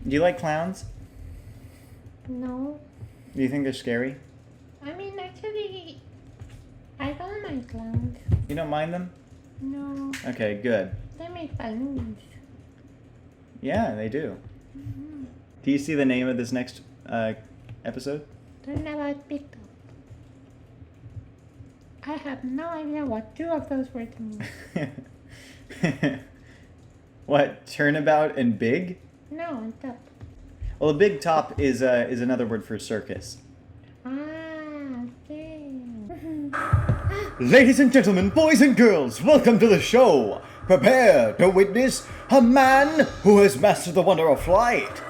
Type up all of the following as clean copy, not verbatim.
Do you like clowns? No. Do you think they're scary? I mean, actually, I don't mind clowns. You don't mind them? No. Okay, good. They make fun movies. Yeah, they do. Mm-hmm. Do you see the name of this next episode? Turnabout picked up. I have no idea what two of those words mean. What? Turnabout and big? No, on top. Well, a big top is another word for circus. Ah, okay. Ladies and gentlemen, boys and girls, welcome to the show. Prepare to witness a man who has mastered the wonder of flight.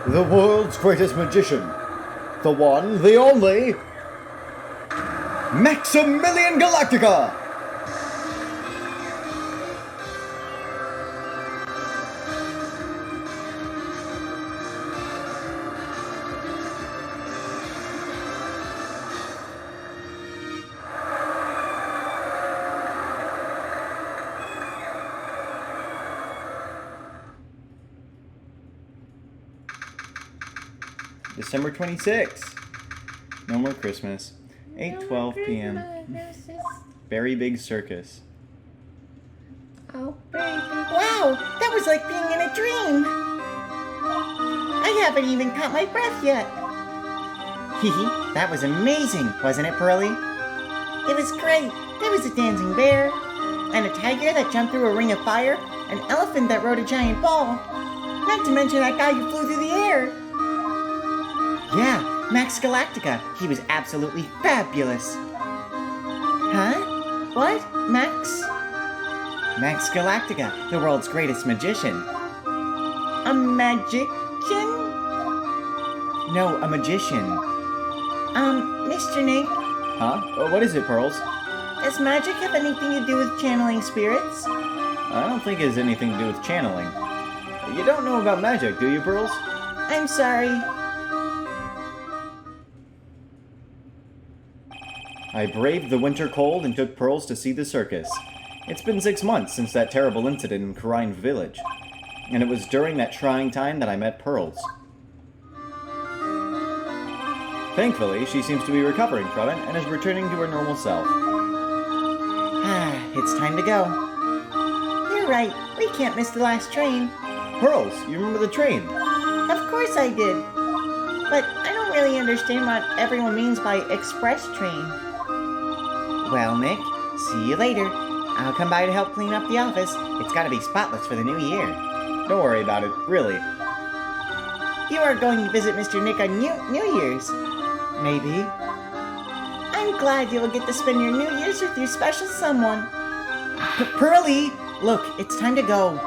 The world's greatest magician. The one, the only, Maximillion Galactica! December 26th. No more Christmas. 8:12 p.m. Very big circus. Oh, baby. Wow, that was like being in a dream. I haven't even caught my breath yet. Hee that was amazing, wasn't it, Pearly? It was great. There was a dancing bear, and a tiger that jumped through a ring of fire, an elephant that rode a giant ball. Not to mention that guy who flew through the air. Yeah, Max Galactica. He was absolutely fabulous. Huh? What? Max? Max Galactica, the world's greatest magician. A magician? No, a magician. Mr. Nick, Huh? What is it, Pearls? does magic have anything to do with channeling spirits? I don't think it has anything to do with channeling. You don't know about magic, do you, Pearls? I'm sorry. I braved the winter cold and took Pearls to see the circus. It's been 6 months since that terrible incident in Karine Village, and it was during that trying time that I met Pearls. Thankfully, she seems to be recovering from it and is returning to her normal self. It's time to go. You're right, we can't miss the last train. Pearls, you remember the train? Of course I did. But I don't really understand what everyone means by express train. Well, Nick, see you later. I'll come by to help clean up the office. It's gotta be spotless for the new year. Don't worry about it, really. You are going to visit Mr. Nick on New Year's. Maybe. I'm glad you will get to spend your New Year's with your special someone. Pearly, look, it's time to go.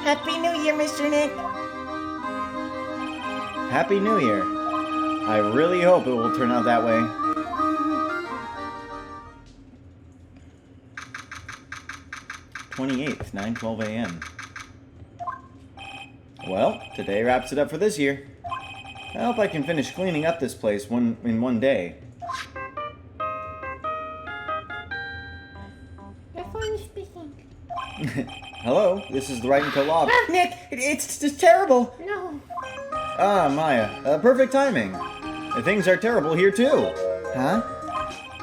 Happy New Year, Mr. Nick. Happy New Year. I really hope it will turn out that way. (28th, 9:12 a.m.) Well, today wraps it up for this year. I hope I can finish cleaning up this place in one day. Your phone is speaking. Hello, this is the Right and Co-op. Nick, it's just terrible. No. Ah, Maya, perfect timing. Things are terrible here too. Huh?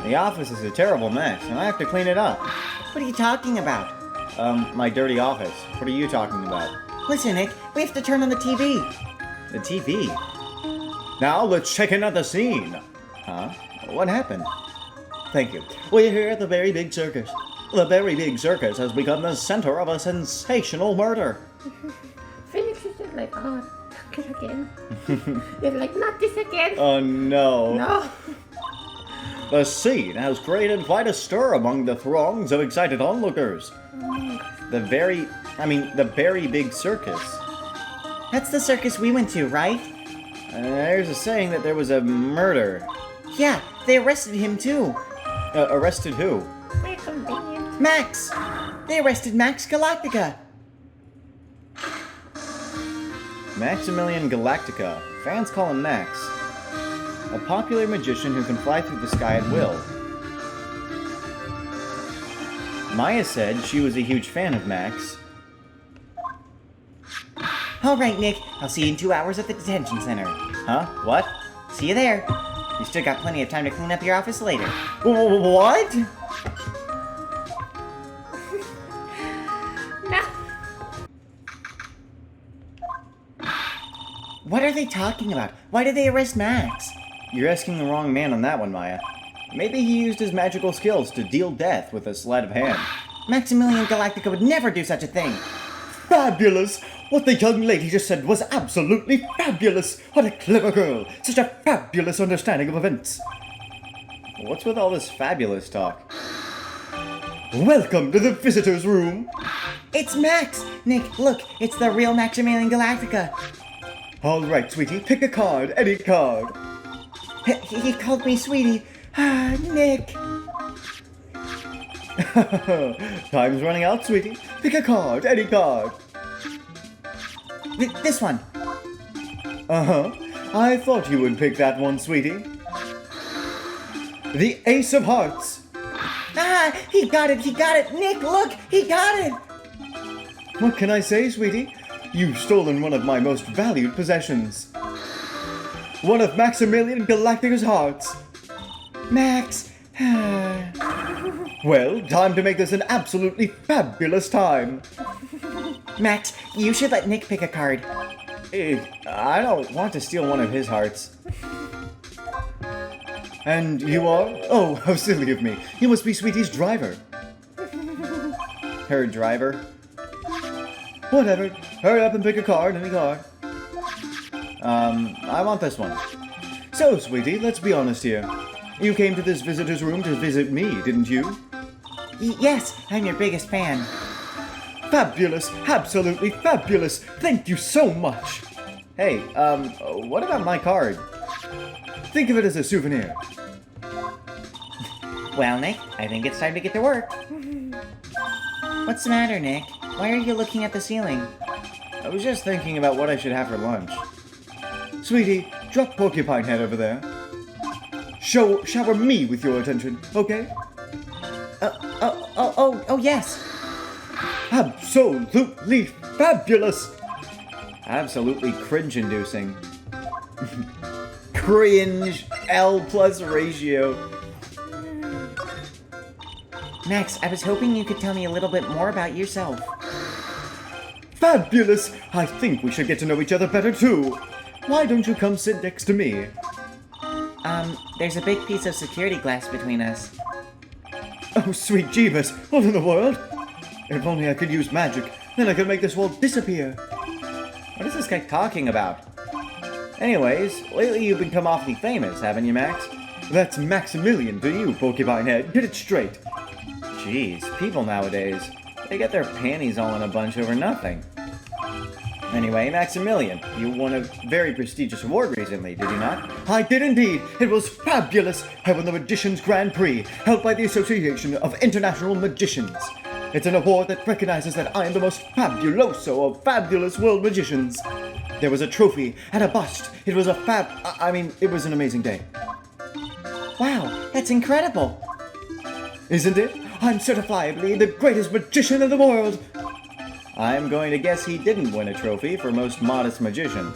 The office is a terrible mess, and I have to clean it up. What are you talking about? My dirty office. What are you talking about? Listen, Nick, we have to turn on the TV. The TV. Now let's check another scene. Huh? What happened? Thank you. We're here at the Very Big Circus. The Very Big Circus has become the center of a sensational murder. Felix is just like, oh, not this again. They're like, not this again. Oh no. No. The scene has created quite a stir among the throngs of excited onlookers. The Very Big Circus. That's the circus we went to, right? There's a saying that there was a murder. Yeah, they arrested him too. Arrested who? Very convenient. Max! They arrested Max Galactica. Maximillion Galactica. Fans call him Max. A popular magician who can fly through the sky at will. Maya said she was a huge fan of Max. All right, Nick. I'll see you in 2 hours at the detention center. Huh? What? See you there. You still got plenty of time to clean up your office later. What? No. What are they talking about? Why did they arrest Max? You're asking the wrong man on that one, Maya. Maybe he used his magical skills to deal death with a sleight of hand. Maximillion Galactica would never do such a thing. Fabulous! What the young lady just said was absolutely fabulous! What a clever girl! Such a fabulous understanding of events! What's with all this fabulous talk? Welcome to the visitor's room! It's Max! Nick, look, it's the real Maximillion Galactica. Alright, sweetie, pick a card, any card. He called me sweetie. Ah, Nick. Time's running out, sweetie. Pick a card, any card. This one. Uh-huh. I thought you would pick that one, sweetie. The Ace of Hearts. Ah, he got it. Nick, look, he got it. What can I say, sweetie? You've stolen one of my most valued possessions. One of Maximillion Galactica's hearts. Max. Well, time to make this an absolutely fabulous time. Max, you should let Nick pick a card. I don't want to steal one of his hearts. And you are? Oh, how silly of me. You must be Sweetie's driver. Her driver? Whatever. Hurry up and pick a card, any card. I want this one. So, Sweetie, let's be honest here. You came to this visitor's room to visit me, didn't you? Yes, I'm your biggest fan. Fabulous! Absolutely fabulous! Thank you so much! Hey, what about my card? Think of it as a souvenir. Well, Nick, I think it's time to get to work. What's the matter, Nick? Why are you looking at the ceiling? I was just thinking about what I should have for lunch. Sweetie, drop Porcupine Head over there. Shower me with your attention, okay? Oh, yes. Absolutely fabulous! Absolutely cringe-inducing. Cringe L plus ratio. Max, I was hoping you could tell me a little bit more about yourself. Fabulous! I think we should get to know each other better too. Why don't you come sit next to me? There's a big piece of security glass between us. Oh, sweet Jeebus! What in the world? If only I could use magic, then I could make this wall disappear. What is this guy talking about? Anyways, lately you've become awfully famous, haven't you, Max? That's Maximillion to you, Porcupine Head. Get it straight. Jeez, people nowadays, they get their panties all in a bunch over nothing. Anyway, Maximillion, you won a very prestigious award recently, did you not? I did indeed! It was fabulous! I won the Magician's Grand Prix, held by the Association of International Magicians. It's an award that recognizes that I am the most fabuloso of fabulous world magicians. There was a trophy and a bust. It was a it was an amazing day. Wow, that's incredible. Isn't it? I'm certifiably the greatest magician in the world! I'm going to guess he didn't win a trophy for most modest magician.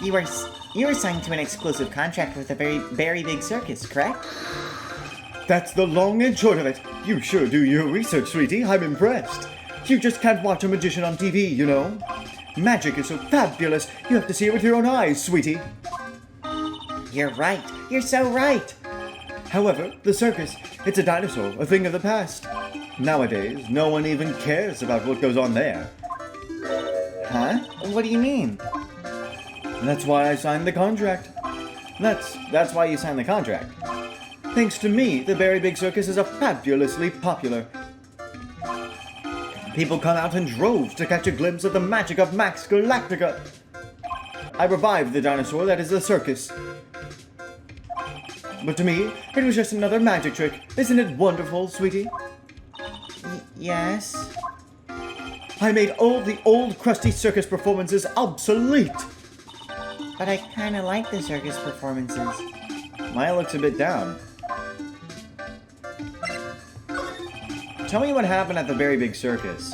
You were signed to an exclusive contract with a very big circus, correct? That's the long and short of it. You sure do your research, sweetie. I'm impressed. You just can't watch a magician on TV, you know. Magic is so fabulous, you have to see it with your own eyes, sweetie. You're right. You're so right. However, the circus, it's a dinosaur, a thing of the past. Nowadays, no one even cares about what goes on there. Huh? What do you mean? That's why I signed the contract. That's why you signed the contract. Thanks to me, the Very Big Circus is fabulously popular. People come out in droves to catch a glimpse of the magic of Max Galactica. I revived the dinosaur that is the circus. But to me, it was just another magic trick. Isn't it wonderful, sweetie? Yes? I made all the old crusty circus performances obsolete. but I kinda like the circus performances. Maya looks a bit down. Tell me what happened at the Very Big Circus.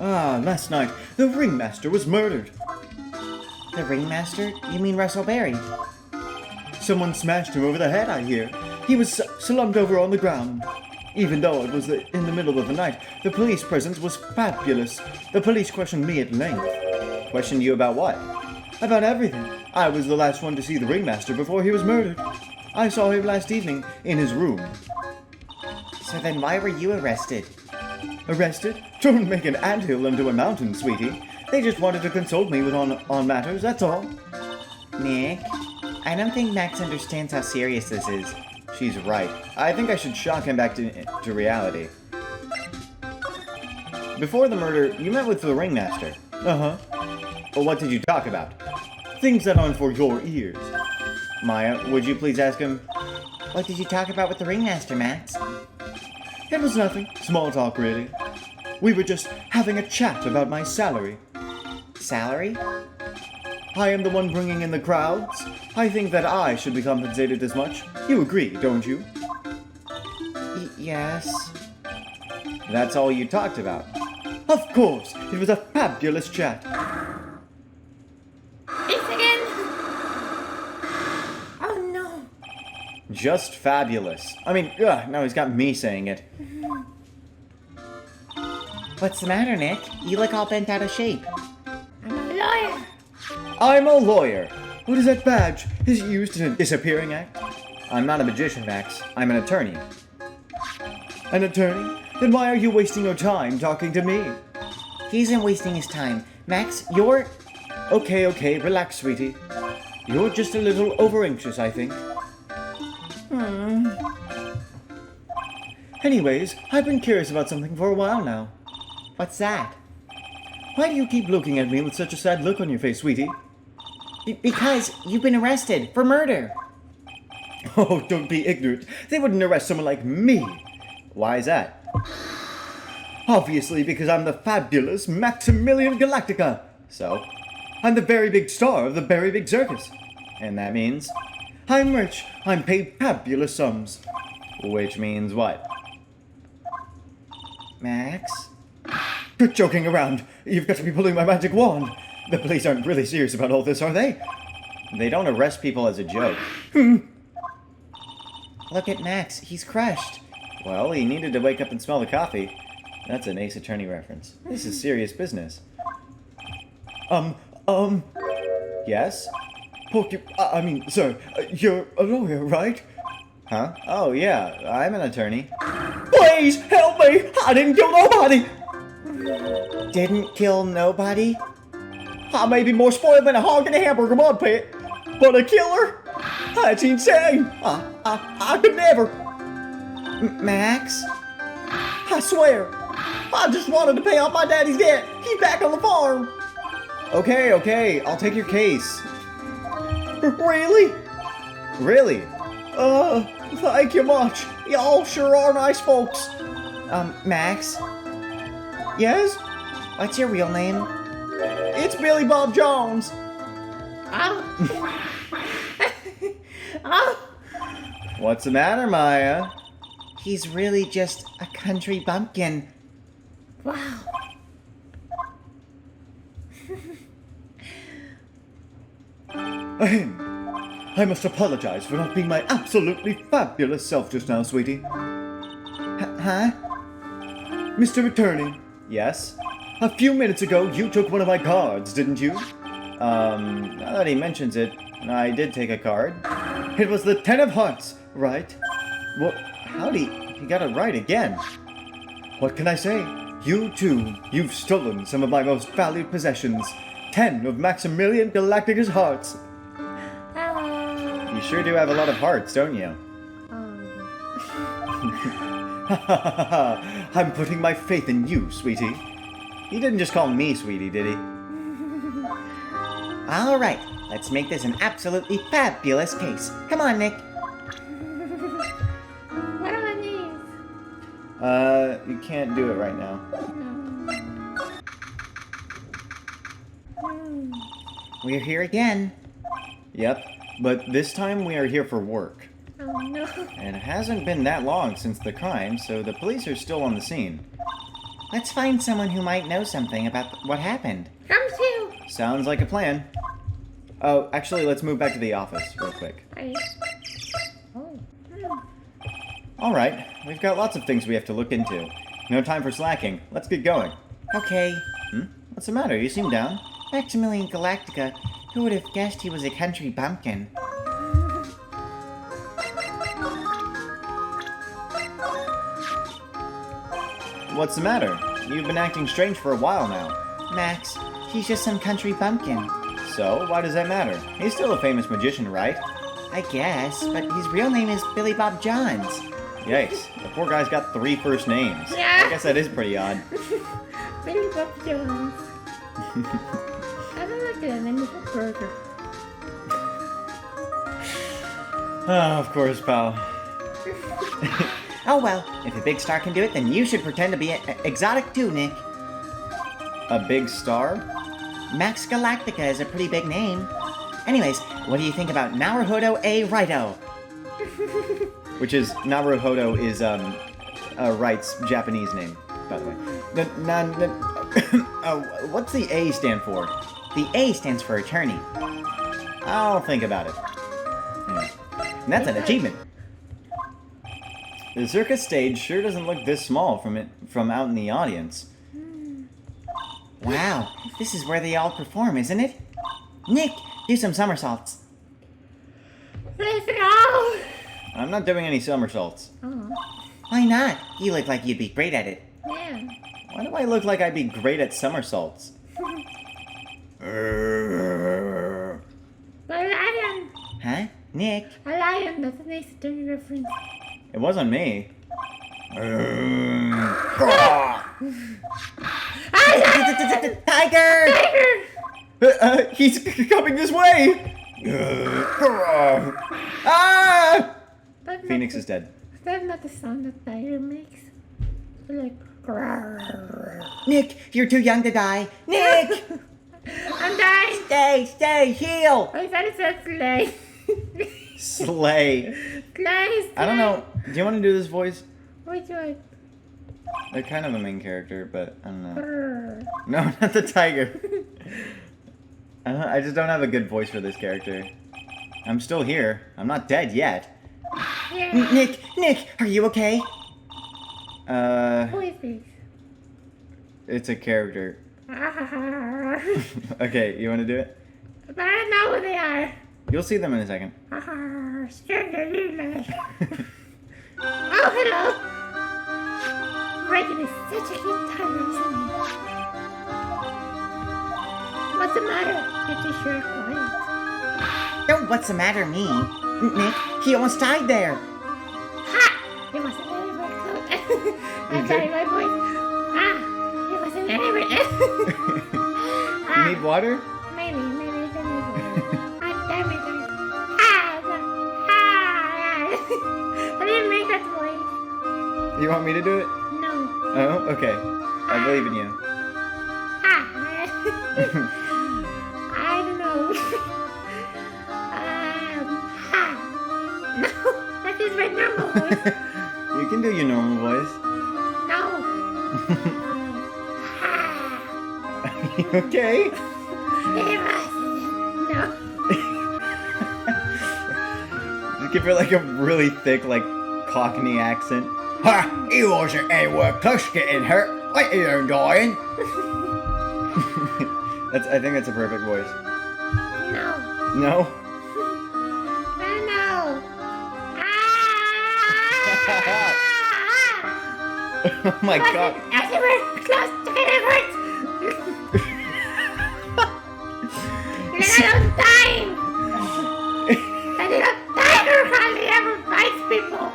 Ah, last night, the ringmaster was murdered. The ringmaster? You mean Russell Berry? Someone smashed him over the head, I hear. He was slumped over on the ground. Even though it was in the middle of the night, the police presence was fabulous. The police questioned me at length. Questioned you about what? About everything. I was the last one to see the ringmaster before he was murdered. I saw him last evening in his room. So then why were you arrested? Arrested? Don't make an anthill into a mountain, sweetie. They just wanted to consult me with on matters, that's all. Nick, I don't think Max understands how serious this is. She's right. I think I should shock him back to reality. Before the murder, you met with the ringmaster. Uh-huh. Well, what did you talk about? Things that aren't for your ears. Maya, would you please ask him? What did you talk about with the ringmaster, Max? It was nothing. Small talk, really. We were just having a chat about my salary. Salary? I am the one bringing in the crowds. I think that I should be compensated as much. You agree, don't you? Yes. That's all you talked about. Of course, it was a fabulous chat. Ace again! Oh no! Just fabulous. I mean, now he's got me saying it. What's the matter, Nick? You look all bent out of shape. I'm a lawyer! I'm a lawyer. What is that badge? Is it used in a disappearing act? I'm not a magician, Max. I'm an attorney. An attorney? Then why are you wasting your time talking to me? He isn't wasting his time. Max, you're... Okay, relax, sweetie. You're just a little over-anxious, I think. Anyways, I've been curious about something for a while now. What's that? Why do you keep looking at me with such a sad look on your face, sweetie? Because you've been arrested for murder. Oh, don't be ignorant. They wouldn't arrest someone like me. Why is that? Obviously because I'm the fabulous Maximillion Galactica. So, I'm the very big star of the very big circus. And that means I'm rich. I'm paid fabulous sums. Which means what? Max? Quit joking around. You've got to be pulling my magic wand. The police aren't really serious about all this, are they? They don't arrest people as a joke. Look at Max. He's crushed. Well, he needed to wake up and smell the coffee. That's an Ace Attorney reference. This is serious business. Yes? Sir, you're a lawyer, right? Huh? Oh, yeah, I'm an attorney. Please, help me! I didn't kill nobody! Didn't kill nobody? I may be more spoiled than a hog in a hamburger mud pit, but a killer? That's insane! I could never! Max? I swear! I just wanted to pay off my daddy's debt! He's back on the farm! Okay, I'll take your case. Really? Really? Thank you much. Y'all sure are nice folks. Max? Yes? What's your real name? It's Billy Bob Jones. Oh! Oh! What's the matter, Maya? He's really just a country bumpkin. Wow! Ahem. I must apologize for not being my absolutely fabulous self just now, sweetie. Huh? Mr. Attorney. Yes? A few minutes ago, you took one of my cards, didn't you? Now that he mentions it, I did take a card. It was the 10 of hearts, right? Well, howdy, he got it right again. What can I say? You too, you've stolen some of my most valued possessions. 10 of Maximillion Galactica's hearts. Hello! You sure do have a lot of hearts, don't you? I'm putting my faith in you, sweetie. He didn't just call me sweetie, did he? All right, let's make this an absolutely fabulous case. Come on, Nick. What are my names? You can't do it right now. We're here again. Yep, but this time we are here for work. Oh no. And it hasn't been that long since the crime, so the police are still on the scene. Let's find someone who might know something about what happened. Come to. Sounds like a plan. Oh, actually, let's move back to the office real quick. Right. Oh. Alright, we've got lots of things we have to look into. No time for slacking. Let's get going. Okay. What's the matter? You seem down. Maximillion Galactica. Who would have guessed he was a country bumpkin? What's the matter? You've been acting strange for a while now. Max, he's just some country bumpkin. So, why does that matter? He's still a famous magician, right? I guess, but his real name is Billy Bob Johns. Yikes, the poor guy's got 3 first names. Yeah. I guess that is pretty odd. Billy Bob Jones. I don't like that name of a burger. Ah, of course, pal. Oh well, if a big star can do it, then you should pretend to be exotic too, Nick. A big star? Max Galactica is a pretty big name. Anyways, what do you think about Naruhodo A. Righto? Which is, Naruhodo is, Wright's Japanese name, by the way. What's the A stand for? The A stands for attorney. I'll think about it. And that's an achievement. The circus stage sure doesn't look this small from out in the audience. Wow, this is where they all perform, isn't it? Nick, do some somersaults. Let's go. I'm not doing any somersaults. Oh. Why not? You look like you'd be great at it. Yeah. Why do I look like I'd be great at somersaults? A lion. Huh? Nick? A lion. That's an Ace Attorney reference. It wasn't me. Tiger! Tiger. He's coming this way! Ah! That's not Phoenix the- is dead. That's not the sound that tiger makes. Like. Nick, you're too young to die. Nick! I'm dying. Stay, heal! I thought it said slay. Slay. Slay. I don't know. Do you want to do this voice? Which one? They're kind of a main character, but I don't know. Brr. No, not the tiger. I just don't have a good voice for this character. I'm still here. I'm not dead yet. Yeah. Nick, are you okay? Who is this? It's a character. Ah. Okay, you want to do it? But I don't know who they are. You'll see them in a second. Stranger. Oh, hello. Reagan is such a cute tiger, isn't he? What's the matter? You're too sure quiet. Oh, what's the matter, me? Nick, he almost died there. Ha! He wasn't anywhere close. I'm sorry, my voice. Ah! He wasn't anywhere. You need water? Maybe I don't need water. Ah, damn it. I didn't make that voice. You want me to do it? No. Oh, okay. I believe in you. Ah. I don't know. No, that is my normal voice. You can do your normal voice. No. Okay. No. Just give her like a really thick, like, Cockney accent. Ha! He wasn't anywhere close to getting hurt. What are you dying? I think that's a perfect voice. No. No? No. Oh my god. Everywhere close to getting hurt. You're not on time. That little tiger hardly ever bites people.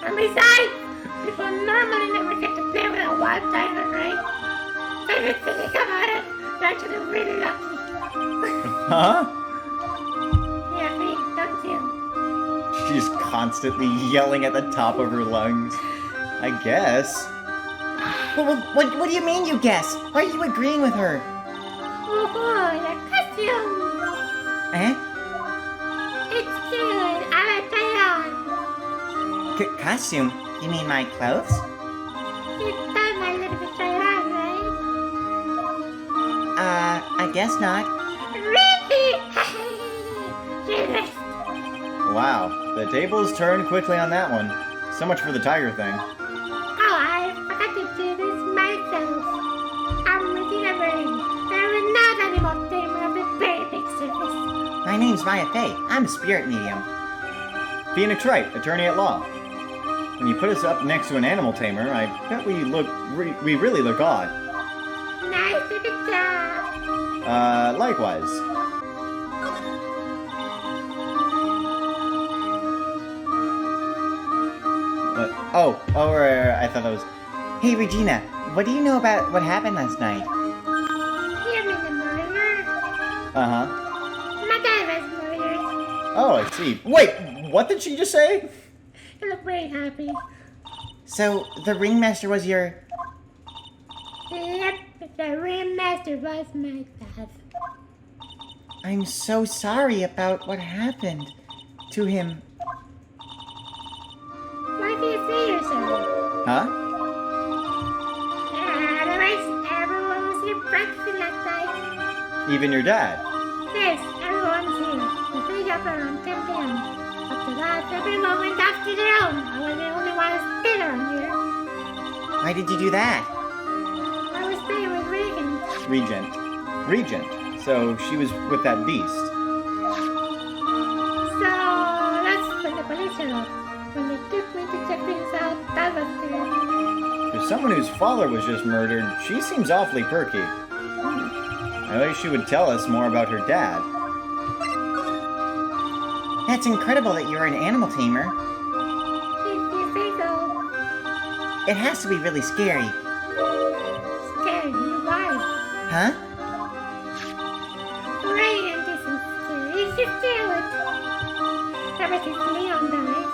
And besides, people normally never get to play with a wild tiger, right? So if you think about it, you're actually really lucky. Huh? Yeah, me, don't you? She's constantly yelling at the top of her lungs. I guess. What do you mean you guess? Why are you agreeing with her? Oh, your costume. Eh? It's cute. I will try on. Costume? You mean my clothes? You thought my little bit try on, right? I guess not. Really? Yes. Wow, the tables turned quickly on that one. So much for the tiger thing. Oh, I forgot to do this myself. I'm Regina Brain. There is not animal tamer of the very big circus. My name's Maya Fey. I'm a spirit medium. Phoenix Wright, attorney at law. When you put us up next to an animal tamer, I bet we really look odd. Nice to meet ya. Likewise. What? Oh, right, I thought that was... Hey, Regina, what do you know about what happened last night? You mean the murder? Uh-huh. My dad was murdered. Oh, I see. Wait, what did she just say? You look very happy. So, the ringmaster was your... Yep, the ringmaster was my dad. I'm so sorry about what happened to him. Why do you say you're sorry? Huh? Otherwise, everyone was here practicing last night. Even your dad? Yes, everyone's here. We stayed up around 10 p.m. After that, everyone went off to their own. I was the only one still around here. Why did you do that? I was staying with Regan. Regent. So she was with that beast. So, that's when the police showed up. When they took me to check things out, that was there. For someone whose father was just murdered, she seems awfully perky. I wish she would tell us more about her dad. That's incredible that you're an animal tamer. If you say so. It has to be really scary. Scary, why? Huh? Regan isn't scary, she's cute. Ever since Leon died,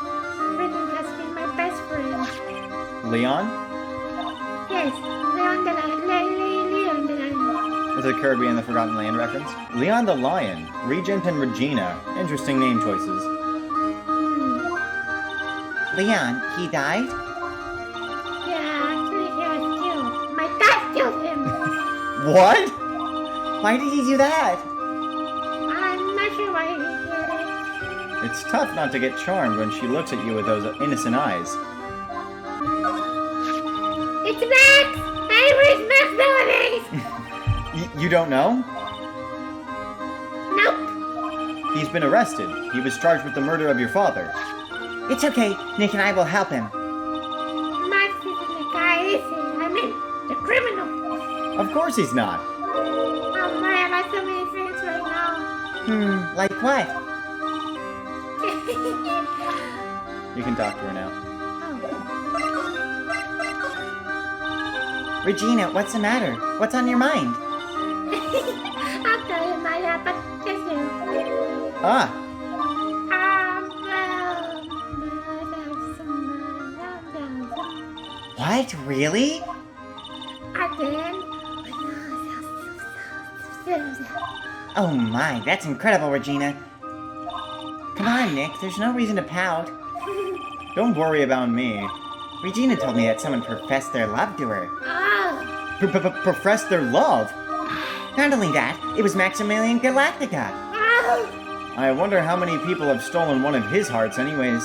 Regan has been my best friend. Leon? Yes, Leon the Lion. Leon the Lion. Is it Kirby and the Forgotten Land reference? Leon the Lion, Regent and Regina. Interesting name choices. Leon, he died? Yeah, actually he was killed. My dad killed him. What? Why did he do that? I'm not sure why he did it. It's tough not to get charmed when she looks at you with those innocent eyes. It's Max! Hey, where's Max nowadays? You don't know? Nope. He's been arrested. He was charged with the murder of your father. It's okay. Nick and I will help him. Max isn't the guy, is he? I mean, the criminal. Of course he's not. Oh my, I got so many things right now. Like what? You can talk to her now. Regina, what's the matter? What's on your mind? I'll tell you my dad, but just you. Ah, What? Really? Again? Oh my, that's incredible, Regina. Come on, Nick. There's no reason to pout. don't worry about me. Regina told me that someone professed their love to her. Oh! Profess their love? Not only that, it was Maximillion Galactica. Oh! I wonder how many people have stolen one of his hearts anyways.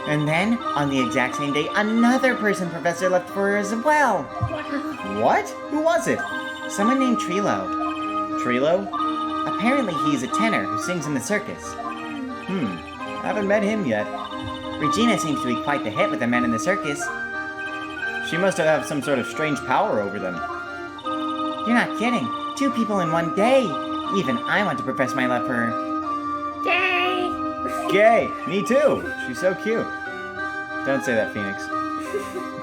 And then, on the exact same day, another person professed their love for her as well. Wow. What? Who was it? Someone named Trilo. Trilo? Apparently, he's a tenor who sings in the circus. Haven't met him yet. Regina seems to be quite the hit with the men in the circus. She must have some sort of strange power over them. You're not kidding. 2 people in one day. Even I want to profess my love for her. Yay! Gay! Me too! She's so cute. Don't say that, Phoenix.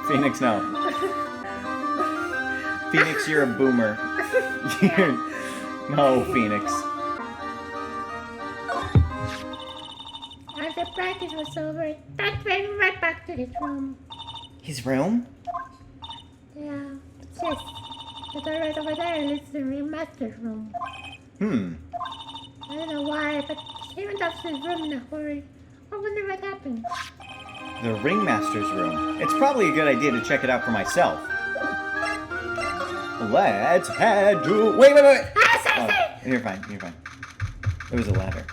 Phoenix, no. Phoenix, you're a boomer. No, Phoenix. After practice was over, Dad went right back to his room. His room? Yeah, it's just the door right over there leads to the remaster's room. I don't know why, but she went up to his room in a hurry. I wonder what happened. The ringmaster's room. It's probably a good idea to check it out for myself. Let's head to... Wait! You're fine. It was a ladder.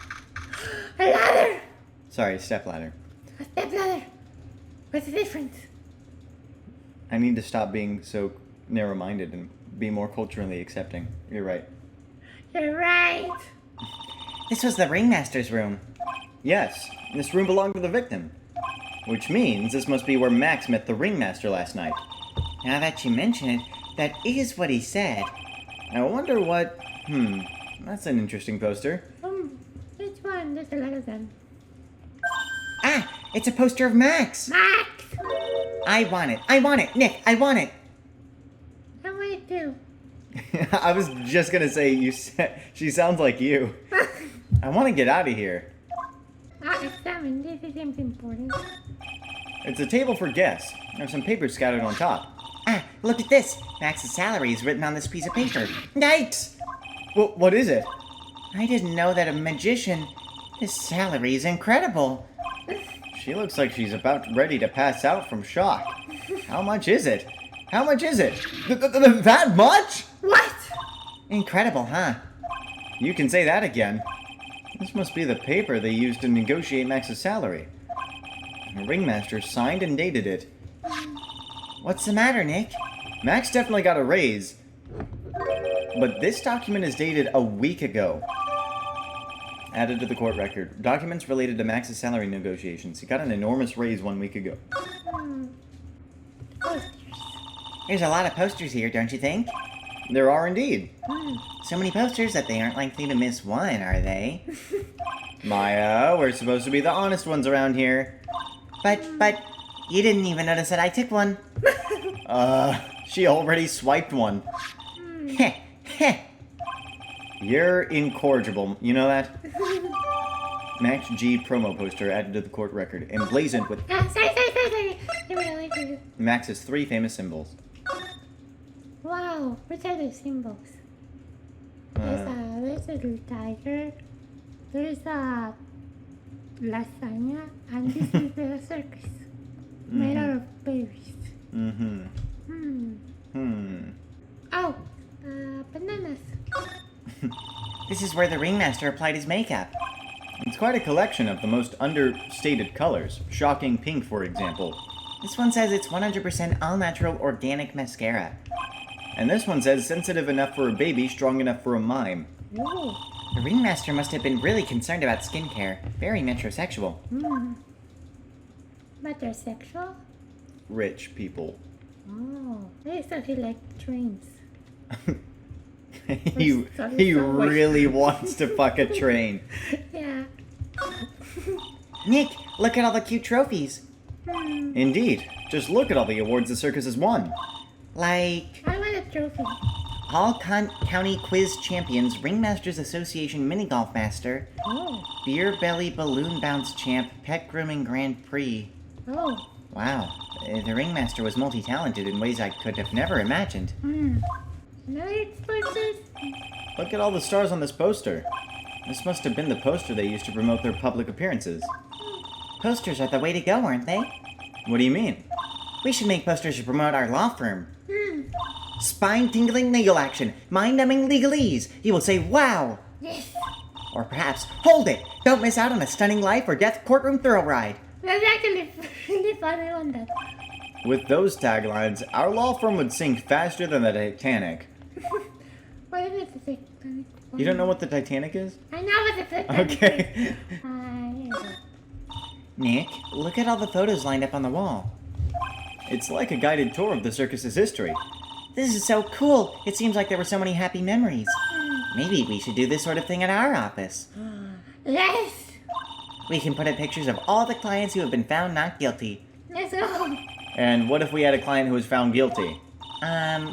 A ladder! Sorry, step ladder. A step ladder. What's the difference? I need to stop being so narrow-minded and be more culturally accepting. You're right. You're right. This was the ringmaster's room. Yes, this room belonged to the victim. Which means this must be where Max met the ringmaster last night. Now that you mention it, that is what he said. I wonder what... That's an interesting poster. Which one? There's a lot of them. Ah, it's a poster of Max. Max! I want it, Nick, I want it. I want it too. I was just gonna say, she sounds like you. I want to get out of here. Examine. This seems important. It's a table for guests. There's some papers scattered on top. Ah, look at this. Max's salary is written on this piece of paper. Yikes! What is it? I didn't know that a magician... His salary is incredible. She looks like she's about ready to pass out from shock. How much is it? How much is it? That much? What? Incredible, huh? You can say that again. This must be the paper they used to negotiate Max's salary. The ringmaster signed and dated it. What's the matter, Nick? Max definitely got a raise. But this document is dated a week ago. Added to the court record. Documents related to Max's salary negotiations. He got an enormous raise 1 week ago. Posters. There's a lot of posters here, don't you think? There are indeed. So many posters that they aren't likely to miss one, are they? Maya, we're supposed to be the honest ones around here. But, you didn't even notice that I took one. She already swiped one. Heh, heh. You're incorrigible. You know that? Max G promo poster added to the court record, emblazoned with Sorry. Max's 3 famous symbols. Wow, which are the symbols? There's a little tiger. There's a lasagna, and this is the circus made out of berries. Oh, bananas. This is where the ringmaster applied his makeup. It's quite a collection of the most understated colors. Shocking pink, for example. This one says it's 100% all-natural organic mascara. And this one says sensitive enough for a baby, strong enough for a mime. Ooh. The ringmaster must have been really concerned about skincare. Very metrosexual. But they're sexual? Rich people. Oh, I thought he liked trains. he really wants to fuck a train. Yeah. Nick, look at all the cute trophies. Indeed. Just look at all the awards the circus has won. Like... I want a trophy. County Quiz Champions, Ringmasters Association Mini Golf Master, Oh. Beer Belly Balloon Bounce Champ, Pet Grooming Grand Prix. Oh. Wow, the ringmaster was multi-talented in ways I could have never imagined. Another explosive? Look at all the stars on this poster. This must have been the poster they used to promote their public appearances. Posters are the way to go, aren't they? What do you mean? We should make posters to promote our law firm. Spine-tingling legal action, mind-numbing legalese. You will say, wow! Yes. Or perhaps, hold it! Don't miss out on a stunning life or death courtroom thrill ride. That's actually really fun. I want that. With those taglines, our law firm would sink faster than the Titanic. What is it? The Titanic? You don't know what the Titanic is? I know what the Titanic Okay. is. Here you go. Nick, look at all the photos lined up on the wall. It's like a guided tour of the circus's history. This is so cool. It seems like there were so many happy memories. Maybe we should do this sort of thing at our office. Yes. We can put up pictures of all the clients who have been found not guilty. Let's go. And what if we had a client who was found guilty?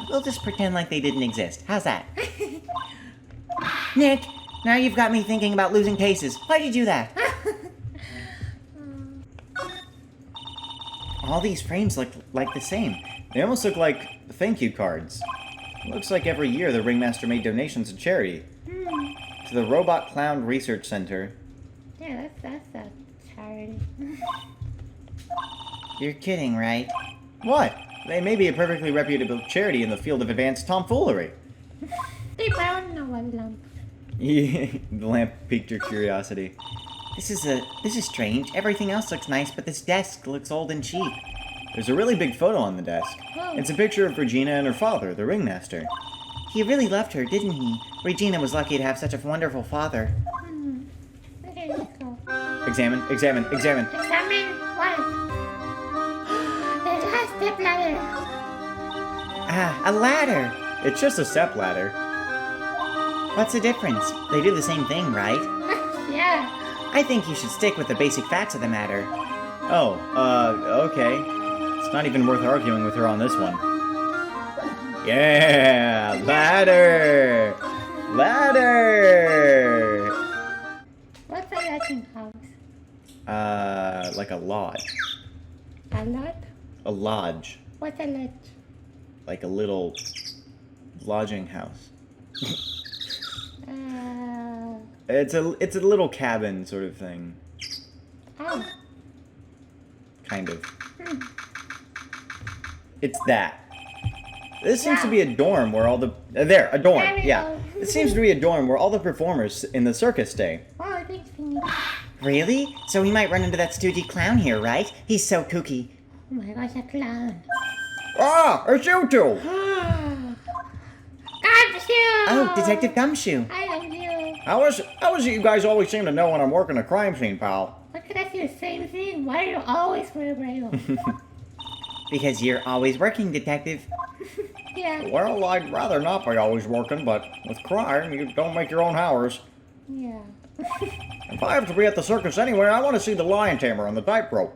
We'll just pretend like they didn't exist. How's that? Nick, now you've got me thinking about losing cases. Why'd you do that? All these frames look like the same. They almost look like thank you cards. Looks like every year the ringmaster made donations to charity. To the Robot Clown Research Center. Yeah, that's a charity. You're kidding, right? What? They may be a perfectly reputable charity in the field of advanced tomfoolery. Di ba na walang? The lamp piqued your curiosity. This is strange. Everything else looks nice, but this desk looks old and cheap. There's a really big photo on the desk. Oh. It's a picture of Regina and her father, the ringmaster. He really loved her, didn't he? Regina was lucky to have such a wonderful father. Okay, let's go. Examine. Examine what? The last step ladder. Ah, a ladder! It's just a step ladder. What's the difference? They do the same thing, right? Yeah. I think you should stick with the basic facts of the matter. Oh, okay. It's not even worth arguing with her on this one. Yeah! Ladder! Ladder! What's a Latin house? Like a lodge. A lot? A lodge. What's a lodge? Like a little lodging house. It's a little cabin sort of thing. Oh. Kind of. It's that. This seems to be a dorm where all the... a dorm, There we yeah. go. It seems to be a dorm where all the performers in the circus stay. Oh, thanks, Finny. Really? So we might run into that stoogey clown here, right? He's so kooky. Oh my gosh, a clown. Ah, it's you two! Gumshoe! Oh, Detective Gumshoe. I love you. How is it you guys always seem to know when I'm working a crime scene, pal? Why could I say the same thing? Why are you always for a braille? Because you're always working, Detective. Yeah. Well, I'd rather not be always working, but with crime, you don't make your own hours. Yeah. If I have to be at the circus anywhere, I want to see the lion tamer on the tightrope.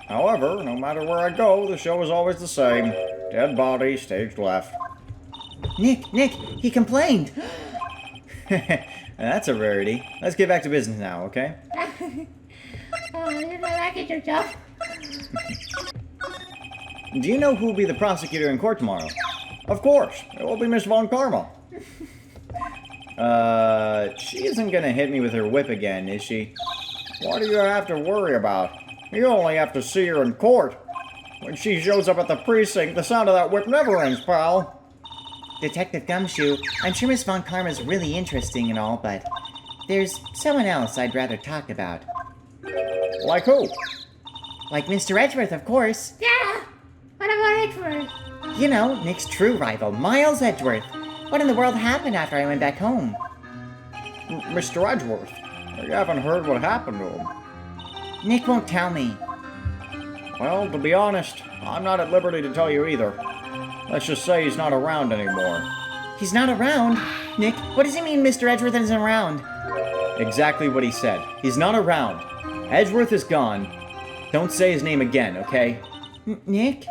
However, no matter where I go, the show is always the same. Dead body, stage left. Nick, he complained. That's a rarity. Let's get back to business now, okay? Oh, you're not liking your job. Do you know who will be the prosecutor in court tomorrow? Of course, it will be Miss Von Karma. She isn't gonna hit me with her whip again, is she? What do you have to worry about? You only have to see her in court. When she shows up at the precinct, the sound of that whip never ends, pal. Detective Gumshoe, I'm sure Miss Von Karma's really interesting and all, but there's someone else I'd rather talk about. Like who? Like Mr. Edgeworth, of course. Yeah. What about Edward? You know, Nick's true rival, Miles Edgeworth. What in the world happened after I went back home? Mr. Edgeworth. You haven't heard what happened to him. Nick won't tell me. Well, to be honest, I'm not at liberty to tell you either. Let's just say he's not around anymore. He's not around? Nick, what does he mean Mr. Edgeworth isn't around? Exactly what he said. He's not around. Edgeworth is gone. Don't say his name again, okay? Nick?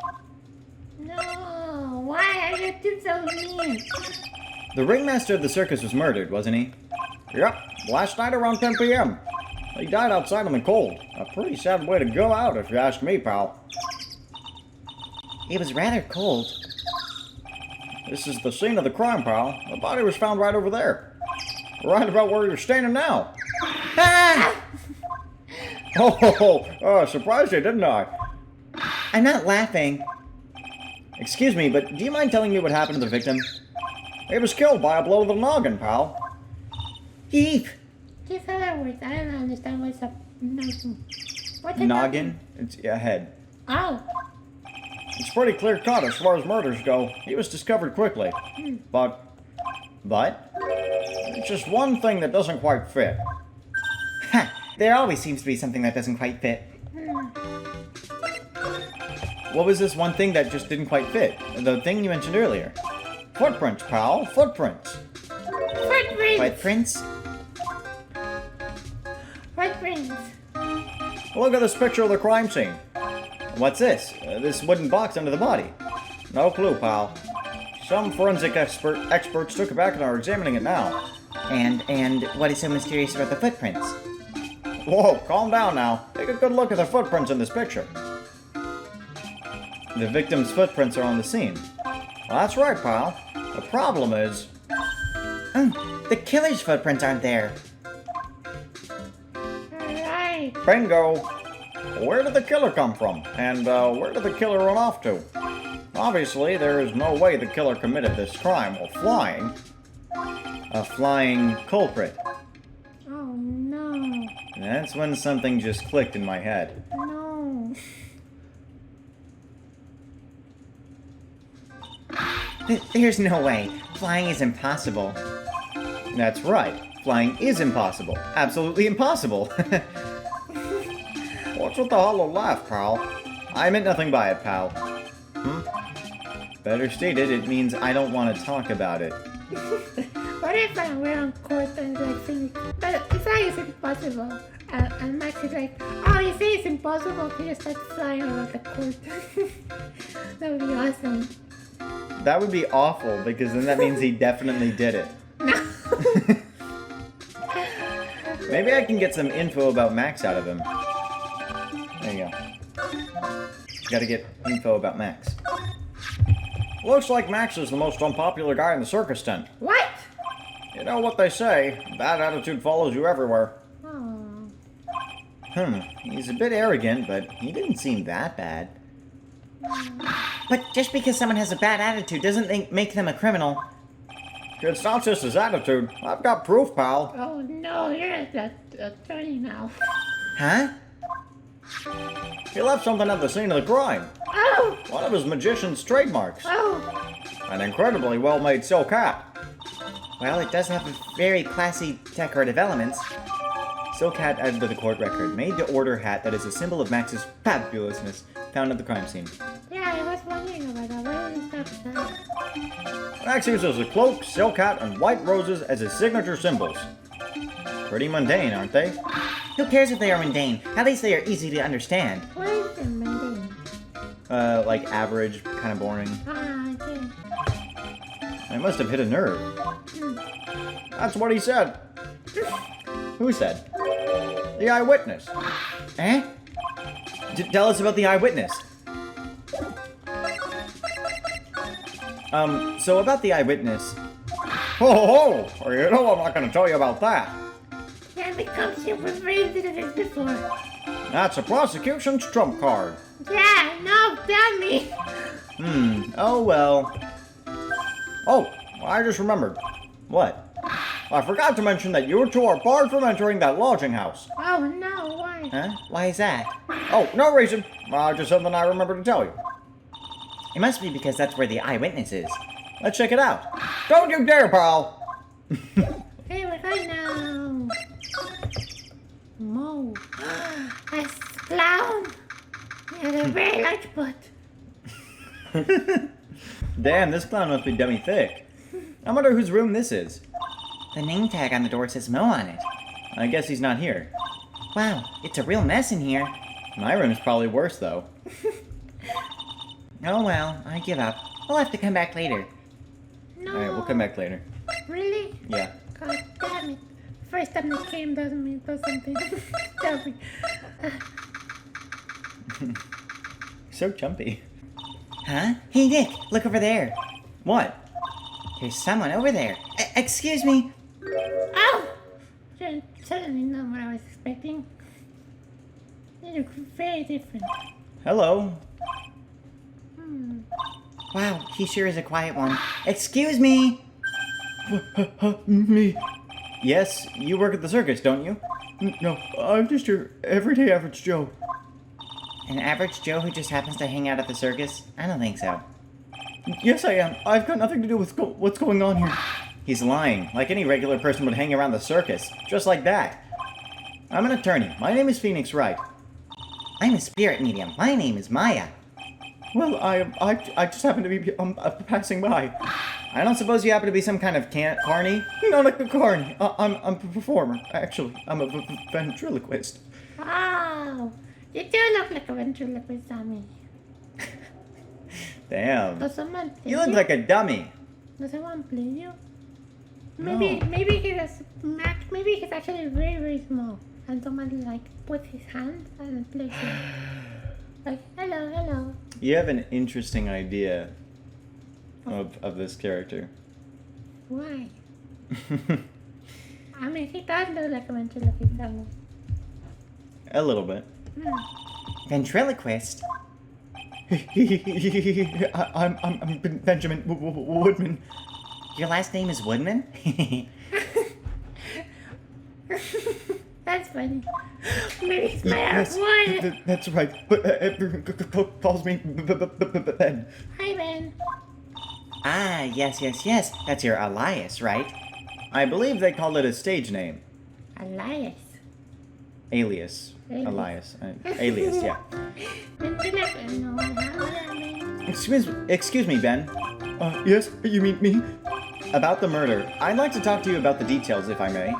No. Why are you two so mean? The ringmaster of the circus was murdered, wasn't he? Yep, last night around 10 p.m. He died outside in the cold. A pretty sad way to go out, if you ask me, pal. It was rather cold. This is the scene of the crime, pal. The body was found right over there. Right about where you're standing now. Ah! Oh, surprised you, didn't I? I'm not laughing. Excuse me, but do you mind telling me what happened to the victim? He was killed by a blow to the noggin, pal. Heap! These other words, I don't understand what's up. What's a Noggin? It's a head. Oh. It's pretty clear-cut as far as murders go. He was discovered quickly. But? It's just one thing that doesn't quite fit. Ha! There always seems to be something that doesn't quite fit. What was this one thing that just didn't quite fit? The thing you mentioned earlier. Footprints, pal. Footprints. Footprints. Footprints? Footprints. Look at this picture of the crime scene. What's this? This wooden box under the body. No clue, pal. Some forensic experts took it back and are examining it now. And what is so mysterious about the footprints? Whoa, calm down now. Take a good look at the footprints in this picture. The victim's footprints are on the scene. Well, that's right, pal. The problem is... Oh, The killer's footprints aren't there. Alright. Bingo! Where did the killer come from? And where did the killer run off to? Obviously, there is no way the killer committed this crime while flying. A flying culprit. Oh no. That's when something just clicked in my head. No. There's no way. Flying is impossible. That's right. Flying is impossible. Absolutely impossible. What's with the hollow laugh, pal? I meant nothing by it, pal. Better stated, it means I don't want to talk about it. What if we're on court and like Phoenix? But it's like it's impossible. And Max is like, oh, you say it's impossible. He just starts flying around the court. That would be awesome. That would be awful, because then that means he definitely did it. No. Maybe I can get some info about Max out of him. There you go. Gotta get info about Max. Looks like Max is the most unpopular guy in the circus tent. What? You know what they say, bad attitude follows you everywhere. Oh. He's a bit arrogant, but he didn't seem that bad. But just because someone has a bad attitude doesn't make them a criminal. It's not just his attitude. I've got proof, pal. Oh no, you're the attorney now. Huh? He left something at the scene of the crime. Oh! One of his magician's trademarks. Oh! An incredibly well-made silk hat. Well, it does have very classy decorative elements. Silk hat added to the court record. Made to order hat that is a symbol of Max's fabulousness. Found at the crime scene. Yeah, I was wondering about that. Where is that? Max uses a cloak, silk hat, and white roses as his signature symbols. Pretty mundane, aren't they? Who cares if they are mundane? At least they are easy to understand. What is the mundane? Like average, kind of boring. Ah, okay. I must have hit a nerve. That's what he said. Who said? The eyewitness. Eh? Tell us about the eyewitness. So about the eyewitness. Oh, you know I'm not going to tell you about that. Yeah, because you were raised in this before. That's a prosecution's trump card. Yeah, no, tell me. Oh well. Oh, I just remembered. What? I forgot to mention that you two are barred from entering that lodging house. Oh no, why? Huh? Why is that? Oh, no reason. Just something I remembered to tell you. It must be because that's where the eyewitness is. Let's check it out. Don't you dare, pal. Hey, we're going now. Mo. A clown. He has a very large butt. Damn, this clown must be dummy thick. I wonder whose room this is. The name tag on the door says Mo on it. I guess he's not here. Wow, it's a real mess in here. My room's probably worse, though. Oh well, I give up. We'll have to come back later. No. Alright, we'll come back later. Really? Yeah. God damn it. First time they came doesn't mean does something. Tell me. So jumpy. Huh? Hey Nick, look over there. What? There's someone over there. Excuse me. Oh! Certainly not what I was expecting. They look very different. Hello. Wow, he sure is a quiet one. Excuse me. Me? Yes, you work at the circus, don't you? No, I'm just your everyday average Joe. An average Joe who just happens to hang out at the circus? I don't think so. Yes, I am. I've got nothing to do with what's going on here. He's lying, like any regular person would hang around the circus, just like that. I'm an attorney. My name is Phoenix Wright. I'm a spirit medium. My name is Maya. Well, I just happen to be passing by. I don't suppose you happen to be some kind of carny? No, like a carny. I'm a performer. Actually, I'm a ventriloquist. Wow! You do look like a ventriloquist dummy. Damn. Does someone play You look like a dummy. Does someone play you? No. Maybe he's actually very, very small. And someone like puts his hand and plays him. Like, hello, hello. You have an interesting idea of this character. Why? I mean, he does look like a ventriloquist. So. A little bit. Ventriloquist? I'm Benjamin Woodman. Your last name is Woodman? That's funny. Maybe it's my one. That's right. Everyone calls me Ben. Hi, Ben. Ah, yes. That's your alias, right? I believe they call it a stage name. Elias. Alias. Alias. Elias. Alias, yeah. Excuse me, Ben. Yes, you mean me? About the murder. I'd like to talk to you about the details, if I may.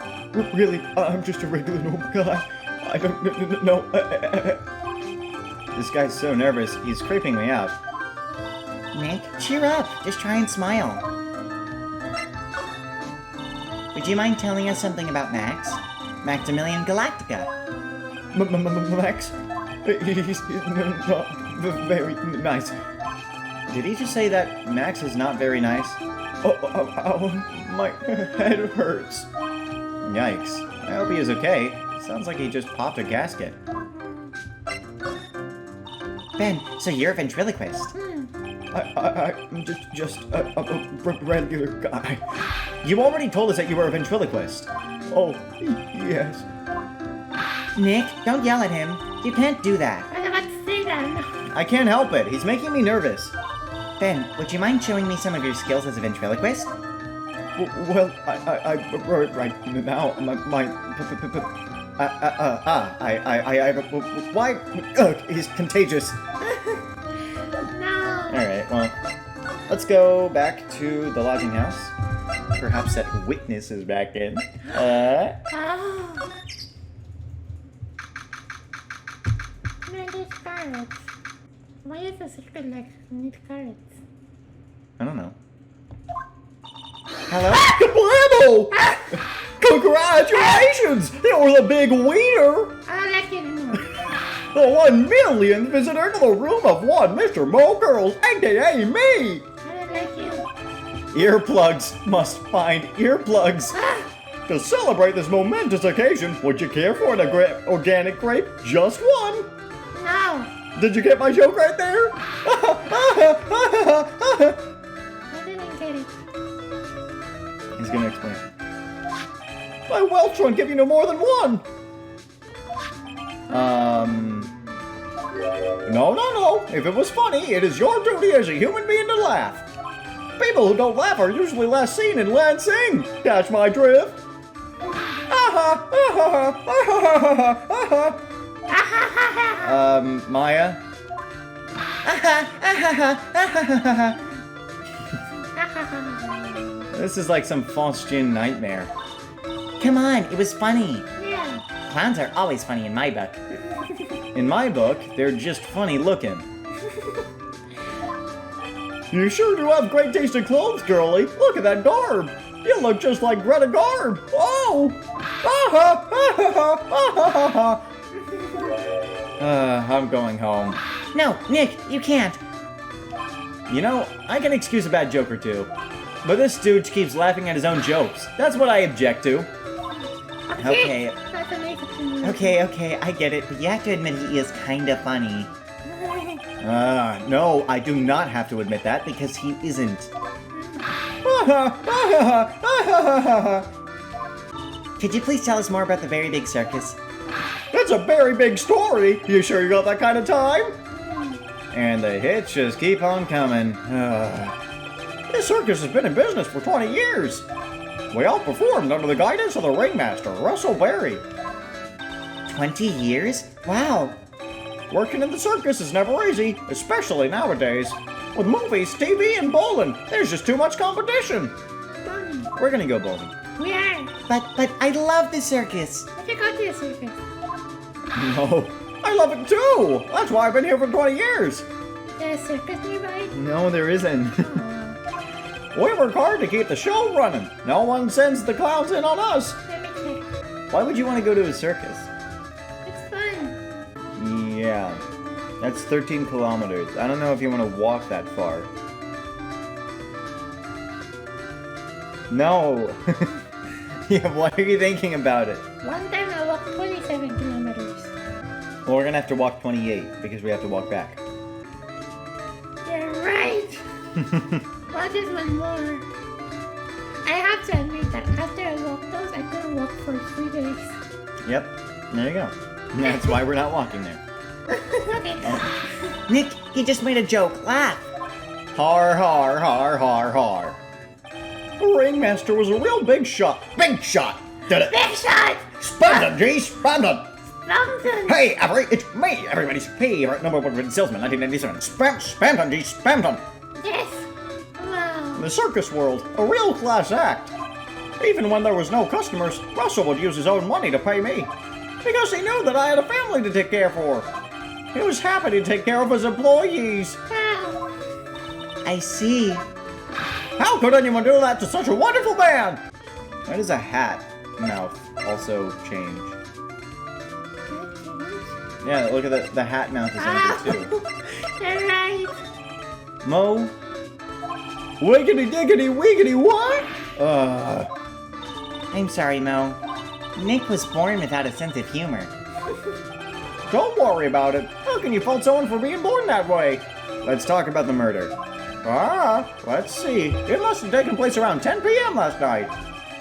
Really? I'm just a regular normal guy. I don't know. This guy's so nervous, he's creeping me out. Nick, cheer up. Just try and smile. Would you mind telling us something about Max? Maximillion Galactica. Max? He's not very nice. Did he just say that Max is not very nice? Oh, my head hurts. Yikes. I hope he is okay. Sounds like he just popped a gasket. Ben, so you're a ventriloquist. I'm just a regular guy. You already told us that you were a ventriloquist. Oh, yes. Nick, don't yell at him. You can't do that. I was about to say that. I can't help it. He's making me nervous. Ben, would you mind showing me some of your skills as a ventriloquist? Well, I right now, why? He's contagious. No. Alright, well, let's go back to the lodging house. Perhaps that witness is back in. Oh. Man, there's carrots. Why is the secret like need carrots? I don't know. Hello? Bravo! Congratulations! You're the big wiener! I don't like you anymore. The 1 millionth visitor to the room of one Mr. Mo Girls, aka me! I don't like you. Earplugs must find earplugs. To celebrate this momentous occasion, would you care for an organic grape? Just one! No. Did you get my joke right there? I didn't get it. He's gonna explain. My Welch won't give you no more than one! No. If it was funny, it is your duty as a human being to laugh. People who don't laugh are usually last seen in Lansing. Catch my drift? Maya? This is like some Faustian nightmare. Come on, it was funny. Yeah. Clowns are always funny in my book. In my book, they're just funny looking. You sure do have great taste in clothes, girlie. Look at that garb. You look just like Greta Garb. Oh! I'm going home. No, Nick, you can't. You know, I can excuse a bad joke or two. But this dude keeps laughing at his own jokes. That's what I object to. Okay. That's amazing. Okay, I get it, but you have to admit he is kinda funny. No, I do not have to admit that because he isn't. Could you please tell us more about the Very Big Circus? It's a very big story. You sure you got that kind of time? And the hits just keep on coming. This circus has been in business for 20 years. We all performed under the guidance of the ringmaster, Russell Berry. 20 years? Wow. Working in the circus is never easy, especially nowadays. With movies, TV, and bowling, there's just too much competition. Bowling. We're gonna go bowling. We are. But I love the circus. I should go to the circus. No, I love it too. That's why I've been here for 20 years. There's a circus nearby. No, there isn't. Oh, We work hard to keep the show running. No one sends the clowns in on us. let me check. Why would you want to go to a circus? It's fun. Yeah, that's 13 kilometers. I don't know if you want to walk that far. No. Yeah, what are you thinking about it? One time I walked 27 kilometers. Well, we're gonna have to walk 28 because we have to walk back. You're right. Well, just one more. I have to admit that after I walked those, I couldn't walk for 3 days. Yep, there you go. That's why we're not walking there. Okay. Nick, he just made a joke. Laugh. Har, har, har, har, har. The ringmaster was a real big shot. Big shot! Did it? Big shot! Spam G, spam Something. Hey, it's me, everybody's favorite number one salesman, 1997. Spam G, spam Yes. Wow. In the circus world, a real class act. Even when there was no customers, Russell would use his own money to pay me. Because he knew that I had a family to take care for. He was happy to take care of his employees. Wow. I see. How could anyone do that to such a wonderful man? Why does a hat mouth also change? Yeah, look at the hat mouth is angry too. You're right. Mo? Wiggity diggity wiggity what? I'm sorry, Mo. Nick was born without a sense of humor. Don't worry about it. How can you fault someone for being born that way? Let's talk about the murder. Let's see. It must have taken place around 10 p.m. last night.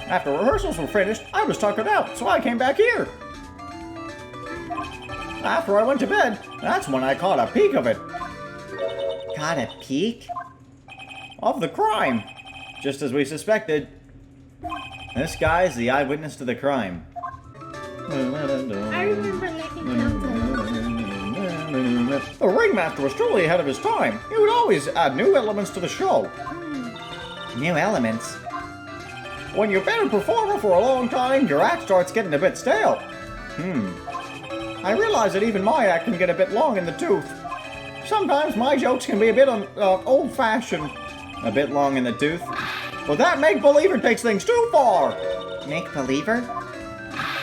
After rehearsals were finished, I was tuckered out, so I came back here. After I went to bed, that's when I caught a peek of it. Caught a peek? Of the crime. Just as we suspected. This guy's the eyewitness to the crime. I remember liking countdown. The ringmaster was truly ahead of his time. He would always add new elements to the show. New elements? When you've been a performer for a long time, your act starts getting a bit stale. I realize that even my act can get a bit long in the tooth. Sometimes my jokes can be a bit old-fashioned. A bit long in the tooth. But that make-believer takes things too far. Make-believer?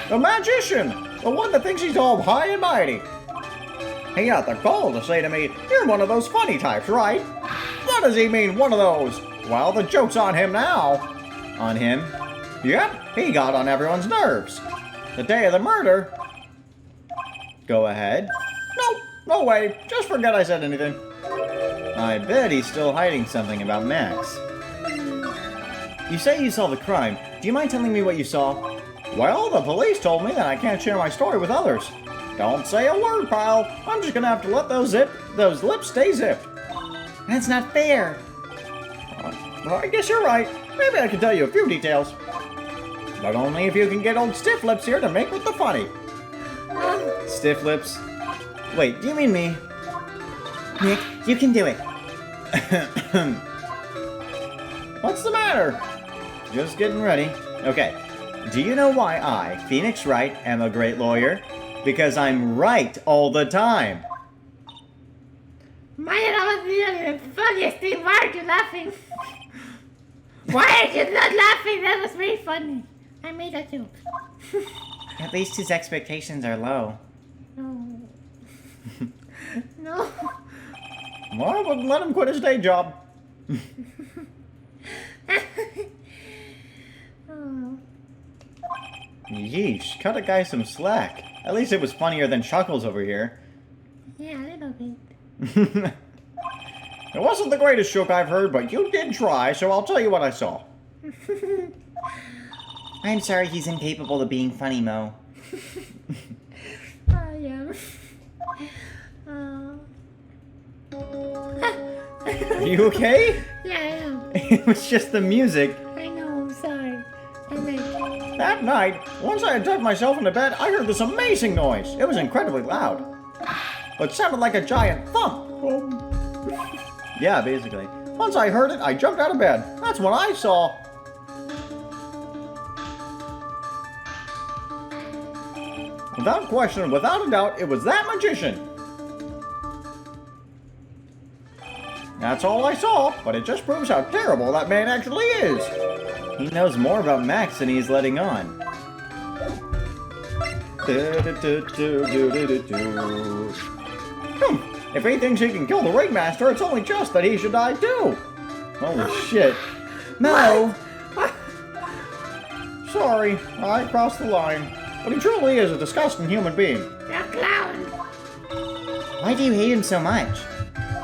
The magician! The one that thinks he's all high and mighty. He got the gall to say to me, "You're one of those funny types, right?" What does he mean, one of those? Well, the joke's on him now. On him? Yep, he got on everyone's nerves. The day of the murder... Go ahead. Nope, no way. Just forget I said anything. I bet he's still hiding something about Max. You say you saw the crime. Do you mind telling me what you saw? Well, the police told me that I can't share my story with others. Don't say a word, pal. I'm just gonna have to let those lips stay zipped. That's not fair. Well, I guess you're right. Maybe I can tell you a few details. But only if you can get old Stiff Lips here to make with the funny. Stiff Lips? Wait, do you mean me? Nick, you can do it. What's the matter? Just getting ready. Okay. Do you know why I, Phoenix Wright, am a great lawyer? Because I'm right all the time. Maya, that was the funniest thing. Why aren't you laughing? Why are you not laughing? That was very funny. I made that joke. At least his expectations are low. No. No. Well, I wouldn't let him quit his day job. Oh. Yeesh, cut a guy some slack. At least it was funnier than Chuckles over here. Yeah, a little bit. It wasn't the greatest joke I've heard, but you did try, so I'll tell you what I saw. I'm sorry he's incapable of being funny, Mo. I am. Are you okay? Yeah, I am. It was just the music. I know, I'm sorry. That night, once I had tucked myself into bed, I heard this amazing noise. It was incredibly loud. But sounded like a giant thump. Yeah, basically. Once I heard it, I jumped out of bed. That's what I saw. Without question, without a doubt, it was that magician. That's all I saw, but it just proves how terrible that man actually is. He knows more about Max than he's letting on. If he thinks he can kill the ringmaster, it's only just that he should die too. Holy shit. Mo! sorry, I crossed the line. But he truly is a disgusting human being. You're a clown. Why do you hate him so much?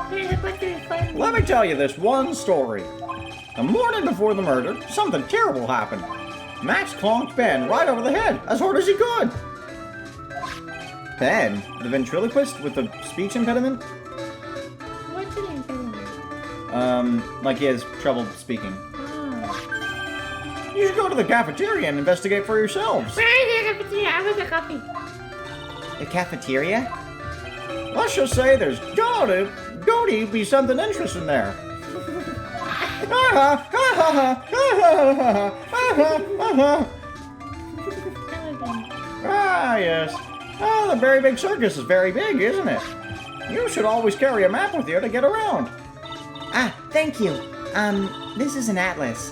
Here's what's fun. Let me tell you this one story. The ventriloquist before the murder, something terrible happened. Max clonked Ben right over the head, as hard as he could. Ben? The ventriloquist with the speech impediment? What's an impediment? Like he has trouble speaking. Oh. You should go to the cafeteria and investigate for yourselves. Where is the cafeteria? I want a coffee. The cafeteria? Let's just say there's gotta be something interesting there. Ah, yes. Oh, the very big circus is very big, isn't it? You should always carry a map with you to get around. Ah, thank you. This is an atlas.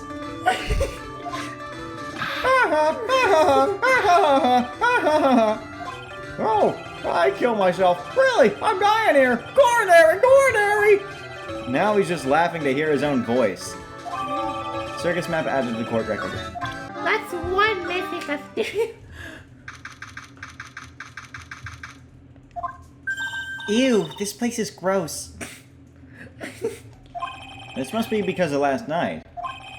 Oh, I kill myself. Really, I'm dying here. Coronary, coronary. Now he's just laughing to hear his own voice. Circus map added to the court record. That's one messy cafeteria. Ew, this place is gross. This must be because of last night.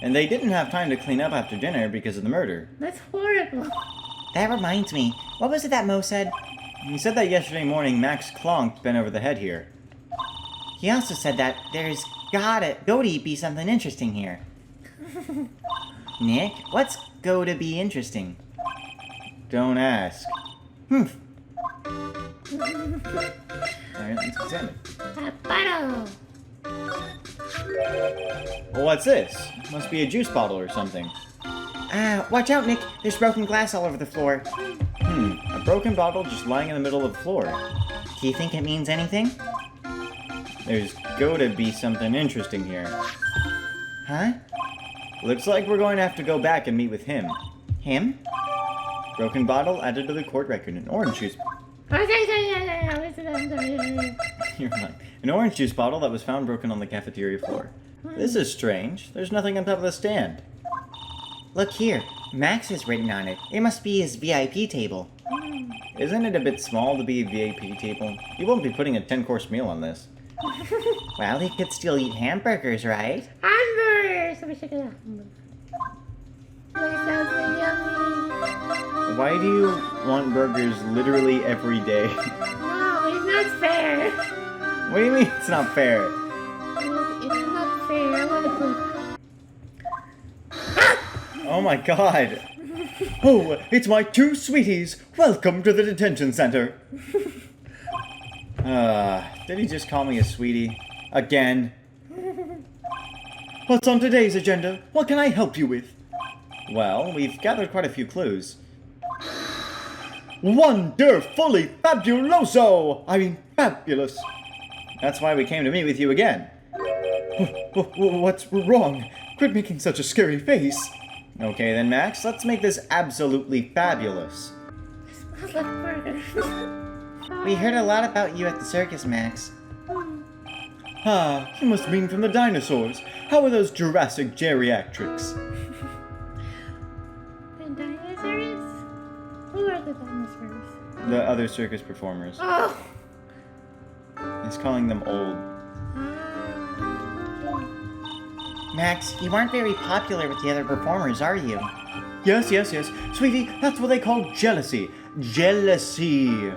And they didn't have time to clean up after dinner because of the murder. That's horrible. That reminds me. What was it that Mo said? He said that yesterday morning Max clonked Ben over the head here. He also said that there's gotta be something interesting here. Nick, what's go to be interesting? Don't ask. Hmm. Alright, let's examine. A bottle. Well, what's this? Must be a juice bottle or something. Ah, watch out, Nick. There's broken glass all over the floor. A broken bottle just lying in the middle of the floor. Do you think it means anything? There's gotta be something interesting here. Huh? Looks like we're going to have to go back and meet with him. Him? Broken bottle added to the court record. An orange juice... You're fine. An orange juice bottle that was found broken on the cafeteria floor. This is strange. There's nothing on top of the stand. Look here. Max is written on it. It must be his VIP table. Isn't it a bit small to be a VIP table? You won't be putting a 10-course meal on this. Well, he could still eat hamburgers, right? Hamburgers! Let me check it out. That sounds so yummy. Why do you want burgers literally every day? No, it's not fair. What do you mean it's not fair? It's not fair. I want to poop. Oh my god. Oh, it's my two sweeties. Welcome to the detention center. Did he just call me a sweetie? Again? What's on today's agenda? What can I help you with? Well, we've gathered quite a few clues. Wonderfully fabuloso! I mean, fabulous. That's why we came to meet with you again. What's wrong? Quit making such a scary face. Okay then, Max, let's make this absolutely fabulous. It smells like burgers. We heard a lot about you at the circus, Max. Ah, you must mean from the dinosaurs. How are those Jurassic geriatrics? The dinosaurs? Who are the dinosaurs? The other circus performers. Oh! He's calling them old. Max, you aren't very popular with the other performers, are you? Yes. Sweetie, that's what they call jealousy. Jealousy.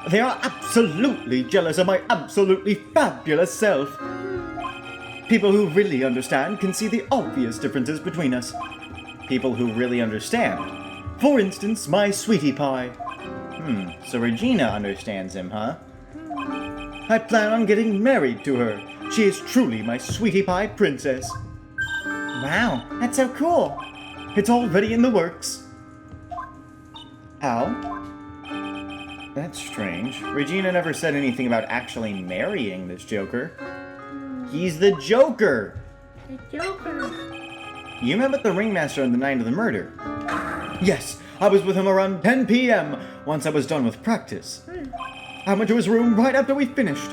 They are absolutely jealous of my absolutely fabulous self. People who really understand can see the obvious differences between us. People who really understand. For instance, my sweetie pie. So Regina understands him, huh? I plan on getting married to her. She is truly my sweetie pie princess. Wow, that's so cool. It's already in the works. Ow. That's strange. Regina never said anything about actually marrying this Joker. He's the Joker! The Joker. You met with the ringmaster on the night of the murder. Yes, I was with him around 10 p.m. once I was done with practice. I went to his room right after we finished.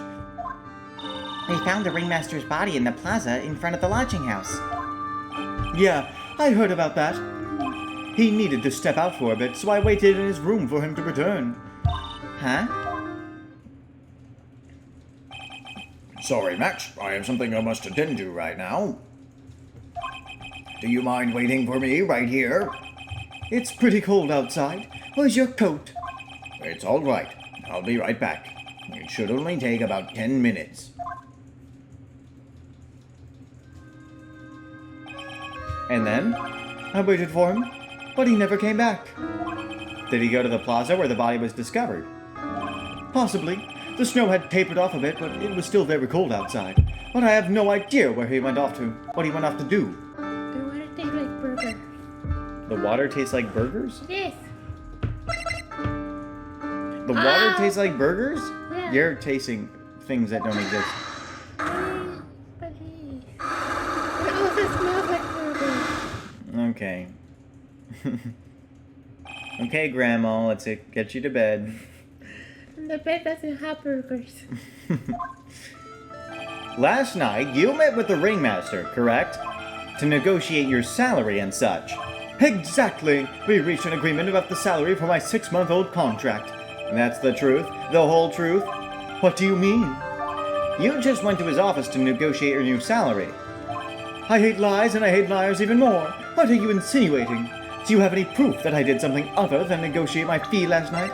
They found the ringmaster's body in the plaza in front of the lodging house. Yeah, I heard about that. He needed to step out for a bit, so I waited in his room for him to return. Huh? Sorry, Max. I have something I must attend to right now. Do you mind waiting for me right here? It's pretty cold outside. Where's your coat? It's all right. I'll be right back. It should only take about 10 minutes. And then, I waited for him, but he never came back. Did he go to the plaza where the body was discovered? Possibly. The snow had tapered off a bit, but it was still very cold outside. But I have no idea where he went off to, what he went off to do. The water tastes like burger. The water tastes like burgers? Yes. The water tastes like burgers? Yeah. You're tasting things that don't exist. But it also smells like burger. Okay. Okay, Grandma, let's get you to bed. And the bed doesn't have burgers. Last night, you met with the ringmaster, correct? To negotiate your salary and such. Exactly! We reached an agreement about the salary for my 6-month-old contract. That's the truth? The whole truth? What do you mean? You just went to his office to negotiate your new salary. I hate lies, and I hate liars even more. What are you insinuating? Do you have any proof that I did something other than negotiate my fee last night?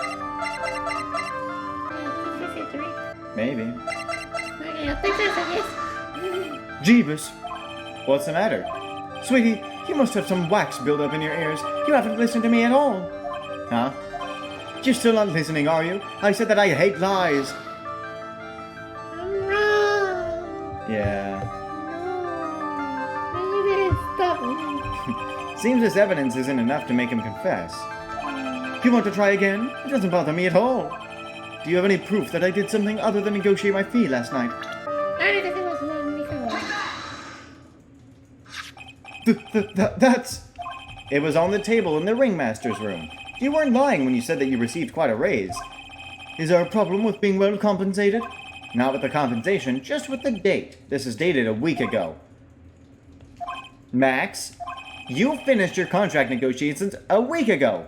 Maybe. Okay, I'll take this, I guess. Jeebus! What's the matter? Sweetie, you must have some wax build up in your ears. You haven't listened to me at all. Huh? You're still not listening, are you? I said that I hate lies. I'm wrong. Yeah. No. Maybe stop. Seems this evidence isn't enough to make him confess. You want to try again? It doesn't bother me at all. Do you have any proof that I did something other than negotiate my fee last night? I think it was one Nico. That's... It was on the table in the ringmaster's room. You weren't lying when you said that you received quite a raise. Is there a problem with being well compensated? Not with the compensation, just with the date. This is dated a week ago. Max, you finished your contract negotiations a week ago.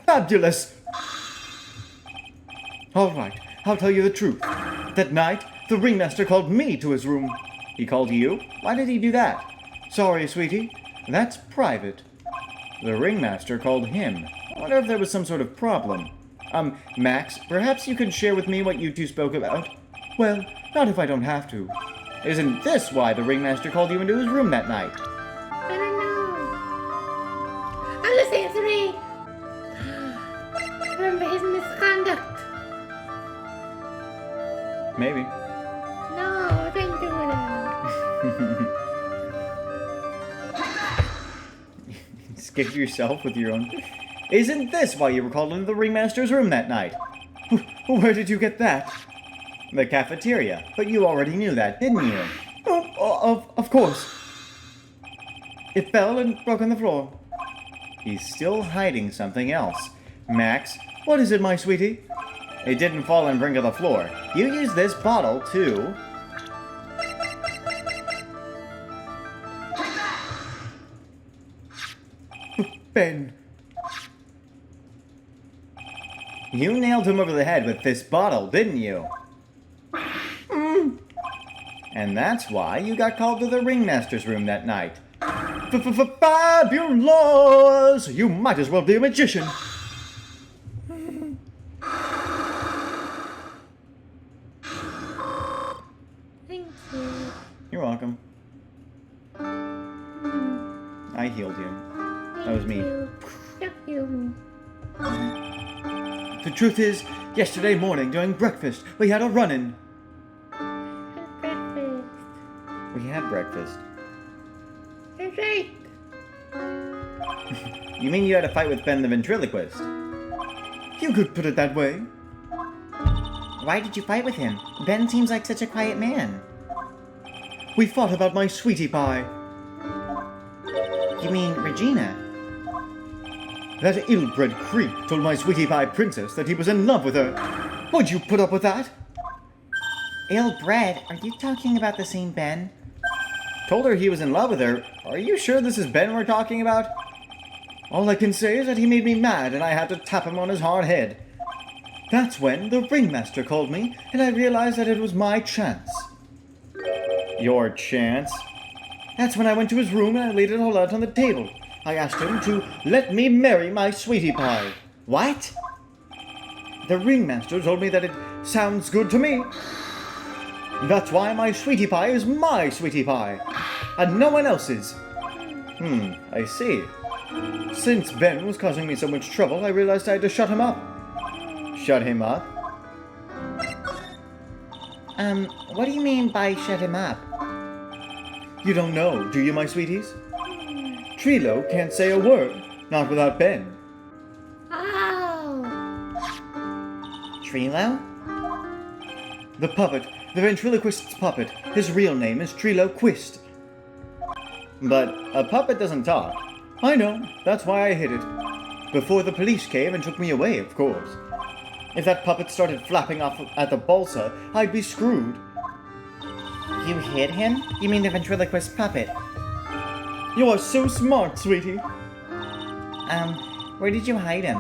Fabulous! Alright, I'll tell you the truth. That night, the ringmaster called me to his room. He called you? Why did he do that? Sorry, sweetie. That's private. The ringmaster called him. I wonder if there was some sort of problem. Max, perhaps you could share with me what you two spoke about? Well, not if I don't have to. Isn't this why the ringmaster called you into his room that night? I don't know. I'm the same three. Remember his misconduct. Maybe. No, don't do that. Scared yourself with your own... Isn't this why you were called into the ringmaster's room that night? Where did you get that? The cafeteria. But you already knew that, didn't you? Of course. It fell and broke on the floor. He's still hiding something else. Max, what is it, my sweetie? It didn't fall and bring to the floor. You used this bottle, too. Ben. You nailed him over the head with this bottle, didn't you? And that's why you got called to the ringmaster's room that night. Fabulous! You might as well be a magician. Thank you. You're welcome. I healed you. That was me. Thank you. The truth is, yesterday morning during breakfast, we had a run-in. Breakfast. We had breakfast. That's right. You mean you had a fight with Ben the ventriloquist? You could put it that way. Why did you fight with him? Ben seems like such a quiet man. We fought about my sweetie pie. You mean Regina? That ill-bred creep told my sweetie pie princess that he was in love with her. Would you put up with that? Ill-bred? Are you talking about the same Ben? Told her he was in love with her. Are you sure this is Ben we're talking about? All I can say is that he made me mad and I had to tap him on his hard head. That's when the ringmaster called me and I realized that it was my chance. Your chance? That's when I went to his room and I laid it all out on the table. I asked him to let me marry my sweetie pie. What? The ringmaster told me that it sounds good to me. That's why my sweetie pie is my sweetie pie, and no one else's. I see. Since Ben was causing me so much trouble, I realized I had to shut him up. Shut him up? What do you mean by shut him up? You don't know, do you, my sweeties? Trilo can't say a word, not without Ben. Oh. Trilo? The puppet, the ventriloquist's puppet. His real name is Trilo Quist. But a puppet doesn't talk. I know, that's why I hid it. Before the police came and took me away, of course. If that puppet started flapping off at the balsa, I'd be screwed. You hid him? You mean the ventriloquist puppet? You are so smart, sweetie. Where did you hide him?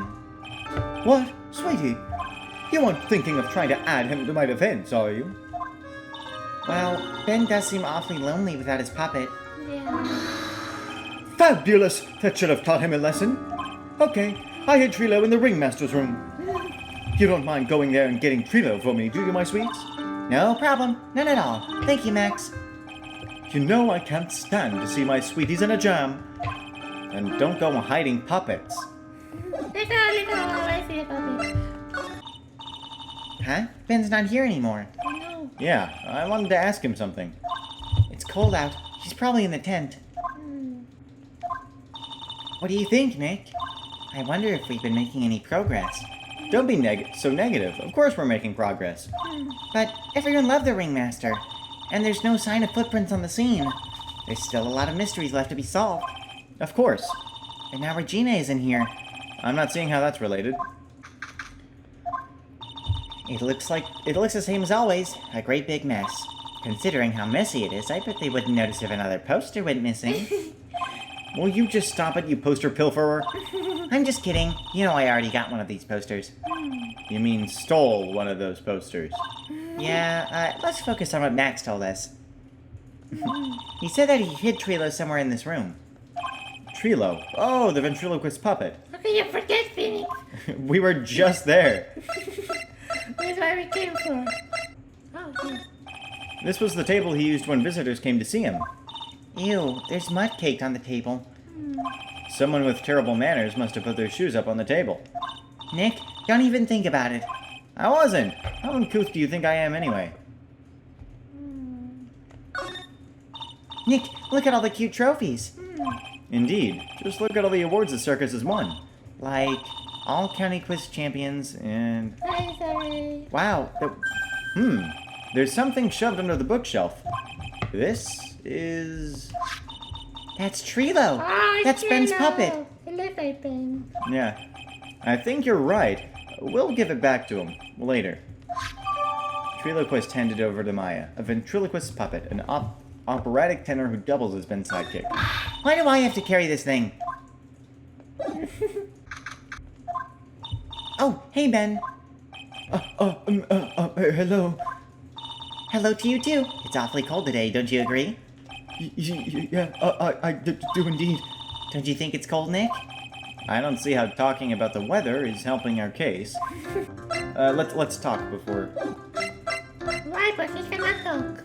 What? Sweetie? You aren't thinking of trying to add him to my defense, are you? Well, Ben does seem awfully lonely without his puppet. Yeah. Fabulous! That should have taught him a lesson. Okay, I hid Trilo in the ringmaster's room. You don't mind going there and getting Trilo for me, do you, my sweets? No problem. None at all. Thank you, Max. You know I can't stand to see my sweeties in a jam. And don't go hiding puppets. Let's go, I see a puppy. Huh? Ben's not here anymore. I know. Yeah, I wanted to ask him something. It's cold out. He's probably in the tent. What do you think, Nick? I wonder if we've been making any progress. Don't be so negative. Of course we're making progress. But everyone loved the ringmaster, and there's no sign of footprints on the scene. There's still a lot of mysteries left to be solved. Of course. And now Regina isn't here. I'm not seeing how that's related. It looks the same as always. A great big mess. Considering how messy it is, I bet they wouldn't notice if another poster went missing. Will you just stop it, you poster pilferer? I'm just kidding. You know I already got one of these posters. You mean stole one of those posters? Yeah, let's focus on what Max told us. He said that he hid Trilo somewhere in this room. Trilo? Oh, the ventriloquist puppet. How can you forget, Phoenix? We were just there. That's why we came for. Oh, yeah. This was the table he used when visitors came to see him. Ew, there's mud caked on the table. Someone with terrible manners must have put their shoes up on the table. Nick, don't even think about it. I wasn't. How uncouth do you think I am anyway? Nick, look at all the cute trophies. Indeed. Just look at all the awards the circus has won. Like, all county quiz champions and... Sorry. Wow, There's something shoved under the bookshelf. This is... That's Trilo. Oh, That's Ben's Trilo. puppet. It looks like Ben. Yeah. I think you're right. We'll give it back to him later. Triloquist handed over to Maya, a ventriloquist puppet, an operatic tenor who doubles as Ben's sidekick. Why do I have to carry this thing? Oh, hey, Ben. Hello. Hello to you, too. It's awfully cold today, don't you agree? Yeah, I do indeed. Don't you think it's cold, Nick? I don't see how talking about the weather is helping our case. Let's talk before... Why? But he cannot talk.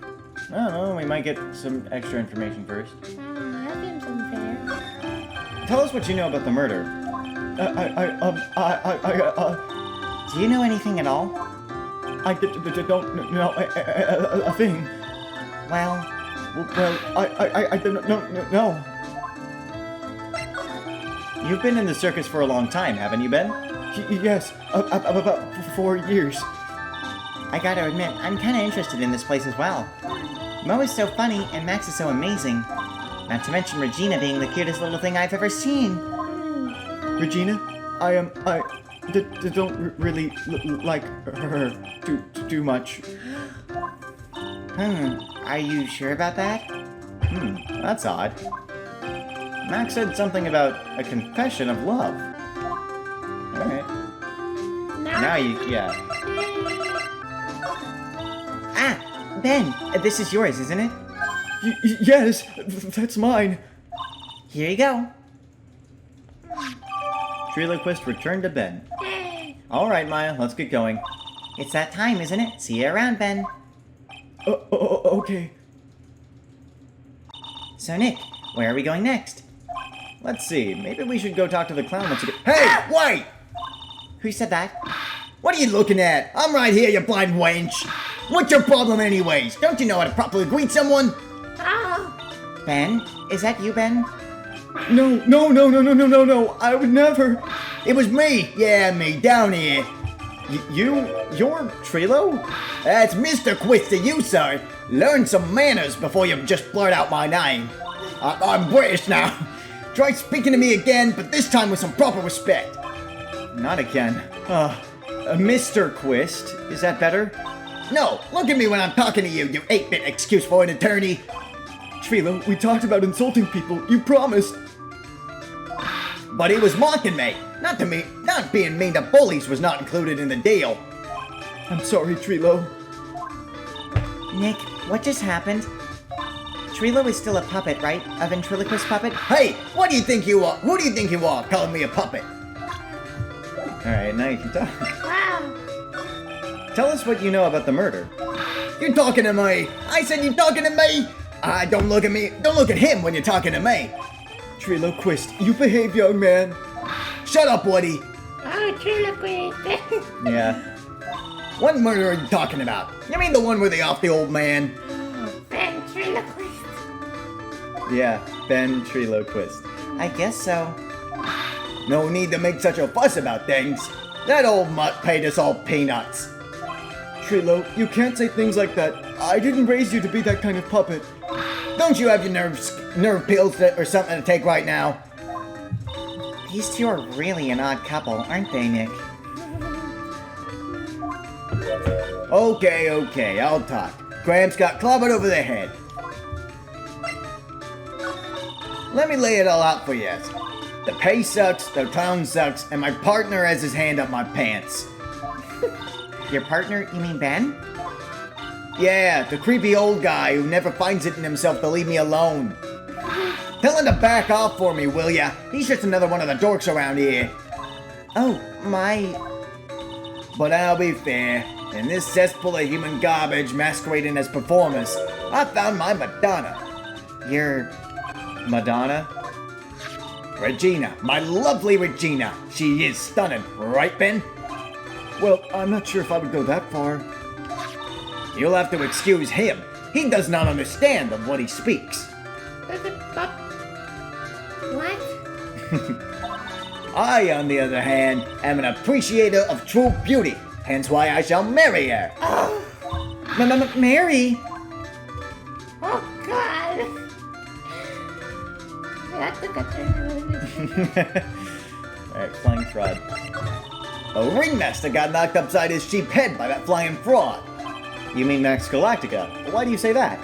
I don't know, we might get some extra information first. That seems unfair. Tell us what you know about the murder. Do you know anything at all? I don't know a thing. Well, I don't know. You've been in the circus for a long time, haven't you, Ben? Yes, about 4 years. I gotta admit, I'm kinda interested in this place as well. Mo is so funny, and Max is so amazing. Not to mention Regina being the cutest little thing I've ever seen. Regina, I don't really like her too much. Are you sure about that? That's odd. Max said something about a confession of love. Alright. Now yeah. Ah, Ben, this is yours, isn't it? Yes, that's mine. Here you go. Triloquist returned to Ben. Alright, Maya, let's get going. It's that time, isn't it? See you around, Ben. Okay. So, Nick, where are we going next? Let's see, maybe we should go talk to the clown once again. Hey, wait! Who said that? What are you looking at? I'm right here, you blind wench. What's your problem anyways? Don't you know how to properly greet someone? Oh, Ben? Is that you, Ben? No, I would never. It was me. Yeah, me, down here. You're Trilo? That's Mr. Quist to you, sir. Learn some manners before you just blurt out my name. I'm British now. Try speaking to me again, but this time with some proper respect. Not again. Mr. Quist, is that better? No, look at me when I'm talking to you, you 8-bit excuse for an attorney. Trilo, we talked about insulting people. You promised. But he was mocking me. Not to me. Not being mean to bullies was not included in the deal. I'm sorry, Trilo. Nick, what just happened? Trilo is still a puppet, right? A ventriloquist puppet? Hey, what do you think you are? Who do you think you are, calling me a puppet? Alright, now you can talk. wow. Tell us what you know about the murder. You're talking to me. I said you're talking to me. Don't look at me. Don't look at him when you're talking to me. Trilo Quist, you behave, young man. Shut up, Woody. Oh, Triloquist. Yeah. What murder are you talking about? You mean the one where they off the old man? Ben Triloquist. Yeah, Ben Trilo Quist. I guess so. No need to make such a fuss about things. That old mutt paid us all peanuts. Trilo, you can't say things like that. I didn't raise you to be that kind of puppet. Don't you have your nerve pills or something to take right now? These two are really an odd couple, aren't they, Nick? Okay, I'll talk. Gramps got clobbered over the head. Let me lay it all out for you. The pay sucks, the clown sucks, and my partner has his hand up my pants. Your partner, you mean Ben? Yeah, the creepy old guy who never finds it in himself to leave me alone. Tell him to back off for me, will ya? He's just another one of the dorks around here. Oh, my... But I'll be fair. In this cesspool of human garbage masquerading as performers, I found my Madonna. Your... Madonna? Regina, my lovely Regina. She is stunning, right, Ben? Well, I'm not sure if I would go that far. You'll have to excuse him. He does not understand of what he speaks. Does it pop? What? I, on the other hand, am an appreciator of true beauty, hence why I shall marry her. Mary! Oh, God. That's a good thing. Alright, flying fraud. A ringmaster got knocked upside his cheap head by that flying fraud. You mean Max Galactica? Why do you say that?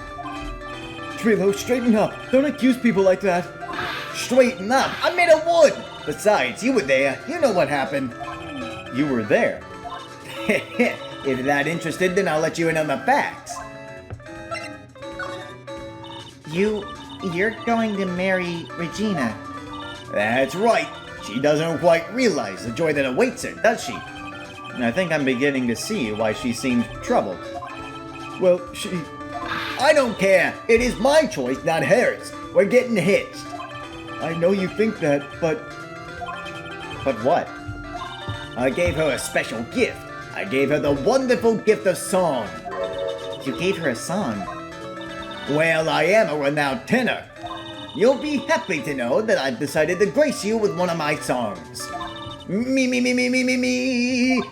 Trilo, straighten up. Don't accuse people like that. Straighten up. I made a wood. Besides, you were there. You know what happened. You were there. If you're that interested, then I'll let you in on the facts. You're going to marry Regina. That's right. She doesn't quite realize the joy that awaits her, does she? And I think I'm beginning to see why she seemed troubled. Well, I don't care. It is my choice, not hers. We're getting hitched. I know you think that, but... But what? I gave her a special gift. I gave her the wonderful gift of song. You gave her a song. Well, I am a renowned tenor. You'll be happy to know that I've decided to grace you with one of my songs. Me.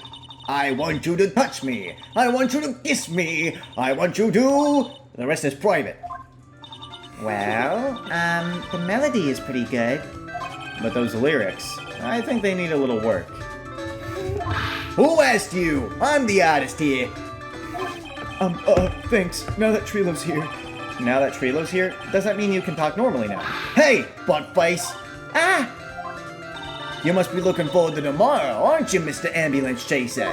I want you to touch me. I want you to kiss me. I want you to... The rest is private. Well, the melody is pretty good. But those lyrics, I think they need a little work. Who asked you? I'm the artist here. Thanks. Now that Trilo's here. Now that Trilo's here, does that mean you can talk normally now? Hey, buttface! Ah! You must be looking forward to tomorrow, aren't you, Mr. Ambulance Chaser?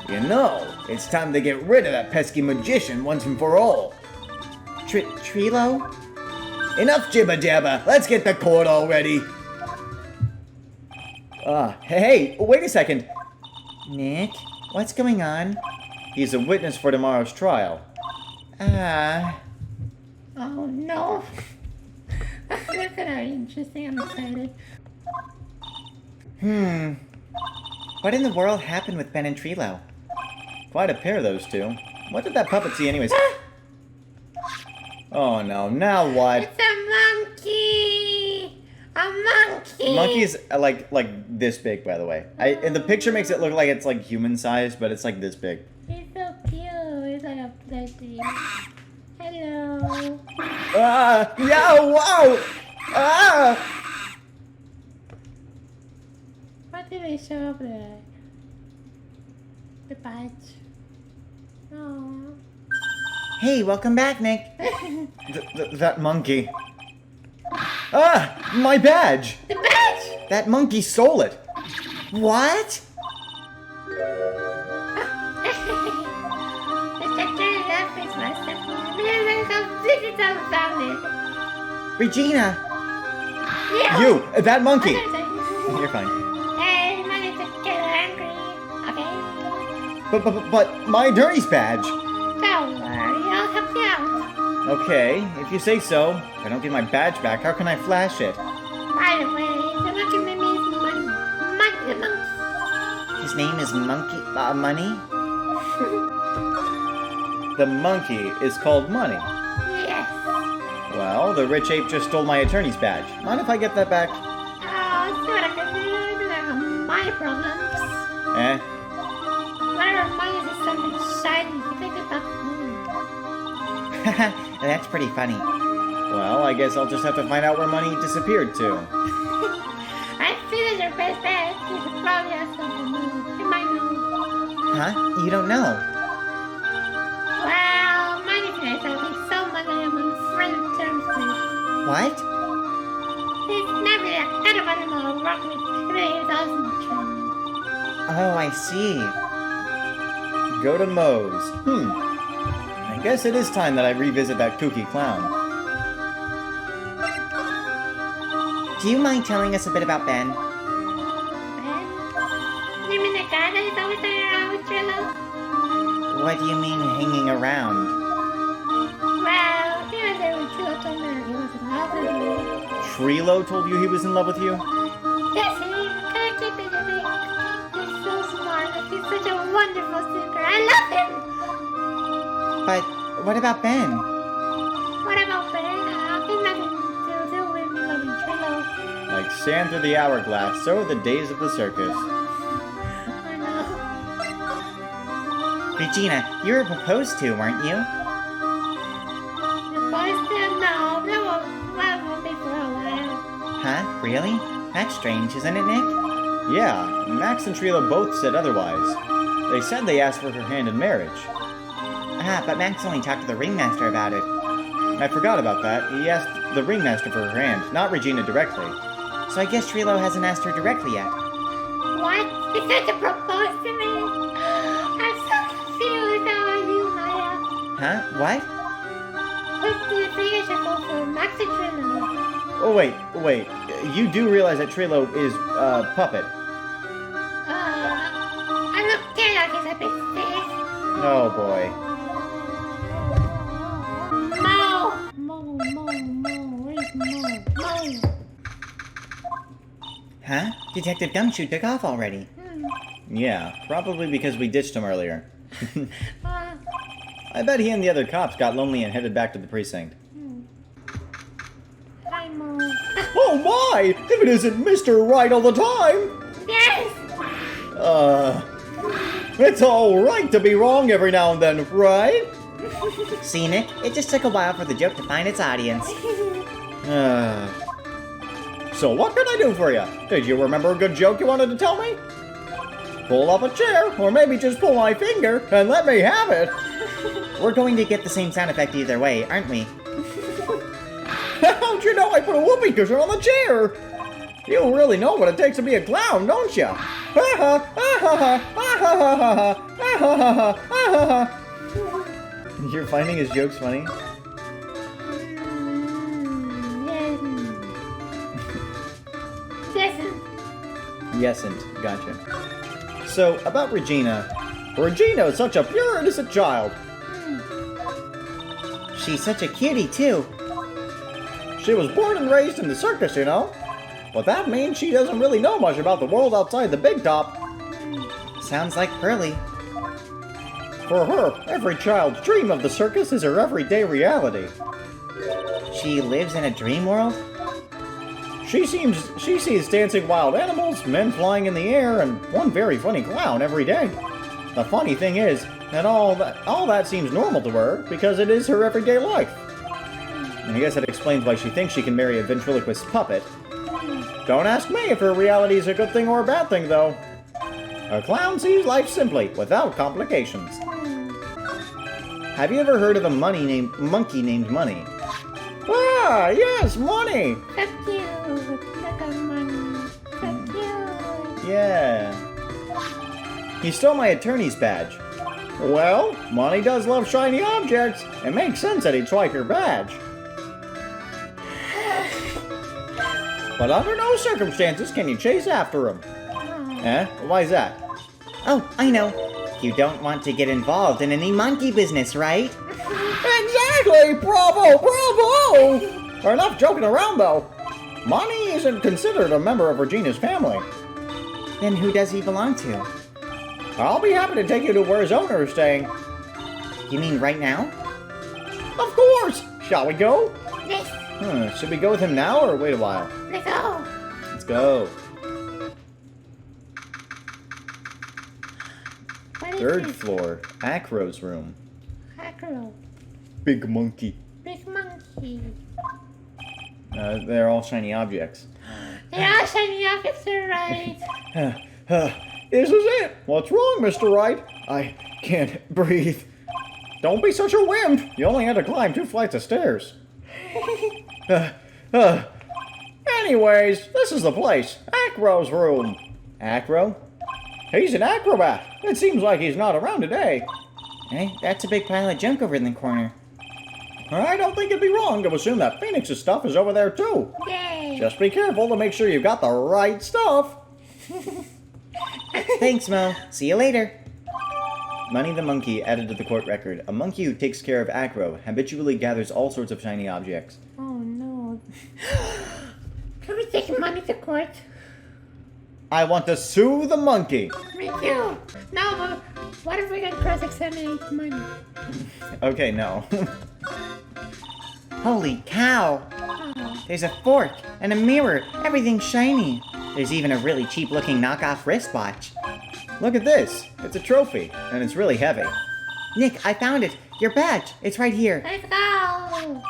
You know, it's time to get rid of that pesky magician once and for all. Trilo? Enough jibber jabber, let's get to court already. Hey, wait a second. Nick, what's going on? He's a witness for tomorrow's trial. Ah. Oh no. Look at her, interesting. I'm excited. What in the world happened with Ben and Trilo? Quite a pair, those two. What did that puppet see anyways? Oh no, now what? It's a monkey! A monkey! Monkey's like this big, by the way. And the picture makes it look like it's like human size, but it's like this big. He's so cute. He's like a plushie. Hello. Yeah, wow! What did they show up there? The badge. Oh. Hey, welcome back, Nick. That monkey. My badge! The badge! That monkey stole it. What? Regina! You, that monkey. You're You're fine. Hey, money to get angry. Okay. But my attorney's badge. Don't worry, I'll help you out. Okay, if you say so. If I don't get my badge back, how can I flash it? By the way, the monkey name is Money. Monkey the monkey. His name is Money? The monkey is called Money. Yes. Well, the rich ape just stole my attorney's badge. Mind if I get that back? Oh, it's what I can do. These are my problems. Whatever money is something shiny. You think about That's pretty funny. Well, I guess I'll just have to find out where Money disappeared to. I feel it's your best bet. You should probably ask something new. You might know. Huh? You don't know? Well, money today told me someone I am on friend terms with. What? He's never a kind of animal to rock with. He doesn't training. Oh, I see. Go to Moe's. I guess it is time that I revisit that kooky clown. Do you mind telling us a bit about Ben? Ben? You mean the guy that is always hanging around with Trilo? What do you mean hanging around? Well, he was there when Trilo told me he was in love with me. Trilo told you he was in love with you? Yes, he can't keep it a bit. He's so smart and he's such a wonderful singer. I love him! But what about Ben? What about Ben? He's nothing to do with me loving Trilo. Like sand through the hourglass, so are the days of the circus. I know. Regina, you were proposed to, weren't you? The boys still know. That won't be for a while. Huh? Really? That's strange, isn't it, Nick? Yeah, Max and Trilo both said otherwise. They said they asked for her hand in marriage. Ah, but Max only talked to the ringmaster about it. I forgot about that. He asked the ringmaster for her hand, not Regina directly. So I guess Trilo hasn't asked her directly yet. What? He said to propose to me? I'm so confused. How are you, Maya? Huh? What? What do you think I should go for? Max or Trilo? Oh, wait. You do realize that Trilo is, puppet. I don't care that he's a big face. Oh, boy. Where's Mo? Huh? Detective Gumshoe took off already. Yeah, probably because we ditched him earlier. I bet he and the other cops got lonely and headed back to the precinct. Hi, Mo. Oh my! If it isn't Mr. Right all the time! Yes! It's alright to be wrong every now and then, right? See, Nick? It just took a while for the joke to find its audience. So what can I do for you? Did you remember a good joke you wanted to tell me? Pull up a chair, or maybe just pull my finger and let me have it. We're going to get the same sound effect either way, aren't we? How'd you know I put a whoopee cushion on the chair? You really know what it takes to be a clown, don't you? You're finding his jokes funny? Yesn't. Gotcha. So, about Regina. Regina is such a pure, innocent child. She's such a cutie, too. She was born and raised in the circus, you know? But that means she doesn't really know much about the world outside the big top. Sounds like Pearly. For her, every child's dream of the circus is her everyday reality. She lives in a dream world? She sees dancing wild animals, men flying in the air, and one very funny clown every day. The funny thing is that all that seems normal to her because it is her everyday life. And I guess that explains why she thinks she can marry a ventriloquist puppet. Don't ask me if her reality is a good thing or a bad thing, though. A clown sees life simply, without complications. Have you ever heard of a monkey named Money? Ah, yes, Money! So cute. Look at Money. So cute. Yeah. He stole my attorney's badge. Well, Money does love shiny objects. It makes sense that he'd swipe your badge. But under no circumstances can you chase after him. Eh? Why's that? Oh, I know. You don't want to get involved in any monkey business, right? Exactly! Bravo! Bravo! Enough joking around, though. Money isn't considered a member of Regina's family. Then who does he belong to? I'll be happy to take you to where his owner is staying. You mean right now? Of course! Shall we go? Yes. Should we go with him now or wait a while? Let's go. Let's go. What is Third this? floor, Acro's room. Acro. Big monkey. Big monkey. They're all shiny objects. They are shiny objects, are right. This is it. What's wrong, Mr. Wright? I can't breathe. Don't be such a wimp. You only had to climb 2 flights of stairs. Anyways, this is the place. Acro's room. Acro? He's an acrobat. It seems like he's not around today. Hey, that's a big pile of junk over in the corner. I don't think it'd be wrong to assume that Phoenix's stuff is over there too. Yay. Just be careful to make sure you've got the right stuff. Thanks, Mo. See you later. Money the monkey added to the court record. A monkey who takes care of Acro habitually gathers all sorts of shiny objects. Oh no. Can we take Money to court? I want to sue the monkey. Me too. No, but what if we can cross-examine Money? Okay, no. Holy cow! Oh. There's a fork and a mirror. Everything's shiny. There's even a really cheap-looking knockoff wristwatch. Look at this. It's a trophy, and it's really heavy. Nick, I found it. Your badge. It's right here. Let's go.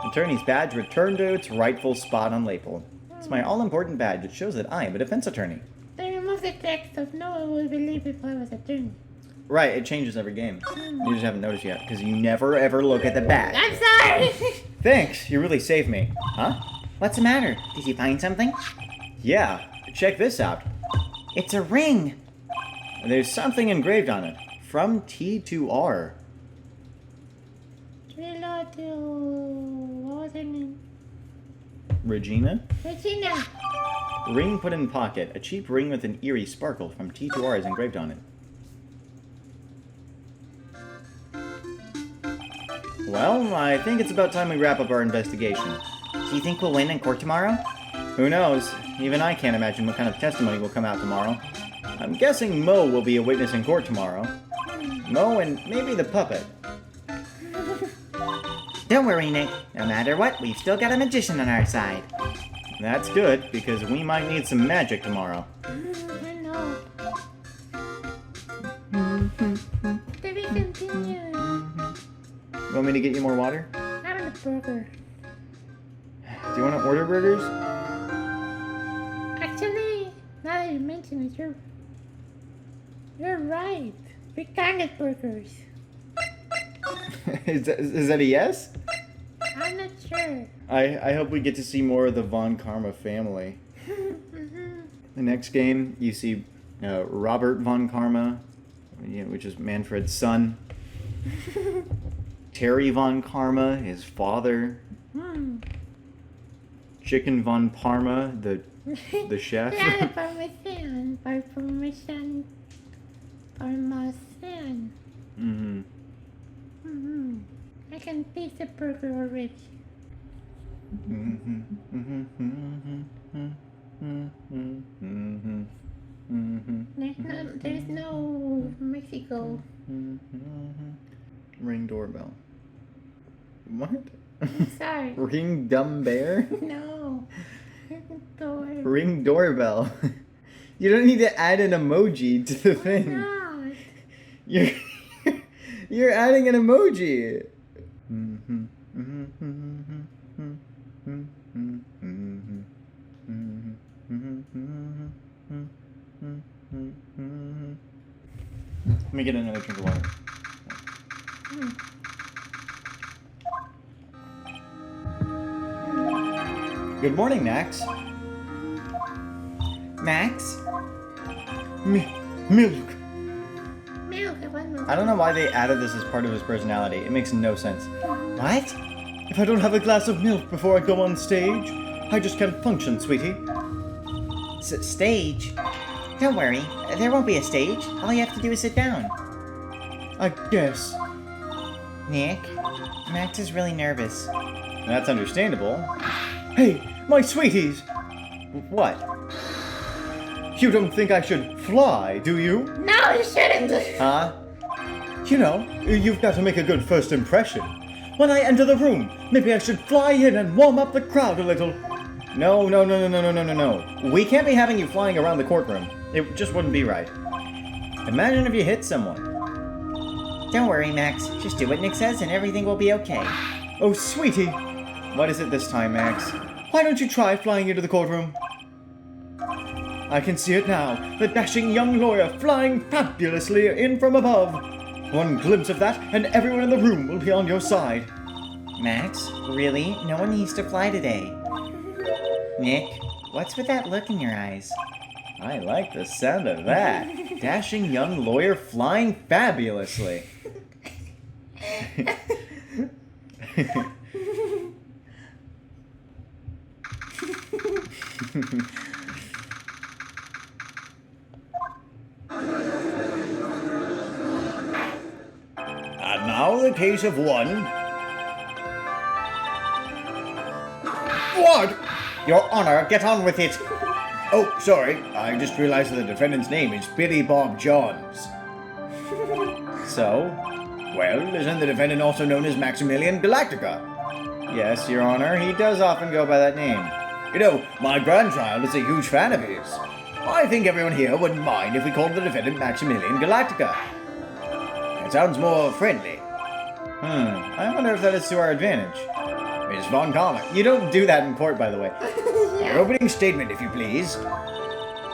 Attorney's badge returned to its rightful spot on label. It's my all-important badge. It shows that I am a defense attorney. They removed the text of no one will believe if I was a dream. Right, it changes every game. You just haven't noticed yet, because you never ever look at the badge. I'm sorry. Thanks, you really saved me. Huh? What's the matter? Did you find something? Yeah, check this out. It's a ring. There's something engraved on it. From T to R. Trilogy. What was her name? Regina? Regina. Ring put in pocket. A cheap ring with an eerie sparkle from T to R is engraved on it. Well, I think it's about time we wrap up our investigation. Do you think we'll win in court tomorrow? Who knows? Even I can't imagine what kind of testimony will come out tomorrow. I'm guessing Mo will be a witness in court tomorrow. Mo and maybe the puppet. Don't worry, Nick. No matter what, we've still got a magician on our side. That's good, because we might need some magic tomorrow. I know. To be continued. You want me to get you more water? I want a burger. Do you want to order burgers? Actually, now that you mention it, you're right. We can get burgers. Is that a yes? I'm not sure. I hope we get to see more of the Von Karma family. The next game, you see Robert Von Karma, which is Manfred's son. Terry Von Karma, his father. Chicken Von Parma, the chef. Yeah, Parmesan. Parmesan. Parmesan. I can taste the burger already. There's no Mexico. Ring doorbell. What? Sorry. Ring dumb bear? No. Door. Ring doorbell. You don't need to add an emoji to the thing. No. You're adding an emoji. Let me get another drink of water. Good morning, Max. Max? Milk. Milk. I want milk. I don't know why they added this as part of his personality. It makes no sense. What? If I don't have a glass of milk before I go on stage, I just can't function, sweetie. Stage? Don't worry, there won't be a stage. All you have to do is sit down. I guess. Nick, Max is really nervous. That's understandable. Hey, my sweeties! What? You don't think I should fly, do you? No, you shouldn't. Huh? You know, you've got to make a good first impression. When I enter the room, maybe I should fly in and warm up the crowd a little. No. We can't be having you flying around the courtroom. It just wouldn't be right. Imagine if you hit someone. Don't worry, Max. Just do what Nick says and everything will be okay. Oh, sweetie. What is it this time, Max? Why don't you try flying into the courtroom? I can see it now. The dashing young lawyer flying fabulously in from above. One glimpse of that, and everyone in the room will be on your side. Max, really? No one needs to fly today. Nick, what's with that look in your eyes? I like the sound of that. Dashing young lawyer flying fabulously. And now the case of one. What? Your Honor, get on with it. Oh, sorry. I just realized that the defendant's name is Billy Bob Johns. So? Well, isn't the defendant also known as Maximillion Galactica? Yes, Your Honor. He does often go by that name. You know, my grandchild is a huge fan of his. I think everyone here wouldn't mind if we called the defendant Maximillion Galactica. It sounds more friendly. I wonder if that is to our advantage. Miss Von Karma. You don't do that in court, by the way. Your opening statement, if you please.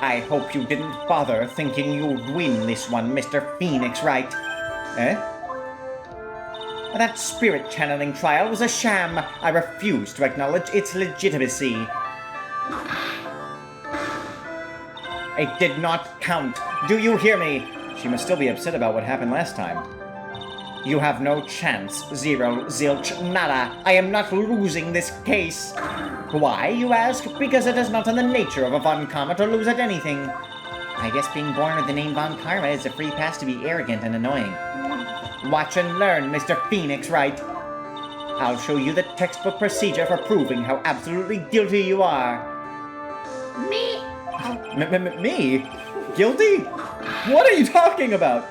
I hope you didn't bother thinking you'd win this one, Mr. Phoenix, right? Eh? That spirit channeling trial was a sham. I refuse to acknowledge its legitimacy. It did not count. Do you hear me? She must still be upset about what happened last time. You have no chance. Zero, zilch, nada. I am not losing this case. Why, you ask? Because it is not in the nature of a Von Karma to lose at anything. I guess being born with the name Von Karma is a free pass to be arrogant and annoying. Watch and learn, Mr. Phoenix, right? I'll show you the textbook procedure for proving how absolutely guilty you are. Me? Me? Guilty? What are you talking about?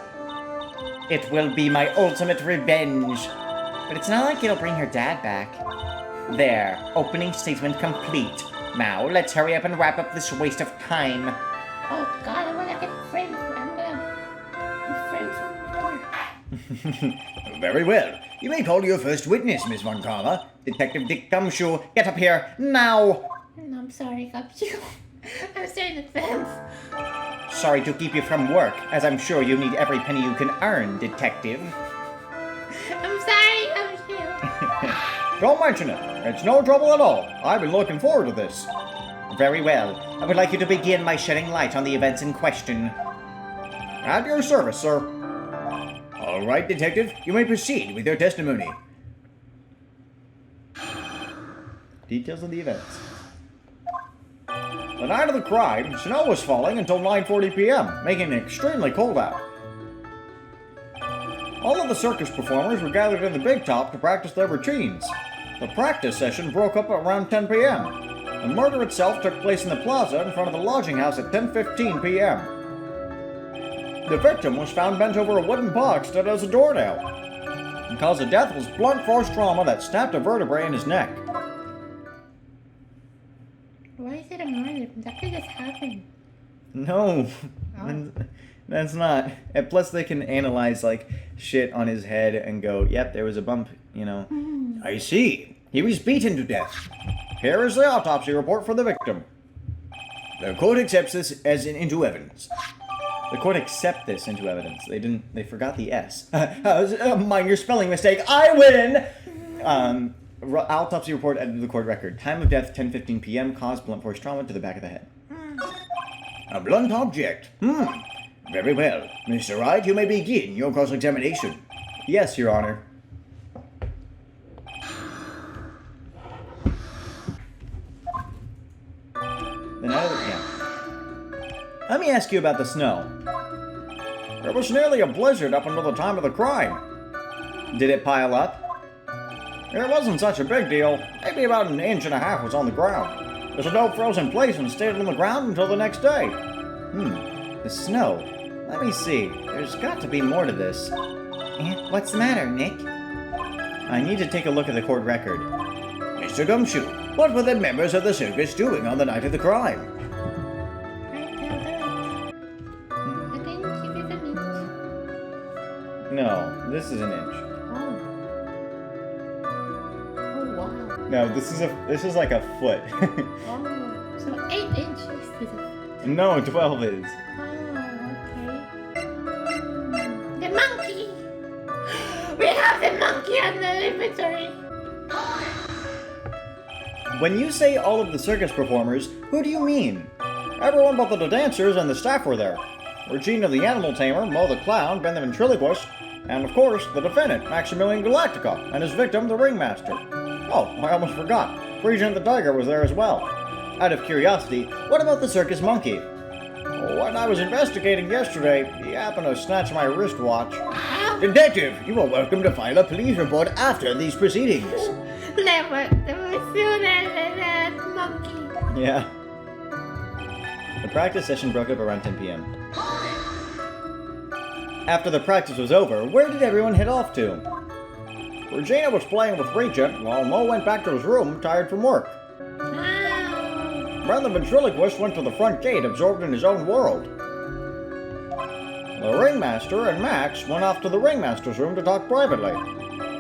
It will be my ultimate revenge. But it's not like it'll bring her dad back. There, opening statement complete. Now, let's hurry up and wrap up this waste of time. Oh God, I wanna get framed. I'm gonna be framed for more. Very well. You may call your first witness, Miss Von Karma. Detective Dick Gumshoe, get up here, now! No, I'm sorry, Gumshoe. I'm sorry in advance. Sorry to keep you from work, as I'm sure you need every penny you can earn, Detective. I'm sorry. Don't mention it. It's no trouble at all. I've been looking forward to this. Very well. I would like you to begin by shedding light on the events in question. At your service, sir. All right, Detective, you may proceed with your testimony. Details of the events. The night of the crime, snow was falling until 9:40 p.m., making it extremely cold out. All of the circus performers were gathered in the big top to practice their routines. The practice session broke up at around 10 p.m. The murder itself took place in the plaza in front of the lodging house at 10:15 p.m. The victim was found bent over a wooden box that has a doornail. The cause of death was blunt force trauma that snapped a vertebrae in his neck. Why is it a murder? That could just happen. No, that's not. And plus, they can analyze like shit on his head and go, "Yep, there was a bump." You know. I see. He was beaten to death. Here is the autopsy report for the victim. The court accepts this as into evidence. The court accept this into evidence. They forgot the S. Minor spelling mistake. I win! Autopsy report added to the court record. Time of death, 10:15 p.m. Cause blunt force trauma to the back of the head. A blunt object. Very well. Mr. Wright, you may begin your cross-examination. Yes, Your Honor. Let me ask you about the snow. There was nearly a blizzard up until the time of the crime. Did it pile up? It wasn't such a big deal. Maybe about 1.5 inches was on the ground. The snow froze in place and stayed on the ground until the next day. The snow. Let me see. There's got to be more to this. What's the matter, Nick? I need to take a look at the court record. Mr. Gumshoe, what were the members of the circus doing on the night of the crime? I think give it an inch. No, this is an inch. Oh wow. No, this is like a foot. Oh, so 8 inches is it? No, 12 is. The monkey! We have the monkey on the inventory! When you say all of the circus performers, who do you mean? Everyone but the dancers and the staff were there. Regina the animal tamer, Mo the clown, Ben the ventriloquist, and of course, the defendant, Maximillion Galactica, and his victim, the ringmaster. Oh, I almost forgot. Regent the tiger was there as well. Out of curiosity, what about the circus monkey? When I was investigating yesterday, he happened to snatch my wristwatch. Detective, you are welcome to file a police report after these proceedings. Never soon as that monkey. Yeah. The practice session broke up around 10 p.m. After the practice was over, where did everyone head off to? Regina was playing with Regent, while Mo went back to his room, tired from work. Ben the ventriloquist went to the front gate, absorbed in his own world. The ringmaster and Max went off to the ringmaster's room to talk privately.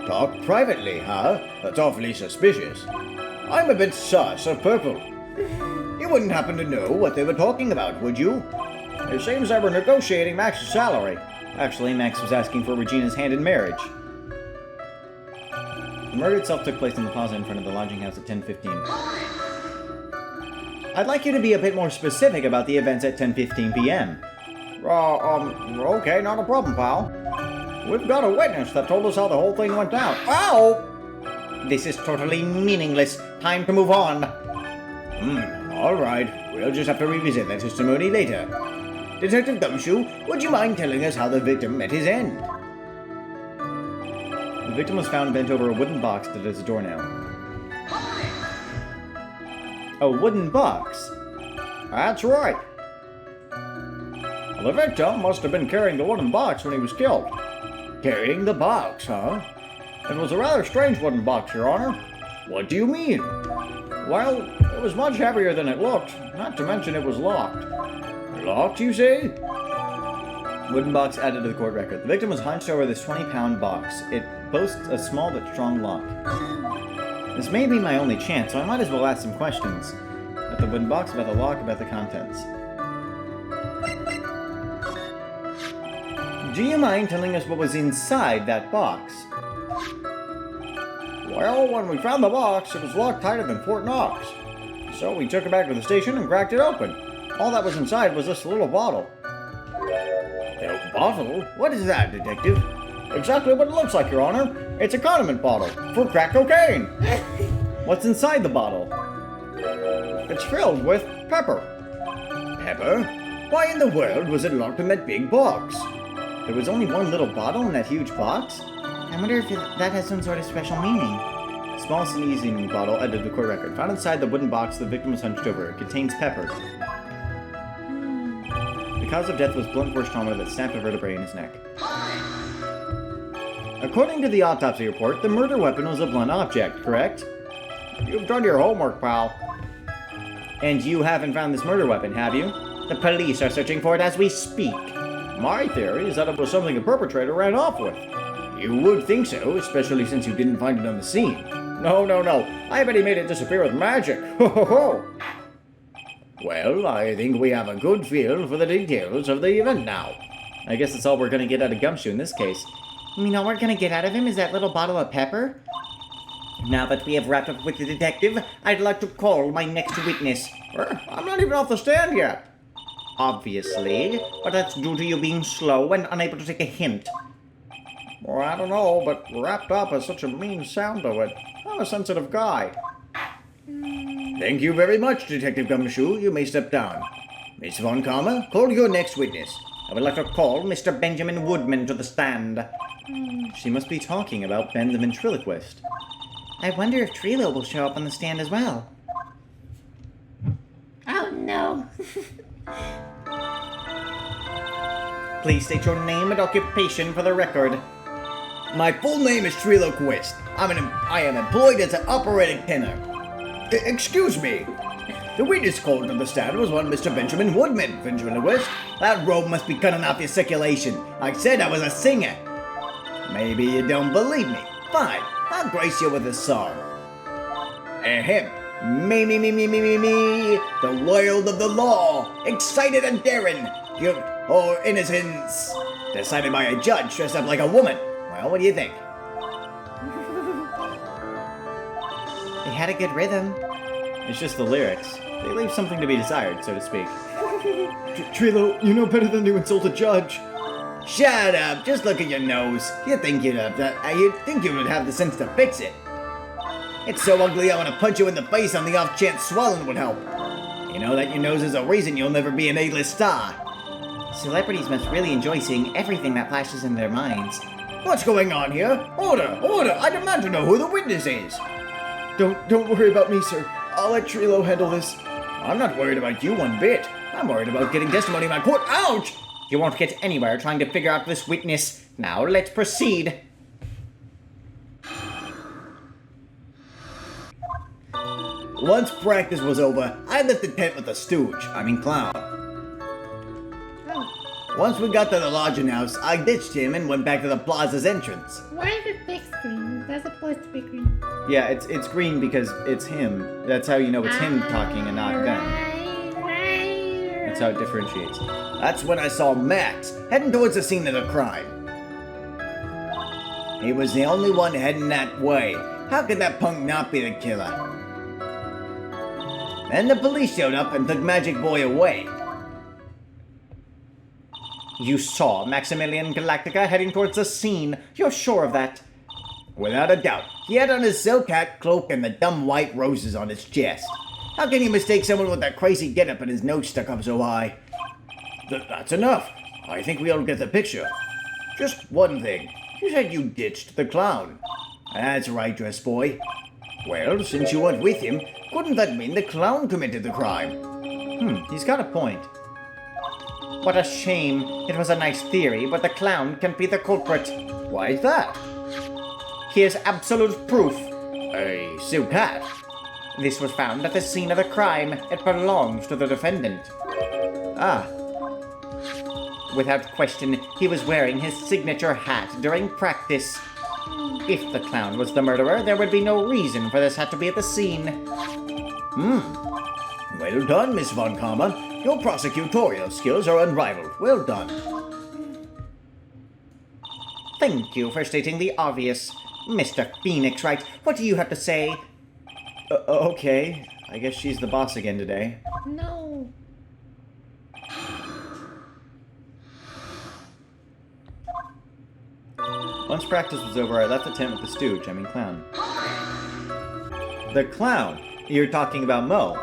Talk privately, huh? That's awfully suspicious. I'm a bit sus of Purple. You wouldn't happen to know what they were talking about, would you? It seems they were negotiating Max's salary. Actually, Max was asking for Regina's hand in marriage. The murder itself took place in the plaza in front of the lodging house at 10:15. I'd like you to be a bit more specific about the events at 10:15 p.m. Okay, not a problem, pal. We've got a witness that told us how the whole thing went down. Ow! This is totally meaningless. Time to move on. All right. We'll just have to revisit that testimony later. Detective Gumshoe, would you mind telling us how the victim met his end? The victim was found bent over a wooden box that is a doornail. A wooden box? That's right. The victim must have been carrying the wooden box when he was killed. Carrying the box, huh? It was a rather strange wooden box, Your Honor. What do you mean? Well, it was much heavier than it looked, not to mention it was locked. Locked, you say? Wooden box added to the court record. The victim was hunched over this 20-pound box. It boasts a small but strong lock. This may be my only chance, so I might as well ask some questions. About the wooden box, about the lock, about the contents. Do you mind telling us what was inside that box? Well, when we found the box, it was locked tighter than Fort Knox. So we took it back to the station and cracked it open. All that was inside was this little bottle. A bottle? What is that, Detective? Exactly what it looks like, Your Honor. It's a condiment bottle for crack cocaine. What's inside the bottle? It's filled with pepper. Pepper? Why in the world was it locked in that big box? There was only one little bottle in that huge box? I wonder if that has some sort of special meaning. Small sneezing bottle, added to the court record. Found inside the wooden box the victim was hunched over. It contains pepper. The cause of death was blunt force trauma that snapped a vertebrae in his neck. According to the autopsy report, the murder weapon was a blunt object, correct? You've done your homework, pal. And you haven't found this murder weapon, have you? The police are searching for it as we speak. My theory is that it was something the perpetrator ran off with. You would think so, especially since you didn't find it on the scene. No. I bet he made it disappear with magic. Ho ho ho! Well, I think we have a good feel for the details of the event now. I guess that's all we're gonna get out of Gumshoe in this case. You mean all we're gonna get out of him is that little bottle of pepper? Now that we have wrapped up with the detective, I'd like to call my next witness. I'm not even off the stand yet. Obviously, but that's due to you being slow and unable to take a hint. Well, I don't know, but wrapped up has such a mean sound to it. I'm a sensitive guy. Thank you very much, Detective Gumshoe. You may step down. Miss Von Karma, call your next witness. I would like to call Mr. Benjamin Woodman to the stand. She must be talking about Ben the ventriloquist. I wonder if Trilo will show up on the stand as well. Oh no. Please state your name and occupation for the record. My full name is Trilo Quest. I am employed as an operating tenor. Excuse me. The witness called to the stand was one Mr. Benjamin Woodman, ventriloquist. That robe must be cutting off your circulation. I said I was a singer. Maybe you don't believe me. Fine, I'll grace you with a song. Ahem. Me, the world of the law, excited and daring, guilt or innocence, decided by a judge dressed up like a woman. Well, what do you think? It had a good rhythm. It's just the lyrics. They leave something to be desired, so to speak. Trilo, you know better than to insult a judge. Shut up! Just look at your nose. You'd think you would have the sense to fix it. It's so ugly I want to punch you in the face on the off chance swelling would help. You know that your nose is a reason you'll never be an A-list star. Celebrities must really enjoy seeing everything that flashes in their minds. What's going on here? Order! I demand to know who the witness is. Don't worry about me, sir. I'll let Trilo handle this. I'm not worried about you one bit. I'm worried about getting testimony in my court. Ouch! You won't get anywhere trying to figure out this witness. Now let's proceed. Once practice was over, I left the tent with the stooge, clown. Once we got to the lodging house, I ditched him and went back to the plaza's entrance. Why is it big screen? That's supposed to be green. Yeah, it's green because it's him. That's how you know it's him talking and not Ben. Right. That's how it differentiates. That's when I saw Max heading towards the scene of the crime. He was the only one heading that way. How could that punk not be the killer? Then the police showed up and took Magic Boy away. You saw Maximillion Galactica heading towards the scene. You're sure of that? Without a doubt. He had on his silk hat, cloak, and the dumb white roses on his chest. How can you mistake someone with that crazy getup and his nose stuck up so high? That's enough. I think we all get the picture. Just one thing. You said you ditched the clown. That's right, dress boy. Well, since you went with him, couldn't that mean the clown committed the crime? He's got a point. What a shame. It was a nice theory, but the clown can be the culprit. Why is that? Here's absolute proof. A silk hat. This was found at the scene of the crime. It belongs to the defendant. Ah. Without question, he was wearing his signature hat during practice. If the clown was the murderer, there would be no reason for this hat to be at the scene. Well done, Miss Von Karma. Your prosecutorial skills are unrivaled. Well done. Thank you for stating the obvious. Mr. Phoenix Wright, what do you have to say? Okay. I guess she's the boss again today. No. Once practice was over, I left the tent with the stooge, clown. The clown? You're talking about Mo.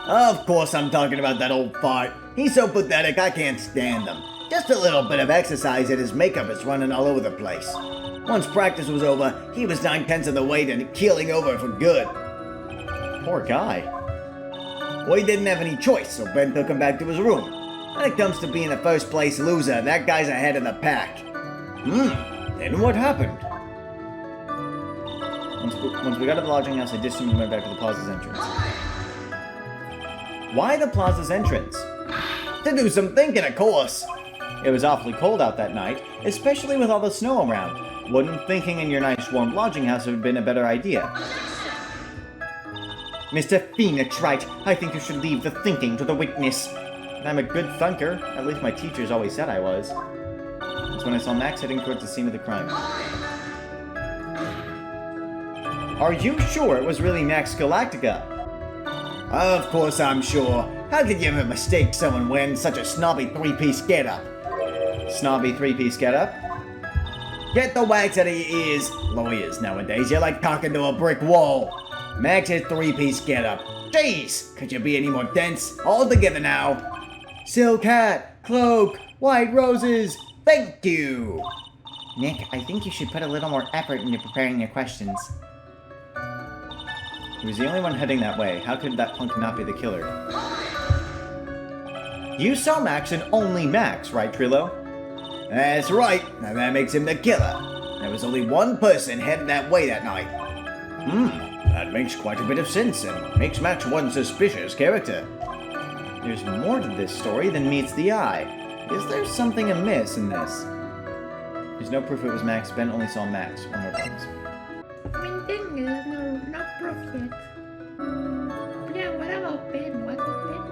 Of course I'm talking about that old fart. He's so pathetic I can't stand him. Just a little bit of exercise and his makeup is running all over the place. Once practice was over, he was 9/10 of the way to keeling over for good. Poor guy. Well, he didn't have any choice, so Ben took him back to his room. When it comes to being a first place loser, that guy's ahead of the pack. Then what happened? Once we got to the lodging house, I ditched him and went back to the plaza's entrance. Why the plaza's entrance? To do some thinking, of course. It was awfully cold out that night, especially with all the snow around. Wouldn't thinking in your nice warm lodging house have been a better idea? Mr. Phoenix Wright, I think you should leave the thinking to the witness. I'm a good thunker. At least my teachers always said I was. That's when I saw Max heading towards the scene of the crime. Are you sure it was really Max Galactica? Of course I'm sure. How could you ever mistake someone wearing such a snobby three-piece getup? Snobby three-piece getup? Get the wax out of your ears. Lawyers nowadays, you're like talking to a brick wall. Max's three-piece getup. Jeez, could you be any more dense? All together now. Silk hat, cloak, white roses. Thank you. Nick, I think you should put a little more effort into preparing your questions. He was the only one heading that way. How could that punk not be the killer? You saw Max and only Max, right, Trilo? That's right. Now that makes him the killer. There was only one person headed that way that night. That makes quite a bit of sense and makes Max one suspicious character. There's more to this story than meets the eye. Is there something amiss in this? There's no proof it was Max. Ben only saw Max. One more promise. Thing is, no proof yet. Yeah, what about Ben? What did Ben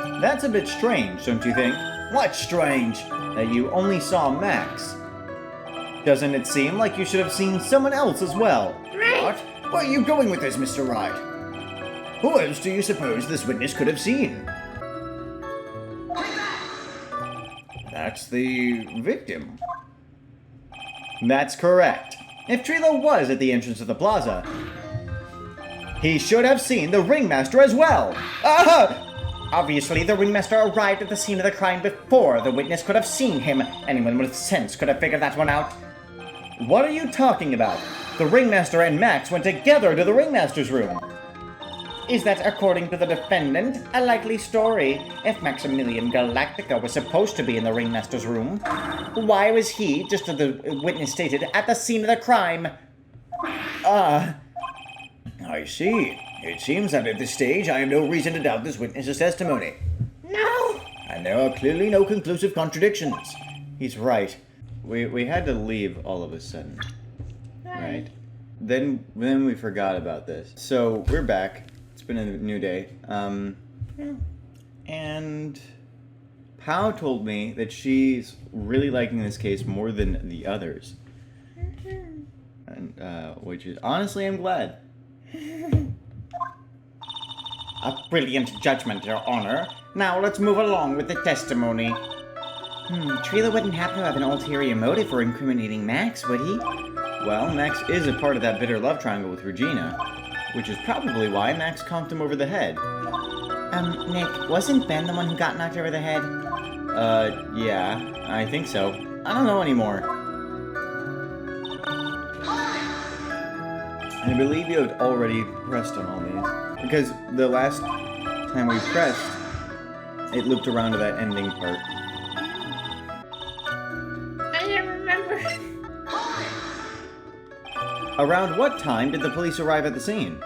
say? That's a bit strange, don't you think? What's strange? That you only saw Max. Doesn't it seem like you should have seen someone else as well? Right. What? Where are you going with this, Mr. Wright? Who else do you suppose this witness could have seen? That's the victim. That's correct. If Trilo was at the entrance of the plaza, he should have seen the ringmaster as well. Ah! Obviously, the ringmaster arrived at the scene of the crime before the witness could have seen him. Anyone with sense could have figured that one out. What are you talking about? The ringmaster and Max went together to the ringmaster's room. Is that, according to the defendant, a likely story? If Maximillion Galactica was supposed to be in the ringmaster's room, why was he, just as the witness stated, at the scene of the crime? I see. It seems that at this stage I have no reason to doubt this witness's testimony. No. And there are clearly no conclusive contradictions. He's right. We had to leave all of a sudden. Right? Then we forgot about this. So we're back. It's been a new day. And Pao told me that she's really liking this case more than the others. And which is honestly, I'm glad. A brilliant judgment, Your Honor. Now let's move along with the testimony. Trilo wouldn't happen to have an ulterior motive for incriminating Max, would he? Well, Max is a part of that bitter love triangle with Regina, which is probably why Max conked him over the head. Nick, wasn't Ben the one who got knocked over the head? Yeah, I think so. I don't know anymore. I believe you had already pressed on all these. Because the last time we pressed, it looped around to that ending part. I don't remember. Around what time did the police arrive at the scene?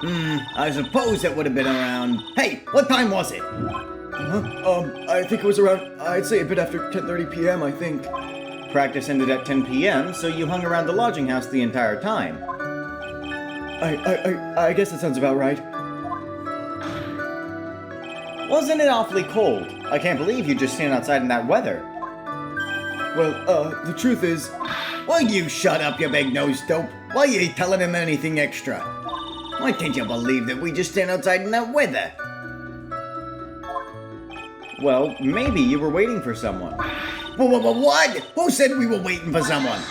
I suppose it would have been around... Hey, what time was it? I think it was around, I'd say a bit after 10:30 p.m., I think. Practice ended at 10 p.m., so you hung around the lodging house the entire time. I guess that sounds about right. Wasn't it awfully cold? I can't believe you just stand outside in that weather. Well, the truth is, Will you shut up, you big-nosed dope? Why are you telling him anything extra? Why can't you believe that we just stand outside in that weather? well, maybe you were waiting for someone. What? Who said we were waiting for someone?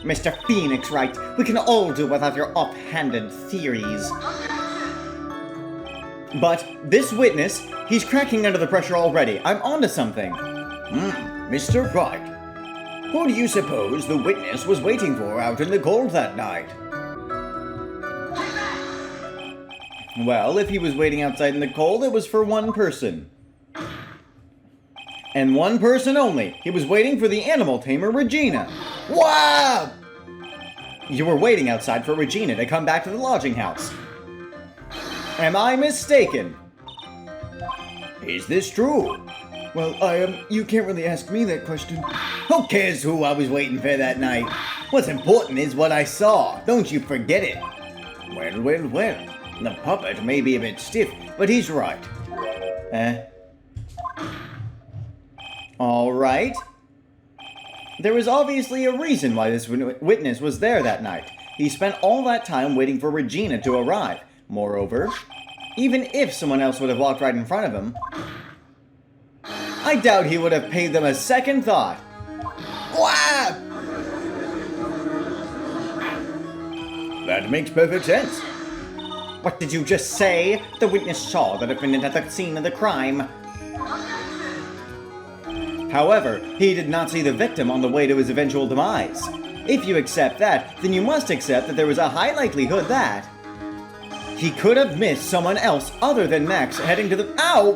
Mr. Phoenix, right? We can all do without your offhanded theories. But this witness, he's cracking under the pressure already. I'm onto something. Mr. Wright. Who do you suppose the witness was waiting for out in the cold that night? Well, if he was waiting outside in the cold, it was for one person. And one person only. He was waiting for the animal tamer, Regina. Wow! You were waiting outside for Regina to come back to the lodging house. Am I mistaken? Is this true? Well, you can't really ask me that question. Who cares who I was waiting for that night? What's important is what I saw. Don't you forget it. Well. The puppet may be a bit stiff, but he's right. All right. There was obviously a reason why this witness was there that night. He spent all that time waiting for Regina to arrive. Moreover, even if someone else would have walked right in front of him, I doubt he would have paid them a second thought. Wow! That makes perfect sense. What did you just say? The witness saw the defendant at the scene of the crime. However, he did not see the victim on the way to his eventual demise. If you accept that, then you must accept that there was a high likelihood that he could have missed someone else other than Max heading to the— Ow!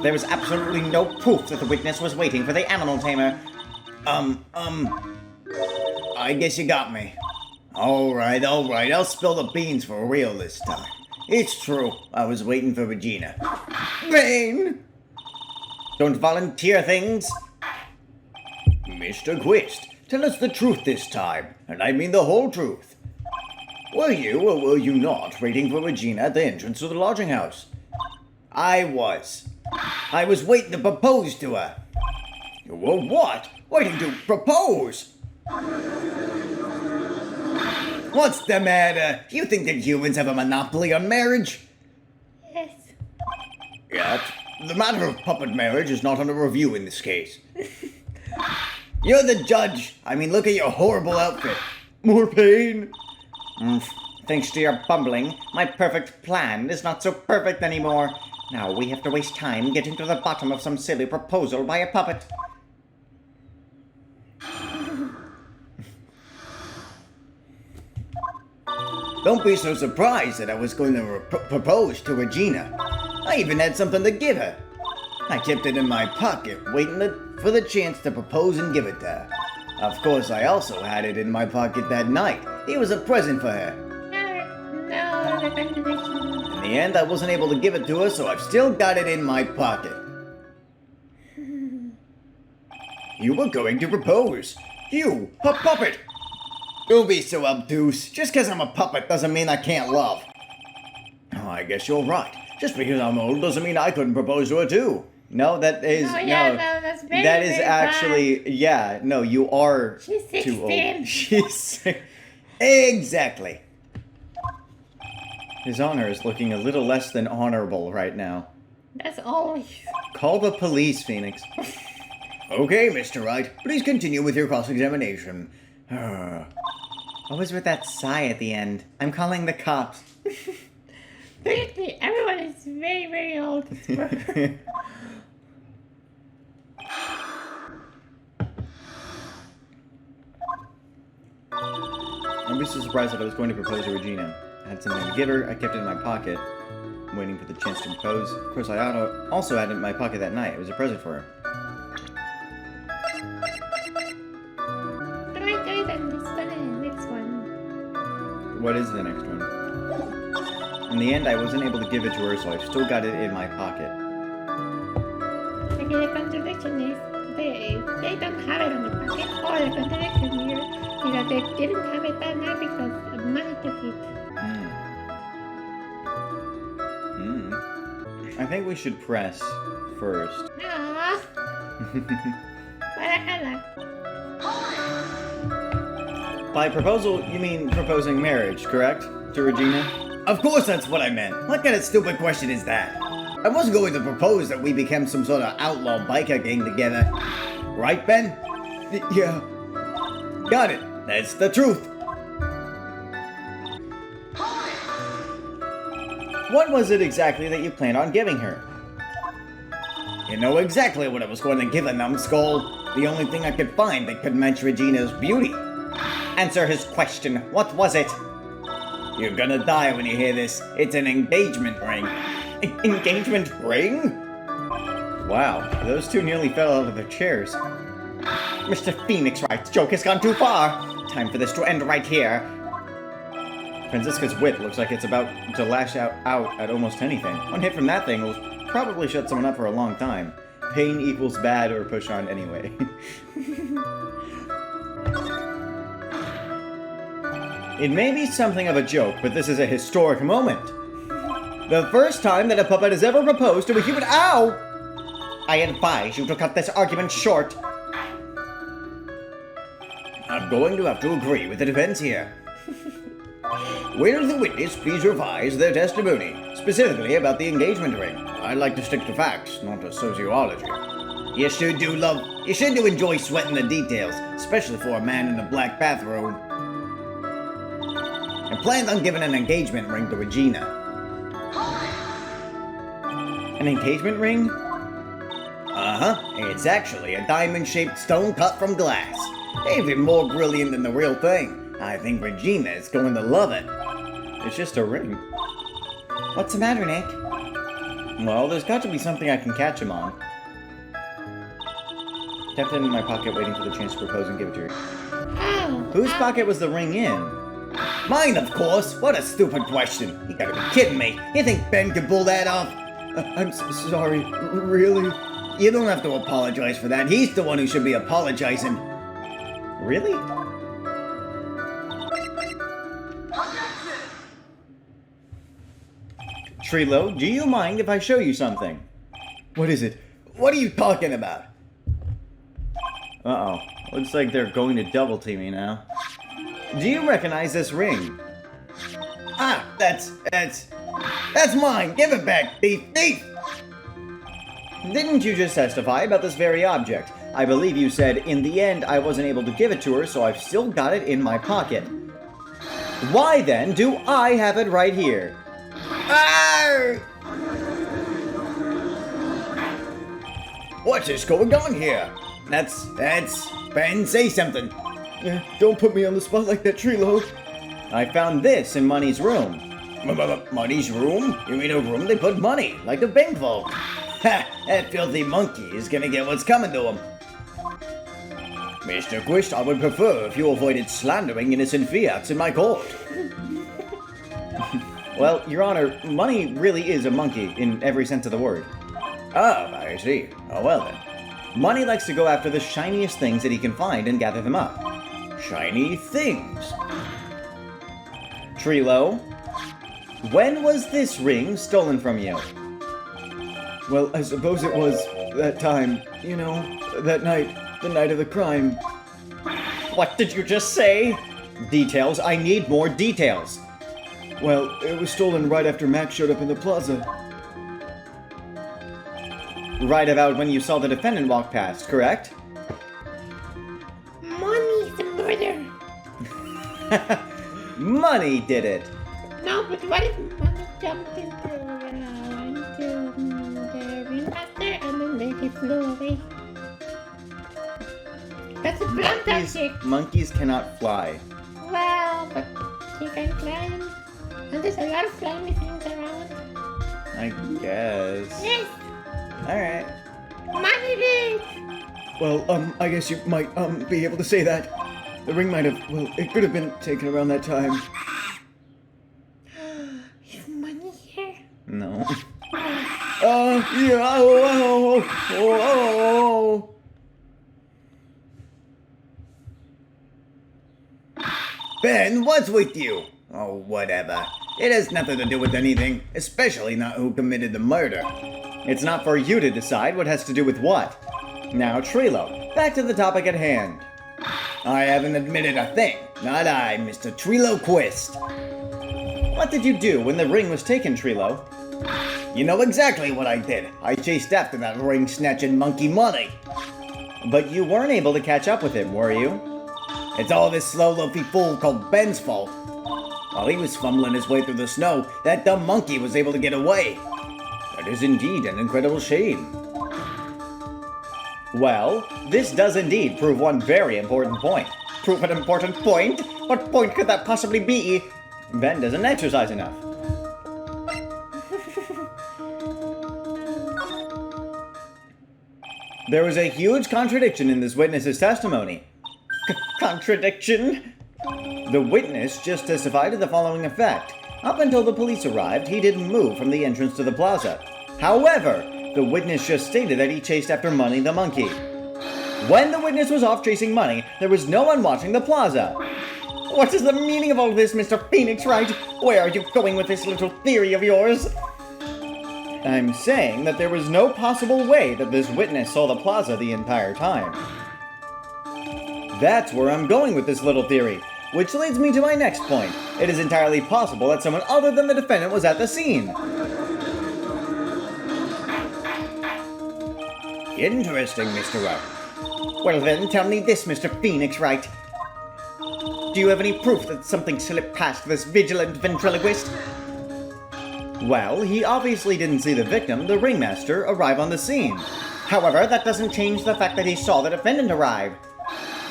There was absolutely no proof that the witness was waiting for the animal tamer. I guess you got me. Alright, I'll spill the beans for real this time. It's true, I was waiting for Regina. Bane! Don't volunteer things. Mr. Quist, tell us the truth this time, and I mean the whole truth. Were you or were you not waiting for Regina at the entrance to the lodging house? I was. I was waiting to propose to her. You were what? Waiting to propose? What's the matter? Do you think that humans have a monopoly on marriage? Yes. Yet, the matter of puppet marriage is not under review in this case. You're the judge. I mean, look at your horrible outfit. More pain? Thanks to your bumbling, my perfect plan is not so perfect anymore. Now we have to waste time getting to the bottom of some silly proposal by a puppet. Don't be so surprised that I was going to propose to Regina. I even had something to give her. I kept it in my pocket, waiting for the chance to propose and give it to her. Of course, I also had it in my pocket that night. It was a present for her. No, the contradiction. In the end, I wasn't able to give it to her, so I've still got it in my pocket. You were going to propose. You, a puppet. Don't be so obtuse. Just because I'm a puppet doesn't mean I can't love. Oh, I guess you're right. Just because I'm old doesn't mean I couldn't propose to her too. No, that is Oh, yeah, no, that's very, that is very actually bad. yeah. No, you are She's too old. 16. She's Exactly. His honor is looking a little less than honorable right now. That's always. Call the police, Phoenix. Okay, Mr. Wright. Please continue with your cross-examination. What was with that sigh at the end? I'm calling the cops. Basically, everyone is very, very old. I'd be so surprised if I was going to propose to Regina. I had something to give her, I kept it in my pocket, waiting for the chance to propose. Of course, I also had it in my pocket that night. It was a present for her. But I guys, I'm just gonna next one. What is the next one? In the end, I wasn't able to give it to her, so I've still got it in my pocket. Okay, the contradiction is they don't have it on the pocket, or the contradiction here is that they didn't have it that night because of money to eat. I think we should press first. Ah, What a hell? By proposal, you mean proposing marriage, correct? To Regina? Of course that's what I meant. What kind of stupid question is that? I wasn't going to propose that we become some sort of outlaw biker gang together. Right, Ben? Yeah. Got it. That's the truth. What was it exactly that you planned on giving her? You know exactly what I was going to give a numbskull. The only thing I could find that could match Regina's beauty. Answer his question. What was it? You're gonna die when you hear this. It's an engagement ring. Engagement ring? Wow, those two nearly fell out of their chairs. Mr. Phoenix Wright's joke has gone too far. Time for this to end right here. Franziska's whip looks like it's about to lash out at almost anything. One hit from that thing will probably shut someone up for a long time. Pain equals bad or push on anyway. It may be something of a joke, but this is a historic moment. The first time that a puppet has ever proposed to a human— Ow! I advise you to cut this argument short. I'm going to have to agree with the defense here. Will the witness please revise their testimony, specifically about the engagement ring? I'd like to stick to facts, not to sociology. You sure do enjoy sweating the details, especially for a man in a black bathrobe. I planned on giving an engagement ring to Regina. An engagement ring? Uh-huh. It's actually a diamond-shaped stone cut from glass. Even more brilliant than the real thing. I think Regina is going to love it. It's just a ring. What's the matter, Nick? Well, there's got to be something I can catch him on. Kept it in my pocket waiting for the chance to propose and give it to her. Oh. Whose pocket was the ring in? Mine, of course. What a stupid question. You gotta be kidding me. You think Ben could pull that off? I'm sorry. Really? You don't have to apologize for that. He's the one who should be apologizing. Really? Trilo, do you mind if I show you something? What is it? What are you talking about? Uh-oh. Looks like they're going to double team me now. Do you recognize this ring? Ah, that's mine. Give it back, thief. Didn't you just testify about this very object? I believe you said, in the end, I wasn't able to give it to her, so I've still got it in my pocket. Why then do I have it right here? Arr! What's this going on here? That's Ben. Say something. Don't put me on the spot like that, Trilo. I found this in Money's room. Money's room? You mean a room they put money, like the bank vault? Ha! That filthy monkey is gonna get what's coming to him. Mr. Quist, I would prefer if you avoided slandering innocent fiats in my court. Well, Your Honor, Money really is a monkey in every sense of the word. Ah, I see. Oh, well then. Money likes to go after the shiniest things that he can find and gather them up. Shiny things. Trilo, when was this ring stolen from you? Well, I suppose it was that time, you know, that night, the night of the crime. What did you just say? Details, I need more details. Well, it was stolen right after Max showed up in the plaza. Right about when you saw the defendant walk past, correct? Money's the murder. Money did it. No, but what if Money jumped into the ringmaster and then he flew away? That's a blunt tactic. Monkeys cannot fly. Well, but he can climb. And there's a lot of flying things around. I guess. Yes, Alright. Money did. Well, I guess you might, be able to say that. The ring might have, well, it could have been taken around that time. Is Money here? No. Yeah, oh. Ben, what's with you? Oh, whatever. It has nothing to do with anything, especially not who committed the murder. It's not for you to decide what has to do with what. Now, Trilo, back to the topic at hand. I haven't admitted a thing. Not I, Mr. Triloquist. What did you do when the ring was taken, Trilo? You know exactly what I did. I chased after that ring-snatching monkey money. But you weren't able to catch up with him, were you? It's all this slow loafy fool called Ben's fault. While he was fumbling his way through the snow, that dumb monkey was able to get away. That is indeed an incredible shame. Well, this does indeed prove one very important point. Prove an important point? What point could that possibly be? Ben doesn't exercise enough. There was a huge contradiction in this witness's testimony. Contradiction? The witness just testified to the following effect. Up until the police arrived, he didn't move from the entrance to the plaza. However, the witness just stated that he chased after Money the monkey. When the witness was off chasing Money, there was no one watching the plaza. What is the meaning of all this, Mr. Phoenix Wright? Where are you going with this little theory of yours? I'm saying that there was no possible way that this witness saw the plaza the entire time. That's where I'm going with this little theory, which leads me to my next point. It is entirely possible that someone other than the defendant was at the scene. Interesting, Mr. Wright. Well then, tell me this, Mr. Phoenix Wright. Do you have any proof that something slipped past this vigilant ventriloquist? Well, he obviously didn't see the victim, the ringmaster, arrive on the scene. However, that doesn't change the fact that he saw the defendant arrive.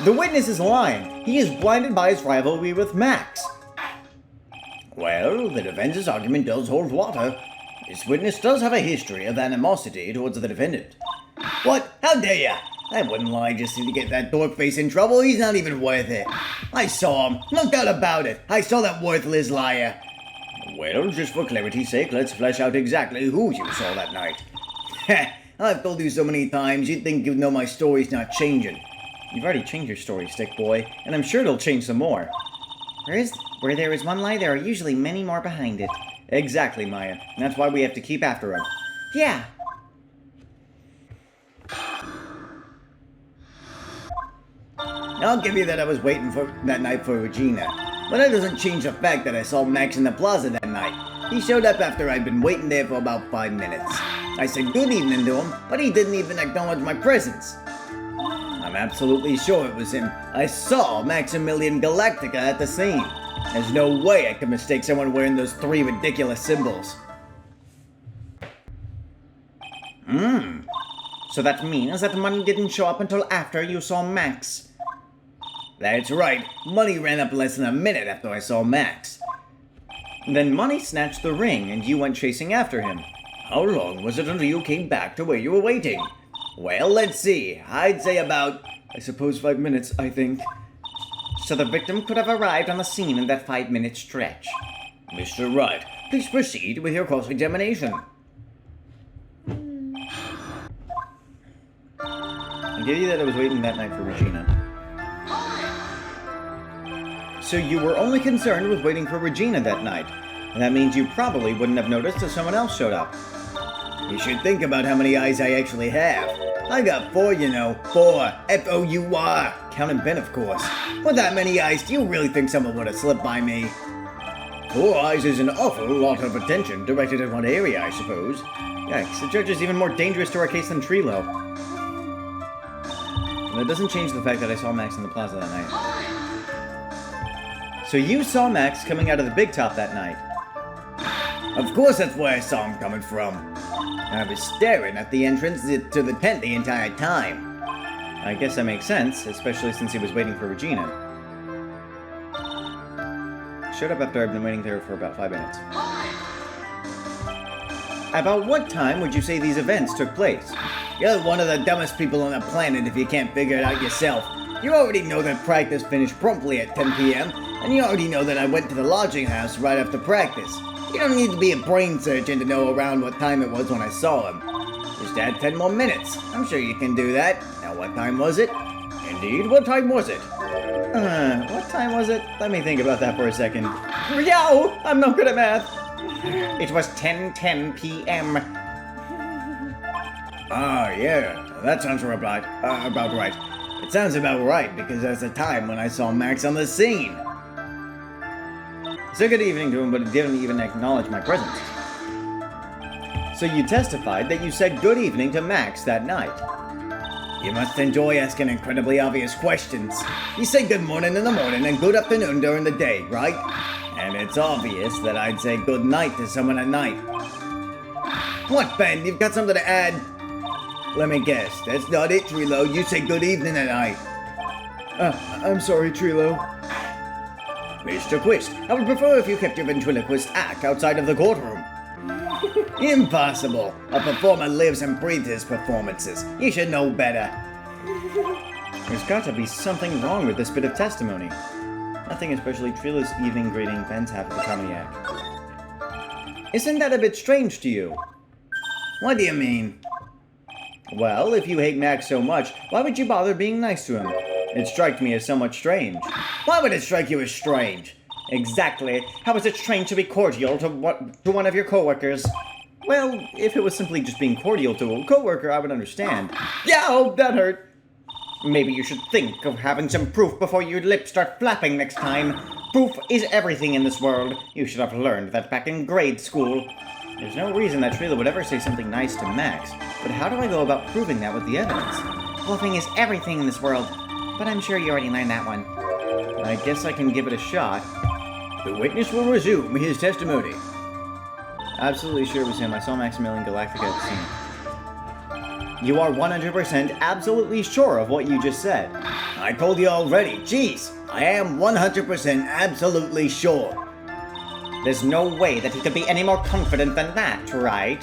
The witness is lying. He is blinded by his rivalry with Max. Well, the defense's argument does hold water. This witness does have a history of animosity towards the defendant. What? How dare ya? I wouldn't lie just to get that dork face in trouble. He's not even worth it. I saw him. No doubt about it. I saw that worthless liar. Well, just for clarity's sake, let's flesh out exactly who you saw that night. Heh, I've told you so many times, you'd think you'd know my story's not changing. You've already changed your story, Stick Boy, and I'm sure it'll change some more. Where there is one lie, there are usually many more behind it. Exactly, Maya. That's why we have to keep after him. Yeah. I'll give you that I was waiting for that night for Regina. But that doesn't change the fact that I saw Max in the plaza that night. He showed up after I'd been waiting there for about 5 minutes. I said good evening to him, but he didn't even acknowledge my presence. I'm absolutely sure it was him. I saw Maximillion Galactica at the scene. There's no way I could mistake someone wearing those 3 ridiculous symbols. So that means that Money didn't show up until after you saw Max. That's right. Money ran up less than a minute after I saw Max. Then Money snatched the ring and you went chasing after him. How long was it until you came back to where you were waiting? Well, let's see. I'd say about, I suppose 5 minutes, I think. So the victim could have arrived on the scene in that 5-minute stretch. Mr. Wright, please proceed with your cross-examination. I gave you that I was waiting that night for Regina. So you were only concerned with waiting for Regina that night. And that means you probably wouldn't have noticed if someone else showed up. You should think about how many eyes I actually have. I got 4, you know. 4. F-O-U-R. Counting Ben, of course. With that many eyes, do you really think someone would have slipped by me? 4 eyes is an awful lot of attention directed at one area, I suppose. Yikes, the judge is even more dangerous to our case than Trilo. And it doesn't change the fact that I saw Max in the plaza that night. So you saw Max coming out of the Big Top that night. Of course that's where I saw him coming from. I was staring at the entrance to the tent the entire time. I guess that makes sense, especially since he was waiting for Regina. Showed up after I've been waiting there for about 5 minutes. About what time would you say these events took place? You're one of the dumbest people on the planet if you can't figure it out yourself. You already know that practice finished promptly at 10 p.m., and you already know that I went to the lodging house right after practice. You don't need to be a brain surgeon to know around what time it was when I saw him. Just add 10 more minutes. I'm sure you can do that. Now what time was it? Indeed, what time was it? What time was it? Let me think about that for a second. Yow! I'm not good at math! It was 10:10 p.m. Ah, yeah. That sounds about right. It sounds about right because that's the time when I saw Max on the scene. Said good evening to him, but didn't even acknowledge my presence. So you testified that you said good evening to Max that night. You must enjoy asking incredibly obvious questions. You say good morning in the morning and good afternoon during the day, right? And it's obvious that I'd say good night to someone at night. What, Ben? You've got something to add? Let me guess. That's not it, Trilo. You say good evening at night. I'm sorry, Trilo. Mr. Quist, I would prefer if you kept your ventriloquist act outside of the courtroom. Impossible. A performer lives and breathes his performances. You should know better. There's got to be something wrong with this bit of testimony. Nothing especially Trilo's evening greeting Ben's half of the comedy act. Isn't that a bit strange to you? What do you mean? Well, if you hate Max so much, why would you bother being nice to him? It strikes me as somewhat strange. Why would it strike you as strange? Exactly. How is it strange to be cordial to one of your coworkers? Well, if it was simply just being cordial to a coworker, I would understand. Yow, that hurt. Maybe you should think of having some proof before your lips start flapping next time. Proof is everything in this world. You should have learned that back in grade school. There's no reason that Trilo would ever say something nice to Max, but how do I go about proving that with the evidence? Bluffing is everything in this world, but I'm sure you already learned that one. I guess I can give it a shot. The witness will resume his testimony. Absolutely sure it was him. I saw Maximillion Galactica at the scene. You are 100% absolutely sure of what you just said. I told you already. Jeez, I am 100% absolutely sure. There's no way that he could be any more confident than that, right?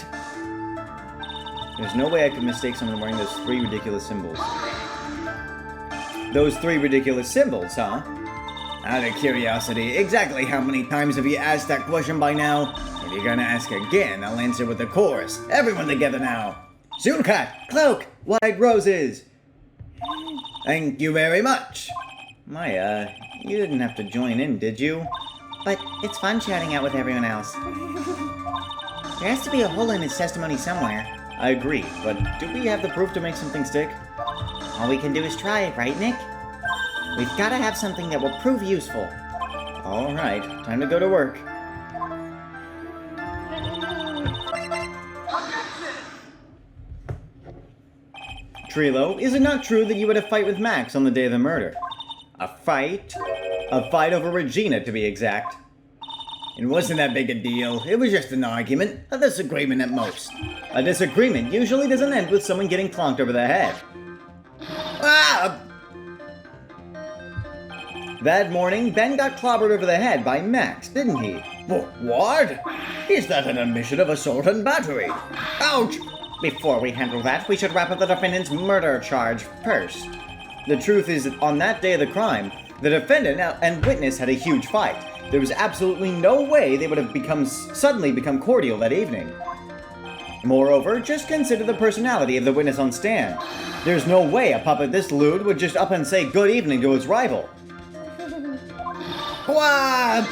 There's no way I could mistake someone wearing those 3 ridiculous symbols. Those 3 ridiculous symbols, huh? Out of curiosity, exactly how many times have you asked that question by now? If you're gonna ask again, I'll answer with the chorus. Everyone together now. Zulkat, Cloak! White roses! thank you very much. Maya, you didn't have to join in, did you? But it's fun chatting out with everyone else. There has to be a hole in his testimony somewhere. I agree, but do we have the proof to make something stick? All we can do is try, right, Nick? We've got to have something that will prove useful. Alright, time to go to work. Trilo, is it not true that you had a fight with Max on the day of the murder? A fight? A fight over Regina, to be exact. It wasn't that big a deal. It was just an argument. A disagreement at most. A disagreement usually doesn't end with someone getting clonked over the head. Ah! That morning, Ben got clobbered over the head by Max, didn't he? What? Is that an admission of assault and battery? Ouch! Before we handle that, we should wrap up the defendant's murder charge first. The truth is that on that day of the crime, the defendant and witness had a huge fight. There was absolutely no way they would have suddenly become cordial that evening. Moreover, just consider the personality of the witness on stand. There's no way a puppet this lewd would just up and say good evening to his rival. What?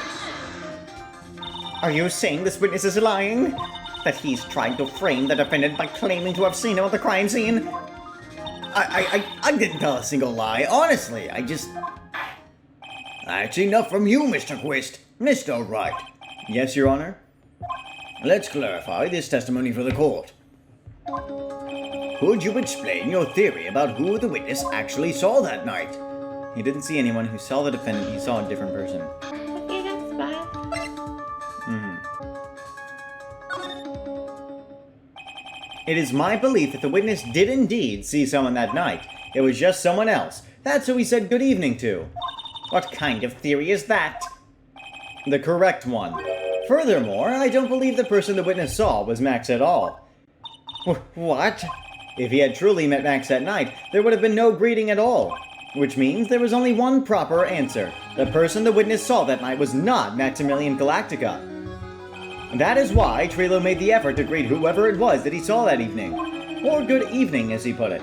Are you saying this witness is lying? That he's trying to frame the defendant by claiming to have seen him at the crime scene? I didn't tell a single lie, honestly. That's enough from you, Mr. Quist. Mr. Wright. Yes, Your Honor? Let's clarify this testimony for the court. Could you explain your theory about who the witness actually saw that night? He didn't see anyone who saw the defendant. He saw a different person. Okay, that's fine. It is my belief that the witness did indeed see someone that night. It was just someone else. That's who he said good evening to. What kind of theory is that? The correct one. Furthermore, I don't believe the person the witness saw was Max at all. What? If he had truly met Max that night, there would have been no greeting at all. Which means there was only one proper answer. The person the witness saw that night was not Maximillion Galactica. That is why Trilo made the effort to greet whoever it was that he saw that evening. Or good evening, as he put it.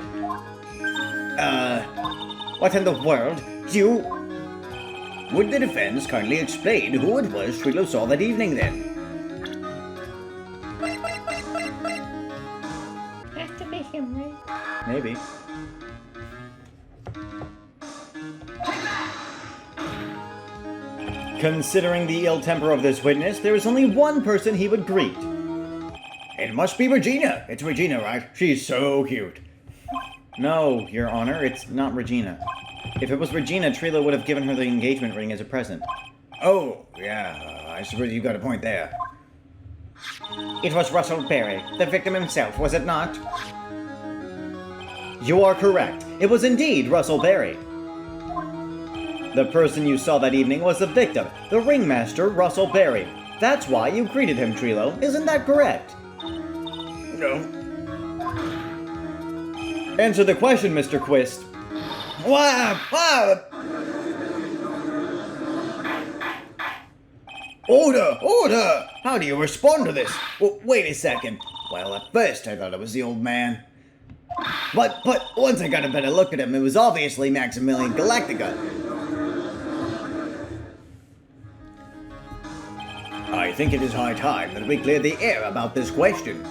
What in the world? You... Would the defense kindly explain who it was Trilo saw that evening, then? Has to be him, right? Maybe. Considering the ill temper of this witness, there is only one person he would greet. It must be Regina. It's Regina, right? She's so cute. No, Your Honor, it's not Regina. If it was Regina, Trilo would have given her the engagement ring as a present. Oh, yeah, I suppose you got a point there. It was Russell Berry, the victim himself, was it not? You are correct. It was indeed Russell Berry. The person you saw that evening was the victim, the ringmaster, Russell Berry. That's why you greeted him, Trilo. Isn't that correct? No. Answer the question, Mr. Quist. Order! Order! How do you respond to this? Well, wait a second. Well, at first I thought it was the old man. But once I got a better look at him, it was obviously Maximillion Galactica. I think it is high time that we clear the air about this question.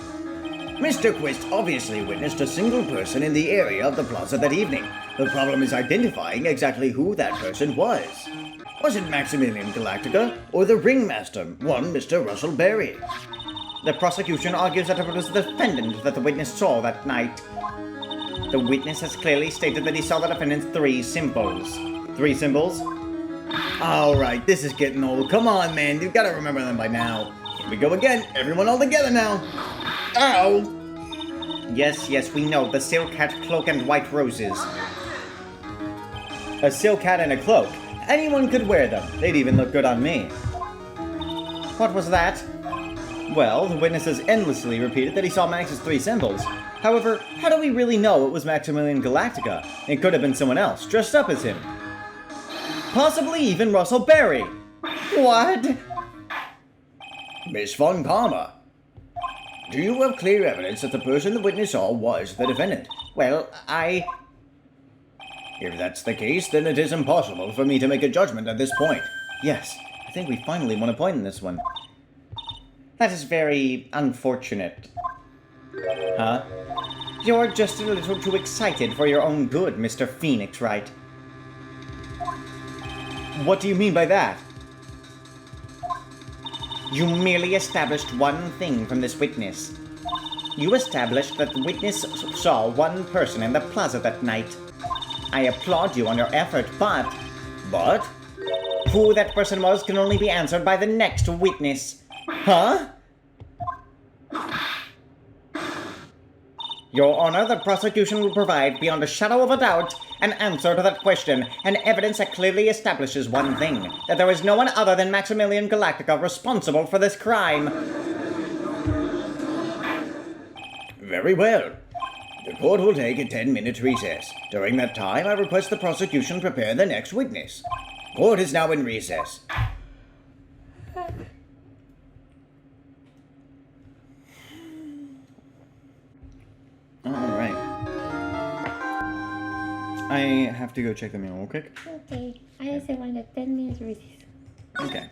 Mr. Quist obviously witnessed a single person in the area of the plaza that evening. The problem is identifying exactly who that person was. Was it Maximillion Galactica or the ringmaster, one Mr. Russell Berry? The prosecution argues that it was the defendant that the witness saw that night. The witness has clearly stated that he saw the defendant's 3 symbols. 3 symbols? Alright, this is getting old. Come on, man. You've got to remember them by now. Here we go again. Everyone all together now. Ow! Yes, we know. The silk hat, cloak, and white roses. A silk hat and a cloak. Anyone could wear them. They'd even look good on me. What was that? Well, the witness has endlessly repeated that he saw Max's 3 symbols. However, how do we really know it was Maximillion Galactica? It could have been someone else, dressed up as him. Possibly even Russell Berry. What? Miss Von Karma, do you have clear evidence that the person the witness saw was the defendant? Well, If that's the case, then it is impossible for me to make a judgment at this point. Yes, I think we finally won a point in this one. That is very unfortunate. Huh? You're just a little too excited for your own good, Mr. Phoenix, right? What do you mean by that? You merely established one thing from this witness. You established that the witness saw one person in the plaza that night. I applaud you on your effort, but... But? Who that person was can only be answered by the next witness. Huh? Your Honor, the prosecution will provide, beyond a shadow of a doubt, an answer to that question, and evidence that clearly establishes one thing, that there is no one other than Maximillion Galactica responsible for this crime. Very well. The court will take a 10-minute recess. During that time, I request the prosecution prepare the next witness. Court is now in recess. Alright. I have to go check the mail real quick. Okay. I just want a 10 minutes recess. Okay.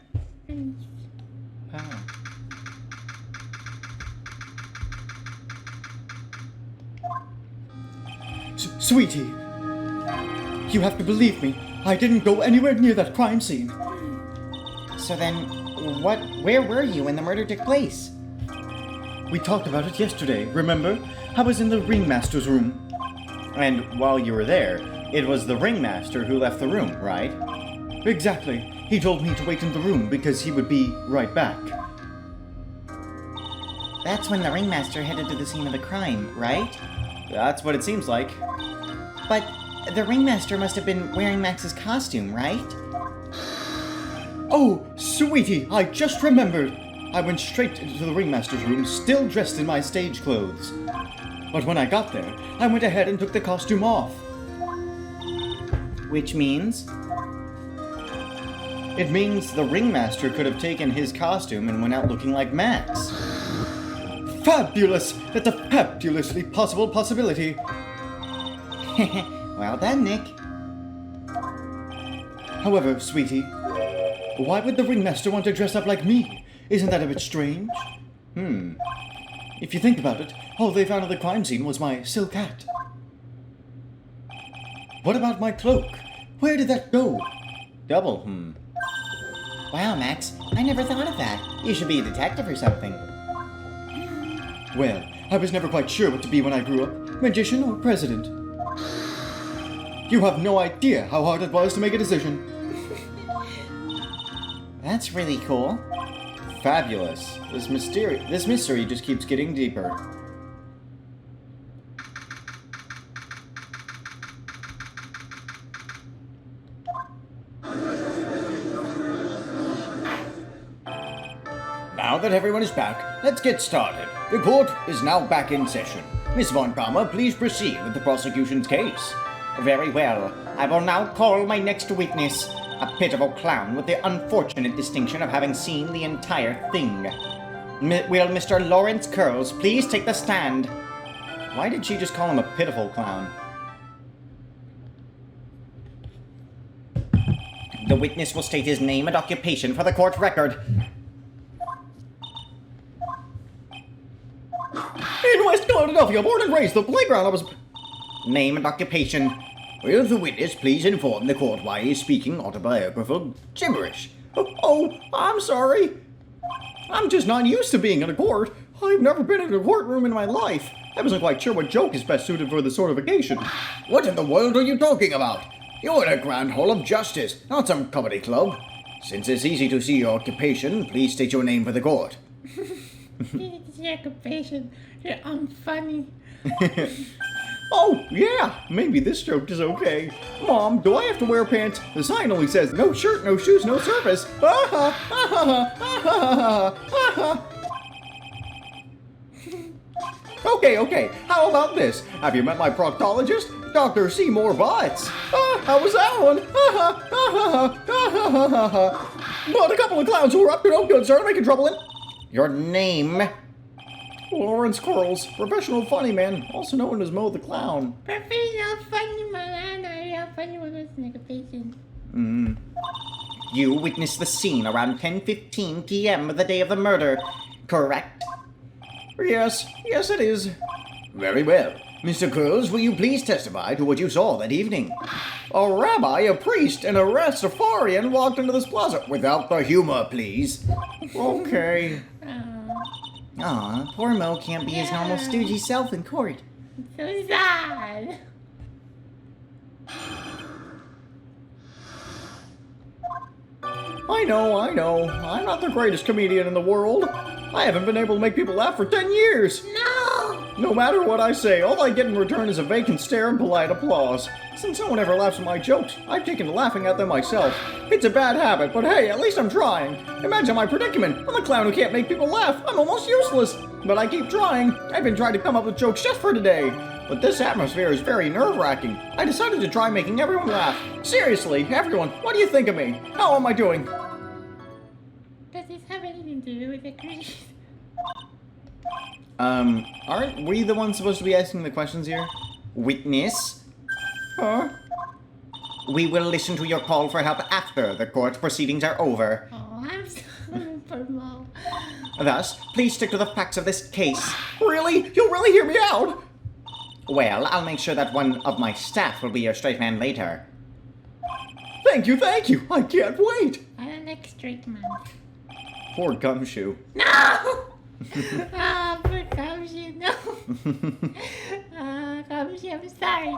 Sweetie, you have to believe me. I didn't go anywhere near that crime scene. So then, where were you when the murder took place? We talked about it yesterday, remember? I was in the ringmaster's room. And while you were there, it was the ringmaster who left the room, right? Exactly. He told me to wait in the room because he would be right back. That's when the ringmaster headed to the scene of the crime, right? That's what it seems like. But the ringmaster must have been wearing Max's costume, right? Oh, sweetie, I just remembered. I went straight into the ringmaster's room, still dressed in my stage clothes. But when I got there, I went ahead and took the costume off. Which means? It means the ringmaster could have taken his costume and went out looking like Max. Fabulous! That's a fabulously possible possibility. Well done, Nick. However, sweetie, why would the ringmaster want to dress up like me? Isn't that a bit strange? If you think about it, all they found at the crime scene was my silk hat. What about my cloak? Where did that go? Double, Wow, Max, I never thought of that. You should be a detective or something. Well, I was never quite sure what to be when I grew up, magician or president. You have no idea how hard it was to make a decision. That's really cool. Fabulous. This mystery just keeps getting deeper. Now that everyone is back, let's get started. The court is now back in session. Miss Von Karma, please proceed with the prosecution's case. Very well. I will now call my next witness, a pitiful clown with the unfortunate distinction of having seen the entire thing. Will Mr. Lawrence Curls please take the stand? Why did she just call him a pitiful clown? The witness will state his name and occupation for the court record. In West Philadelphia, born and raised, the playground I was... Name and occupation. Will the witness please inform the court why he is speaking autobiographical gibberish? Oh, I'm sorry. I'm just not used to being in a court. I've never been in a courtroom in my life. I wasn't quite sure what joke is best suited for the sort of occasion. What in the world are you talking about? You're in a Grand Hall of Justice, not some comedy club. Since it's easy to see your occupation, please state your name for the court. It's your occupation. You're unfunny. Oh, yeah, maybe this joke is okay. Mom, do I have to wear pants? The sign only says no shirt, no shoes, no service. Okay, how about this? Have you met my proctologist, Dr. Seymour Butts? How was that one? But a couple of clowns who were up to no good started making trouble in... Your name. Lawrence Curls, professional funny man, also known as Mo the Clown. Professional funny man. You're funny with this occupation. You witnessed the scene around 10:15 p.m. the day of the murder, correct? Yes, it is. Very well. Mr. Curls, will you please testify to what you saw that evening? A rabbi, a priest, and a Rastafarian walked into this plaza. Without the humor, please. Okay. Aw, poor Mo can't be his normal stoogey self in court. So sad. I know. I'm not the greatest comedian in the world. I haven't been able to make people laugh for 10 years. No. No matter what I say, all I get in return is a vacant stare and polite applause. Since no one ever laughs at my jokes, I've taken to laughing at them myself. It's a bad habit, but hey, at least I'm trying. Imagine my predicament. I'm a clown who can't make people laugh. I'm almost useless. But I keep trying. I've been trying to come up with jokes just for today. But this atmosphere is very nerve-wracking. I decided to try making everyone laugh. Seriously, everyone, what do you think of me? How am I doing? Does this have anything to do with the crease? Aren't we the ones supposed to be asking the questions here? Witness, Huh? we will listen to your call for help after the court proceedings are over. Oh, I'm sorry for Mo. Thus, please stick to the facts of this case. Really? You'll really hear me out? Well, I'll make sure that one of my staff will be your straight man later. Thank you. I can't wait. I don't like straight man. Poor gumshoe. No! Poor Gumshoe, no. Gumshoe, I'm sorry.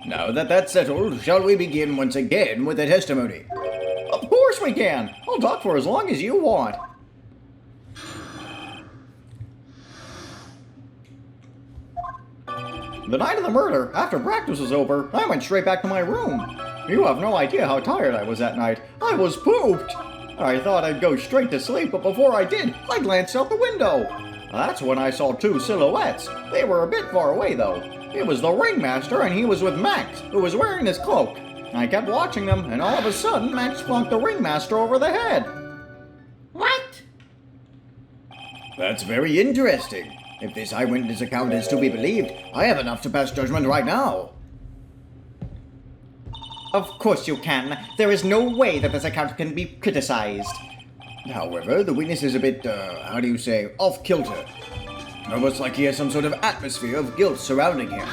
Now that that's settled, shall we begin once again with the testimony? Of course we can. I'll talk for as long as you want. The night of the murder, after practice was over, I went straight back to my room. You have no idea how tired I was that night. I was pooped. I thought I'd go straight to sleep, but before I did, I glanced out the window. That's when I saw two silhouettes. They were a bit far away, though. It was the ringmaster, and he was with Max, who was wearing his cloak. I kept watching them, and all of a sudden, Max plunked the ringmaster over the head. What? That's very interesting. If this eyewitness account is to be believed, I have enough to pass judgment right now. Of course you can. There is no way that this account can be criticized. However, the witness is a bit, off kilter. Almost like he has some sort of atmosphere of guilt surrounding him.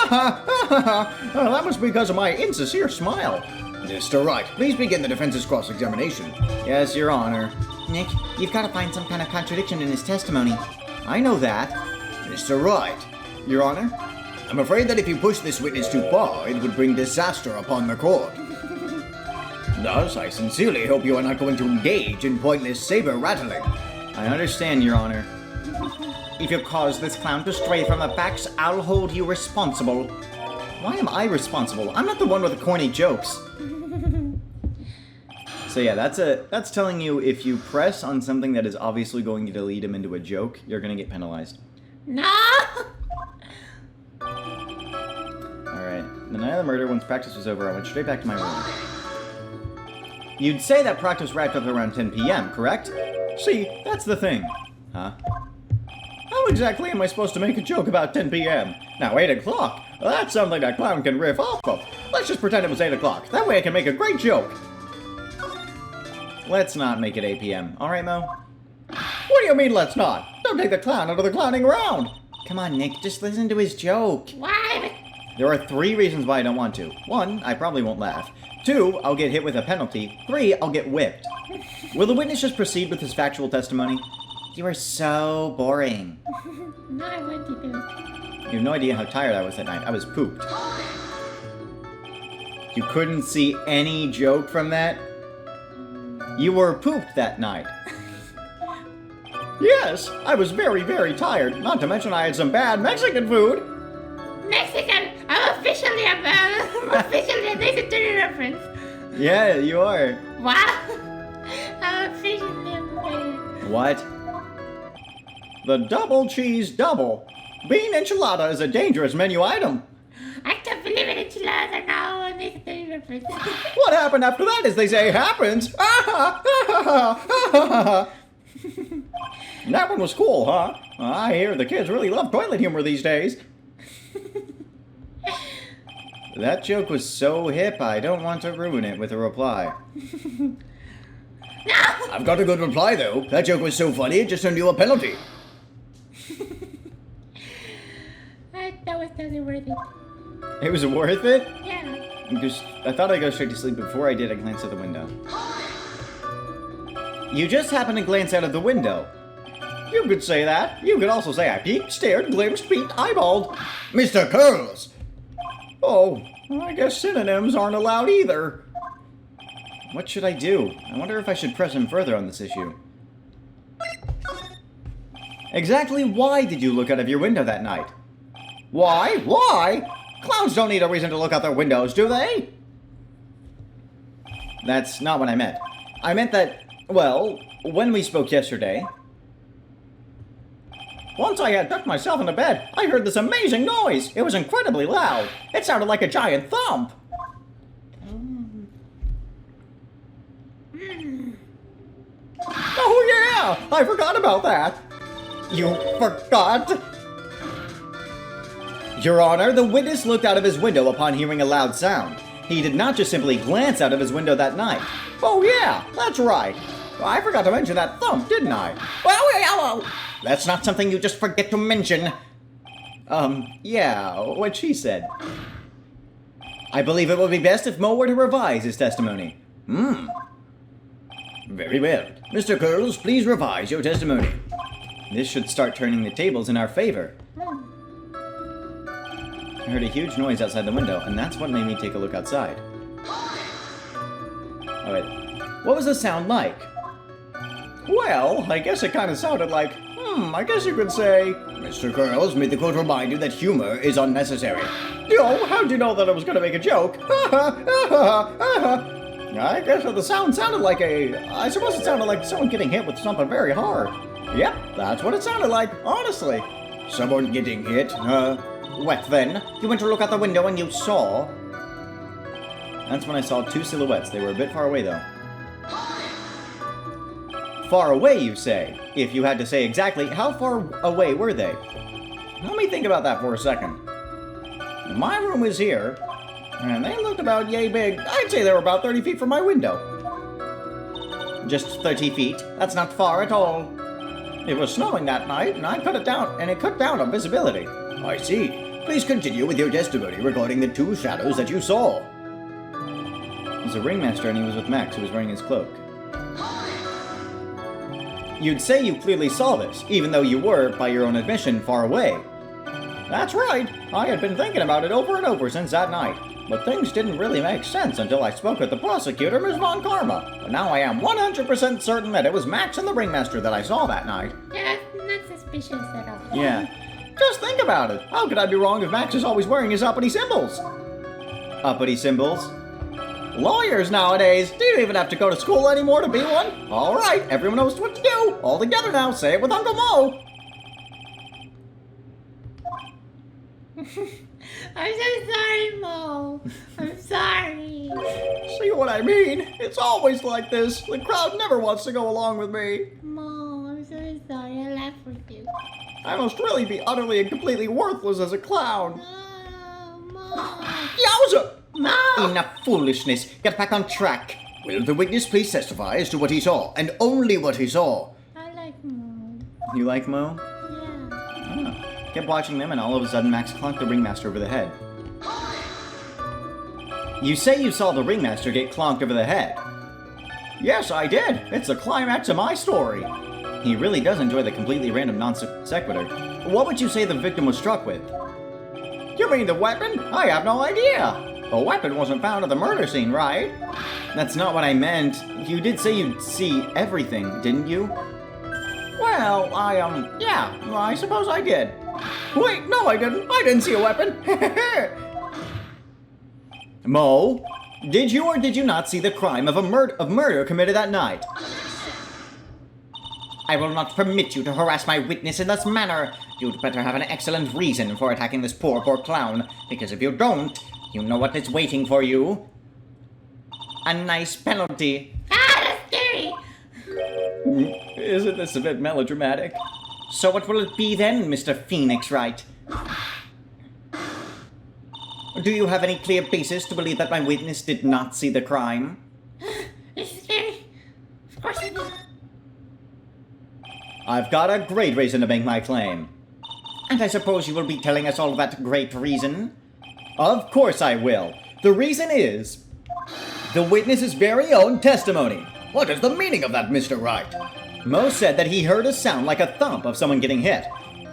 That must be because of my insincere smile. Mr. Wright, please begin the defense's cross-examination. Yes, Your Honor. Nick, you've got to find some kind of contradiction in his testimony. I know that. Mr. Wright, Your Honor? I'm afraid that if you push this witness too far, it would bring disaster upon the court. Thus, I sincerely hope you are not going to engage in pointless saber-rattling. I understand, Your Honor. If you cause this clown to stray from the facts, I'll hold you responsible. Why am I responsible? I'm not the one with the corny jokes. So yeah, that's telling you if you press on something that is obviously going to lead him into a joke, you're gonna get penalized. No! Alright. The night of the murder, once practice was over, I went straight back to my room. You'd say that practice wrapped up around 10 p.m., correct? See, that's the thing. Huh? How exactly am I supposed to make a joke about 10 p.m.? Now, 8 o'clock? That's something that clown can riff off of. Let's just pretend it was 8 o'clock. That way I can make a great joke. Let's not make it 8 p.m. Alright, Mo? What do you mean, let's not? Don't take the clown out of the clowning round. Come on, Nick, just listen to his joke. Why? There are 3 reasons why I don't want to. 1, I probably won't laugh. 2, I'll get hit with a penalty. 3, I'll get whipped. Will the witness just proceed with his factual testimony? You are so boring. No, I want to do. You have no idea how tired I was that night. I was pooped. You couldn't see any joke from that? You were pooped that night. Yes, I was very, very tired. Not to mention I had some bad Mexican food. Mexican! I'm officially a Ace Attorney reference. Yeah, you are. Wow! I'm officially a What? The double cheese double. Bean enchilada is a dangerous menu item. I can't believe it, enchiladas are now an Ace Attorney reference. What happened after that, as they say, happens. That one was cool, huh? I hear the kids really love toilet humor these days. That joke was so hip, I don't want to ruin it with a reply. I've got a good reply, though. That joke was so funny, it just earned you a penalty. That was totally worth it. It was worth it? Yeah. I thought I'd go straight to sleep. Before I did, I glanced out the window. You just happened to glance out of the window. You could say that. You could also say I peeked, stared, glimpsed, peeked, eyeballed. Mr. Curls! Oh, I guess synonyms aren't allowed either. What should I do? I wonder if I should press him further on this issue. Exactly why did you look out of your window that night? Why? Why? Clowns don't need a reason to look out their windows, do they? That's not what I meant. I meant that, well, when we spoke yesterday... Once I had tucked myself into bed, I heard this amazing noise. It was incredibly loud. It sounded like a giant thump. Oh yeah! I forgot about that. You forgot? Your Honor, the witness looked out of his window upon hearing a loud sound. He did not just simply glance out of his window that night. Oh yeah, that's right. I forgot to mention that thump, didn't I? That's not something you just forget to mention. Yeah, what she said. I believe it would be best if Mo were to revise his testimony. Very well. Mr. Curls, please revise your testimony. This should start turning the tables in our favor. I heard a huge noise outside the window, and that's what made me take a look outside. Oh, wait. What was the sound like? Well, I guess it kind of sounded like, I guess you could say... Mr. Curls, may the court remind you that humor is unnecessary. Yo, how'd you know that I was going to make a joke? I guess the sound sounded like I suppose it sounded like someone getting hit with something very hard. Yep, that's what it sounded like, honestly. Someone getting hit? What then? You went to look out the window and you saw... That's when I saw 2 silhouettes. They were a bit far away, though. Far away, you say? If you had to say exactly, how far away were they? Let me think about that for a second. My room is here, and they looked about yay big. I'd say they were about 30 feet from my window. Just 30 feet? That's not far at all. It was snowing that night, and I cut it down, and it cut down on visibility. I see. Please continue with your testimony regarding the two shadows that you saw. It was a ringmaster and he was with Max, who was wearing his cloak. You'd say you clearly saw this, even though you were, by your own admission, far away. That's right. I had been thinking about it over and over since that night. But things didn't really make sense until I spoke with the prosecutor, Ms. Von Karma. But now I am 100% certain that it was Max and the ringmaster that I saw that night. Yeah, that's not suspicious at all. Yeah. Just think about it. How could I be wrong if Max is always wearing his uppity symbols? Uppity symbols? Lawyers nowadays, do you even have to go to school anymore to be one? All right, everyone knows what to do. All together now, say it with Uncle Mo. I'm so sorry, Mo. I'm sorry. See what I mean? It's always like this. The crowd never wants to go along with me. Mo, I'm so sorry. I laughed with you. I must really be utterly and completely worthless as a clown. Mo. Yowza! Mo! Enough foolishness. Get back on track. Will the witness please testify as to what he saw, and only what he saw? I like Mo. You like Mo? Yeah. Kept watching them, and all of a sudden Max clonked the ringmaster over the head. You say you saw the ringmaster get clonked over the head. Yes, I did. It's the climax of my story. He really does enjoy the completely random non sequitur. What would you say the victim was struck with? You mean the weapon? I have no idea. The weapon wasn't found at the murder scene, right? That's not what I meant. You did say you'd see everything, didn't you? Well, yeah, I suppose I did. Wait, no I didn't. I didn't see a weapon. Mo, did you or did you not see the crime of murder committed that night? I will not permit you to harass my witness in this manner. You'd better have an excellent reason for attacking this poor clown, because if you don't, you know what is waiting for you. A nice penalty. Ah, that's scary. Isn't this a bit melodramatic? So what will it be then, Mr. Phoenix Wright? Do you have any clear basis to believe that my witness did not see the crime? It's scary. Of course I do. I've got a great reason to make my claim. And I suppose you will be telling us all that great reason? Of course I will. The reason is the witness's very own testimony. What is the meaning of that, Mr. Wright? Mo said that he heard a sound like a thump of someone getting hit.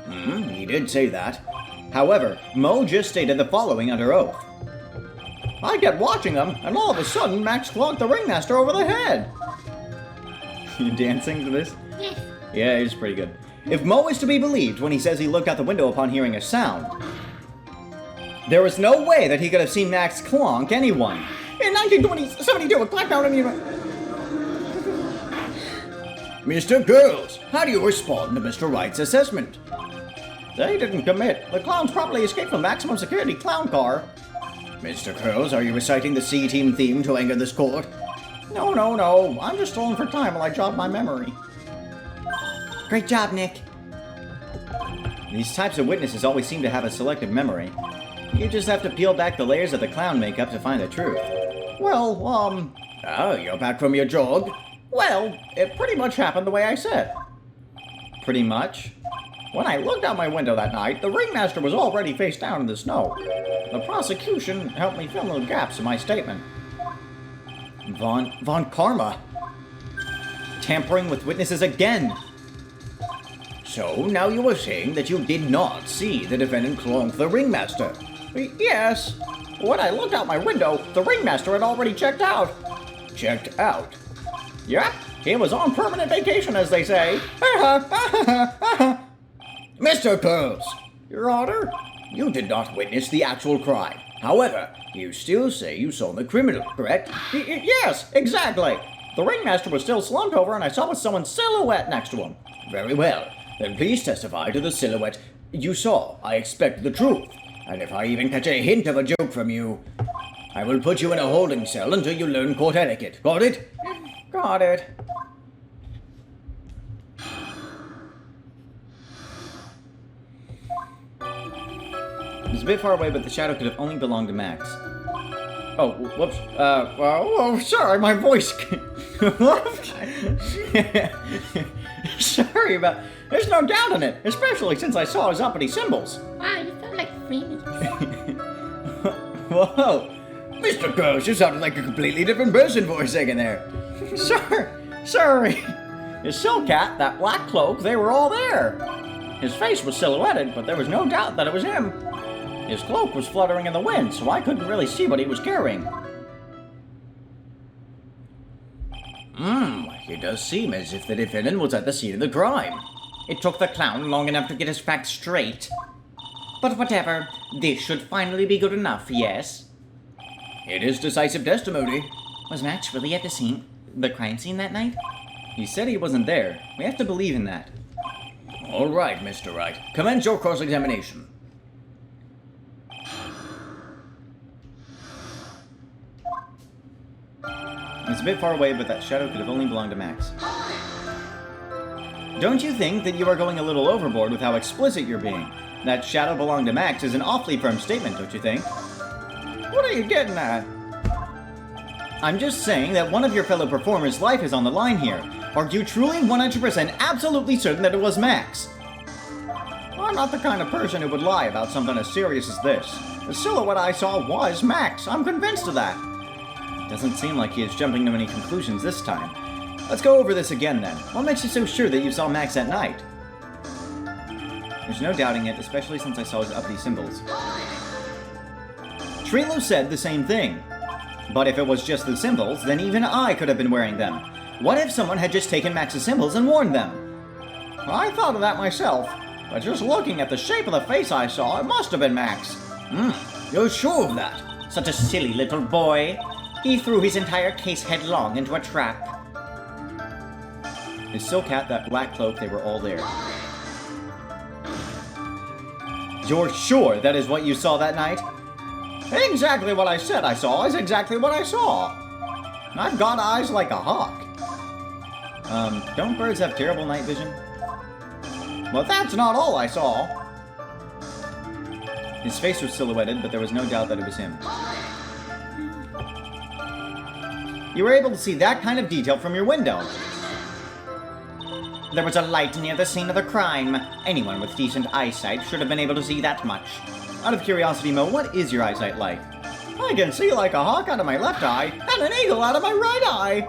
He did say that. However, Mo just stated the following under oath. I kept watching them, and all of a sudden Max clonked the ringmaster over the head. You dancing to this? Yes. Yeah, it's pretty good. If Mo is to be believed when he says he looked out the window upon hearing a sound, there was no way that he could have seen Max clonk anyone. In 1972, a crackdown on even... Mr. Girls, how do you respond to Mr. Wright's assessment? They didn't commit. The clowns probably escaped from maximum security clown car. Mr. Curls, are you reciting the C-Team theme to anger this court? No. I'm just stalling for time while I jog my memory. Great job, Nick. These types of witnesses always seem to have a selective memory. You just have to peel back the layers of the clown makeup to find the truth. Well, Oh, you're back from your jog? well, it pretty much happened the way I said. Pretty much. When I looked out my window that night, the ringmaster was already face down in the snow. The prosecution helped me fill in the gaps in my statement. Von Karma. Tampering with witnesses again. So, now you were saying that you did not see the defendant clonk the ringmaster? Yes. When I looked out my window, the ringmaster had already checked out. Checked out. Yep, he was on permanent vacation, as they say. Mr. Curls, Your Honor? you did not witness the actual crime. However, you still say you saw the criminal, correct? Yes, exactly. The ringmaster was still slumped over and I saw someone's silhouette next to him. Very well. Then please testify to the silhouette you saw. I expect the truth. And if I even catch a hint of a joke from you, I will put you in a holding cell until you learn court etiquette. Got it? Got it. It was a bit far away, but the shadow could have only belonged to Max. Oh, whoops. Sorry, my voice. Sorry. worry about. There's no doubt in it, especially since I saw his uppity symbols. Wow, you sound like Phoenix. Whoa. Mr. Gross, you sounded like a completely different person for a second there. Sorry. His silk hat, that black cloak, they were all there. His face was silhouetted, but there was no doubt that it was him. His cloak was fluttering in the wind, so I couldn't really see what he was carrying. It does seem as if the defendant was at the scene of the crime. It took the clown long enough to get his facts straight. But whatever, this should finally be good enough, yes? It is decisive testimony. Was Max really at the crime scene that night? He said he wasn't there. We have to believe in that. All right, Mr. Wright. Commence your cross-examination. It's a bit far away, but that shadow could have only belonged to Max. Don't you think that you are going a little overboard with how explicit you're being? That shadow belonged to Max is an awfully firm statement, don't you think? What are you getting at? I'm just saying that one of your fellow performers' life is on the line here. Are you truly 100% absolutely certain that it was Max? I'm not the kind of person who would lie about something as serious as this. The silhouette I saw was Max. I'm convinced of that. Doesn't seem like he is jumping to any conclusions this time. Let's go over this again then. What makes you so sure that you saw Max at night? There's no doubting it, especially since I saw his uppity symbols. Trilo said the same thing. But if it was just the symbols, then even I could have been wearing them. What if someone had just taken Max's symbols and worn them? I thought of that myself, but just looking at the shape of the face I saw, it must have been Max. You're sure of that? Such a silly little boy. He threw his entire case headlong into a trap. His silk hat, that black cloak, they were all there. You're sure that is what you saw that night? Exactly what I said I saw is exactly what I saw. I've got eyes like a hawk. Don't birds have terrible night vision? But that's not all I saw. His face was silhouetted, but there was no doubt that it was him. You were able to see that kind of detail from your window. There was a light near the scene of the crime. Anyone with decent eyesight should have been able to see that much. Out of curiosity, Mo, what is your eyesight like? I can see like a hawk out of my left eye and an eagle out of my right eye.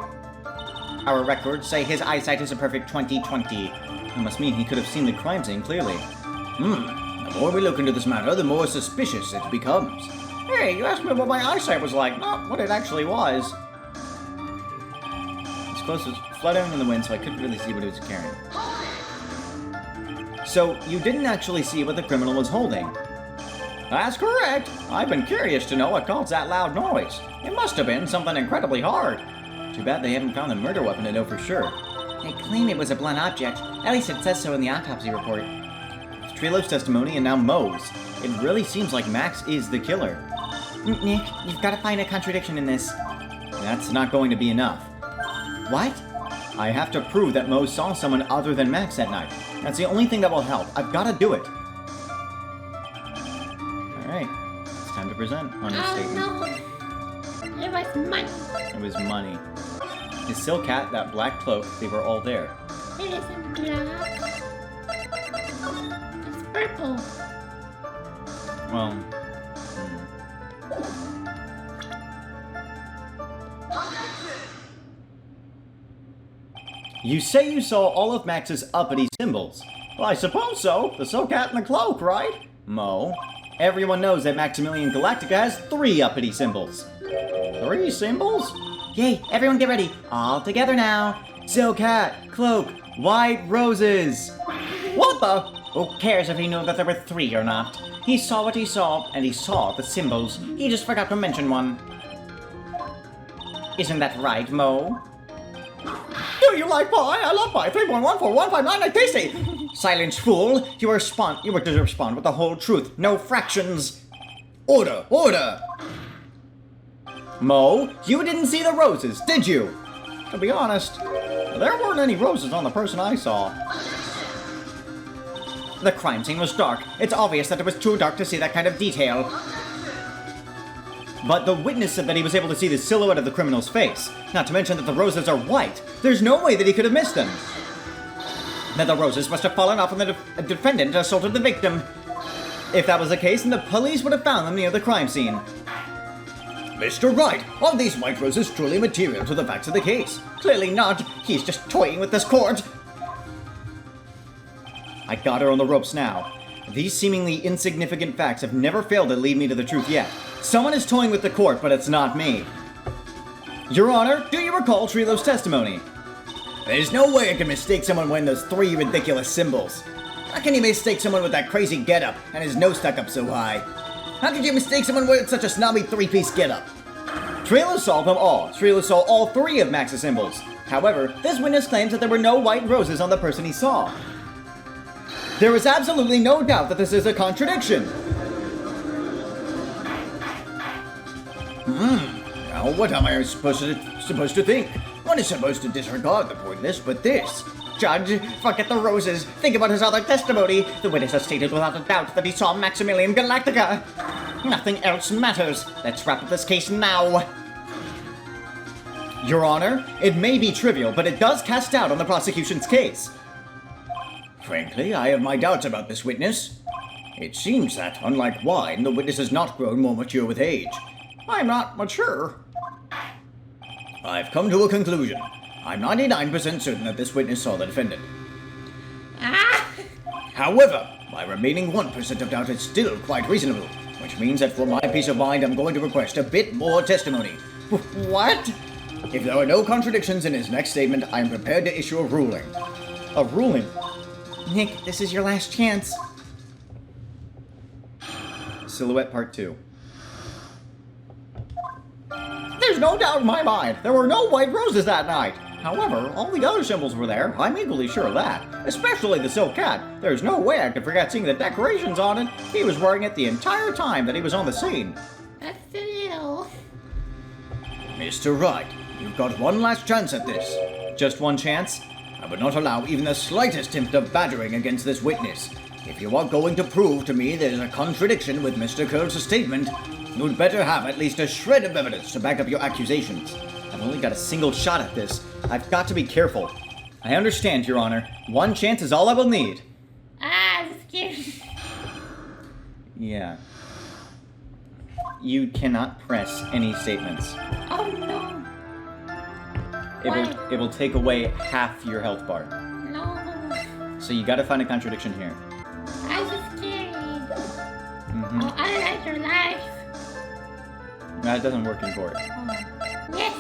Our records say his eyesight is a perfect 20/20. It must mean he could have seen the crime scene clearly. The more we look into this matter, the more suspicious it becomes. Hey, you asked me what my eyesight was like, not what it actually was. His clothes was fluttering in the wind, so I couldn't really see what he was carrying. So, you didn't actually see what the criminal was holding? That's correct. I've been curious to know what caused that loud noise. It must have been something incredibly hard. Too bad they haven't found the murder weapon to know for sure. They claim it was a blunt object. At least it says so in the autopsy report. It's Trilo's testimony and now Mo's. It really seems like Max is the killer. Nick, you've got to find a contradiction in this. That's not going to be enough. What? I have to prove that Mo saw someone other than Max that night. That's the only thing that will help. I've got to do it. Alright. It's time to present on his statement. No. It was money. It was money. His silk hat, that black cloak, they were all there. It isn't black. It's purple. Well... You say you saw all of Max's uppity symbols. Well, I suppose so. The silk hat and the cloak, right? Mo, everyone knows that Maximillion Galactica has 3 uppity symbols. 3 symbols? Yay, everyone get ready. All together now. Silk hat, cloak, white roses. What the? Who cares if he knew that there were 3 or not? He saw what he saw, and he saw the symbols. He just forgot to mention one. Isn't that right, Mo? Do you like pie? I love pie. 3.14159 tasty. Silence, fool! You were to respond with the whole truth, no fractions. Order! Order! Mo, you didn't see the roses, did you? To be honest, there weren't any roses on the person I saw. The crime scene was dark. It's obvious that it was too dark to see that kind of detail. But the witness said that he was able to see the silhouette of the criminal's face. Not to mention that the roses are white. There's no way that he could have missed them. that the roses must have fallen off when the defendant assaulted the victim. If that was the case, then the police would have found them near the crime scene. Mr. Wright, are these white roses truly material to the facts of the case? Clearly not. He's just toying with this court. I got her on the ropes now. These seemingly insignificant facts have never failed to lead me to the truth yet. Someone is toying with the court, but it's not me. Your Honor, do you recall Trilo's testimony? There's no way I can mistake someone wearing those 3 ridiculous symbols. How can you mistake someone with that crazy getup and his nose stuck up so high? How could you mistake someone with such a snobby 3-piece getup? Trilo saw them all. Trilo saw all 3 of Max's symbols. However, this witness claims that there were no white roses on the person he saw. There is absolutely no doubt that this is a contradiction. Now, what am I supposed to think? One is supposed to disregard the witness, but this... Judge, forget the roses. Think about his other testimony. The witness has stated without a doubt that he saw Maximillion Galactica. Nothing else matters. Let's wrap up this case now. Your Honor, it may be trivial, but it does cast doubt on the prosecution's case. Frankly, I have my doubts about this witness. It seems that, unlike wine, the witness has not grown more mature with age. I'm not mature. I've come to a conclusion. I'm 99% certain that this witness saw the defendant. However, my remaining 1% of doubt is still quite reasonable, which means that for my peace of mind, I'm going to request a bit more testimony. What? If there are no contradictions in his next statement, I am prepared to issue a ruling. A ruling? Nick, this is your last chance. Silhouette Part 2. There's no doubt in my mind. There were no white roses that night. However, all the other symbols were there. I'm equally sure of that. Especially the silk hat. There's no way I could forget seeing the decorations on it. He was wearing it the entire time that he was on the scene. That's the little. Mr. Wright, you've got one last chance at this. Just one chance? I would not allow even the slightest hint of battering against this witness. If you are going to prove to me there is a contradiction with Mr. Curl's statement, you'd better have at least a shred of evidence to back up your accusations. I've only got a single shot at this. I've got to be careful. I understand, Your Honor. One chance is all I will need. I'm scared. Yeah. You cannot press any statements. Oh no. It will take away half your health bar. No. So you gotta find a contradiction here. I'm so scared. Mm-hmm. Oh, I like your life. That doesn't work in court. Oh. Yes.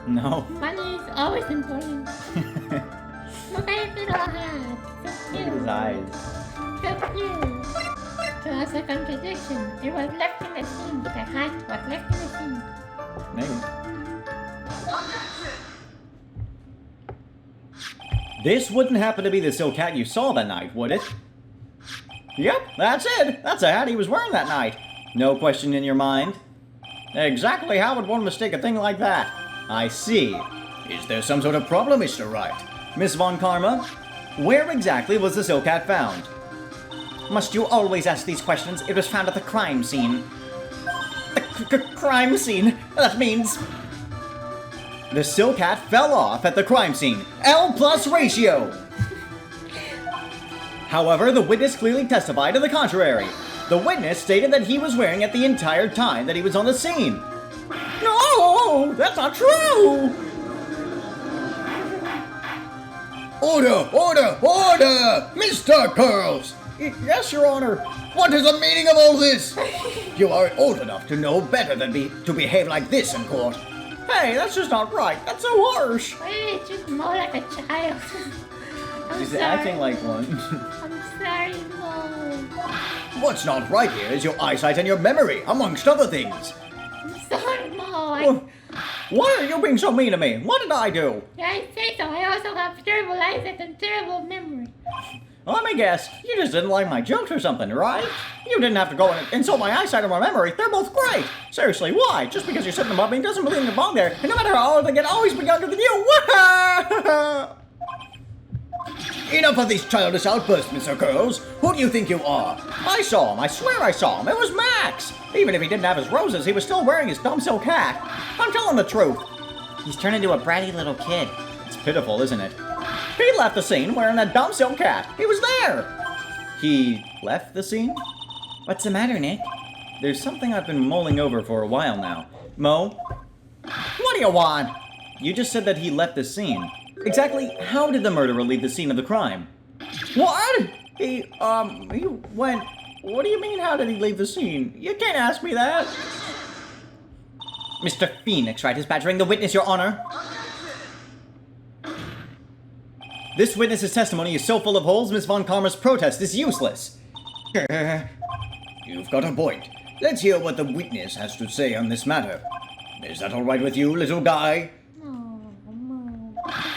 No. Money is always important. Look at his little hat. So Look at cute. his eyes. So cute. So that's a contradiction. It was left in the scene. The hat was left in the scene. Maybe. This wouldn't happen to be the silk hat you saw that night, would it? Yep, that's it. That's the hat he was wearing that night. No question in your mind? Exactly how would one mistake a thing like that? I see. Is there some sort of problem, Mr. Wright? Miss Von Karma, where exactly was the silk hat found? Must you always ask these questions? It was found at the crime scene. The crime scene? That means... The silk hat fell off at the crime scene. L+ ratio! However, the witness clearly testified to the contrary. The witness stated that he was wearing it the entire time that he was on the scene. No, that's not true. Order! Order! Order! Mr. Curls! Yes, Your Honor. What is the meaning of all this? You are old enough to know better than to behave like this in court. Hey, that's just not right. That's so harsh. Wait, just more like a child. I'm He's sorry. acting like one. I'm sorry, Mo. What's not right here is your eyesight and your memory, amongst other things. I'm sorry, Mo. Why are you being so mean to me? What did I do? I say so. I also have terrible eyesight and terrible memory. Let me guess. You just didn't like my jokes or something, right? You didn't have to go and insult my eyesight or my memory. They're both great. Seriously, why? Just because you're sitting above me doesn't mean you belong there. And no matter how old I get, I'll always be younger than you. Enough of these childish outbursts, Mr. Curls. Who do you think you are? I saw him. I swear I saw him. It was Max. Even if he didn't have his roses, he was still wearing his dumb silk hat. I'm telling the truth. He's turned into a bratty little kid. It's pitiful, isn't it? He left the scene wearing a dumb silk hat. He was there. He left the scene? What's the matter, Nick? There's something I've been mulling over for a while now. Mo, What do you want? you just said that he left the scene. Exactly how did the murderer leave the scene of the crime? What? He went... What do you mean, how did he leave the scene? You can't ask me that. Mr. Phoenix Wright is badgering the witness, Your Honor. This witness's testimony is so full of holes, Miss Von Karma's protest is useless. You've got a point. Let's hear what the witness has to say on this matter. Is that all right with you, little guy?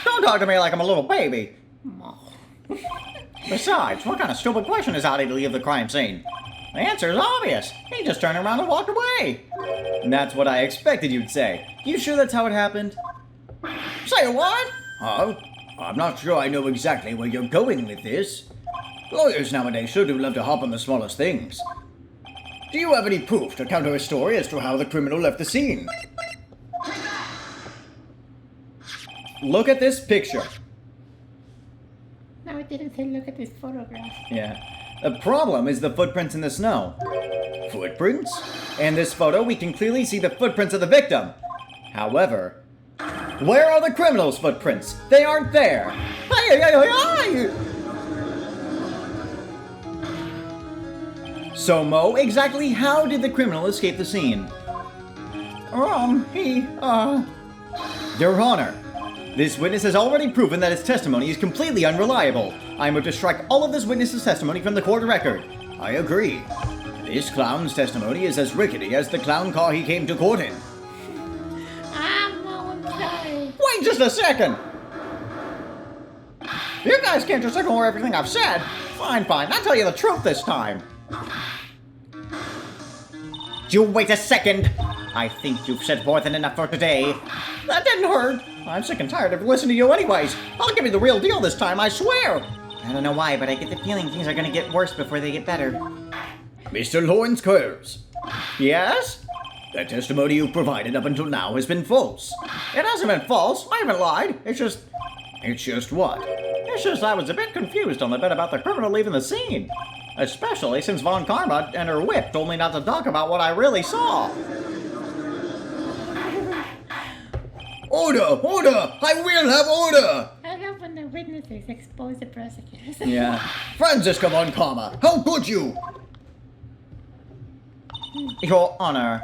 Don't talk to me like I'm a little baby. Besides, what kind of stupid question is how did he leave the crime scene? The answer is obvious. He just turned around and walked away. And that's what I expected you'd say. You sure that's how it happened? Say what? Huh? I'm not sure I know exactly where you're going with this. Lawyers nowadays sure do love to hop on the smallest things. Do you have any proof to counter his story as to how the criminal left the scene? Look at this picture. No, it didn't say look at this photograph. Yeah. The problem is the footprints in the snow. Footprints? In this photo, we can clearly see the footprints of the victim. However, where are the criminal's footprints? They aren't there. So, Mo, exactly how did the criminal escape the scene? Your Your Honor, this witness has already proven that his testimony is completely unreliable. I move to strike all of this witness's testimony from the court record. I agree. This clown's testimony is as rickety as the clown car he came to court in. I'm sorry. Wait just a second. You guys can't just ignore everything I've said. Fine, I'll tell you the truth this time. You wait a second. I think you've said more than enough for today. That didn't hurt. I'm sick and tired of listening to you anyways. I'll give you the real deal this time, I swear. I don't know why, but I get the feeling things are gonna get worse before they get better. Mr. Lawrence Curls, Yes? the testimony you've provided up until now has been false. It hasn't been false. I haven't lied. It's just what? I was a bit confused on the bit about the criminal leaving the scene. Especially since Von Karma and her whip told me not to talk about what I really saw. Order! Order! I will have order! I love when the witnesses expose the prosecutors. Yeah. Franziska Von Karma, how could you? Your Honor,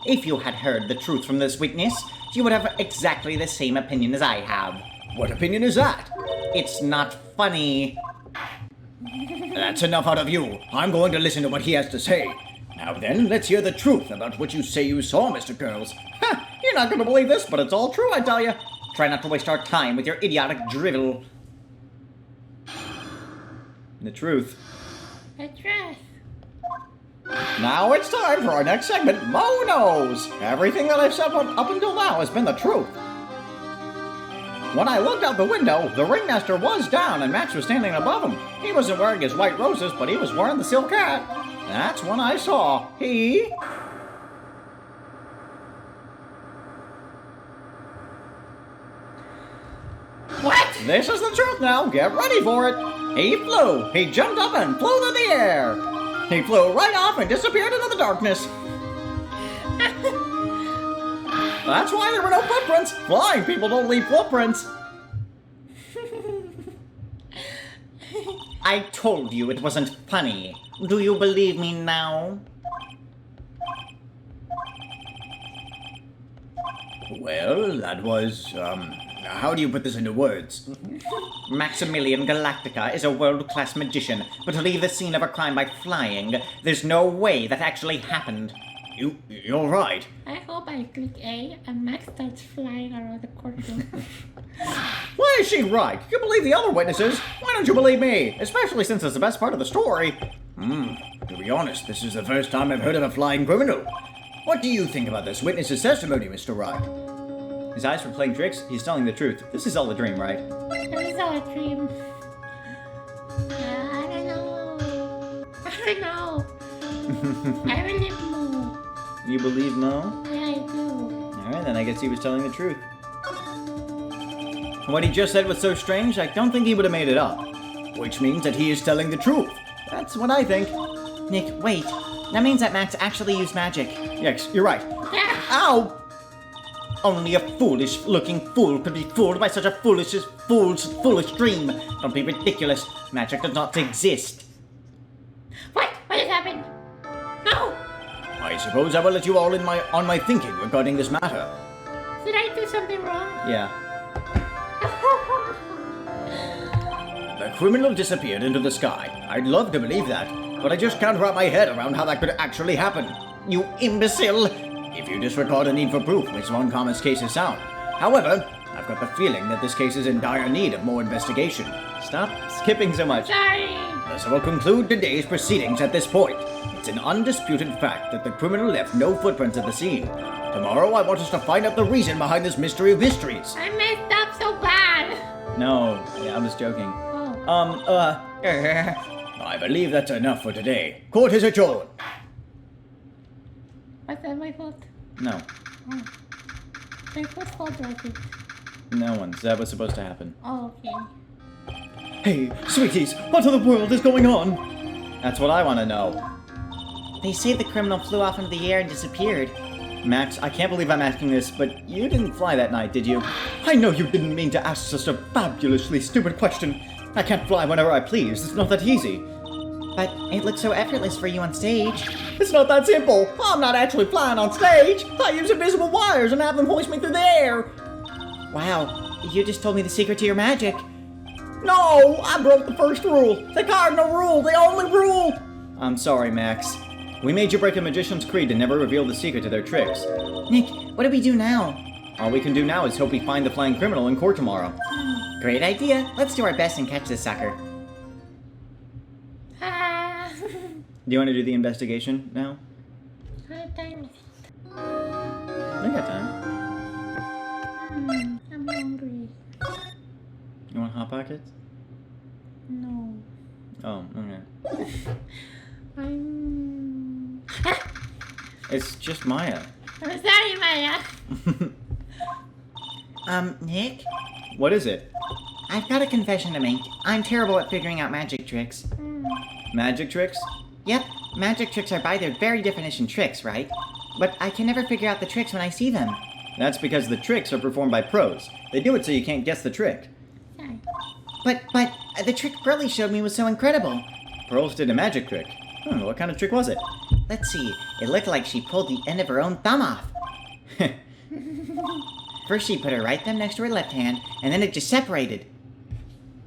if you had heard the truth from this witness, you would have exactly the same opinion as I have. What opinion is that? It's not funny. That's enough out of you. I'm going to listen to what he has to say. Now then, let's hear the truth about what you say you saw, Mr. Curls. Ha! You're not gonna believe this, but it's all true, I tell you. Try not to waste our time with your idiotic drivel. The truth. The truth. Now it's time for our next segment, Mo Knows. Everything that I've said up until now has been the truth. When I looked out the window, the ringmaster was down and Max was standing above him. He wasn't wearing his white roses, but he was wearing the silk hat. That's when I saw he... What? This is the truth now. Get ready for it. He flew. He jumped up and flew through the air. He flew right off and disappeared into the darkness. That's why there were no footprints. Flying people don't leave footprints. I told you it wasn't funny. Do you believe me now? Well, that was, how do you put this into words? Maximillion Galactica is a world-class magician, but to leave the scene of a crime by flying, there's no way that actually happened. You're right. I hope I click A and Max starts flying around the courtroom. Why is she right? You believe the other witnesses. Why don't you believe me? Especially since it's the best part of the story. To be honest, this is the first time I've heard of a flying criminal. What do you think about this witness's testimony, Mr. Wright? His eyes were playing tricks. He's telling the truth. This is all a dream, right? It's all a dream. I don't know. I don't know. I believe Mo. You believe Mo? Yeah, I do. Alright, then I guess he was telling the truth. What he just said was so strange, I don't think he would have made it up. Which means that he is telling the truth. That's what I think. Nick, wait. That means that Max actually used magic. Yes, you're right. Ow! Only a foolish-looking fool could be fooled by such a foolish dream. Don't be ridiculous. Magic does not exist. What? What has happened? No! I suppose I will let you all in on my thinking regarding this matter. Did I do something wrong? Yeah. The criminal disappeared into the sky. I'd love to believe that, but I just can't wrap my head around how that could actually happen. You imbecile! If you disregard the need for proof, Miss Von Karma's case is sound. However, I've got the feeling that this case is in dire need of more investigation. Stop skipping so much. Sorry. Thus I will conclude today's proceedings at this point. It's an undisputed fact that the criminal left no footprints at the scene. Tomorrow I want us to find out the reason behind this mystery of mysteries. I messed up so bad. No, yeah, I'm just joking. Oh. I believe that's enough for today. Court is adjourned. Was that my fault? No. Oh. Like, whose fault was it? No one's. That was supposed to happen. Oh, okay. Hey, sweeties, what in the world is going on? That's what I want to know. They say the criminal flew off into the air and disappeared. Max, I can't believe I'm asking this, but you didn't fly that night, did you? I know you didn't mean to ask such a fabulously stupid question. I can't fly whenever I please. It's not that easy. But it looked so effortless for you on stage. It's not that simple. I'm not actually flying on stage. I use invisible wires and have them hoist me through the air. Wow, you just told me the secret to your magic. No, I broke the first rule. The cardinal rule, the only rule. I'm sorry, Max. We made you break a magician's creed and never reveal the secret to their tricks. Nick, what do we do now? All we can do now is hope we find the flying criminal in court tomorrow. Great idea. Let's do our best and catch this sucker. Do you want to do the investigation now? Time. We got time. I'm hungry. You want Hot Pockets? No. Oh, okay. I'm... It's just Maya. I'm sorry, Maya. Nick? What is it? I've got a confession to make. I'm terrible at figuring out magic tricks. Magic tricks? Yep, magic tricks are by their very definition tricks, right? But I can never figure out the tricks when I see them. That's because the tricks are performed by pros. They do it so you can't guess the trick. Sorry. But the trick Pearly showed me was so incredible. Pearls did a magic trick. What kind of trick was it? Let's see, it looked like she pulled the end of her own thumb off. First she put her right thumb next to her left hand, and then it just separated.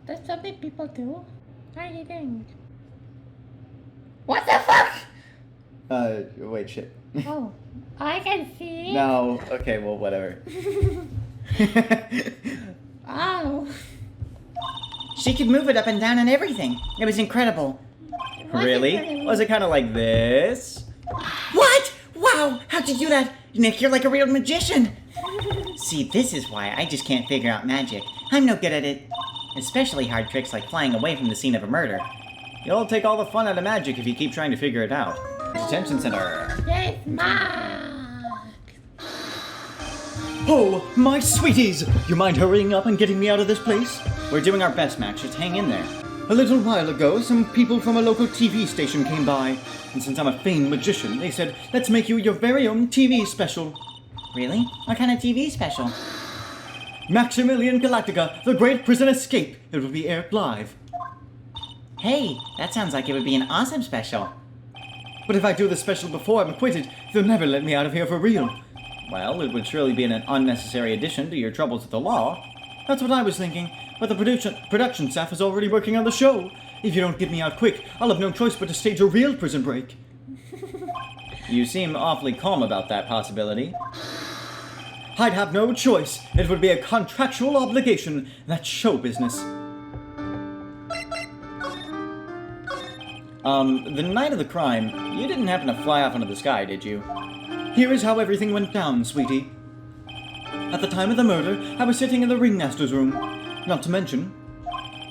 That's something people do. What are you doing? What the fuck? Wait, shit. Oh, I can see. No, okay, well, whatever. Oh. She could move it up and down and everything. It was incredible. Really? Was it kind of like this? What? Wow, how'd you do that? Nick, you're like a real magician. See, this is why I just can't figure out magic. I'm no good at it. Especially hard tricks like flying away from the scene of a murder. You'll take all the fun out of magic if you keep trying to figure it out. Detention center. Yes, Max. Oh, my sweeties! You mind hurrying up and getting me out of this place? We're doing our best, Max. Just hang in there. A little while ago, some people from a local TV station came by. And since I'm a famed magician, they said, let's make you your very own TV special. Really? What kind of TV special? Maximillion Galactica, the Great Prison Escape. It will be aired live. Hey, that sounds like it would be an awesome special. But if I do the special before I'm acquitted, they'll never let me out of here for real. Well, it would surely be an unnecessary addition to your troubles with the law. That's what I was thinking, but the production staff is already working on the show. If you don't get me out quick, I'll have no choice but to stage a real prison break. You seem awfully calm about that possibility. I'd have no choice. It would be a contractual obligation. That's show business. The night of the crime, you didn't happen to fly off into the sky, did you? Here is how everything went down, sweetie. At the time of the murder, I was sitting in the ringmaster's room. Not to mention,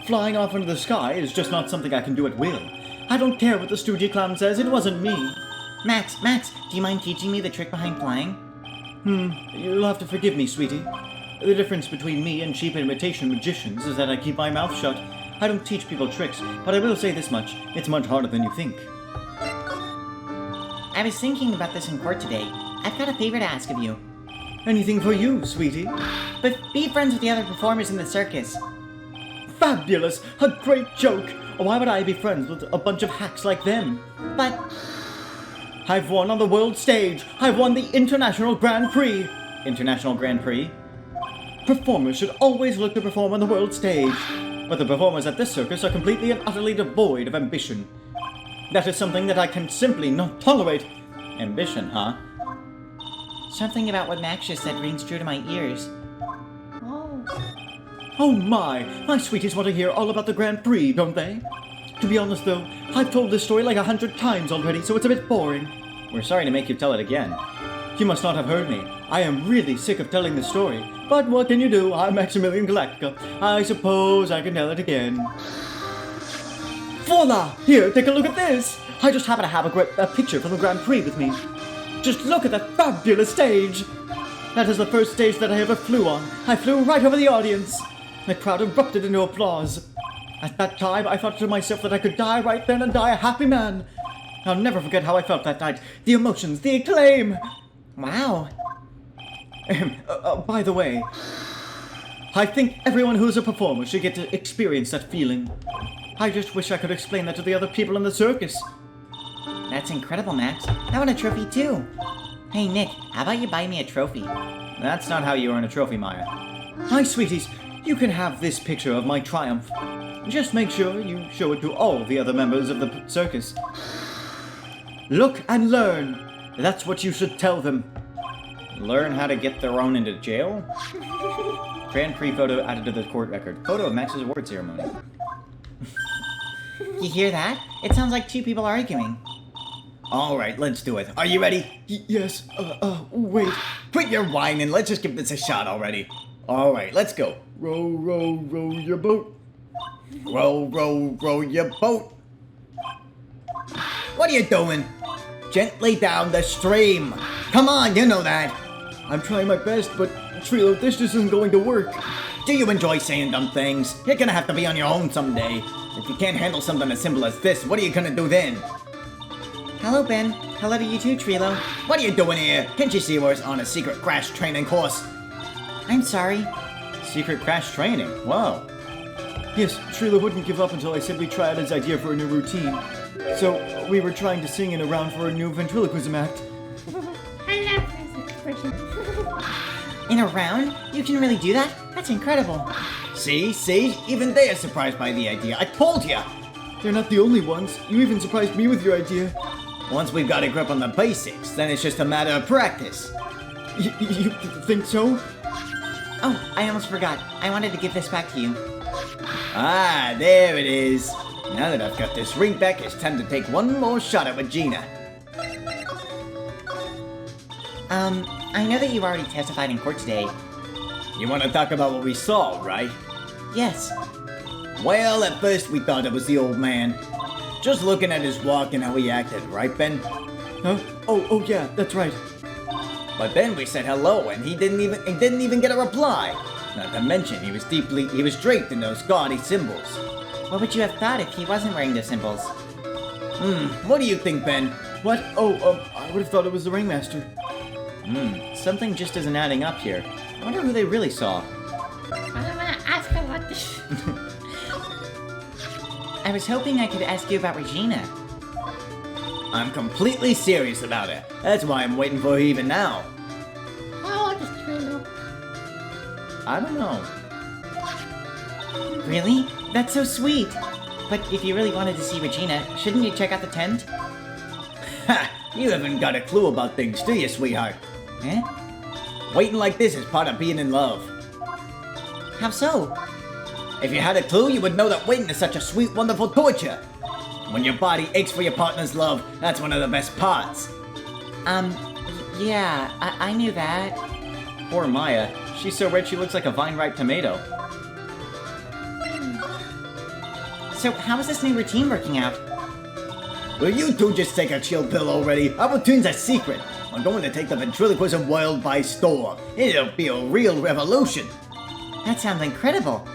flying off into the sky is just not something I can do at will. I don't care what the studio clown says, it wasn't me. Max, do you mind teaching me the trick behind flying? You'll have to forgive me, sweetie. The difference between me and cheap imitation magicians is that I keep my mouth shut. I don't teach people tricks, but I will say this much. It's much harder than you think. I was thinking about this in court today. I've got a favor to ask of you. Anything for you, sweetie. But be friends with the other performers in the circus. Fabulous! A great joke! Why would I be friends with a bunch of hacks like them? But I've won on the world stage! I've won the International Grand Prix! International Grand Prix? Performers should always look to perform on the world stage. But the performers at this circus are completely and utterly devoid of ambition. That is something that I can simply not tolerate. Ambition, huh? something about what Max just said rings true to my ears. Oh my sweeties want to hear all about the Grand Prix, don't they? To be honest though, I've told this story like 100 times already, so it's a bit boring. We're sorry to make you tell it again. You must not have heard me. I am really sick of telling this story. But what can you do? I'm Maximillion Galactica. I suppose I can tell it again. Voila! Here, take a look at this! I just happen to have a picture from the Grand Prix with me. Just look at that fabulous stage! That is the first stage that I ever flew on. I flew right over the audience. The crowd erupted into applause. At that time, I thought to myself that I could die right then and die a happy man. I'll never forget how I felt that night. The emotions, the acclaim. Wow. By the way, I think everyone who's a performer should get to experience that feeling. I just wish I could explain that to the other people in the circus. That's incredible, Max. I want a trophy too. Hey, Nick, how about you buy me a trophy? That's not how you earn a trophy, Maya. Hi, sweeties. You can have this picture of my triumph. Just make sure you show it to all the other members of the circus. Look and learn. That's what you should tell them. Learn how to get their own into jail? Grand Prix photo added to the court record. Photo of Max's award ceremony. You hear that? It sounds like two people arguing. Alright, let's do it. Are you ready? Yes, wait. Quit your whining, let's just give this a shot already. Alright, let's go. Row, row, row your boat. Row, row, row your boat. What are you doing? Gently down the stream. Come on, you know that. I'm trying my best, but Trilo, this just isn't going to work. Do you enjoy saying dumb things? You're gonna have to be on your own someday. If you can't handle something as simple as this, what are you gonna do then? Hello, Ben. Hello to you too, Trilo. What are you doing here? Can't you see we're on a secret crash training course? I'm sorry. Secret crash training? Wow. Yes, Trilo wouldn't give up until I said we'd try out his idea for a new routine. So, we were trying to sing in a round for a new ventriloquism act. I love this expression. In a round? You can really do that? That's incredible. See? Even they are surprised by the idea. I told ya! They're not the only ones. You even surprised me with your idea. Once we've got a grip on the basics, then it's just a matter of practice. You think so? Oh, I almost forgot. I wanted to give this back to you. Ah, there it is. Now that I've got this ring back, it's time to take one more shot at Regina. I know that you already testified in court today. You want to talk about what we saw, right? Yes. Well, at first we thought it was the old man. Just looking at his walk and how he acted, right, Ben? Huh? Oh yeah, that's right. But then we said hello, and he didn't even get a reply. Not to mention, he was draped in those gaudy symbols. What would you have thought if he wasn't wearing those symbols? What do you think, Ben? What? I would have thought it was the ringmaster. Something just isn't adding up here. I wonder who they really saw. I'm gonna ask her what this. I was hoping I could ask you about Regina. I'm completely serious about it. That's why I'm waiting for her even now. How old is Trilo? I don't know. Really? That's so sweet. But if you really wanted to see Regina, shouldn't you check out the tent? Ha! You haven't got a clue about things, do you, sweetheart? Eh? Waiting like this is part of being in love. How so? If you had a clue, you would know that waiting is such a sweet, wonderful torture. When your body aches for your partner's love, that's one of the best parts. Yeah, I knew that. Poor Maya. She's so red she looks like a vine-ripe tomato. So how is this new routine working out? Will you two just take a chill pill already? Our routine's a secret. I'm going to take the ventriloquism world by storm. It'll be a real revolution. That sounds incredible.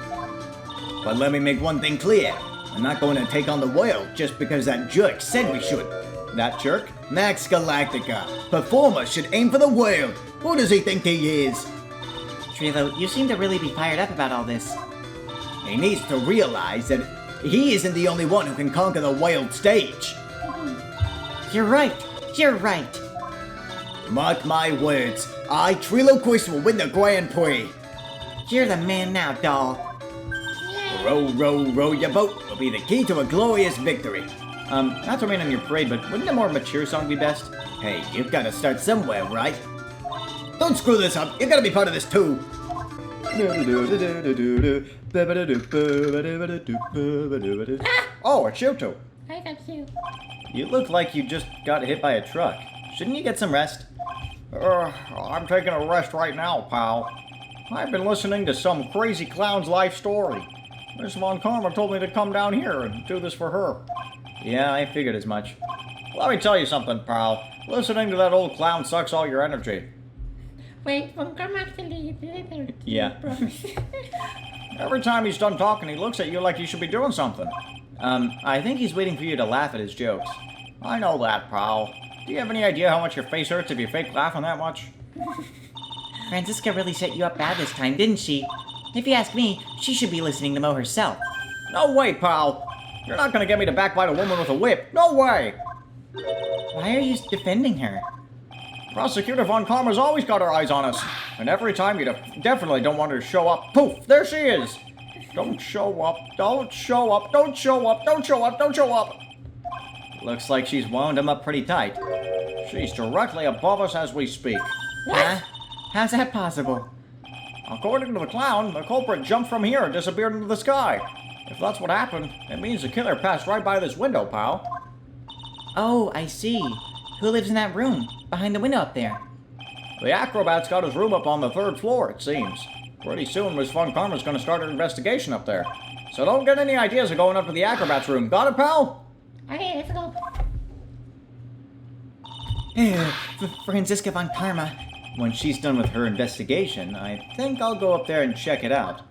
But let me make one thing clear. I'm not going to take on the world just because that jerk said we should. That jerk? Max Galactica. Performer should aim for the world. Who does he think he is? Trilo, you seem to really be fired up about all this. He needs to realize that he isn't the only one who can conquer the world stage. You're right. You're right. Mark my words. I, Triloquist, will win the Grand Prix. You're the man now, doll. Row, row, row your boat will be the key to a glorious victory. Not to rain on your parade, but wouldn't a more mature song be best? Hey, you've got to start somewhere, right? Don't screw this up. You gotta be part of this too. Oh, it's you two. I got you. You look like you just got hit by a truck. Shouldn't you get some rest? I'm taking a rest right now, pal. I've been listening to some crazy clown's life story. Miss Von Karma told me to come down here and do this for her. Yeah, I figured as much. Let me tell you something, pal. Listening to that old clown sucks all your energy. Wait, Von Karma actually did it. Yeah. Promise. Every time he's done talking, he looks at you like you should be doing something. I think he's waiting for you to laugh at his jokes. I know that, pal. Do you have any idea how much your face hurts if you fake laughing that much? Franziska really set you up bad this time, didn't she? If you ask me, she should be listening to Mo herself. No way, pal. You're not gonna get me to backbite a woman with a whip. No way. Why are you defending her? Prosecutor Von Karma's always got her eyes on us. And every time you definitely don't want her to show up, poof, there she is. Don't show up, don't show up, don't show up, don't show up, don't show up. Looks like she's wound him up pretty tight. She's directly above us as we speak. Huh? How's that possible? According to the clown, the culprit jumped from here and disappeared into the sky. If that's what happened, it means the killer passed right by this window, pal. Oh, I see. Who lives in that room? Behind the window up there? The acrobat's got his room up on the 3rd floor, it seems. Pretty soon, Miss Von Karma's gonna start her investigation up there. So don't get any ideas of going up to the acrobat's room. Got it, pal? Okay, let's go. Franziska Von Karma. When she's done with her investigation, I think I'll go up there and check it out.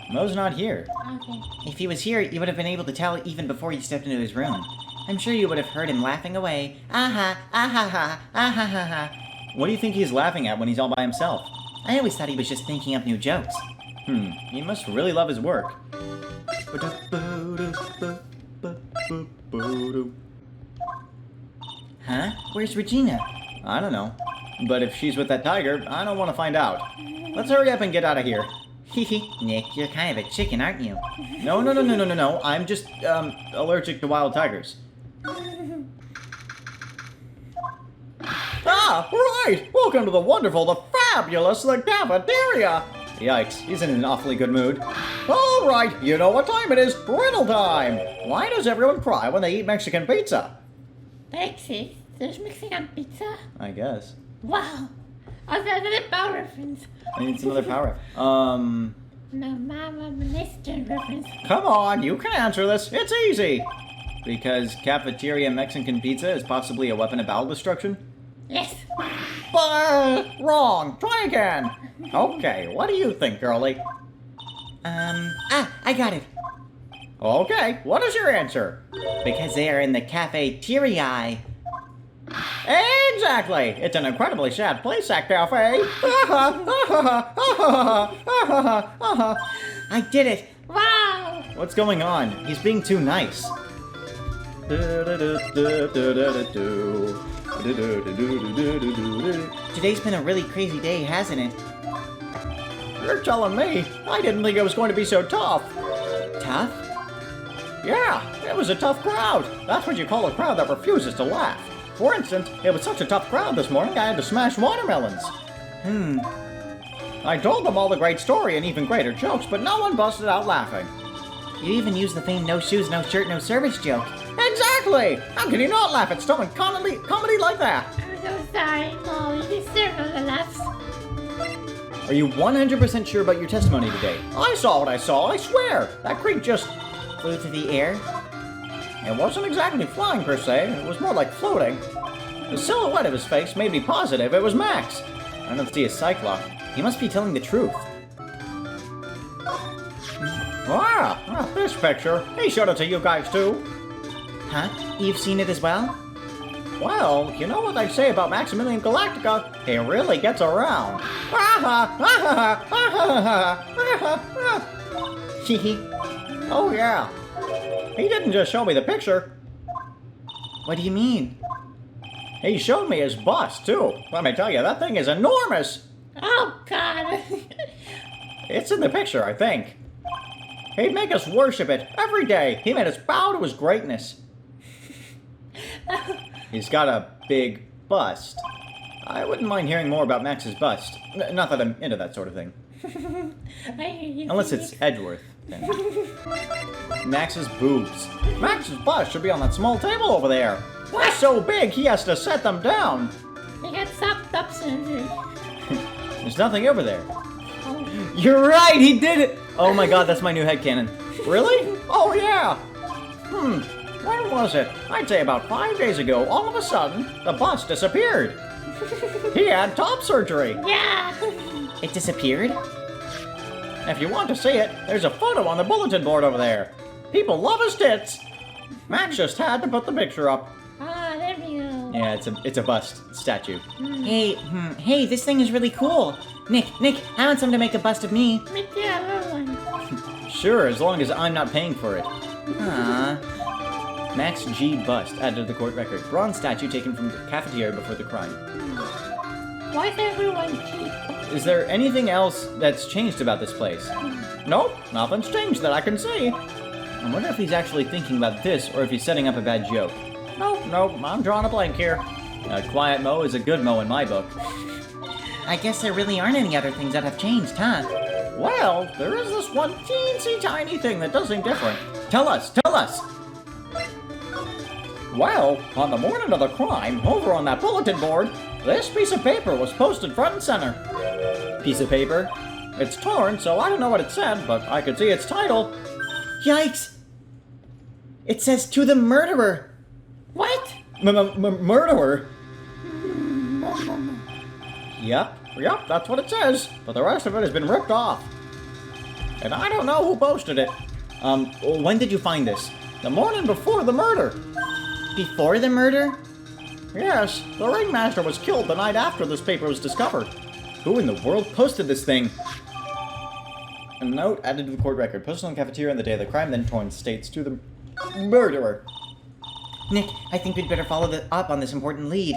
Mo's not here. Okay. If he was here, you would have been able to tell even before you stepped into his room. I'm sure you would have heard him laughing away. Ah-ha, ah-ha-ha, ah-ha-ha-ha. What do you think he's laughing at when he's all by himself? I always thought he was just thinking up new jokes. He must really love his work. Huh? Where's Regina? I don't know. But if she's with that tiger, I don't want to find out. Let's hurry up and get out of here. Hehe, Nick, you're kind of a chicken, aren't you? No. I'm just, allergic to wild tigers. Ah, right! Welcome to the wonderful, the fabulous, the cafeteria! Yikes, he's in an awfully good mood. All right, you know what time it is. Riddle time! Why does everyone cry when they eat Mexican pizza? Texas, there's Mexican pizza? I guess. Wow. Oh, that's another power reference. I need some other power. No, Mama Minister reference. Come on, you can answer this. It's easy. Because cafeteria Mexican pizza is possibly a weapon of bowel destruction? Yes. Wrong. Try again. Okay, what do you think, girlie? I got it. Okay, what is your answer? Because they are in the cafeteria. Exactly. It's an incredibly sad place, that cafe. I did it. Wow. What's going on? He's being too nice. Today's been a really crazy day, hasn't it? You're telling me. I didn't think it was going to be so tough. Tough? Yeah, it was a tough crowd. That's what you call a crowd that refuses to laugh. For instance, it was such a tough crowd this morning I had to smash watermelons. I told them all the great story and even greater jokes, but no one busted out laughing. You even used the famed no shoes, no shirt, no service joke. Exactly! How can you not laugh at someone comedy like that? I'm so sorry, Mo. You deserve all the laughs. Are you 100% sure about your testimony today? I saw what I saw, I swear. That creek just... Flew through the air. It wasn't exactly flying per se, it was more like floating. The silhouette of his face made me positive it was Max. I don't see a Cyclops. He must be telling the truth. Ah, this picture. He showed it to you guys too. Huh? You've seen it as well? Well, you know what they say about Maximillion Galactica? He really gets around. Hehe. Oh yeah. He didn't just show me the picture. What do you mean? He showed me his bust too. Let me tell you, that thing is enormous. Oh, God. It's in the picture, I think. He'd make us worship it every day. He made us bow to his greatness. He's got a big bust. I wouldn't mind hearing more about Max's bust. Not that I'm into that sort of thing. Unless it's Edgeworth. Then. Max's boobs. Max's bust should be on that small table over there. They're so big, he has to set them down. He got sucked up soon. There's nothing over there. You're right, he did it! Oh my god, that's my new headcanon. Really? Oh yeah. When was it? I'd say about 5 days ago, all of a sudden, the bust disappeared. He had top surgery. Yeah. It disappeared? If you want to see it, there's a photo on the bulletin board over there. People love his tits. Max just had to put the picture up. Ah, there we go. Yeah, it's a bust statue. Hey, this thing is really cool. Nick, I want someone to make a bust of me. Me too, I want one. Sure, as long as I'm not paying for it. Aww. Max G. Bust, added to the court record. Bronze statue taken from the cafeteria before the crime. Why is everyone cheap? Is there anything else that's changed about this place? Nope, nothing's changed that I can see. I wonder if he's actually thinking about this or if he's setting up a bad joke. Nope, I'm drawing a blank here. A quiet Mo is a good Mo in my book. I guess there really aren't any other things that have changed, huh? Well, there is this one teensy tiny thing that does seem different. Tell us! Well, on the morning of the crime, over on that bulletin board, this piece of paper was posted front and center. Piece of paper? It's torn, so I don't know what it said, but I could see its title. Yikes! It says to the murderer. What? Murderer? Yep, that's what it says, but the rest of it has been ripped off. And I don't know who posted it. When did you find this? The morning before the murder. Before the murder? Yes, the ringmaster was killed the night after this paper was discovered. Who in the world posted this thing? A note added to the court record. Posted on the cafeteria on the day of the crime, then torn. States to the murderer. Nick, I think we'd better follow up on this important lead.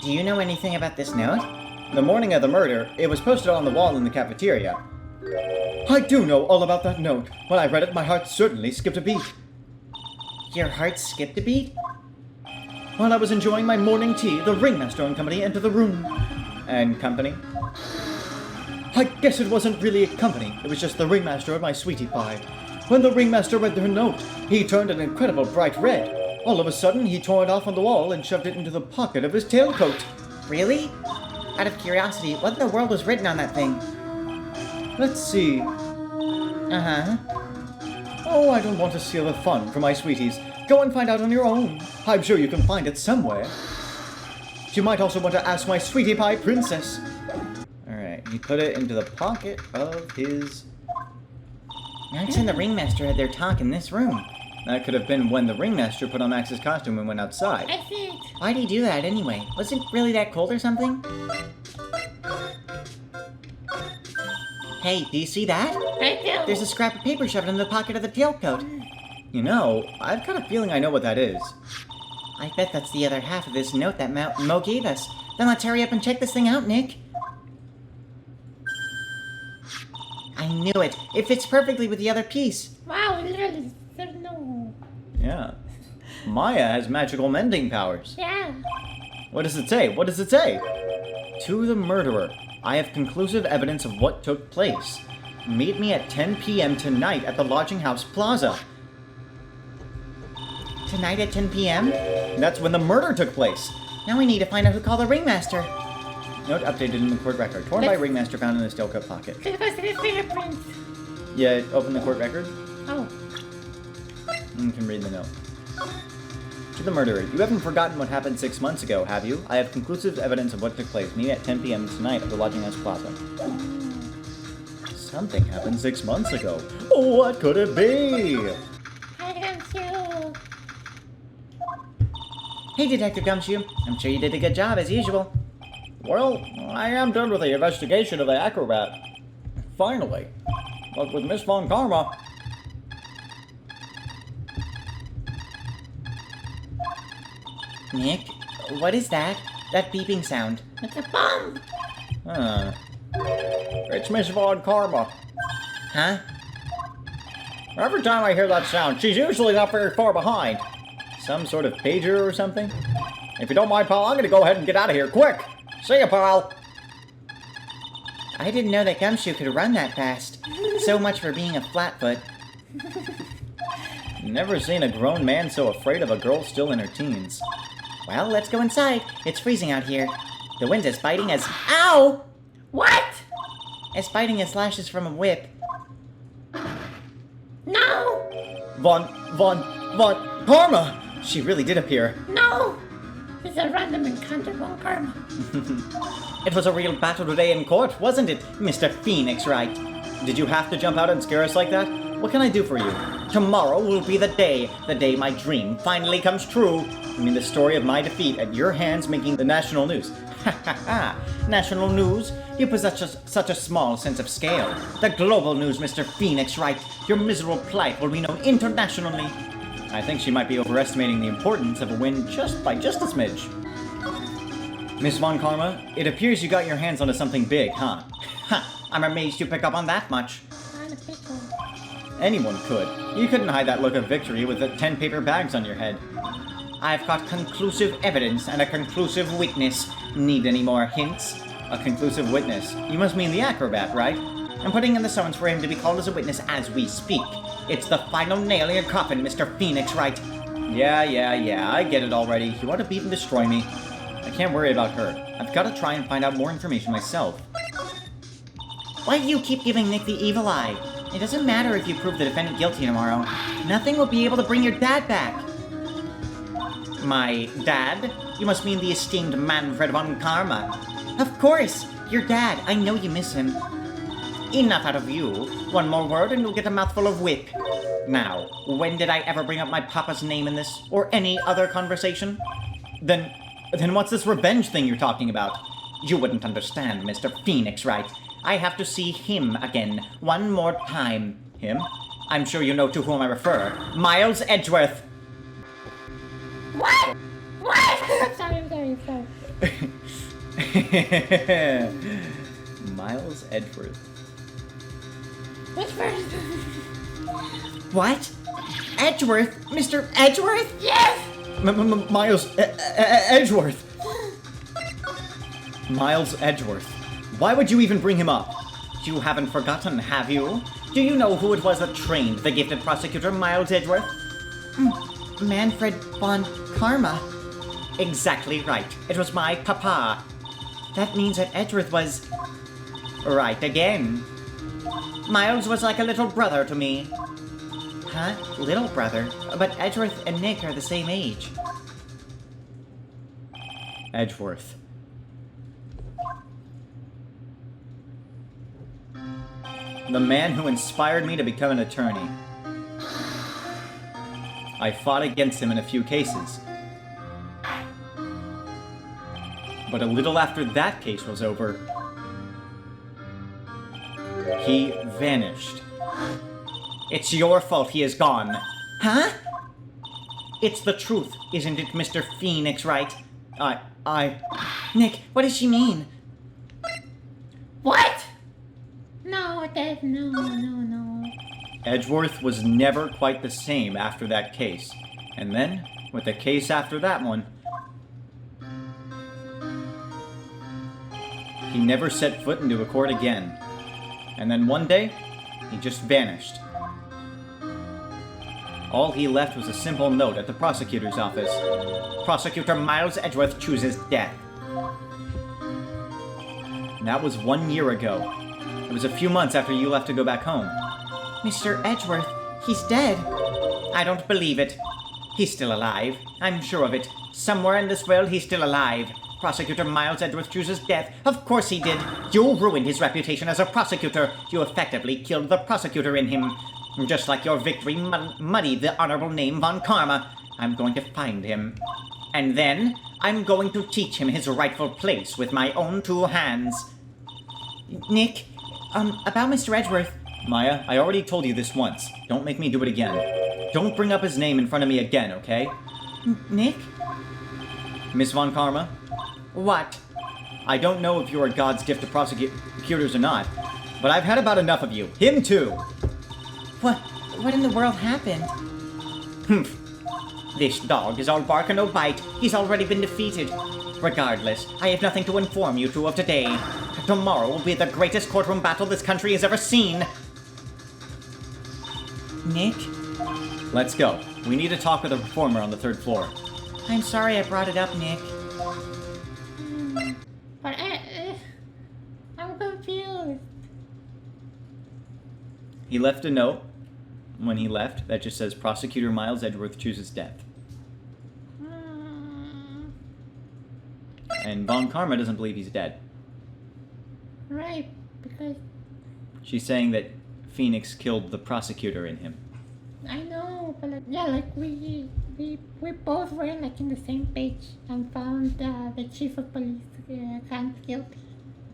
Do you know anything about this note? The morning of the murder, it was posted on the wall in the cafeteria. I do know all about that note. When I read it, my heart certainly skipped a beat. Your heart skipped a beat? While I was enjoying my morning tea, the ringmaster and company entered the room. And company? I guess it wasn't really a company. It was just the ringmaster and my sweetie pie. When the ringmaster read her note, he turned an incredible bright red. All of a sudden, he tore it off on the wall and shoved it into the pocket of his tailcoat. Really? Out of curiosity, what in the world was written on that thing? Let's see. Uh-huh. Oh, I don't want to steal the fun from my sweeties. Go and find out on your own. I'm sure you can find it somewhere. You might also want to ask my sweetie pie princess. Alright, he put it into the pocket of his... Max and the ringmaster had their talk in this room. That could have been when the ringmaster put on Max's costume and went outside. I see it. Why'd he do that anyway? Was it really that cold or something? Hey, do you see that? I do. There's a scrap of paper shoved in the pocket of the tailcoat. You know, I've got a feeling I know what that is. I bet that's the other half of this note that Mo gave us. Then let's hurry up and check this thing out, Nick. I knew it. It fits perfectly with the other piece. Wow, literally, there's no... Yeah. Maya has magical mending powers. Yeah. What does it say? What does it say? To the murderer. I have conclusive evidence of what took place. Meet me at 10 p.m. tonight at the Lodging House Plaza. Tonight at 10 p.m.? That's when the murder took place. Now we need to find out who called the ringmaster. Note updated in the court record. Torn by ringmaster found in his tailcoat pocket. Let's go see his fingerprints. Yeah, open the court record. Oh. You can read the note. To the murderer, you haven't forgotten what happened 6 months ago, have you? I have conclusive evidence of what took place. Meet at 10 p.m. tonight at the Lodging House Plaza. Something happened 6 months ago. What could it be? Hi, Gumshoe. Hey, Detective Gumshoe. I'm sure you did a good job, as usual. Well, I am done with the investigation of the acrobat. Finally. But with Miss Von Karma... Nick, what is that? That beeping sound. It's a bomb. It's Miss Von Karma. Huh? Every time I hear that sound, she's usually not very far behind. Some sort of pager or something? If you don't mind, pal, I'm gonna go ahead and get out of here, quick! See ya, pal! I didn't know that Gumshoe could run that fast. So much for being a flatfoot. Never seen a grown man so afraid of a girl still in her teens. Well, let's go inside. It's freezing out here. The wind is biting as... Ow! What? As biting as lashes from a whip. No. Von Karma! She really did appear. No. It's a random encounter, Von Karma. It was a real battle today in court, wasn't it, Mr. Phoenix Wright? Did you have to jump out and scare us like that? What can I do for you? Tomorrow will be the day my dream finally comes true. You mean the story of my defeat at your hands making the national news? Ha ha ha! National news? You possess such a small sense of scale. The global news, Mr. Phoenix Wright. Your miserable plight will be known internationally. I think she might be overestimating the importance of a win by just a smidge. Miss Von Karma, it appears you got your hands onto something big, huh? Ha! I'm amazed you pick up on that much. On a pickle. Anyone could. You couldn't hide that look of victory with the 10 paper bags on your head. I've got conclusive evidence and a conclusive witness. Need any more hints? A conclusive witness. You must mean the acrobat, right? I'm putting in the summons for him to be called as a witness as we speak. It's the final nail in your coffin, Mr. Phoenix Wright. Yeah, I get it already. You want to beat and destroy me. I can't worry about her. I've got to try and find out more information myself. Why do you keep giving Nick the evil eye? It doesn't matter if you prove the defendant guilty tomorrow. Nothing will be able to bring your dad back. My dad? You must mean the esteemed Manfred von Karma. Of course! Your dad. I know you miss him. Enough out of you. One more word and you'll get a mouthful of whip. Now, when did I ever bring up my papa's name in this, or any other conversation? Then what's this revenge thing you're talking about? You wouldn't understand, Mr. Phoenix Wright. I have to see him again, one more time. Him? I'm sure you know to whom I refer. Miles Edgeworth! What? What? sorry. Miles Edgeworth. Which version? What? Edgeworth? Mr. Edgeworth? Yes! Miles Edgeworth! Miles Edgeworth. Why would you even bring him up? You haven't forgotten, have you? Do you know who it was that trained the gifted prosecutor Miles Edgeworth? Manfred von Karma. Exactly right. It was my papa. That means that Edgeworth was... Right again. Miles was like a little brother to me. Huh? Little brother? But Edgeworth and Nick are the same age. Edgeworth. The man who inspired me to become an attorney. I fought against him in a few cases. But a little after that case was over, he vanished. It's your fault he is gone. Huh? It's the truth, isn't it, Mr. Phoenix Wright? Nick, what does she mean? What? No, Dad, no. Edgeworth was never quite the same after that case. And then, with the case after that one, he never set foot into a court again. And then one day, he just vanished. All he left was a simple note at the prosecutor's office. Prosecutor Miles Edgeworth chooses death. And that was 1 year ago. It was a few months after you left to go back home. Mr. Edgeworth, he's dead. I don't believe it. He's still alive. I'm sure of it. Somewhere in this world, he's still alive. Prosecutor Miles Edgeworth Drew's death. Of course he did. You ruined his reputation as a prosecutor. You effectively killed the prosecutor in him. Just like your victory muddied the honorable name Von Karma. I'm going to find him. And then, I'm going to teach him his rightful place with my own 2 hands. Nick, about Mr. Edgeworth. Maya, I already told you this once. Don't make me do it again. Don't bring up his name in front of me again, okay? Nick? Miss Von Karma? What? I don't know if you're God's gift to prosecutors or not, but I've had about enough of you. Him too! What in the world happened? Humph. This dog is all bark and no bite. He's already been defeated. Regardless, I have nothing to inform you two of today. Tomorrow will be the greatest courtroom battle this country has ever seen. Nick? Let's go. We need to talk with a performer on the 3rd floor. I'm sorry I brought it up, Nick. But I'm confused. He left a note when he left that just says Prosecutor Miles Edgeworth chooses death. And Von Karma doesn't believe he's dead. Right, because She's saying that Phoenix killed the prosecutor in him. I know, but like, yeah, like we both were like in the same page and found the chief of police Khan guilty.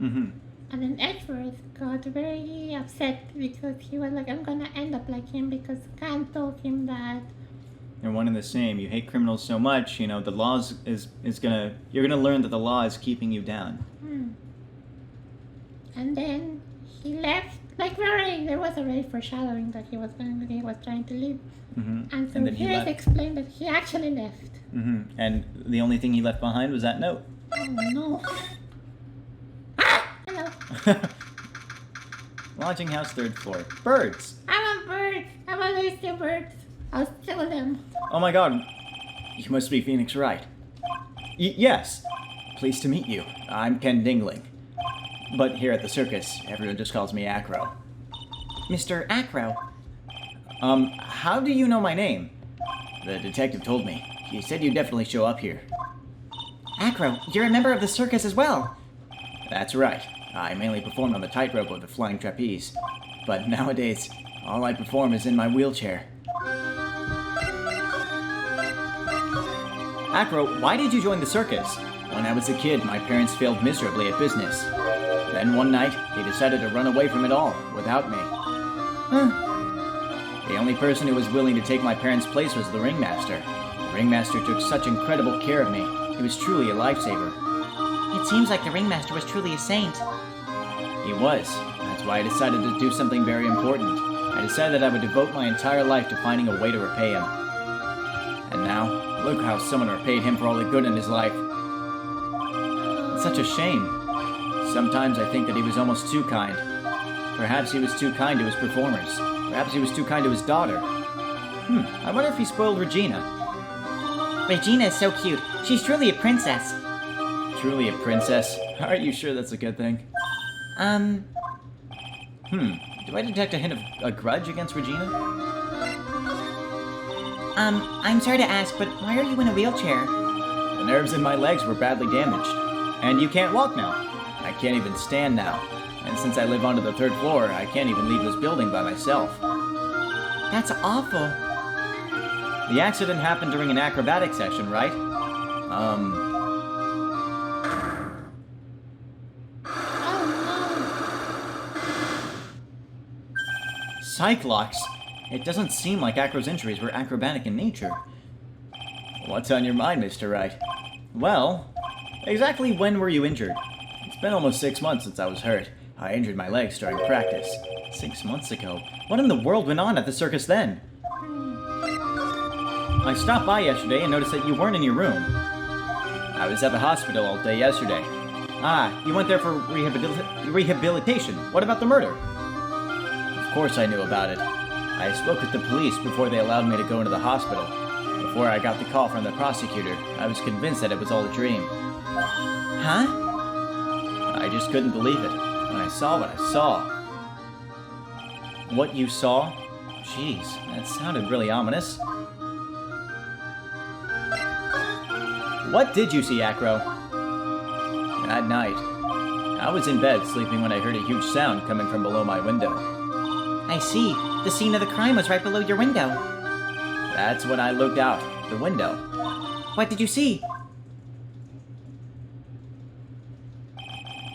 Mm-hmm. And then Edgeworth got very upset because he was like, I'm gonna end up like him because Khan told him that. They're one and the same. You hate criminals so much, you know, the law is gonna... You're gonna learn that the law is keeping you down. And then he left. Like there was already foreshadowing that he was trying to leave. Mm-hmm. And so And then he here's left. explained that he actually left. Mm-hmm. And the only thing he left behind was that note. Oh no. Hello. Lodging house, 3rd floor. Birds! I want birds. I want to steal birds. I'll steal them. Oh my god. You must be Phoenix Wright. Yes. Pleased to meet you. I'm Ken Dingling. But here at the circus, everyone just calls me Acro. Mr. Acro? How do you know my name? The detective told me. He said you'd definitely show up here. Acro, you're a member of the circus as well. That's right. I mainly perform on the tightrope of the flying trapeze. But nowadays, all I perform is in my wheelchair. Acro, why did you join the circus? When I was a kid, my parents failed miserably at business. Then one night, they decided to run away from it all, without me. The only person who was willing to take my parents' place was the ringmaster. The ringmaster took such incredible care of me. He was truly a lifesaver. It seems like the ringmaster was truly a saint. He was. That's why I decided to do something very important. I decided that I would devote my entire life to finding a way to repay him. And now, look how someone repaid him for all the good in his life. It's such a shame. Sometimes I think that he was almost too kind. Perhaps he was too kind to his performers. Perhaps he was too kind to his daughter. I wonder if he spoiled Regina. Regina is so cute. She's truly a princess. Truly a princess? Are you sure that's a good thing? Do I detect a hint of a grudge against Regina? I'm sorry to ask, but why are you in a wheelchair? The nerves in my legs were badly damaged. And you can't walk now. I can't even stand now. And since I live on the 3rd floor, I can't even leave this building by myself. That's awful. The accident happened during an acrobatic session, right? Cyclops? It doesn't seem like Acro's injuries were acrobatic in nature. What's on your mind, Mr. Wright? Well, exactly when were you injured? It's been almost 6 months since I was hurt. I injured my legs during practice. 6 months ago? What in the world went on at the circus then? I stopped by yesterday and noticed that you weren't in your room. I was at the hospital all day yesterday. Ah, you went there for rehabilitation. What about the murder? Of course I knew about it. I spoke with the police before they allowed me to go into the hospital. Before I got the call from the prosecutor, I was convinced that it was all a dream. Huh? I just couldn't believe it when I saw what I saw. What you saw Jeez, that sounded really ominous. What did you see, Acro? That night, I was in bed sleeping when I heard a huge sound coming from below my window. I see. The scene of the crime was right below your window. That's when I looked out the window. What did you see?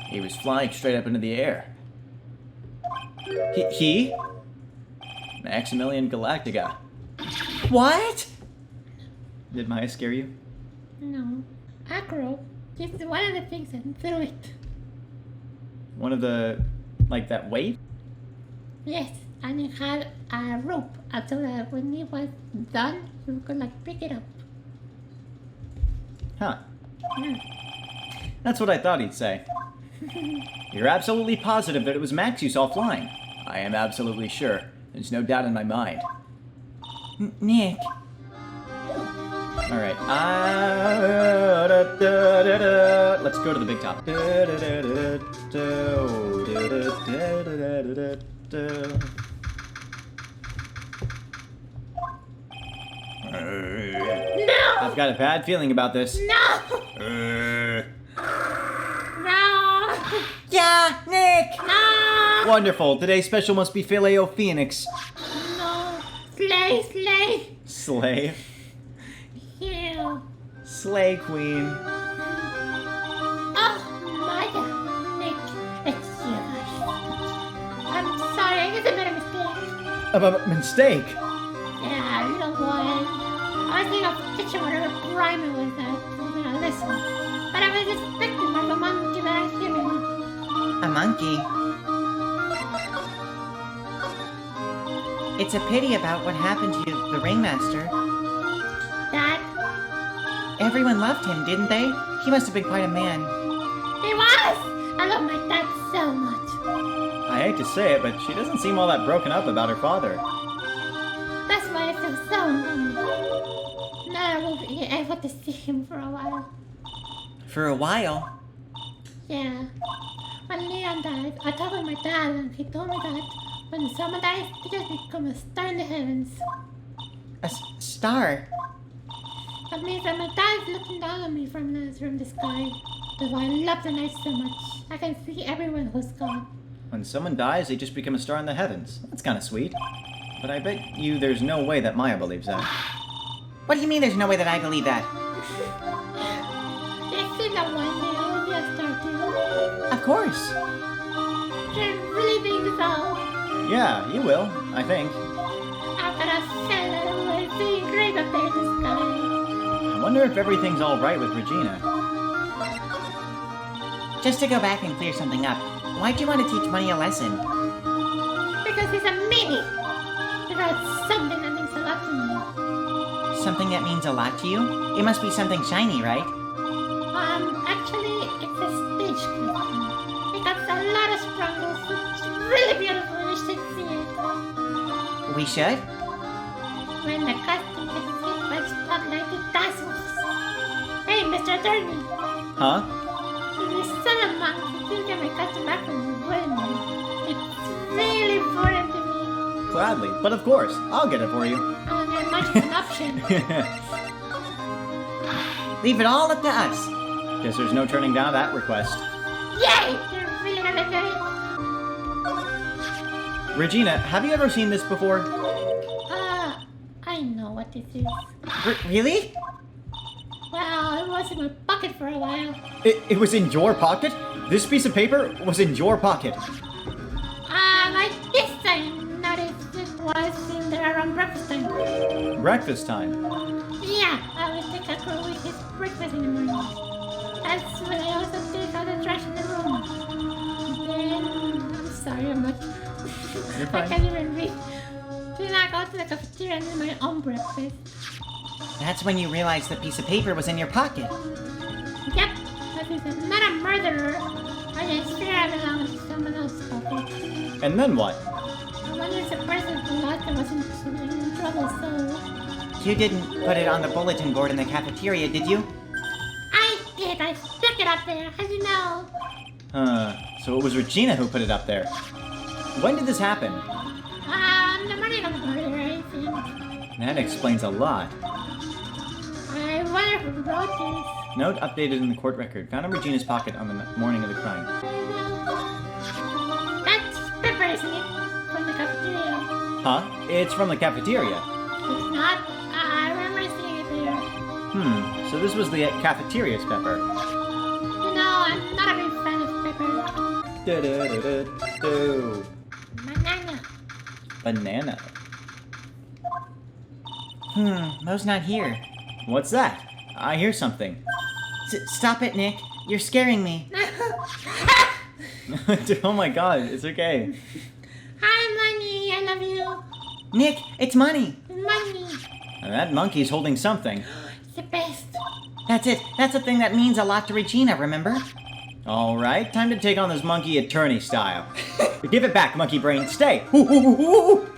He was flying straight up into the air. He? Maximillion Galactica. What? Did Maya scare you? No. Acro, just one of the things and threw it. One of the... like that weight? Yes, and it had a rope so that when it was done, you could like pick it up. Huh. Yeah. That's what I thought he'd say. You're absolutely positive that it was Max you saw flying? I am absolutely sure. There's no doubt in my mind. Nick. Alright, let's go to the big top. No! I've got a bad feeling about this. No! No! Yeah, Nick! No! Wonderful. Today's special must be Filet O Phoenix. No! Slay, slay! Slay. Ew. Slay Queen. Oh, Maya, Nick, it's yours. I'm sorry, it's another mistake. A mistake? Yeah, little one. I was thinking of teaching whatever crime it was that was gonna listen. But I was expecting like a monkey that I human. A monkey? It's a pity about what happened to you, the ringmaster. Dad, Everyone loved him, didn't they? He must have been quite a man. he was! I love my dad so much. I hate to say it, but she doesn't seem all that broken up about her father. That's why I feel so lonely. Now I will be able to see him for a while. For a while. Yeah. When Leon died, I talked with my dad and he told me that when someone dies, they just become a star in the heavens. A star. That means that my dad is looking down on me from the sky. That's why I love the night so much. I can see everyone who's gone. When someone dies, they just become a star in the heavens. That's kind of sweet. But I bet you there's no way that Maya believes that. What do you mean there's no way that I believe that? They see that one day I will be a star too. Of course. They really think so. Yeah, you will, I think. I'm gonna say that I will see great up there in the sky. I wonder if everything's all right with Regina. Just to go back and clear something up, why'd you want to teach Money a lesson? Because he's a mini. Because something that means a lot to me. Something that means a lot to you? It must be something shiny, right? Actually, it's a stage curtain. It got a lot of sparkles. It's really beautiful. You should see it. We should? When the costume gets hit by spotlight, it dazzles. Hey, Mr. Attorney. Huh? If you send a monk, you get my costume back from me, wouldn't you? It's really important to me. Gladly, but of course, I'll get it for you. I don't get much of an option. Leave it all up to us. Guess there's no turning down that request. Yay! You're really gonna do it. Regina, have you ever seen this before? I know what this is. Really? Well, it was in my pocket for a while. It was in your pocket? This piece of paper was in your pocket. Like this time, noticed it was in there around breakfast time. Breakfast time. Yeah, I always take a girl with his breakfast in the morning. That's when I also take out the trash in the room. Then, I'm sorry, I'm not. You're I fine. can't even read. Then I go to the cafeteria and do my own breakfast. That's when you realized the piece of paper was in your pocket. Yep, but since I'm not a murderer, I just figured I belong to someone else's pocket. And then what? I wonder if the person who locked it wasn't in trouble, so... You didn't put it on the bulletin board in the cafeteria, did you? I did! I stuck it up there, as you know. So it was Regina who put it up there. When did this happen? The morning of the murder. That explains a lot. I wonder who wrote this. Note updated in the court record. Found in Regina's pocket on the morning of the crime. That's pepper, isn't it? From the cafeteria. Huh? It's from the cafeteria. It's not. I remember seeing it there. So this was the cafeteria's pepper. No, I'm not a big fan of pepper. Do-do-do-do-do. Banana. Banana. Mo's not here. What's that? I hear something. Stop it, Nick. You're scaring me. Oh my god, it's okay. Hi, Money. I love you. Nick, it's money. Money. That monkey's holding something. It's the best. That's it. That's a thing that means a lot to Regina, remember? Alright, time to take on this monkey attorney style. Give it back, monkey brain. Stay! Ooh.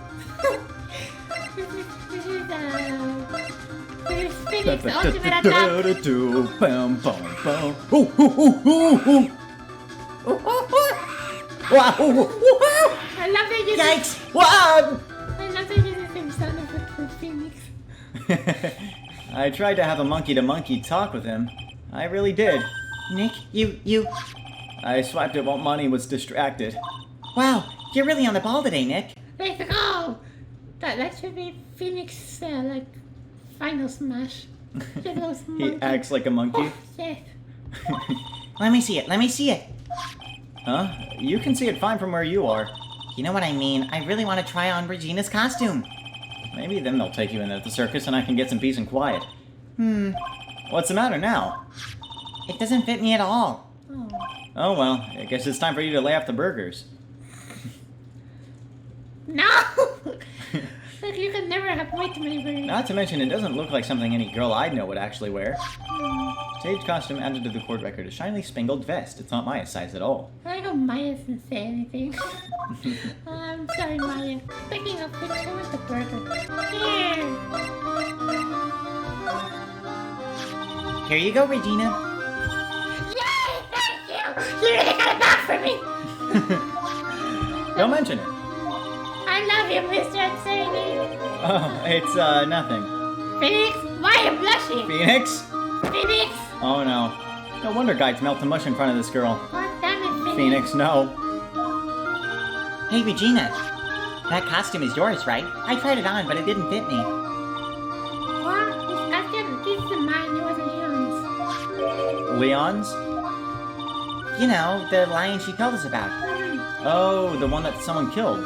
This is Phoenix, the ultimate attack. Bam, bam, bam. Wow. I love that you Yikes! Wow. I love that you the same sound effect for Phoenix. I tried to have a monkey-to-monkey talk with him. I really did. Nick, you... I swiped it while Money was distracted. Wow, you're really on the ball today, Nick. Let's go! That should be Phoenix, like, final smash. Get those He monkeys. acts like a monkey. Oh, yes. Let me see it. Let me see it. Huh? You can see it fine from where you are. You know what I mean? I really want to try on Regina's costume. Maybe then they'll take you in at the circus and I can get some peace and quiet. What's the matter now? It doesn't fit me at all. Oh. Oh well, I guess it's time for you to lay off the burgers. No! Like, you can never have way too many burgers. Not to mention, it doesn't look like something any girl I know would actually wear. Stage costume added to the court record, a shiny spangled vest. It's not Maya's size at all. I know Maya doesn't say anything. I'm sorry, Maya. Picking up which one was the burger. Here! Here you go, Regina. Yay! Thank you! You really got it back for me! Don't mention it. I love you, Mr. Attorney. Oh, it's nothing. Phoenix, why are you blushing? Phoenix? Phoenix! Oh no. No wonder guides melt to mush in front of this girl. God damn it, Phoenix. Phoenix, no. Hey, Regina. That costume is yours, right? I tried it on, but it didn't fit me. What? This costume, this is mine, it wasn't yours. Leon's? You know, the lion she told us about. Oh, the one that someone killed.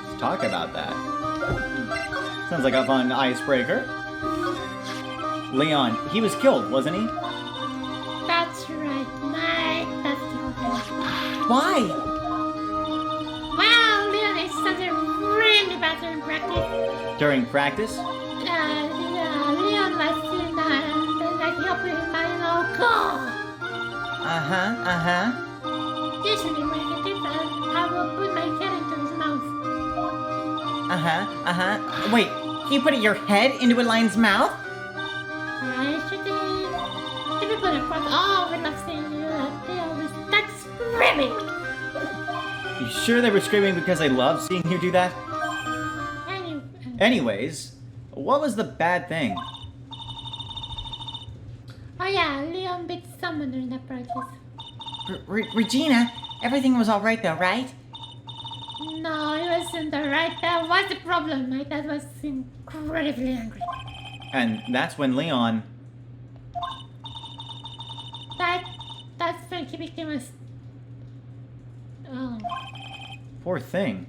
Let's talk about that. Sounds like a fun icebreaker. Leon, he was killed, wasn't he? That's right, that's the order. Why? Well, Leon is something really bad in practice. During practice? Leon was in like helping my local. Usually when I get this, I will put my head into his mouth. Wait, you put your head into a lion's mouth? I should the people across all would love seeing you. They always start screaming. You sure they were screaming because they love seeing you do that? Anyways, what was the bad thing? Oh yeah, Leon beat someone during that practice. Regina, everything was alright though, right? No, it wasn't alright. That was the problem. My dad was incredibly angry. And that's when Leon... That's when he became a... Oh. Poor thing.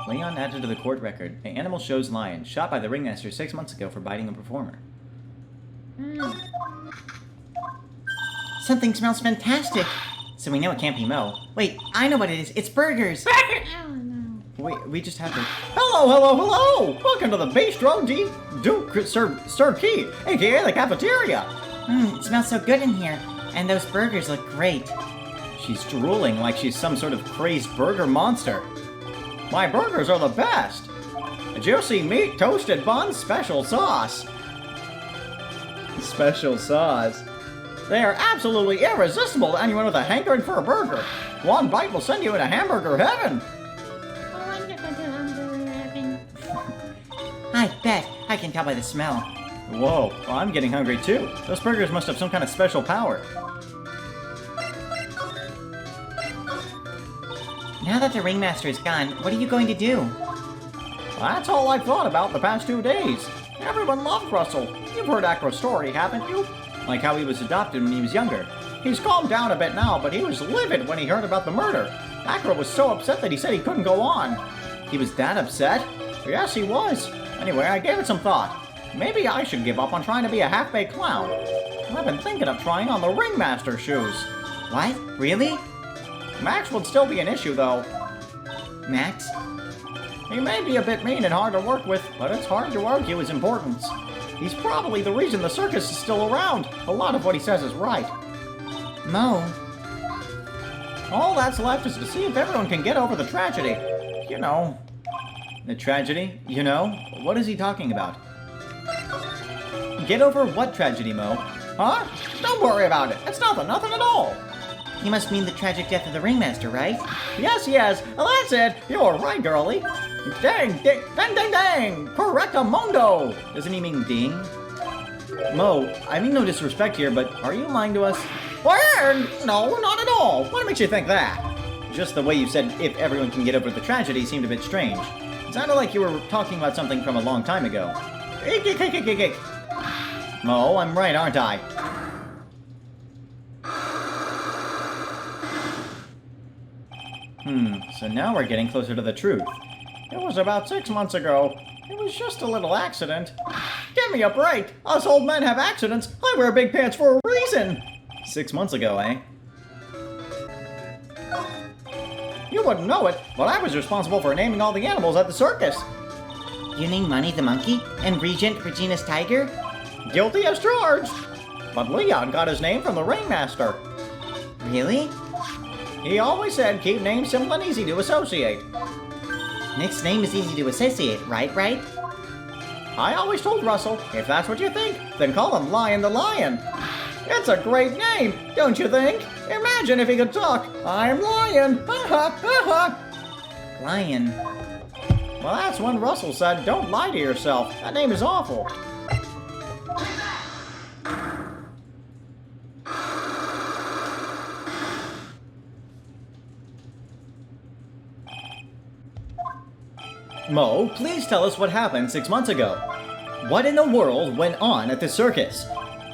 Leon added to the court record. An animal shows lion, shot by the ringmaster 6 months ago for biting a performer. Something smells fantastic. So we know it can't be Mo. Wait, I know what it is. It's burgers. Burger! Oh no. Wait, we just have to... Hello! Welcome to the Bistro Duke Sir Key, aka the cafeteria. It smells so good in here. And those burgers look great. She's drooling like she's some sort of crazed burger monster. My burgers are the best. Juicy meat, toasted buns, special sauce. Special sauce. They are absolutely irresistible to anyone with a hankering for a burger. One bite will send you into hamburger heaven. I wonder if I do hamburger heaven. I bet. I can tell by the smell. Whoa, well, I'm getting hungry too. Those burgers must have some kind of special power. Now that the ringmaster is gone, what are you going to do? That's all I've thought about the past 2 days. Everyone loved Russell. You've heard Acro's story, haven't you? Like how he was adopted when he was younger. He's calmed down a bit now, but he was livid when he heard about the murder. Acro was so upset that he said he couldn't go on. He was that upset? Yes, he was. Anyway, I gave it some thought. Maybe I should give up on trying to be a half-baked clown. I've been thinking of trying on the ringmaster shoes. What? Really? Max would still be an issue, though. Max? He may be a bit mean and hard to work with, but it's hard to argue his importance. He's probably the reason the circus is still around. A lot of what he says is right. Mo? All that's left is to see if everyone can get over the tragedy. You know. The tragedy? You know? What is he talking about? Get over what tragedy, Mo? Huh? Don't worry about it. It's nothing at all. You must mean the tragic death of the ringmaster, right? Yes. Well, that's it. You're right, girlie. Dang, dang. Correctamundo. Doesn't he mean ding? Mo, I mean no disrespect here, but are you lying to us? Where? No, not at all. What makes you think that? Just the way you said if everyone can get over the tragedy seemed a bit strange. It sounded like you were talking about something from a long time ago. Eek. Mo, I'm right, aren't I? So now we're getting closer to the truth. It was about 6 months ago. It was just a little accident. Give me a break. Us old men have accidents. I wear big pants for a reason. 6 months ago, eh? You wouldn't know it, but I was responsible for naming all the animals at the circus. You named Money the monkey and Regina's tiger? Guilty as charged. But Leon got his name from the ringmaster. Really? He always said keep names simple and easy to associate. Nick's name is easy to associate, right? I always told Russell, if that's what you think, then call him Lion the Lion. It's a great name, don't you think? Imagine if he could talk. I'm Lion. Lion. Well, that's when Russell said, don't lie to yourself. That name is awful. Mo, please tell us what happened 6 months ago. What in the world went on at the circus?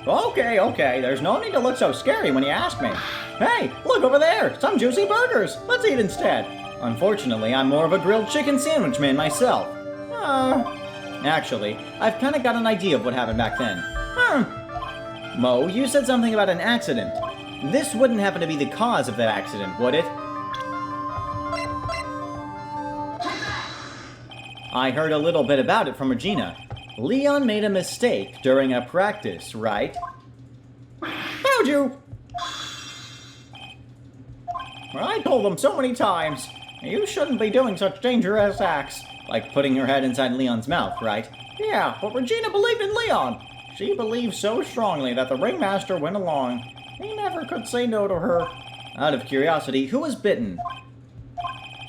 Okay, there's no need to look so scary when you ask me. Hey, look over there, some juicy burgers. Let's eat instead. Unfortunately, I'm more of a grilled chicken sandwich man myself. Actually, I've kind of got an idea of what happened back then. Mo, you said something about an accident. This wouldn't happen to be the cause of that accident, would it? I heard a little bit about it from Regina. Leon made a mistake during a practice, right? How'd you? I told them so many times, you shouldn't be doing such dangerous acts. Like putting your head inside Leon's mouth, right? Yeah, but Regina believed in Leon. She believed so strongly that the ringmaster went along. He never could say no to her. Out of curiosity, who was bitten?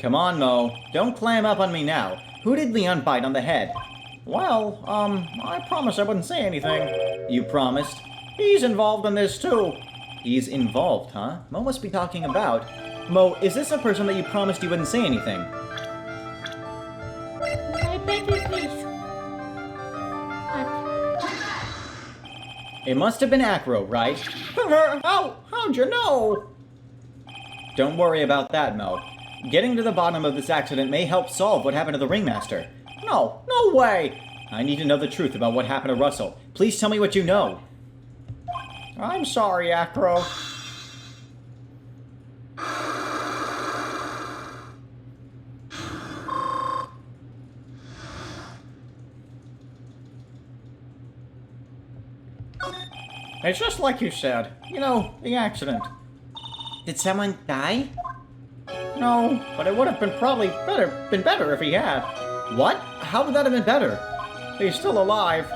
Come on, Mo. Don't clam up on me now. Who did Leon bite on the head? Well, I promised I wouldn't say anything. You promised? He's involved in this too. He's involved, huh? Mo must be talking about... Mo, is this a person that you promised you wouldn't say anything? I bet it is. It must have been Acro, right? How'd you know? Don't worry about that, Mo. Getting to the bottom of this accident may help solve what happened to the ringmaster. No way! I need to know the truth about what happened to Russell. Please tell me what you know. I'm sorry, Acro. It's just like you said. You know, the accident. Did someone die? No, but it would have been been better if he had. What? How would that have been better? He's still alive,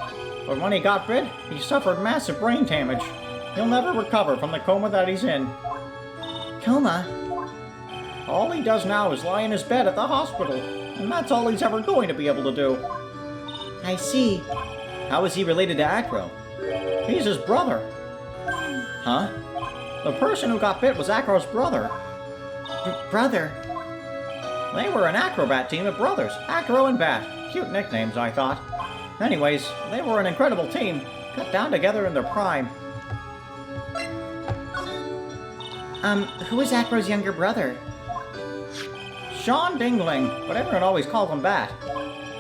but when he got bit, he suffered massive brain damage. He'll never recover from the coma that he's in. Coma? All he does now is lie in his bed at the hospital, and that's all he's ever going to be able to do. I see. How is he related to Acro? He's his brother. Huh? The person who got bit was Acro's brother. Brother? They were an acrobat team of brothers, Acro and Bat. Cute nicknames, I thought. Anyways, they were an incredible team, cut down together in their prime. Who is Acro's younger brother? Sean Dingling, but everyone always called him Bat.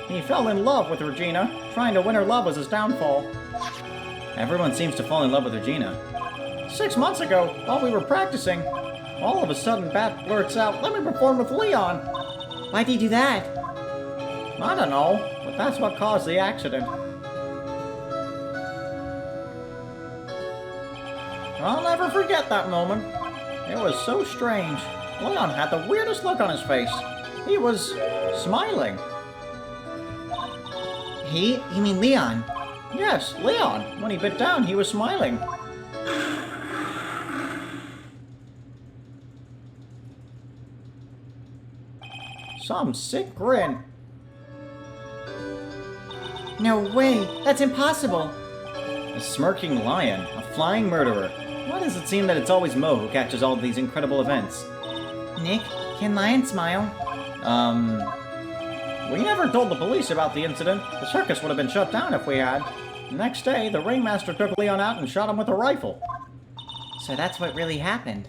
He fell in love with Regina. Trying to win her love was his downfall. Everyone seems to fall in love with Regina. 6 months ago, while we were practicing, all of a sudden Bat blurts out, "Let me perform with Leon." Why'd he do that? I don't know, but that's what caused the accident. I'll never forget that moment. It was so strange. Leon had the weirdest look on his face. He was smiling. He? You mean Leon? Yes, Leon. When he bit down, he was smiling. Some sick grin. No way! That's impossible! A smirking lion, a flying murderer. Why does it seem that it's always Mo who catches all of these incredible events? Nick, can lions smile? We never told the police about the incident. The circus would have been shut down if we had. The next day, the ringmaster took Leon out and shot him with a rifle. So that's what really happened.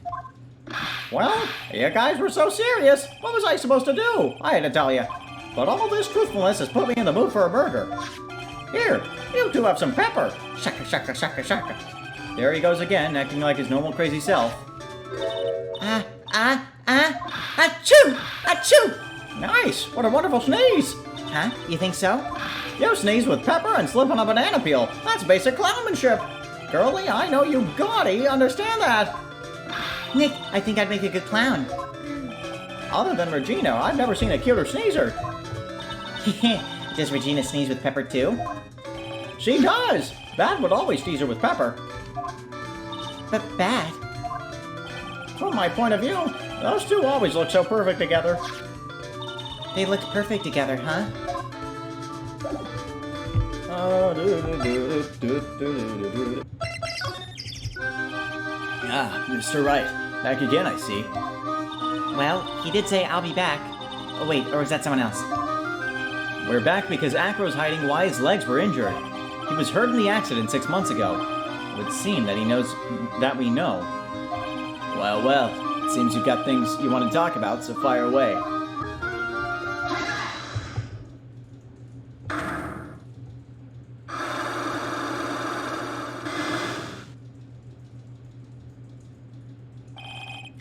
Well, you guys were so serious. What was I supposed to do? I had to tell you. But all this truthfulness has put me in the mood for a burger. Here, you two have some pepper. Shaka, shaka, shaka, shaka. There he goes again, acting like his normal crazy self. Achoo! Achoo! Nice! What a wonderful sneeze! Huh? You think so? You sneeze with pepper and slip on a banana peel. That's basic clownmanship. Girlie, I know you gaudy understand that. Nick, I think I'd make a good clown. Other than Regina, I've never seen a cuter sneezer. Does Regina sneeze with pepper too? She does! Bat would always tease her with pepper. But Bat? From my point of view, those two always look so perfect together. They look perfect together, huh? Ah, Mr. Wright. Back again, I see. Well, he did say I'll be back. Oh wait, or is that someone else? We're back because Acro's hiding why his legs were injured. He was hurt in the accident 6 months ago. It would seem that he knows that we know. Well, well, it seems you've got things you want to talk about, so fire away.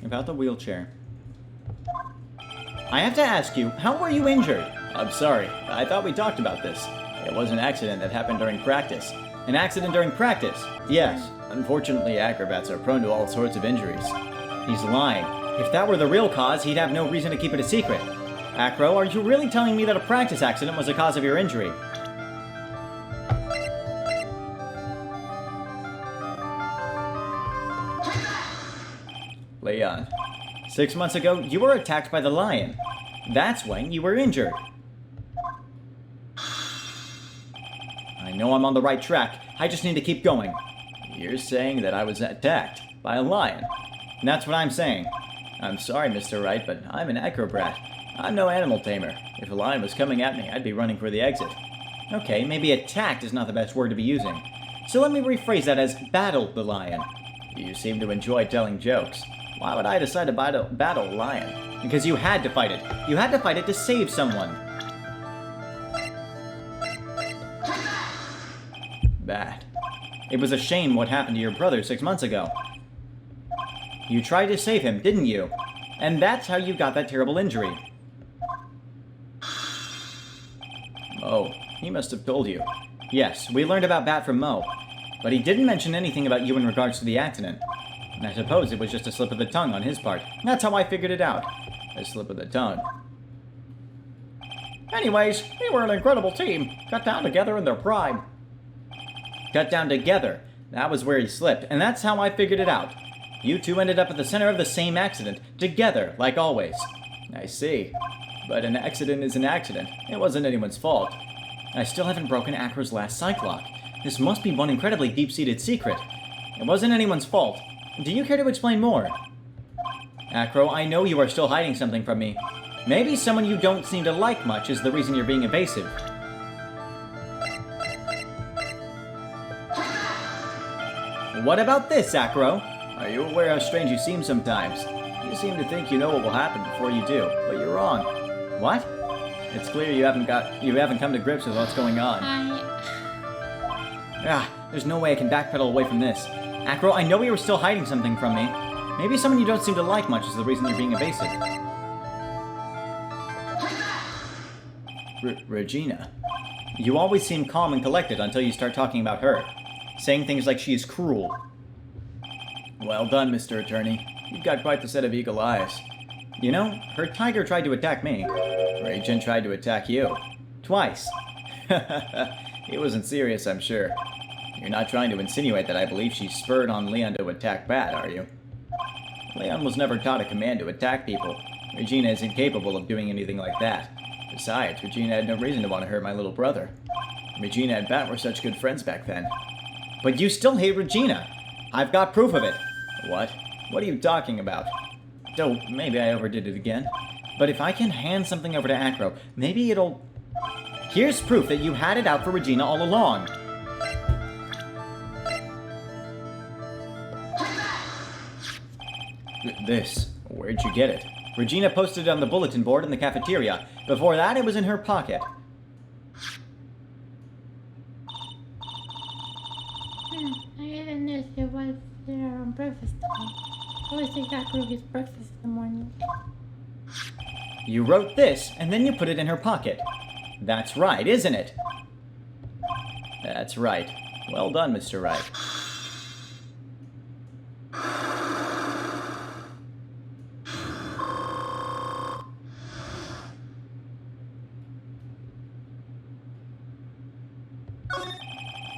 About the wheelchair. I have to ask you, how were you injured? I'm sorry, I thought we talked about this. It was an accident that happened during practice. An accident during practice? Yes. Unfortunately, acrobats are prone to all sorts of injuries. He's lying. If that were the real cause, he'd have no reason to keep it a secret. Acro, are you really telling me that a practice accident was the cause of your injury? Leon, 6 months ago, you were attacked by the lion. That's when you were injured. I know I'm on the right track. I just need to keep going. You're saying that I was attacked by a lion. And that's what I'm saying. I'm sorry, Mr. Wright, but I'm an acrobat. I'm no animal tamer. If a lion was coming at me, I'd be running for the exit. Okay, maybe attacked is not the best word to be using. So let me rephrase that as battled the lion. You seem to enjoy telling jokes. Why would I decide to battle a lion? Because you had to fight it. You had to fight it to save someone. Bad. It was a shame what happened to your brother 6 months ago. You tried to save him, didn't you? And that's how you got that terrible injury. Mo, he must have told you. Yes, we learned about Bat from Mo. But he didn't mention anything about you in regards to the accident. And I suppose it was just a slip of the tongue on his part. That's how I figured it out. A slip of the tongue. Anyways, they were an incredible team, cut down together in their prime. Cut down together. That was where he slipped, and that's how I figured it out. You two ended up at the center of the same accident, together, like always. I see. But an accident is an accident. It wasn't anyone's fault. I still haven't broken Acro's last psych lock. This must be one incredibly deep-seated secret. It wasn't anyone's fault. Do you care to explain more? Acro, I know you are still hiding something from me. Maybe someone you don't seem to like much is the reason you're being evasive. What about this, Acro? Are you aware how strange you seem sometimes? You seem to think you know what will happen before you do, but you're wrong. What? It's clear you haven't come to grips with what's going on. There's no way I can backpedal away from this. Acro, I know you were still hiding something from me. Maybe someone you don't seem to like much is the reason you're being evasive. Regina. You always seem calm and collected until you start talking about her. Saying things like she is cruel. Well done, Mr. Attorney. You've got quite the set of eagle eyes. You know, her tiger tried to attack me. Rei-jin tried to attack you. Twice. It wasn't serious, I'm sure. You're not trying to insinuate that I believe she spurred on Leon to attack Bat, are you? Leon was never taught a command to attack people. Regina is incapable of doing anything like that. Besides, Regina had no reason to want to hurt my little brother. Regina and Bat were such good friends back then. But you still hate Regina. I've got proof of it. What? What are you talking about? Though, maybe I overdid it again. But if I can hand something over to Acro, maybe it'll... Here's proof that you had it out for Regina all along. This. Where'd you get it? Regina posted it on the bulletin board in the cafeteria. Before that, it was in her pocket. I didn't know she was there on breakfast today. I always think Acro gets breakfast in the morning. You wrote this, and then you put it in her pocket. That's right, isn't it? That's right. Well done, Mr. Wright.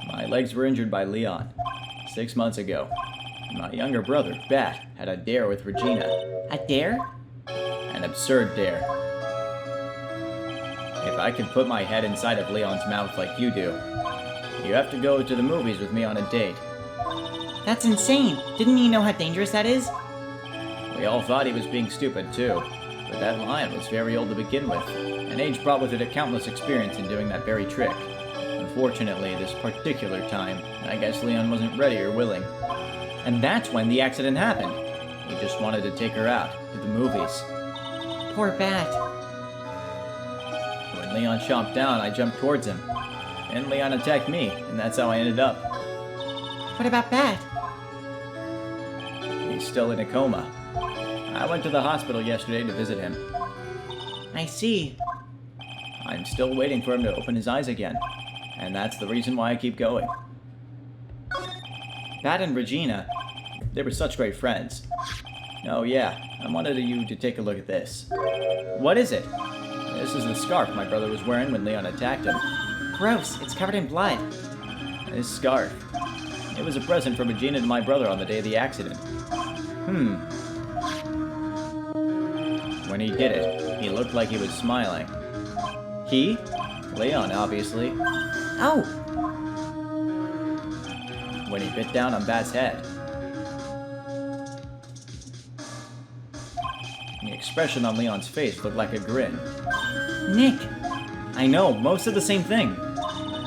My legs were injured by Leon 6 months ago. My younger brother, Bat, had a dare with Regina. A dare? An absurd dare. If I could put my head inside of Leon's mouth like you do, you have to go to the movies with me on a date. That's insane! Didn't you know how dangerous that is? We all thought he was being stupid too, but that lion was very old to begin with, and age brought with it a countless experience in doing that very trick. Unfortunately, this particular time, I guess Leon wasn't ready or willing. And that's when the accident happened. He just wanted to take her out to the movies. Poor Bat. When Leon chomped down, I jumped towards him. And Leon attacked me, and that's how I ended up. What about Bat? He's still in a coma. I went to the hospital yesterday to visit him. I see. I'm still waiting for him to open his eyes again. And that's the reason why I keep going. Bat and Regina, they were such great friends. Oh yeah, I wanted you to take a look at this. What is it? This is the scarf my brother was wearing when Leon attacked him. Gross, it's covered in blood. This scarf. It was a present from Regina to my brother on the day of the accident. When he did it, he looked like he was smiling. He? Leon, obviously. Oh! When he bit down on Bat's head. The expression on Leon's face looked like a grin. Nick! I know, most of the same thing.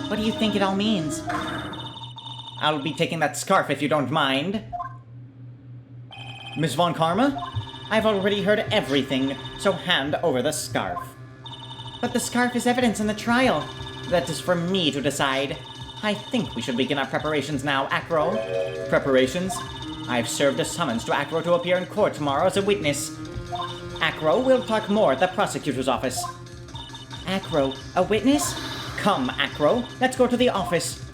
What do you think it all means? I'll be taking that scarf if you don't mind. Miss Von Karma? I've already heard everything, so hand over the scarf. But the scarf is evidence in the trial. That is for me to decide. I think we should begin our preparations now, Acro. Preparations? I've served a summons to Acro to appear in court tomorrow as a witness. Acro, we'll talk more at the prosecutor's office. Acro, a witness? Come, Acro, let's go to the office.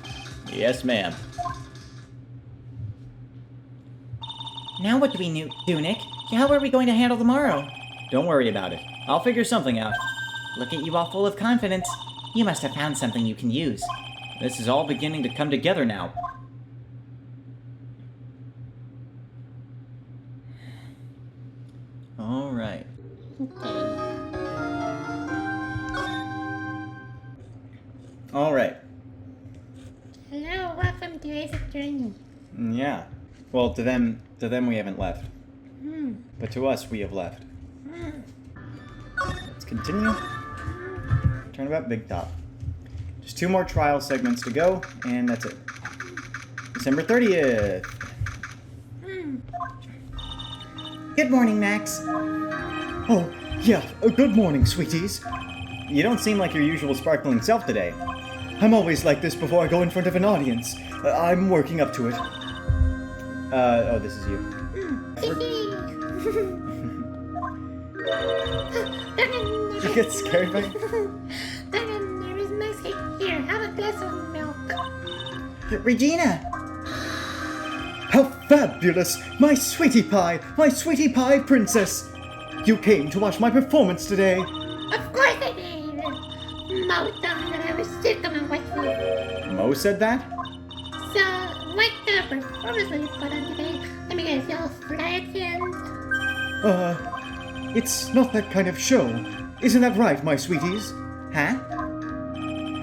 Yes, ma'am. Now what do we do, Nick? How are we going to handle tomorrow? Don't worry about it. I'll figure something out. Look at you all full of confidence. You must have found something you can use. This is all beginning to come together now. All right. Alright. Hello, welcome to Ace Attorney. Yeah. Well, to them we haven't left. Hmm. But to us, we have left. Hmm. Let's continue. Turnabout, Big Top. Just 2 more trial segments to go, and that's it. December 30th. Hmm. Good morning, Max. Oh, yeah. Good morning, sweeties. You don't seem like your usual sparkling self today. I'm always like this before I go in front of an audience. I'm working up to it. Oh, this is you. Did you get scared by it? There is nice cake here. Have a glass of milk. Regina! How fabulous! My sweetie pie princess! You came to watch my performance today. Of course I did. Mo told me that I was sick of my white food. Mo said that? So, what kind of performance will you put on today? Let me guess, you'll fly at the end? It's not that kind of show. Isn't that right, my sweeties? Huh?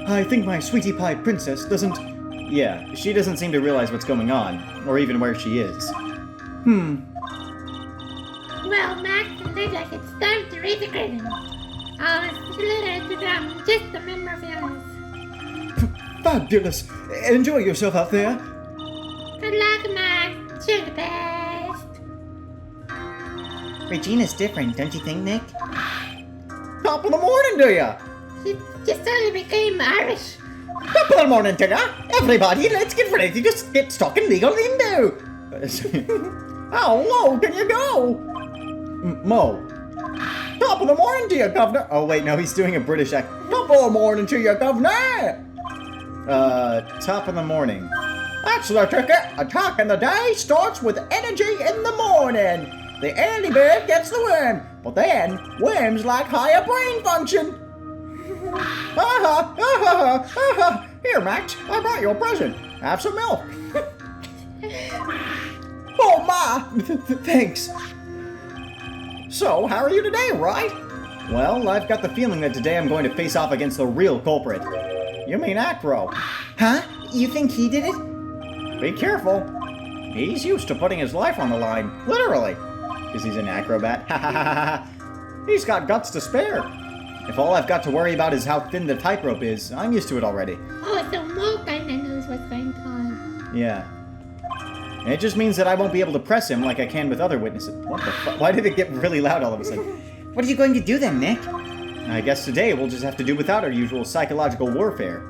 I think my sweetie pie princess doesn't... Yeah, she doesn't seem to realize what's going on, or even where she is. Well, Max, it looks like it's time to raise the curtain. I'll slither to them just a member of yours. Fabulous! Enjoy yourself out there. Good luck, Max. You're the best. Regina's different, don't you think, Nick? Top of the morning to ya! She just suddenly became Irish. Top of the morning to ya! Everybody, let's get ready to get stuck in legal limbo! How low can you go? Mo. Top of the morning to you, governor! Oh wait, no, he's doing a British accent. Top of the morning to you, governor! Top of the morning. That's the ticket. Attack in the day starts with energy in the morning. The early bird gets the worm, but then worms like higher brain function. Here, Max, I brought you a present. Have some milk. Oh, Ma! Thanks. So, how are you today, right? Well, I've got the feeling that today I'm going to face off against the real culprit. You mean Acro? Huh? You think he did it? Be careful. He's used to putting his life on the line, literally. Because he's an acrobat. Ha ha ha ha. He's got guts to spare. If all I've got to worry about is how thin the tightrope is, I'm used to it already. Oh, so Mo kinda knows what's going on. Yeah. And it just means that I won't be able to press him like I can with other witnesses. What the fuck? Why did it get really loud all of a sudden? What are you going to do then, Nick? I guess today we'll just have to do without our usual psychological warfare.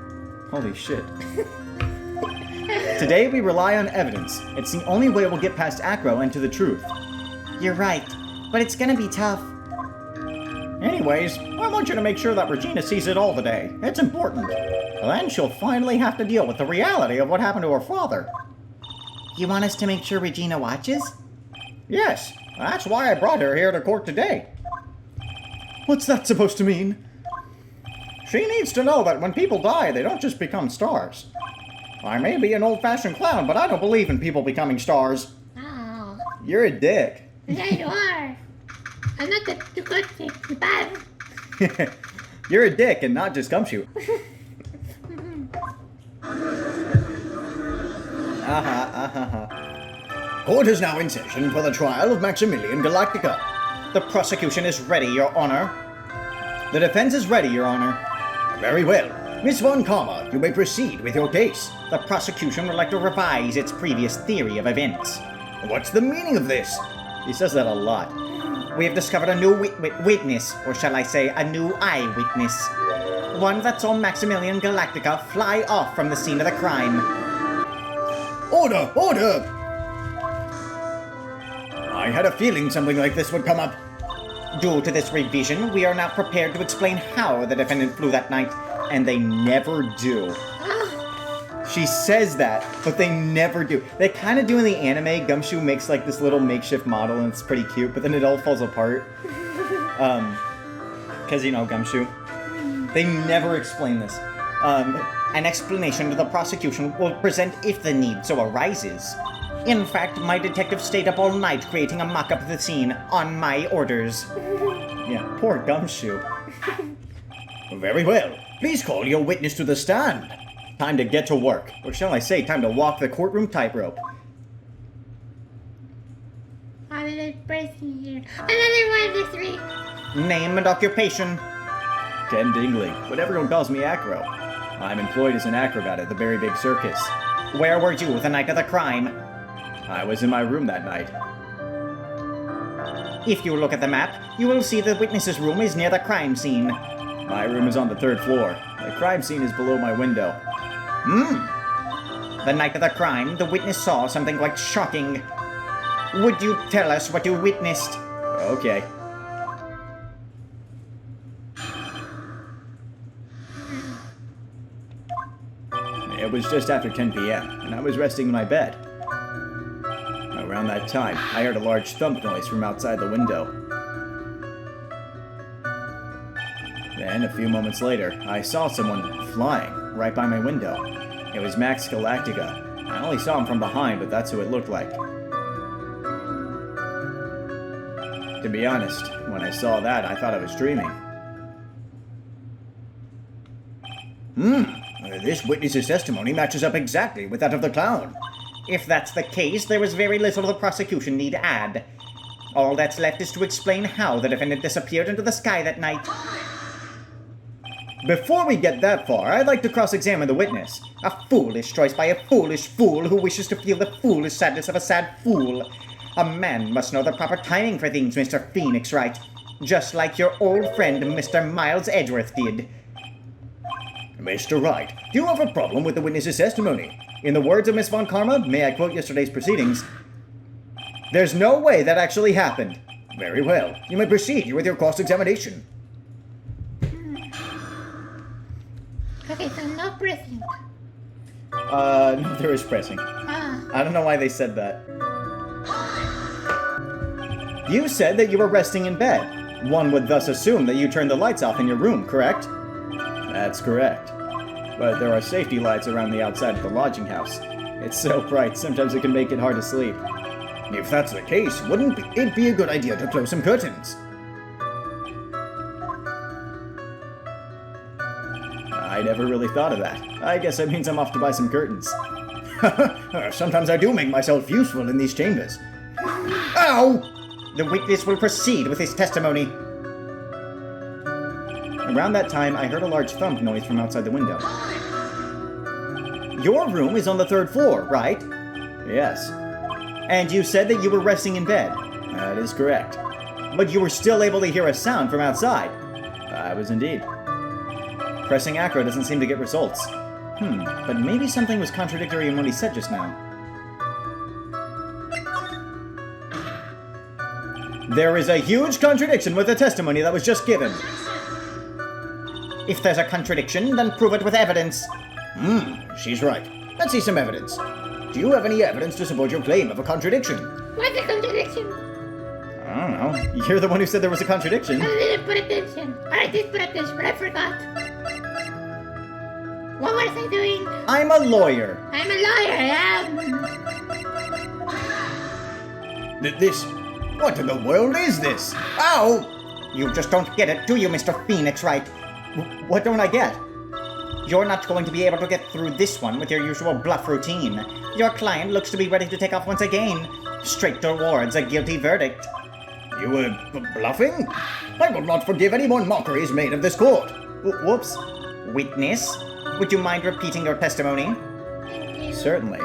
Holy shit. Today we rely on evidence. It's the only way we'll get past Acro and to the truth. You're right, but it's gonna be tough. Anyways, I want you to make sure that Regina sees it all today. It's important. Then she'll finally have to deal with the reality of what happened to her father. You want us to make sure Regina watches? Yes, that's why I brought her here to court today. What's that supposed to mean? She needs to know that when people die, they don't just become stars. I may be an old-fashioned clown, but I don't believe in people becoming stars. Oh, You're a dick. yeah, you are. I'm not the good thing, the bad. You're a dick and not just gumshoe. Court is now in session for the trial of Maximillion Galactica. The prosecution is ready, Your Honor. The defense is ready, Your Honor. Very well. Miss Von Karma, you may proceed with your case. The prosecution would like to revise its previous theory of events. What's the meaning of this? He says that a lot. We have discovered a new witness, or shall I say, a new eyewitness. One that saw Maximillion Galactica fly off from the scene of the crime. Order! Order! I had a feeling something like this would come up. Due to this revision, we are now prepared to explain how the defendant flew that night, and they never do. She says that, but they never do. They kind of do in the anime. Gumshoe makes like this little makeshift model, and it's pretty cute, but then it all falls apart. Because, you know, Gumshoe. They never explain this. An explanation to the prosecution will present if the need so arises. In fact, my detectives stayed up all night creating a mock-up of the scene on my orders. Yeah, poor Gumshoe. Very well. Please call your witness to the stand. Time to get to work. Or shall I say, time to walk the courtroom tightrope. How did I press in here? Another 1 to 3. Name and occupation. Ken Dingley, but everyone calls me Acro. I'm employed as an acrobat at the Very Big Circus. Where were you the night of the crime? I was in my room that night. If you look at the map, you will see the witness's room is near the crime scene. My room is on the 3rd floor. The crime scene is below my window. The night of the crime, the witness saw something quite shocking. Would you tell us what you witnessed? Okay. It was just after 10 p.m., and I was resting in my bed. Around that time, I heard a large thump noise from outside the window. Then, a few moments later, I saw someone flying right by my window. It was Max Galactica. I only saw him from behind, but that's who it looked like. To be honest, when I saw that, I thought I was dreaming. This witness's testimony matches up exactly with that of the clown. If that's the case, there was very little the prosecution need add. All that's left is to explain how the defendant disappeared into the sky that night. Before we get that far, I'd like to cross-examine the witness. A foolish choice by a foolish fool who wishes to feel the foolish sadness of a sad fool. A man must know the proper timing for things, Mr. Phoenix Wright. Just like your old friend, Mr. Miles Edgeworth did. Mr. Wright, do you have a problem with the witness's testimony? In the words of Miss Von Karma, may I quote yesterday's proceedings, "There's no way that actually happened." Very well. You may proceed with your cross-examination. Okay, so no pressing. No, there is pressing. Ah. I don't know why they said that. You said that you were resting in bed. One would thus assume that you turned the lights off in your room, correct? That's correct. But there are safety lights around the outside of the lodging house. It's so bright, sometimes it can make it hard to sleep. If that's the case, wouldn't it be a good idea to close some curtains? I never really thought of that. I guess that means I'm off to buy some curtains. Sometimes I do make myself useful in these chambers. Ow! The witness will proceed with his testimony. Around that time, I heard a large thump noise from outside the window. Your room is on the 3rd floor, right? Yes. And you said that you were resting in bed. That is correct. But you were still able to hear a sound from outside. I was indeed. Pressing acro doesn't seem to get results. But maybe something was contradictory in what he said just now. There is a huge contradiction with the testimony that was just given. If there's a contradiction, then prove it with evidence. She's right. Let's see some evidence. Do you have any evidence to support your claim of a contradiction? What's the contradiction? I don't know. You're the one who said there was a contradiction. I didn't put attention. Or I did put attention, but I forgot. What was I doing? I'm a lawyer. I'm a lawyer, This... What in the world is this? Ow! You just don't get it, do you, Mr. Phoenix Wright? What don't I get? You're not going to be able to get through this one with your usual bluff routine. Your client looks to be ready to take off once again, straight towards a guilty verdict. You were bluffing? I will not forgive any more mockeries made of this court. Whoops. Witness, would you mind repeating your testimony? yeah. Certainly.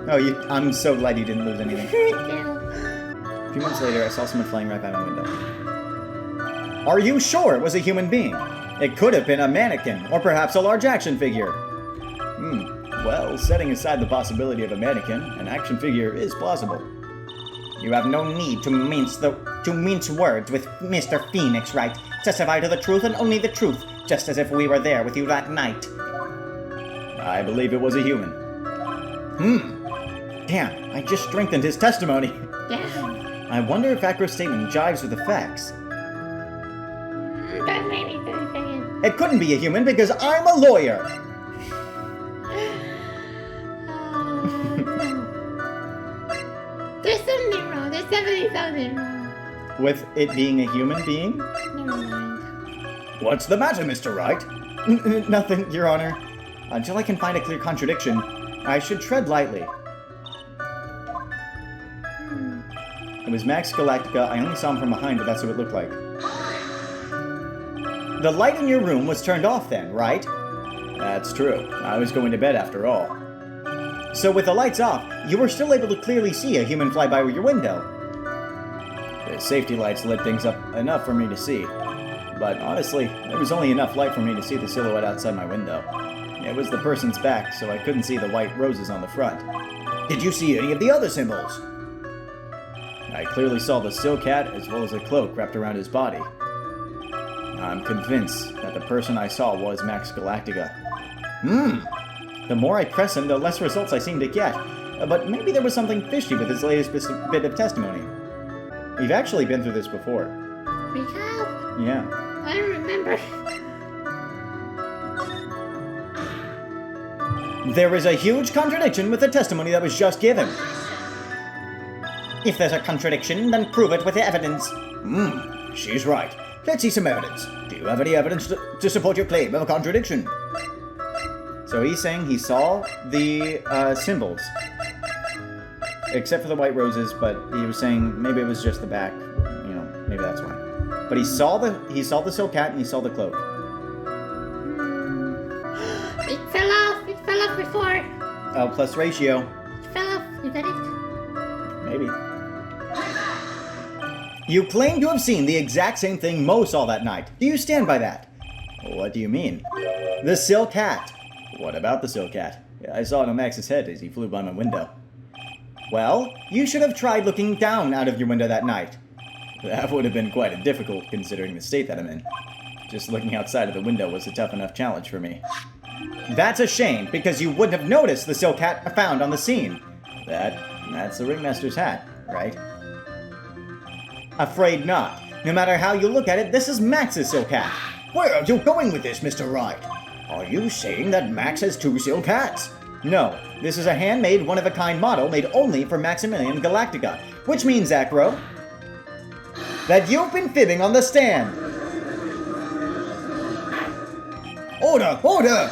Oh, I'm so glad you didn't lose anything. A few months later, I saw someone flying right by my window. Are you sure it was a human being? It could have been a mannequin, or perhaps a large action figure. Well, setting aside the possibility of a mannequin, an action figure is plausible. You have no need to mince words with Mr. Phoenix, Wright. Testify to the truth and only the truth, just as if we were there with you that night. I believe it was a human. Damn, I just strengthened his testimony. Damn. I wonder if Acro's statement jives with the facts. That made me feel again. It couldn't be a human because I'm a lawyer! There's something wrong. There's definitely something wrong. With it being a human being? Never mind. What's the matter, Mr. Wright? Nothing, Your Honor. Until I can find a clear contradiction, I should tread lightly. It was Max Galactica. I only saw him from behind, but that's what it looked like. The light in your room was turned off then, right? That's true. I was going to bed after all. So with the lights off, you were still able to clearly see a human fly by your window. The safety lights lit things up enough for me to see. But honestly, there was only enough light for me to see the silhouette outside my window. It was the person's back, so I couldn't see the white roses on the front. Did you see any of the other symbols? I clearly saw the silk hat as well as a cloak wrapped around his body. I'm convinced that the person I saw was Max Galactica. The more I press him, the less results I seem to get. But maybe there was something fishy with his latest bit of testimony. We've actually been through this before. We have? Yeah. I remember. There is a huge contradiction with the testimony that was just given. If there's a contradiction, then prove it with evidence. She's right. Let's see some evidence. Do you have any evidence to support your claim of a contradiction? So he's saying he saw the symbols. Except for the white roses, but he was saying maybe it was just the back. You know, maybe that's why. But he saw the silk hat and he saw the cloak. It fell off. It fell off before. Oh, plus ratio. It fell off. You got it? Maybe. You claim to have seen the exact same thing Mo saw that night. Do you stand by that? What do you mean? The silk hat. What about the silk hat? I saw it on Max's head as he flew by my window. Well, you should have tried looking down out of your window that night. That would have been quite difficult considering the state that I'm in. Just looking outside of the window was a tough enough challenge for me. That's a shame, because you wouldn't have noticed the silk hat found on the scene. That's the ringmaster's hat, right? Afraid not. No matter how you look at it, this is Max's silk hat. Where are you going with this, Mr. Wright? Are you saying that Max has two silk hats? No, this is a handmade, one-of-a-kind model made only for Maximillion Galactica, which means, Acro, that you've been fibbing on the stand. Order! Order!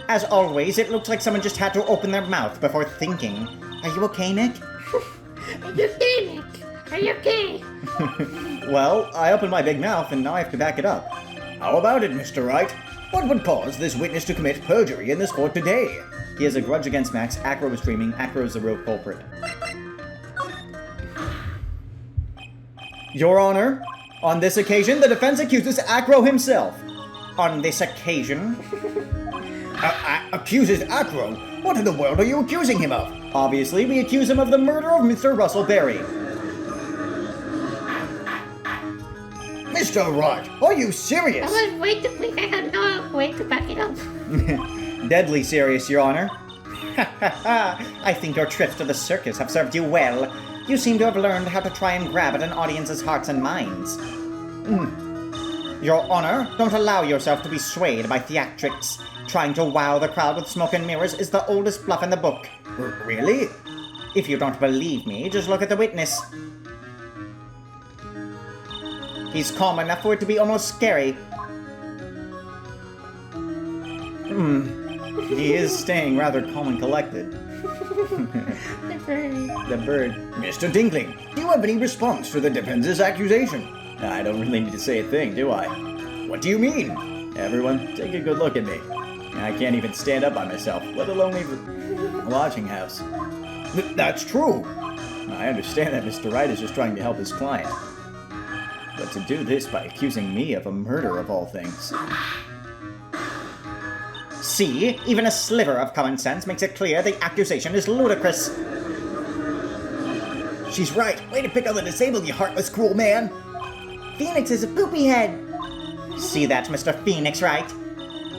As always, it looks like someone just had to open their mouth before thinking. Are you okay, Nick? Are you okay, Nick? Are you okay? Well, I opened my big mouth and now I have to back it up. How about it, Mr. Wright? What would cause this witness to commit perjury in this court today? He has a grudge against Max. Acro was dreaming. Acro is the real culprit. Your Honor, on this occasion, the defense accuses Acro himself. On this occasion? Accuses Acro? What in the world are you accusing him of? Obviously, we accuse him of the murder of Mr. Russell Berry. Mr. Wright, are you serious? I was way too quick. I had no way to back it up. Deadly serious, Your Honor. I think your trips to the circus have served you well. You seem to have learned how to try and grab at an audience's hearts and minds. Your Honor, don't allow yourself to be swayed by theatrics. Trying to wow the crowd with smoke and mirrors is the oldest bluff in the book. Really? If you don't believe me, just look at the witness. He's calm enough for it to be almost scary. He is staying rather calm and collected. The bird. Mr. Dinkling, do you have any response to the defense's accusation? I don't really need to say a thing, do I? What do you mean? Everyone, take a good look at me. I can't even stand up by myself, let alone leave the lodging house. That's true. I understand that Mr. Wright is just trying to help his client. But to do this by accusing me of a murder of all things. See, even a sliver of common sense makes it clear the accusation is ludicrous. She's right. Way to pick on the disabled, you heartless, cruel man. Phoenix is a poopy head. See that, Mr. Phoenix, right?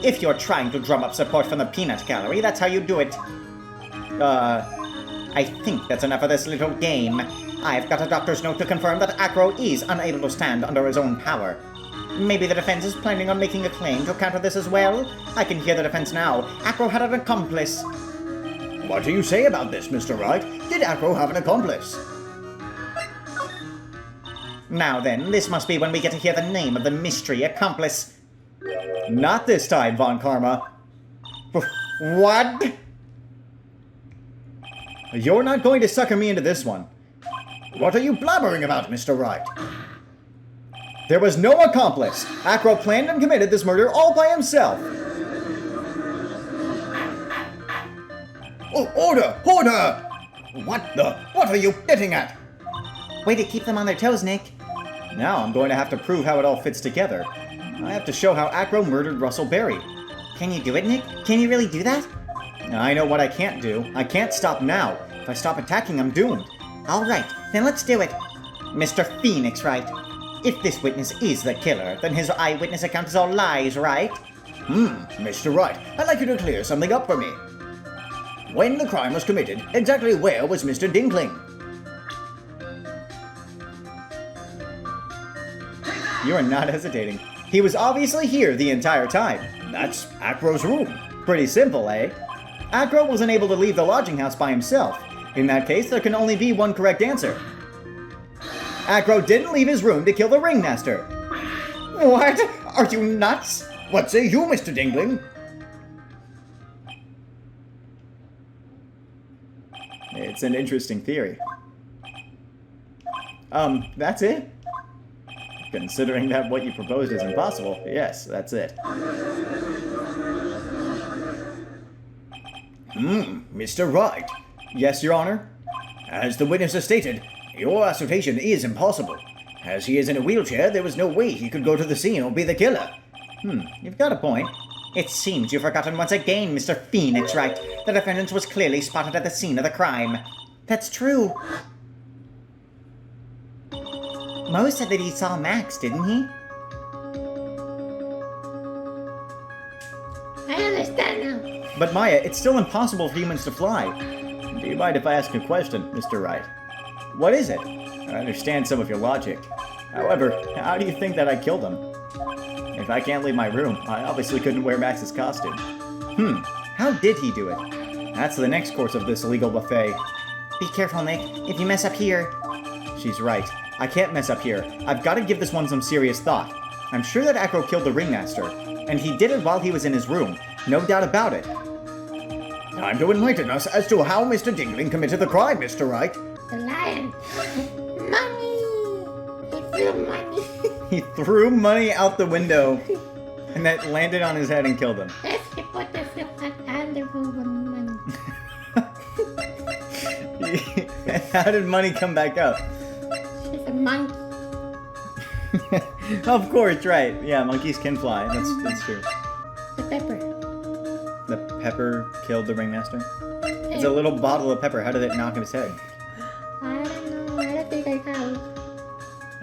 If you're trying to drum up support from the peanut gallery, that's how you do it. I think that's enough of this little game. I've got a doctor's note to confirm that Acro is unable to stand under his own power. Maybe the defense is planning on making a claim to counter this as well? I can hear the defense now. Acro had an accomplice. What do you say about this, Mr. Wright? Did Acro have an accomplice? Now then, this must be when we get to hear the name of the mystery accomplice. Not this time, Von Karma. What? You're not going to sucker me into this one. What are you blabbering about, Mr. Wright? There was no accomplice. Acro planned and committed this murder all by himself. Oh, order! Order! What are you getting at? Way to keep them on their toes, Nick. Now I'm going to have to prove how it all fits together. I have to show how Acro murdered Russell Berry. Can you do it, Nick? Can you really do that? I know what I can't do. I can't stop now. If I stop attacking, I'm doomed. All right, then let's do it. Mr. Phoenix, right? If this witness is the killer, then his eyewitness account is all lies, right? Mr. Wright, I'd like you to clear something up for me. When the crime was committed, exactly where was Mr. Dinkling? You are not hesitating. He was obviously here the entire time. That's Acro's room. Pretty simple, eh? Acro was unable to leave the lodging house by himself. In that case, there can only be one correct answer. Acro didn't leave his room to kill the ringmaster. What? Are you nuts? What say you, Mr. Dinkling? It's an interesting theory. That's it? Considering that what you proposed is impossible, yes, that's it. Mr. Wright. Yes, Your Honor? As the witness has stated, your assertion is impossible. As he is in a wheelchair, there was no way he could go to the scene or be the killer. You've got a point. It seems you've forgotten once again, Mr. Phoenix, right? The defendant was clearly spotted at the scene of the crime. That's true. Mo said that he saw Max, didn't he? I understand now. But Maya, it's still impossible for humans to fly. Do you mind if I ask a question, Mr. Wright? What is it? I understand some of your logic. However, how do you think that I killed him? If I can't leave my room, I obviously couldn't wear Max's costume. How did he do it? That's the next course of this illegal buffet. Be careful, Nick. If you mess up here... She's right. I can't mess up here. I've got to give this one some serious thought. I'm sure that Acro killed the ringmaster, and he did it while he was in his room. No doubt about it. Time to enlighten us as to how Mr. Dinkling committed the crime, Mr. Wright. The lion. Money. He threw money. He threw money out the window, and that landed on his head and killed him. Yes, he put the silk on the room money. How did money come back up? She's a monkey. Of course, right. Yeah, monkeys can fly. That's true. The pepper. The pepper killed the ringmaster? It's a little bottle of pepper. How did it knock his head? I don't know. I don't think I have.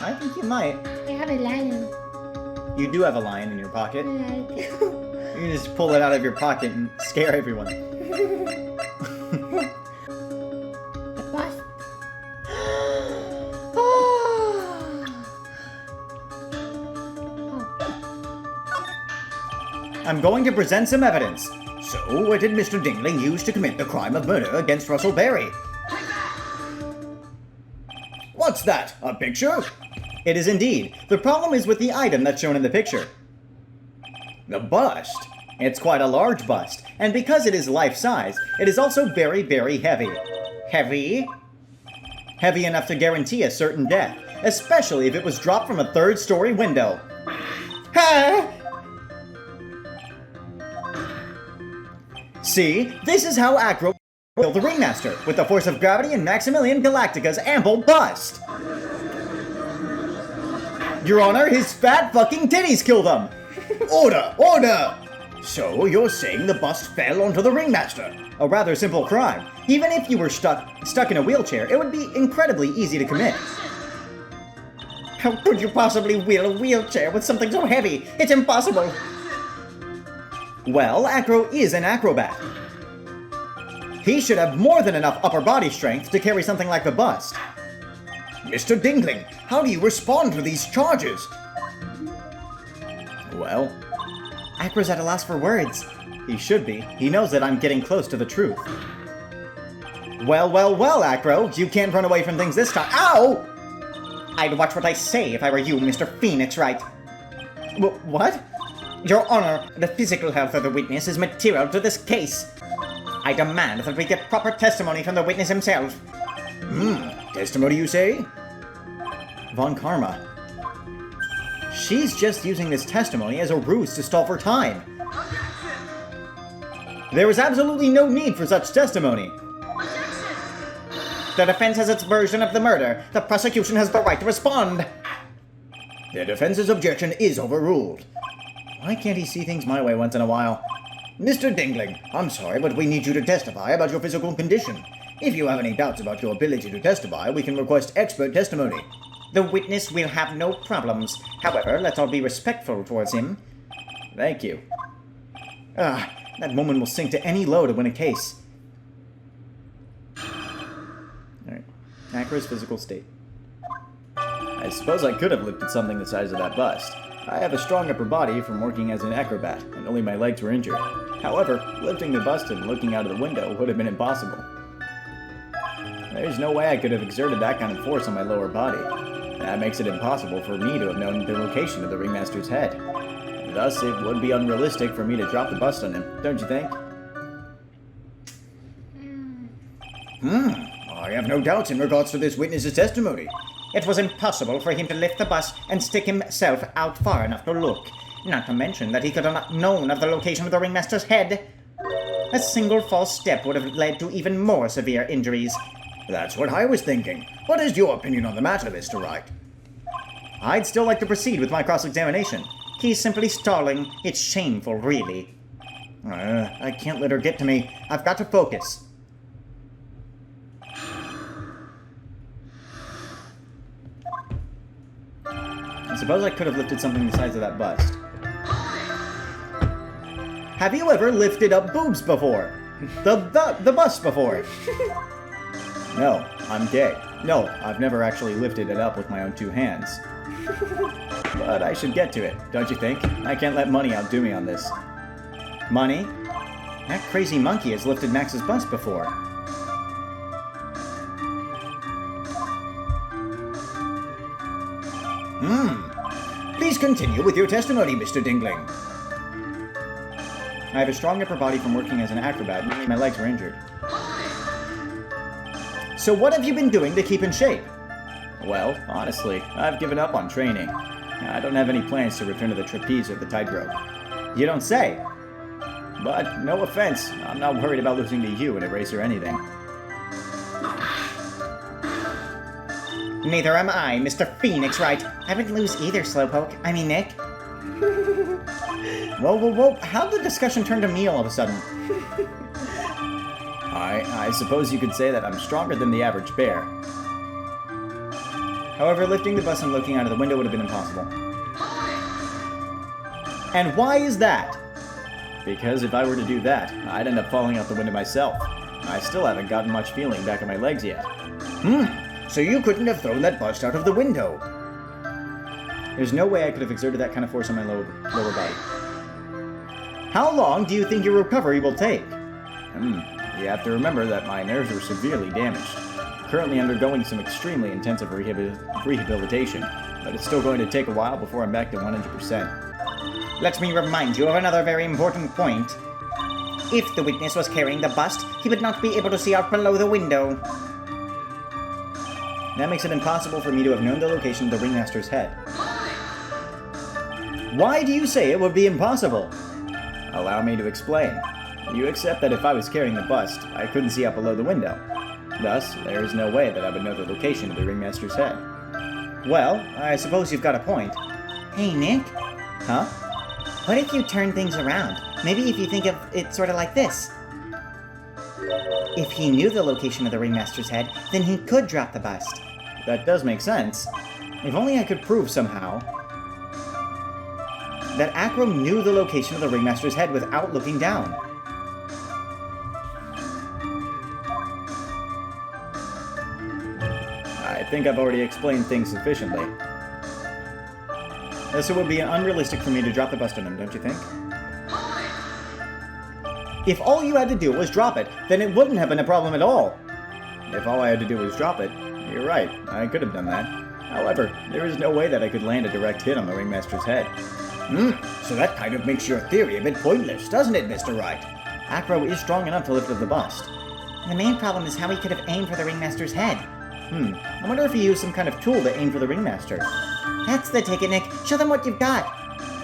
I think you might. I have a lion. You do have a lion in your pocket. Yeah, I do. You can just pull it out of your pocket and scare everyone. The bus. I'm going to present some evidence. So, what did Mr. Dinkling use to commit the crime of murder against Russell Berry? What's that? A picture? It is indeed. The problem is with the item that's shown in the picture. The bust. It's quite a large bust, and because it is life-size, it is also very, very heavy. Heavy? Heavy enough to guarantee a certain death, especially if it was dropped from a third-story window. Ha! See, this is how Acro killed the ringmaster, with the force of gravity and Maximillion Galactica's ample bust. Your Honor, his fat fucking titties killed him. Order! Order! So, you're saying the bust fell onto the ringmaster? A rather simple crime. Even if you were stuck in a wheelchair, it would be incredibly easy to commit. How could you possibly wheel a wheelchair with something so heavy? It's impossible. Well, Acro is an acrobat. He should have more than enough upper body strength to carry something like the bust. Mr. Dinkling, how do you respond to these charges? Well, Acro's at a loss for words. he should be. He knows that I'm getting close to the truth. Well, Acro, you can't run away from things this time. Ow! I'd watch what I say if I were you, Mr. Phoenix, right? What? Your Honor, the physical health of the witness is material to this case. I demand that we get proper testimony from the witness himself. Testimony, you say? Von Karma. She's just using this testimony as a ruse to stall for time. There was absolutely no need for such testimony. The defense has its version of the murder. The prosecution has the right to respond. The defense's objection is overruled. Why can't he see things my way once in a while? Mr. Dingling, I'm sorry, but we need you to testify about your physical condition. If you have any doubts about your ability to testify, we can request expert testimony. The witness will have no problems. However, let's all be respectful towards him. Thank you. That woman will sink to any low to win a case. Alright. Acro's physical state. I suppose I could have lifted something the size of that bust. I have a strong upper body from working as an acrobat, and only my legs were injured. However, lifting the bust and looking out of the window would have been impossible. There's no way I could have exerted that kind of force on my lower body. That makes it impossible for me to have known the location of the ringmaster's head. Thus, it would be unrealistic for me to drop the bust on him, don't you think? I have no doubts in regards to this witness's testimony. It was impossible for him to lift the bust and stick himself out far enough to look. Not to mention that he could have not known of the location of the ringmaster's head. A single false step would have led to even more severe injuries. That's what I was thinking. What is your opinion on the matter, Mr. Wright? I'd still like to proceed with my cross-examination. He's simply stalling. It's shameful, really. I can't let her get to me. I've got to focus. I suppose I could have lifted something the size of that bust. Have you ever lifted up boobs before? The bust before? No, I'm gay. No, I've never actually lifted it up with my own two hands. But I should get to it, don't you think? I can't let money outdo me on this. Money? That crazy monkey has lifted Max's bust before. Please continue with your testimony, Mr. Dingling. I have a strong upper body from working as an acrobat, and my legs were injured. So what have you been doing to keep in shape? Well, honestly, I've given up on training. I don't have any plans to return to the trapeze or the tightrope. You don't say. But, no offense, I'm not worried about losing to you in a race or anything. Neither am I, Mr. Phoenix Wright. I wouldn't lose either, Slowpoke. I mean, Nick. Whoa. How'd the discussion turn to me all of a sudden? I suppose you could say that I'm stronger than the average bear. However, lifting the bus and looking out of the window would have been impossible. And why is that? Because if I were to do that, I'd end up falling out the window myself. I still haven't gotten much feeling back in my legs yet. So you couldn't have thrown that bust out of the window? There's no way I could have exerted that kind of force on my lower body. How long do you think your recovery will take? You have to remember that my nerves are severely damaged. Currently undergoing some extremely intensive rehabilitation, but it's still going to take a while before I'm back to 100%. Let me remind you of another very important point. If the witness was carrying the bust, he would not be able to see out below the window. That makes it impossible for me to have known the location of the ringmaster's head. Why do you say it would be impossible? Allow me to explain. You accept that if I was carrying the bust, I couldn't see out below the window. Thus, there is no way that I would know the location of the ringmaster's head. Well, I suppose you've got a point. Hey, Nick? Huh? What if you turn things around? Maybe if you think of it sort of like this. If he knew the location of the ringmaster's head, then he could drop the bust. That does make sense. If only I could prove somehow that Acro knew the location of the ringmaster's head without looking down. I think I've already explained things sufficiently. Thus, it would be unrealistic for me to drop the bust on him, don't you think? If all you had to do was drop it, then it wouldn't have been a problem at all. If all I had to do was drop it, you're right, I could have done that. However, there is no way that I could land a direct hit on the ringmaster's head. So that kind of makes your theory a bit pointless, doesn't it, Mr. Wright? Acro is strong enough to lift up the bust. The main problem is how he could have aimed for the ringmaster's head. I wonder if he used some kind of tool to aim for the ringmaster. That's the ticket, Nick. Show them what you've got.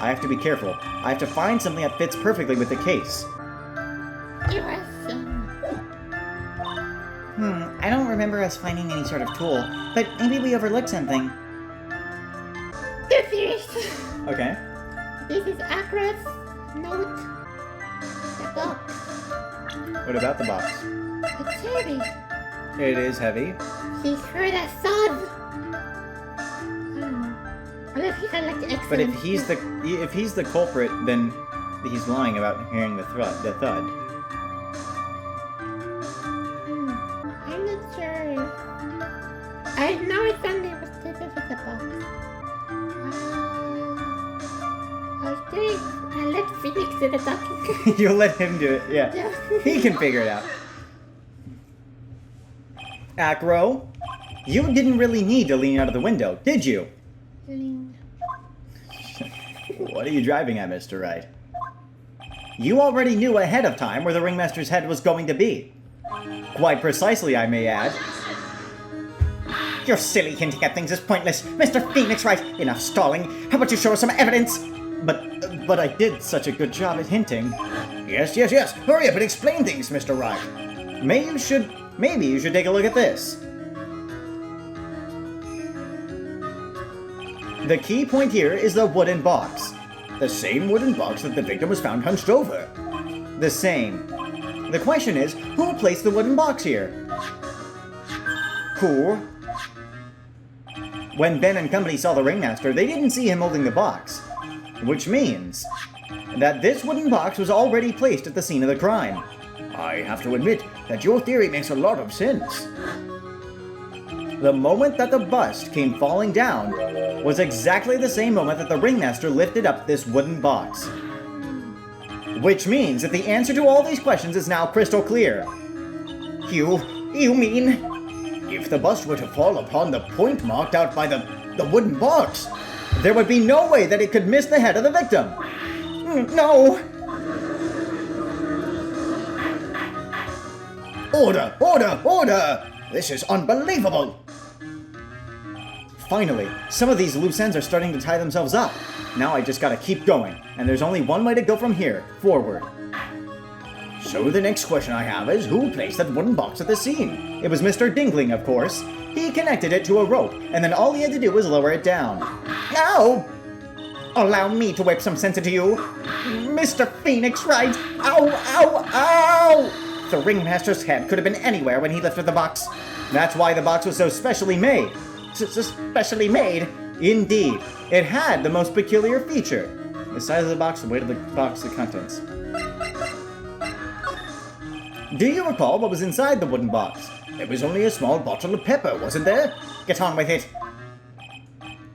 I have to be careful. I have to find something that fits perfectly with the case. You are I don't remember us finding any sort of tool, but maybe we overlooked something. Two theories. Okay. This is Akra's note. The box. What about the box? It's heavy. It is heavy. He's heard a thud. What if he had like excellent... But if he's the culprit, then he's lying about hearing the thud. I'm not sure. I know it's only was taken with the box. I think I'll let Phoenix do the talking. You'll let him do it, yeah. Yeah. He can figure it out. Acro, you didn't really need to lean out of the window, did you? What are you driving at, Mr. Wright? You already knew ahead of time where the ringmaster's head was going to be. Quite precisely, I may add. Your silly hinting at things is pointless. Mr. Phoenix Wright, enough stalling. How about you show us some evidence? But I did such a good job at hinting. Yes. Hurry up and explain things, Mr. Wright. Maybe you should take a look at this. The key point here is the wooden box. The same wooden box that the victim was found hunched over. The same. The question is, who placed the wooden box here? Who? When Ben and company saw the ringmaster, they didn't see him holding the box. Which means that this wooden box was already placed at the scene of the crime. I have to admit that your theory makes a lot of sense. The moment that the bust came falling down was exactly the same moment that the ringmaster lifted up this wooden box. Which means that the answer to all these questions is now crystal clear. You mean? If the bust were to fall upon the point marked out by the wooden box, there would be no way that it could miss the head of the victim. No! Order! This is unbelievable! Finally, some of these loose ends are starting to tie themselves up. Now I just gotta keep going, and there's only one way to go from here, forward. So the next question I have is, who placed that wooden box at the scene? It was Mr. Dingling, of course. He connected it to a rope, and then all he had to do was lower it down. Ow! Allow me to whip some sense into you. Mr. Phoenix Wright! Ow! The ringmaster's head could have been anywhere when he lifted the box. That's why the box was so specially made. Specially made? Indeed. It had the most peculiar feature. The size of the box, the weight of the box, the contents. Do you recall what was inside the wooden box? There was only a small bottle of pepper, wasn't there? Get on with it.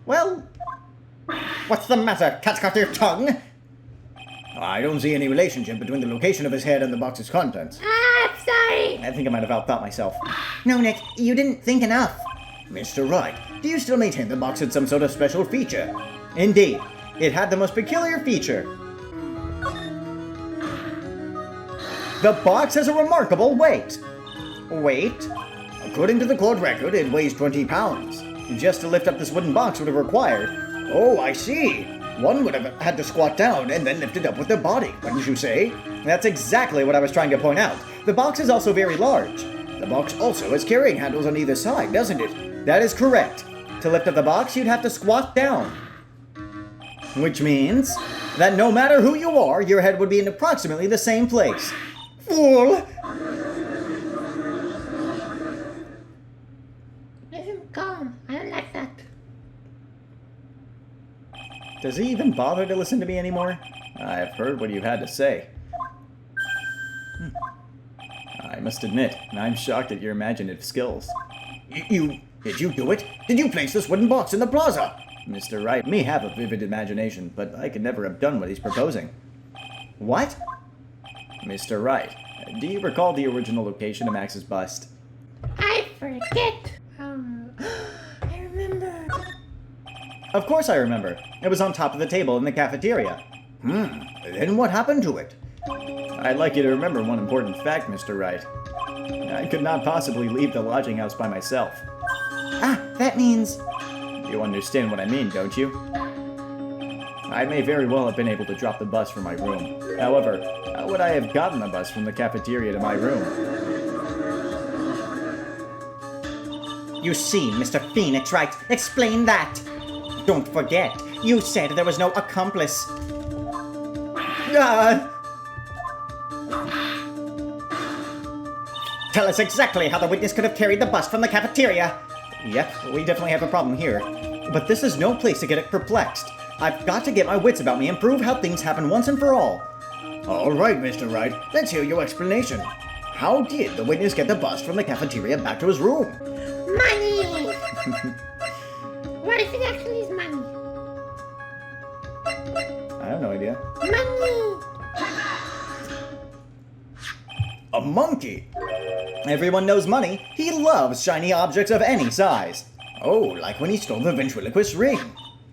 Well, what's the matter? Cat's got your tongue? I don't see any relationship between the location of his head and the box's contents. Sorry. I think I might have outthought myself. No, Nick, you didn't think enough. Mr. Wright, do you still maintain the box had some sort of special feature? Indeed. It had the most peculiar feature. The box has a remarkable weight. Weight? According to the court record, it weighs 20 pounds. Just to lift up this wooden box would have required... Oh, I see. One would have had to squat down and then lift it up with their body, wouldn't you say? That's exactly what I was trying to point out. The box is also very large. The box also has carrying handles on either side, doesn't it? That is correct. To lift up the box, you'd have to squat down. Which means that no matter who you are, your head would be in approximately the same place. Fool! Let him calm. I don't like that. Does he even bother to listen to me anymore? I've heard what you had to say. I must admit, I'm shocked at your imaginative skills. Did you do it? Did you place this wooden box in the plaza? Mr. Wright may have a vivid imagination, but I could never have done what he's proposing. What? Mr. Wright, do you recall the original location of Max's bust? I forget. I remember. Of course I remember. It was on top of the table in the cafeteria. Then what happened to it? I'd like you to remember one important fact, Mr. Wright. I could not possibly leave the lodging house by myself. Ah, that means... You understand what I mean, don't you? I may very well have been able to drop the bus from my room. However, how would I have gotten the bus from the cafeteria to my room? You see, Mr. Phoenix Wright, explain that. Don't forget, you said there was no accomplice. Tell us exactly how the witness could have carried the bus from the cafeteria. Yep, we definitely have a problem here. But this is no place to get perplexed. I've got to get my wits about me and prove how things happen once and for all. All right, Mr. Wright, let's hear your explanation. How did the witness get the bus from the cafeteria back to his room? Money! What if it actually is money? I have no idea. Money! A monkey? Everyone knows money. He loves shiny objects of any size. Oh, like when he stole the ventriloquist ring.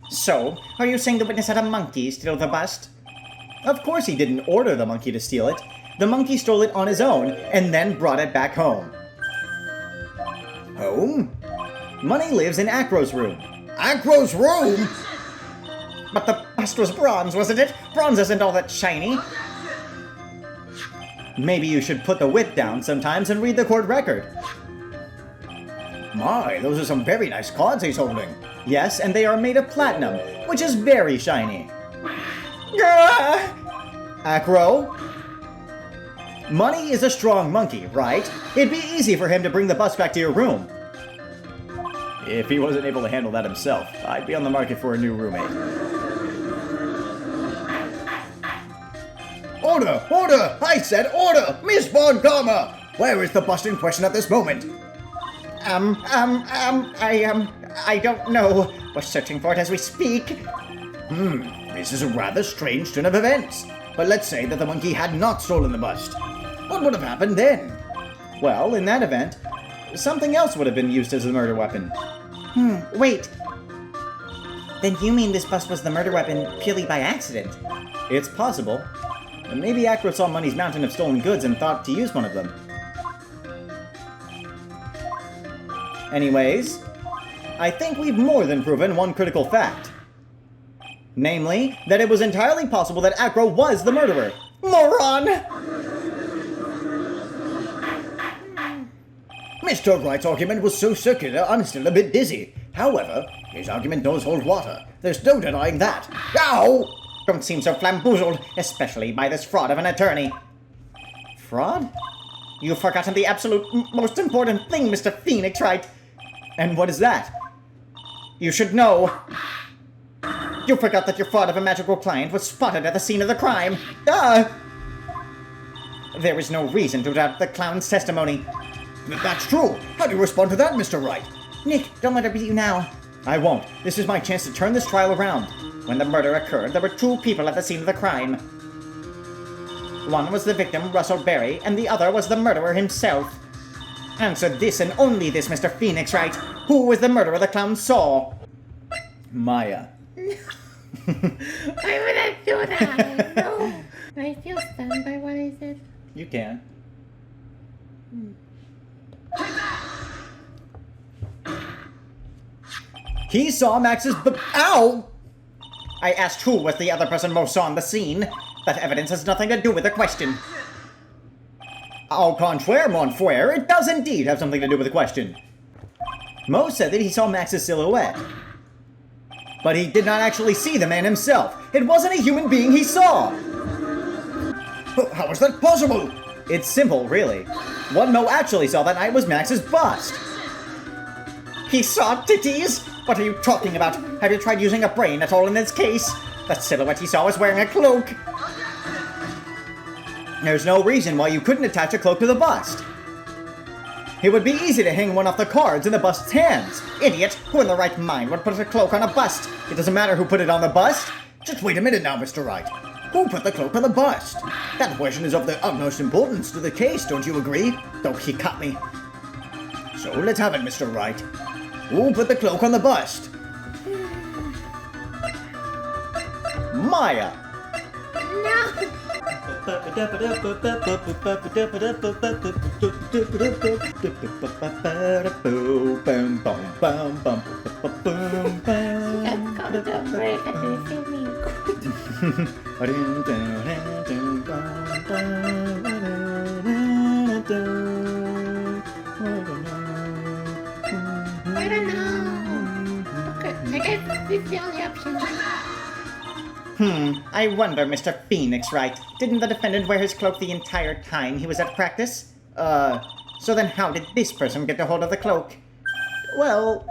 So, are you saying the witness had a monkey steal the bust? Of course he didn't order the monkey to steal it. The monkey stole it on his own and then brought it back home. Home? Money lives in Acro's room. Acro's room? But the bust was bronze, wasn't it? Bronze isn't all that shiny. Maybe you should put the wit down sometimes and read the court record. My, those are some very nice cards he's holding. Yes, and they are made of platinum, which is very shiny. Acro? Money is a strong monkey, right? It'd be easy for him to bring the bus back to your room. If he wasn't able to handle that himself, I'd be on the market for a new roommate. Order! Order! I said order! Miss Von Karma! Where is the bust in question at this moment? I don't know. We're searching for it as we speak. This is a rather strange turn of events. But let's say that the monkey had not stolen the bust. What would have happened then? Well, in that event, something else would have been used as a murder weapon. Wait. Then you mean this bust was the murder weapon purely by accident? It's possible. Maybe Acro saw Money's mountain of stolen goods and thought to use one of them. Anyways, I think we've more than proven one critical fact. Namely, that it was entirely possible that Acro was the murderer. Moron! Mr. Wright's argument was so circular, I'm still a bit dizzy. However, his argument does hold water. There's no denying that. Ow! Don't seem so flamboozled, especially by this fraud of an attorney. Fraud? You've forgotten the absolute most important thing, Mr. Phoenix Wright. And what is that? You should know. You forgot that your fraud of a magical client was spotted at the scene of the crime. There is no reason to doubt the clown's testimony. That's true. How do you respond to that, Mr. Wright? Nick, don't let her beat you now. I won't. This is my chance to turn this trial around. When the murder occurred, there were two people at the scene of the crime. One was the victim, Russell Berry, and the other was the murderer himself. Answer this and only this, Mr. Phoenix Wright. Who was the murderer the clown saw? Maya. Why would I do that? No. I feel stunned by what I said. You can. He saw Max's Ow! I asked who was the other person Mo saw on the scene. That evidence has nothing to do with the question. Au contraire, mon frere, it does indeed have something to do with the question. Mo said that he saw Max's silhouette. But he did not actually see the man himself. It wasn't a human being he saw! How is that possible? It's simple, really. What Mo actually saw that night was Max's bust. He saw titties? What are you talking about? Have you tried using a brain at all in this case? That silhouette he saw was wearing a cloak. There's no reason why you couldn't attach a cloak to the bust. It would be easy to hang one off the cards in the bust's hands. Idiot! Who in the right mind would put a cloak on a bust? It doesn't matter who put it on the bust. Just wait a minute now, Mr. Wright. Who put the cloak on the bust? That question is of the utmost importance to the case, don't you agree? Don't he cut me? So let's have it, Mr. Wright. Who put the cloak on the bust? Maya! No! Let's go to a break at the swimming pool. I don't know. Okay, I guess this is the only option. I wonder, Mr. Phoenix, right? Didn't the defendant wear his cloak the entire time he was at practice? So then how did this person get a hold of the cloak? Well,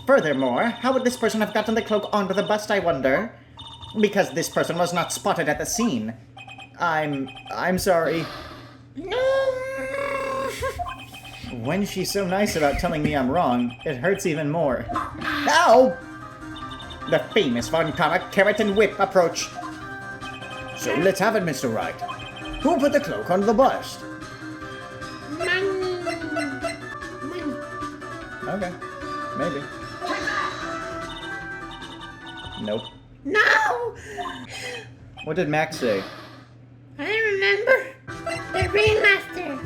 furthermore, how would this person have gotten the cloak onto the bust, I wonder? Because this person was not spotted at the scene. I'm sorry. No! When she's so nice about telling me I'm wrong, it hurts even more. Ow! The famous Von Karma carrot and whip approach. So let's have it, Mr. Wright. Who put the cloak on the bust? Money! Okay. Maybe. Nope. No! What did Max say? I remember. The ringmaster.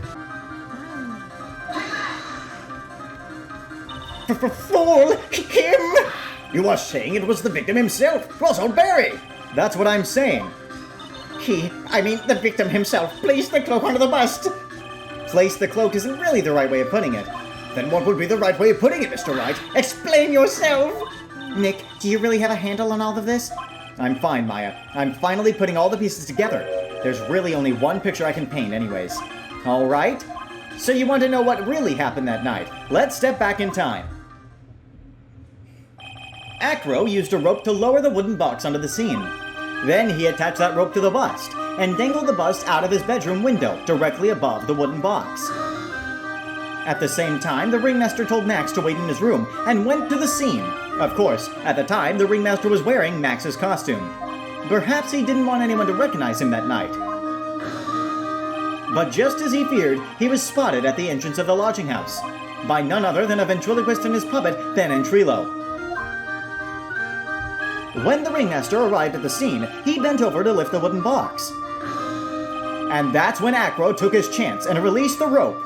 Fool! Him! You are saying it was the victim himself, Rosal Berry! That's what I'm saying. The victim himself, placed the cloak onto the bust. Place the cloak isn't really the right way of putting it. Then what would be the right way of putting it, Mr. Wright? Explain yourself! Nick, do you really have a handle on all of this? I'm fine, Maya. I'm finally putting all the pieces together. There's really only one picture I can paint anyways. Alright? So you want to know what really happened that night? Let's step back in time. Acro used a rope to lower the wooden box onto the scene. Then he attached that rope to the bust, and dangled the bust out of his bedroom window, directly above the wooden box. At the same time, the ringmaster told Max to wait in his room, and went to the scene. Of course, at the time, the ringmaster was wearing Max's costume. Perhaps he didn't want anyone to recognize him that night. But just as he feared, he was spotted at the entrance of the lodging house, by none other than a ventriloquist and his puppet, Ben and Trilo. When the ringmaster arrived at the scene, he bent over to lift the wooden box. And that's when Acro took his chance and released the rope.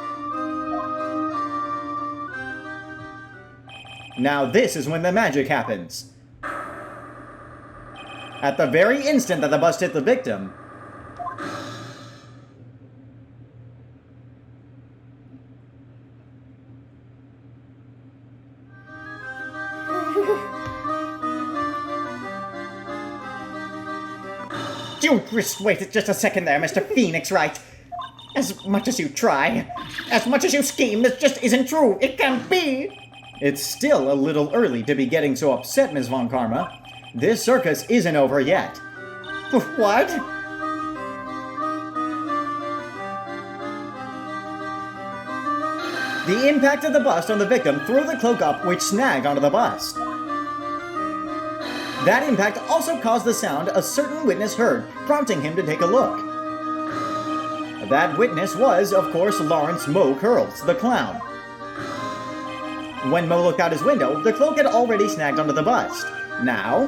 Now this is when the magic happens. At the very instant that the bust hit the victim, You just wait just a second there, Mr. Phoenix, right? As much as you try, as much as you scheme, this just isn't true. It can't be. it's still a little early to be getting so upset, Ms. Von Karma. This circus isn't over yet. What? The impact of the bust on the victim threw the cloak up, which snagged onto the bust. That impact also caused the sound a certain witness heard, prompting him to take a look. That witness was, of course, Lawrence Mo Curls, the clown. When Mo looked out his window, the cloak had already snagged onto the bust. Now,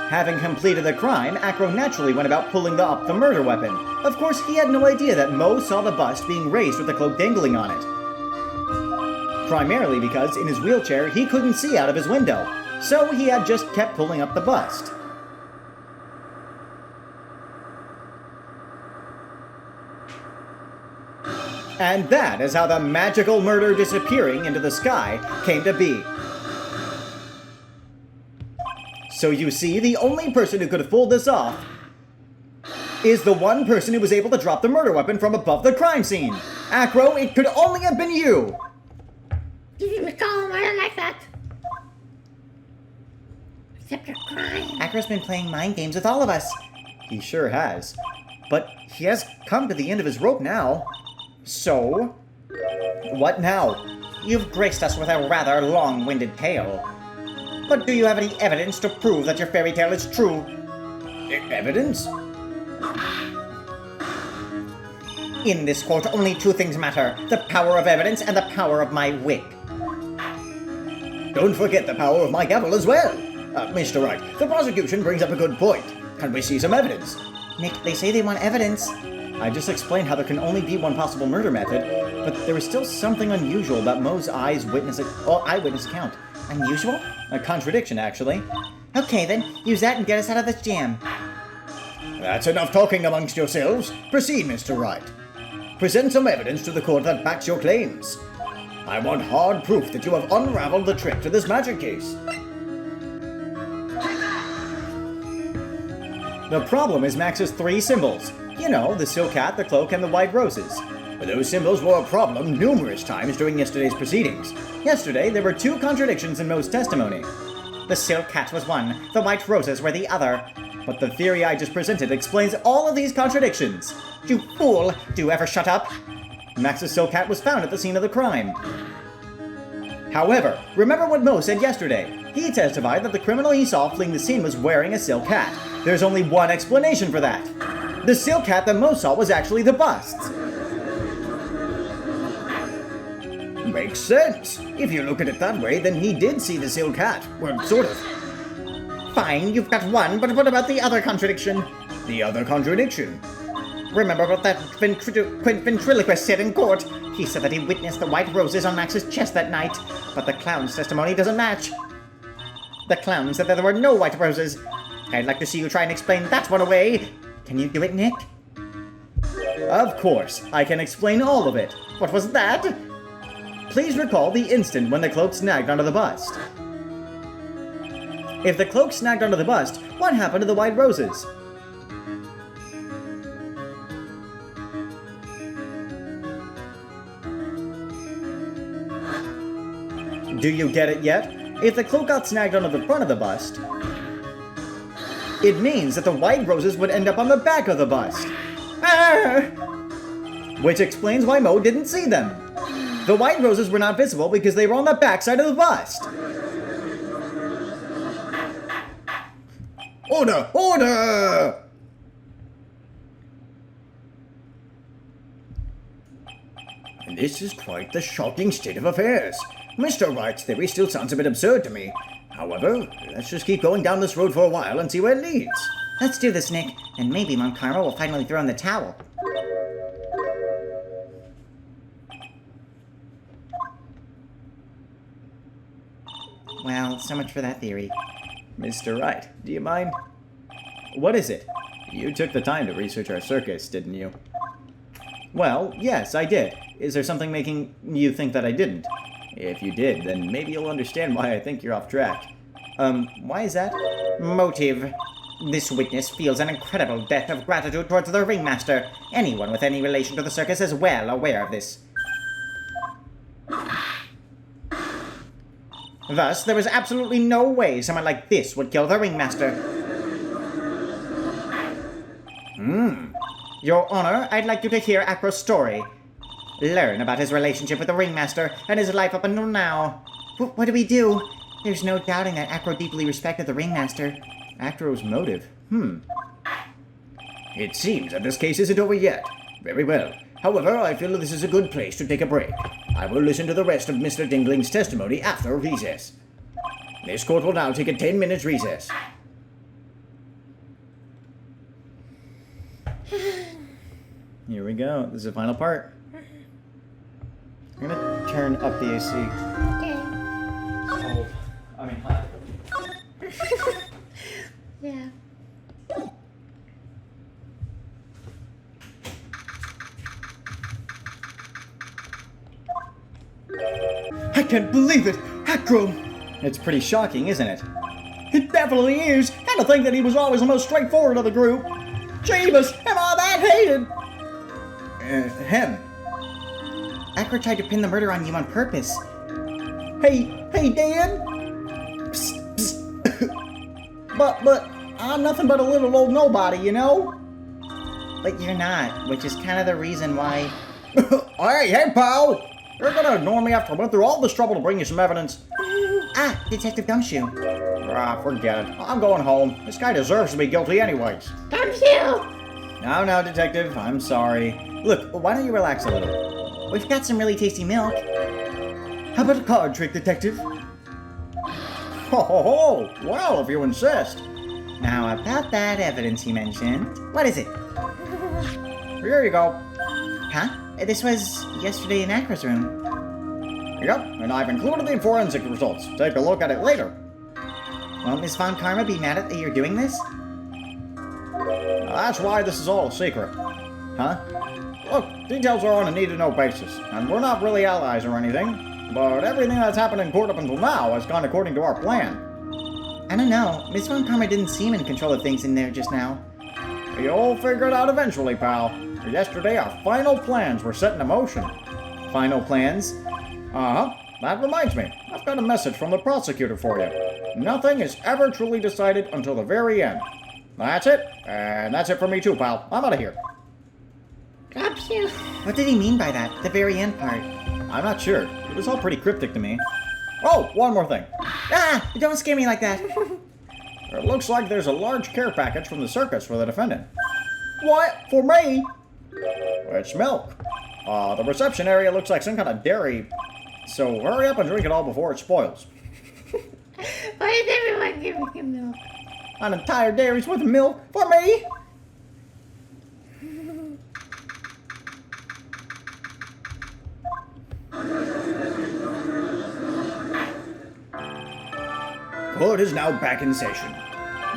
having completed the crime, Acro naturally went about pulling up the murder weapon. Of course, he had no idea that Mo saw the bust being raised with the cloak dangling on it. Primarily because, in his wheelchair, he couldn't see out of his window. So he had just kept pulling up the bust. And that is how the magical murder disappearing into the sky came to be. So you see, the only person who could have pulled this off is the one person who was able to drop the murder weapon from above the crime scene. Acro, it could only have been you! Give me calm, I don't like that. Except you're crying. Acro's been playing mind games with all of us. He sure has. But he has come to the end of his rope now. So, what now? You've graced us with a rather long-winded tale. But do you have any evidence to prove that your fairy tale is true? Evidence? In this court, only two things matter. The power of evidence and the power of my whip. Don't forget the power of my gavel as well. Mr. Wright, the prosecution brings up a good point. Can we see some evidence? Nick, they say they want evidence. I just explained how there can only be one possible murder method, but there was still something unusual about Moe's eyewitness account. Unusual? A contradiction, actually. Okay then, use that and get us out of this jam. That's enough talking amongst yourselves. Proceed, Mr. Wright. Present some evidence to the court that backs your claims. I want hard proof that you have unraveled the trick to this magic case. The problem is Max's 3 symbols. You know, the silk hat, the cloak, and the white roses. But those symbols were a problem numerous times during yesterday's proceedings. Yesterday, there were 2 contradictions in Moe's testimony. The silk hat was one, the white roses were the other. But the theory I just presented explains all of these contradictions. You fool! Do you ever shut up? Max's silk hat was found at the scene of the crime. However, remember what Moe said yesterday. He testified that the criminal he saw fleeing the scene was wearing a silk hat. There's only one explanation for that. The silk hat that Moe saw was actually the bust's. Makes sense. If you look at it that way, then he did see the silk hat. Well, sort of. Fine, you've got one, but what about the other contradiction? The other contradiction. Remember what that ventriloquist said in court? He said that he witnessed the white roses on Max's chest that night, but the clown's testimony doesn't match. The clown said that there were no white roses. I'd like to see you try and explain that one away. Can you do it, Nick? Of course, I can explain all of it. What was that? Please recall the instant when the cloak snagged onto the bust. If the cloak snagged onto the bust, what happened to the white roses? Do you get it yet? If the cloak got snagged onto the front of the bust, it means that the white roses would end up on the back of the bust. Which explains why Moe didn't see them. The white roses were not visible because they were on the back side of the bust. Order! Order! This is quite the shocking state of affairs. Mr. Wright's theory still sounds a bit absurd to me. However, let's just keep going down this road for a while and see where it leads. Let's do this, Nick, and maybe Mount Karma will finally throw in the towel. Well, so much for that theory. Mr. Wright, do you mind? What is it? You took the time to research our circus, didn't you? Well, yes, I did. Is there something making you think that I didn't? If you did, then maybe you'll understand why I think you're off track. Why is that? Motive. This witness feels an incredible debt of gratitude towards the ringmaster. Anyone with any relation to the circus is well aware of this. Thus, there is absolutely no way someone like this would kill the ringmaster. Your Honor, I'd like you to hear Acro's story. Learn about his relationship with the ringmaster and his life up until now. What do we do? There's no doubting that Acro deeply respected the ringmaster. Acro's motive. It seems that this case isn't over yet. Very well. However, I feel this is a good place to take a break. I will listen to the rest of Mr. Dingling's testimony after a recess. This court will now take a 10-minute recess. Here we go. This is the final part. I'm gonna turn up the AC. Okay. Cold. I mean hot. Yeah. I can't believe it! Acro! It's pretty shocking, isn't it? It definitely is! And to think that he was always the most straightforward of the group! Jeebus, am I that hated? Him. Acro tried to pin the murder on you on purpose. Hey, Dan! Psst, psst. but, I'm nothing but a little old nobody, you know? But you're not, which is kind of the reason why... Hey, pal! You're gonna ignore me after I went through all this trouble to bring you some evidence? Ah, Detective Gumshoe. Forget it. I'm going home. This guy deserves to be guilty anyways. Don't you? No, Detective. I'm sorry. Look, why don't you relax a little? We've got some really tasty milk. How about a card trick, Detective? Ho, ho, ho! Well, if you insist. Now, about that evidence you mentioned, what is it? Here you go. Huh? This was yesterday in Acro's room. Yep, and I've included the forensic results. Take a look at it later. Won't Miss Von Karma be mad at that you're doing this? That's why this is all a secret. Huh? Look, details are on a need-to-know basis, and we're not really allies or anything, but everything that's happened in court up until now has gone according to our plan. I don't know. Miss Von Karma didn't seem in control of things in there just now. You'll figure it out eventually, pal. Yesterday, our final plans were set in motion. Final plans? Uh-huh. That reminds me. I've got a message from the prosecutor for you. Nothing is ever truly decided until the very end. That's it. And that's it for me too, pal. I'm out of here. Drops you. What did he mean by that? The very end part. I'm not sure. It was all pretty cryptic to me. Oh, one more thing. Ah! Don't scare me like that. It looks like there's a large care package from the circus for the defendant. What? For me? It's milk. The reception area looks like some kind of dairy. So hurry up and drink it all before it spoils. Why is everyone giving him milk? An entire dairy's worth of milk for me? Court is now back in session.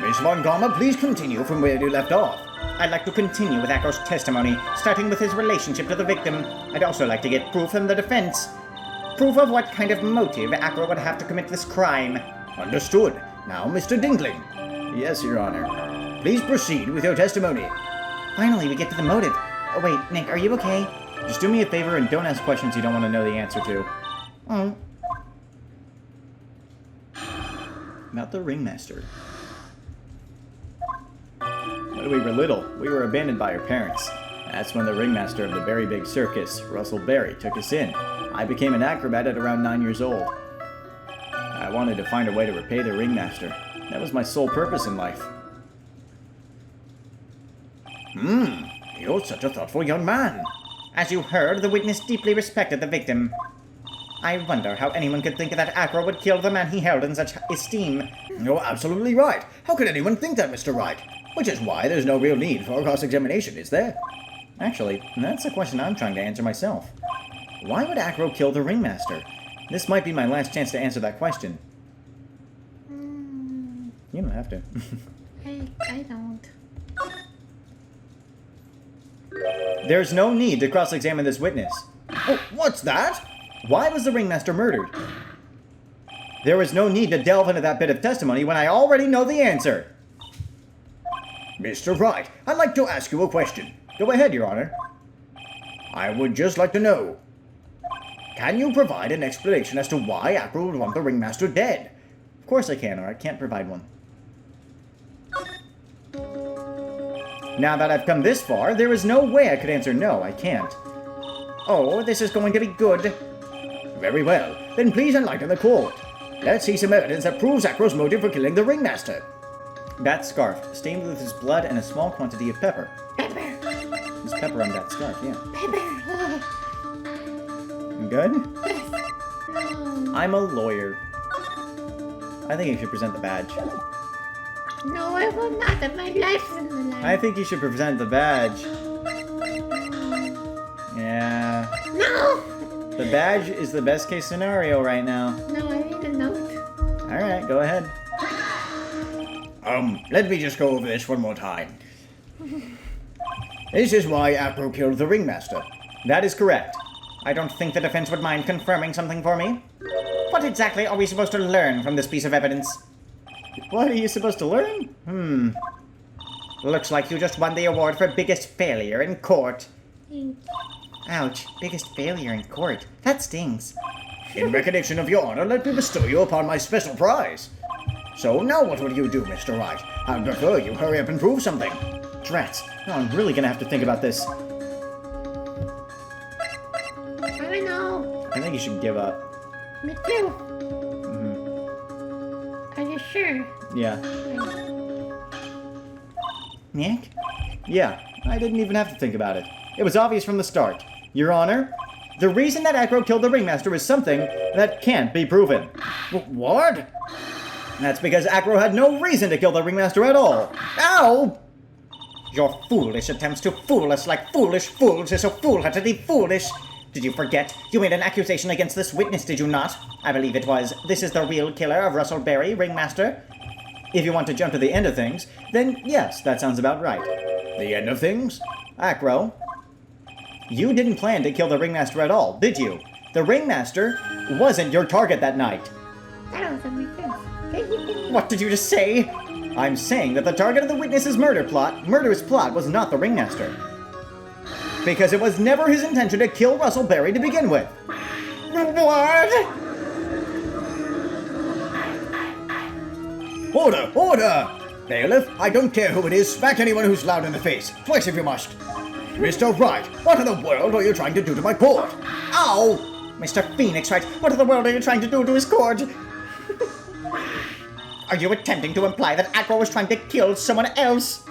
Miss Von Karma, please continue from where you left off. I'd like to continue with Acro's testimony, starting with his relationship to the victim. I'd also like to get proof from the defense. Proof of what kind of motive Acro would have to commit this crime. Understood. Now, Mr. Dinkling. Yes, Your Honor. Please proceed with your testimony. Finally, we get to the motive. Oh, wait, Nick, are you okay? Just do me a favor and don't ask questions you don't want to know the answer to. Oh. About the ringmaster. When we were little, we were abandoned by our parents. That's when the ringmaster of the Very Big Circus, Russell Berry, took us in. I became an acrobat at around 9 years old. I wanted to find a way to repay the ringmaster. That was my sole purpose in life. You're such a thoughtful young man. As you heard, the witness deeply respected the victim. I wonder how anyone could think that Acro would kill the man he held in such esteem. You're absolutely right. How could anyone think that, Mr. Wright? Which is why there's no real need for a cross-examination, is there? Actually, that's a question I'm trying to answer myself. Why would Acro kill the ringmaster? This might be my last chance to answer that question. You don't have to. I don't. There's no need to cross-examine this witness. Oh, what's that? Why was the ringmaster murdered? There was no need to delve into that bit of testimony when I already know the answer. Mr. Wright, I'd like to ask you a question. Go ahead, Your Honor. I would just like to know. Can you provide an explanation as to why Acro would want the ringmaster dead? Of course I can, or I can't provide one. Now that I've come this far, there is no way I could answer no, I can't. Oh, this is going to be good. Very well. Then please enlighten the court. Let's see some evidence that proves Acro's motive for killing the ringmaster. That scarf, stained with his blood and a small quantity of pepper. Pepper. There's pepper on that scarf, yeah. Pepper. You good? No. I'm a lawyer. I think you should present the badge. No, I will not. My life's in the line. I think you should present the badge. Yeah. No! The badge is the best case scenario right now. No, I need a note. Alright, go ahead. Let me just go over this one more time. This is why Acro killed the ringmaster. That is correct. I don't think the defense would mind confirming something for me. What exactly are we supposed to learn from this piece of evidence? What are you supposed to learn? Looks like you just won the award for biggest failure in court. Ouch, biggest failure in court. That stings. In recognition of your honor, let me bestow you upon my special prize. So now what will you do, Mr. Wright? I'd prefer you hurry up and prove something. Drats. No, I'm really gonna have to think about this. I don't know. I think you should give up. Me too. Are you sure? Yeah. Nick? Yeah, I didn't even have to think about it. It was obvious from the start. Your Honor, the reason that Acro killed the ringmaster is something that can't be proven. What? That's because Acro had no reason to kill the ringmaster at all. Ow! Your foolish attempts to fool us like foolish fools are so foolhardily foolish. Did you forget? You made an accusation against this witness, did you not? I believe it was. This is the real killer of Russell Berry, ringmaster. If you want to jump to the end of things, then yes, that sounds about right. The end of things? Acro, you didn't plan to kill the ringmaster at all, did you? The ringmaster wasn't your target that night. That doesn't make sense. What did you just say? I'm saying that the target of the witness's murderous plot was not the ringmaster. Because it was never his intention to kill Russell Berry to begin with. What? Order! Order! Bailiff, I don't care who it is, smack anyone who's loud in the face. Twice if you must. Mr. Wright, what in the world are you trying to do to my court? Ow! Mr. Phoenix Wright, what in the world are you trying to do to his court? Are you attempting to imply that Acro was trying to kill someone else?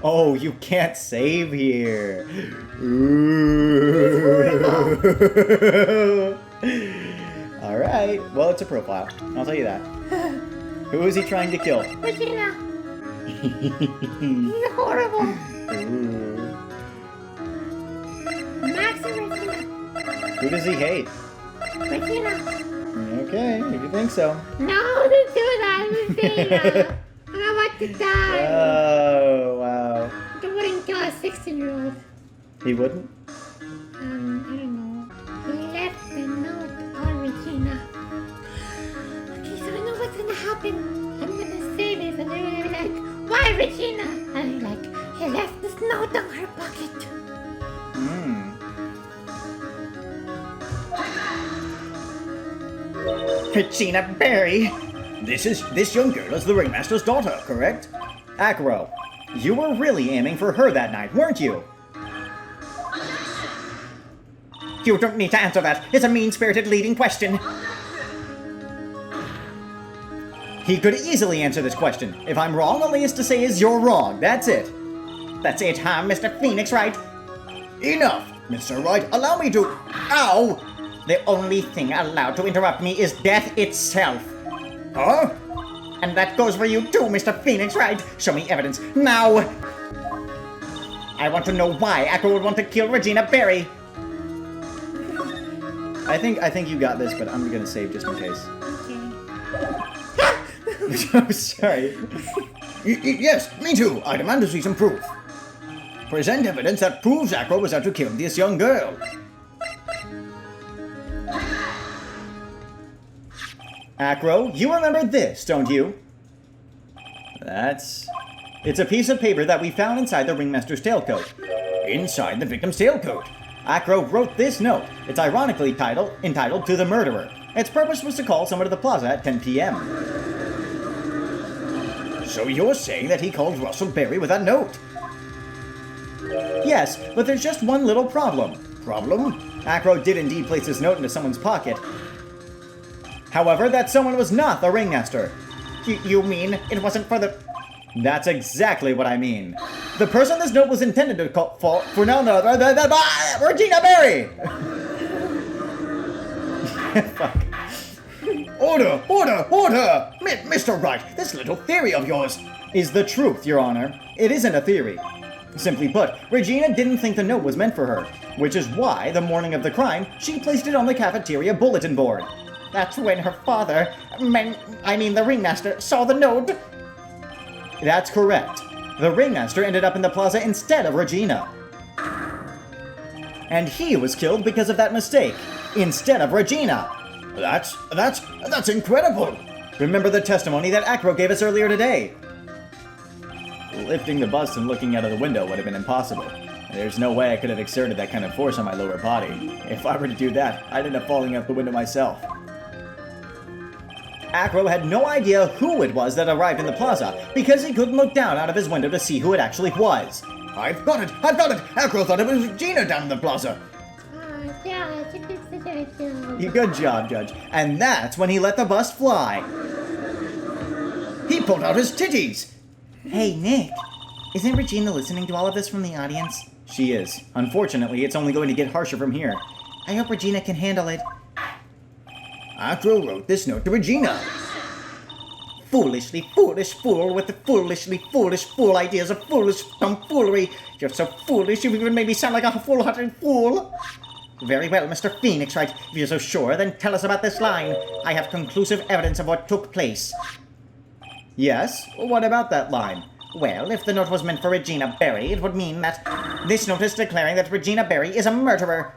Oh, you can't save here. Alright, well, it's a profile. I'll tell you that. Who is he trying to kill? Regina. He's horrible. Max and Regina. Who does he hate? Regina. Okay, if you think so. No, don't do that, Regina. I want to die. Oh, wow. I wouldn't kill a 16-year-old. He wouldn't? I don't know. He left a note on Regina. Okay, so I know what's gonna happen. I'm gonna say this, and they're gonna be like, "Why, Regina?" And I'm like, "He left this note on her pocket." Regina Berry! This young girl is the ringmaster's daughter, correct? Acro, you were really aiming for her that night, weren't you? You don't need to answer that. It's a mean-spirited leading question. He could easily answer this question. If I'm wrong, all he has to say is you're wrong. That's it. That's it, huh, Mr. Phoenix Wright? Enough! Mr. Wright, allow me to... Ow! The only thing allowed to interrupt me is death itself. Huh? And that goes for you too, Mr. Phoenix Wright. Show me evidence, now! I want to know why Acro would want to kill Regina Berry. I think you got this, but I'm gonna save just in case. Okay. I'm sorry. Yes, me too. I demand to see some proof. Present evidence that proves Acro was out to kill this young girl. Acro, you remember this, don't you? It's a piece of paper that we found inside the ringmaster's tailcoat. Inside the victim's tailcoat. Acro wrote this note. It's ironically entitled To the Murderer. Its purpose was to call someone to the plaza at 10 p.m. So you're saying that he called Russell Berry with that note? Yes, but there's just one little problem. Problem? Acro did indeed place this note into someone's pocket. However, that someone was not the ringmaster. You mean it wasn't for the... That's exactly what I mean. The person this note was intended to call for none other than Regina Berry! Fuck. Order! Order! Order! Mr. Wright, this little theory of yours... Is the truth, Your Honor. It isn't a theory. Simply put, Regina didn't think the note was meant for her, which is why, the morning of the crime, she placed it on the cafeteria bulletin board. That's when her father, the ringmaster, saw the note. That's correct. The ringmaster ended up in the plaza instead of Regina. And he was killed because of that mistake, instead of Regina. That's incredible. Remember the testimony that Acro gave us earlier today? Lifting the bust and looking out of the window would have been impossible. There's no way I could have exerted that kind of force on my lower body. If I were to do that, I'd end up falling out the window myself. Acro had no idea who it was that arrived in the plaza, because he couldn't look down out of his window to see who it actually was. I've got it! I've got it! Acro thought it was Regina down in the plaza. Yeah, you did such a good job. Good job, Judge. And that's when he let the bust fly. He pulled out his titties! Hey, Nick. Isn't Regina listening to all of this from the audience? She is. Unfortunately, it's only going to get harsher from here. I hope Regina can handle it. Acro wrote this note to Regina. foolishly foolish fool with the foolishly foolish fool ideas of foolish tomfoolery. You're so foolish, you've even made me sound like a full-hearted fool. Very well, Mr. Phoenix Wright. If you're so sure, then tell us about this line. I have conclusive evidence of what took place. Yes? What about that line? Well, if the note was meant for Regina Berry, it would mean that this note is declaring that Regina Berry is a murderer.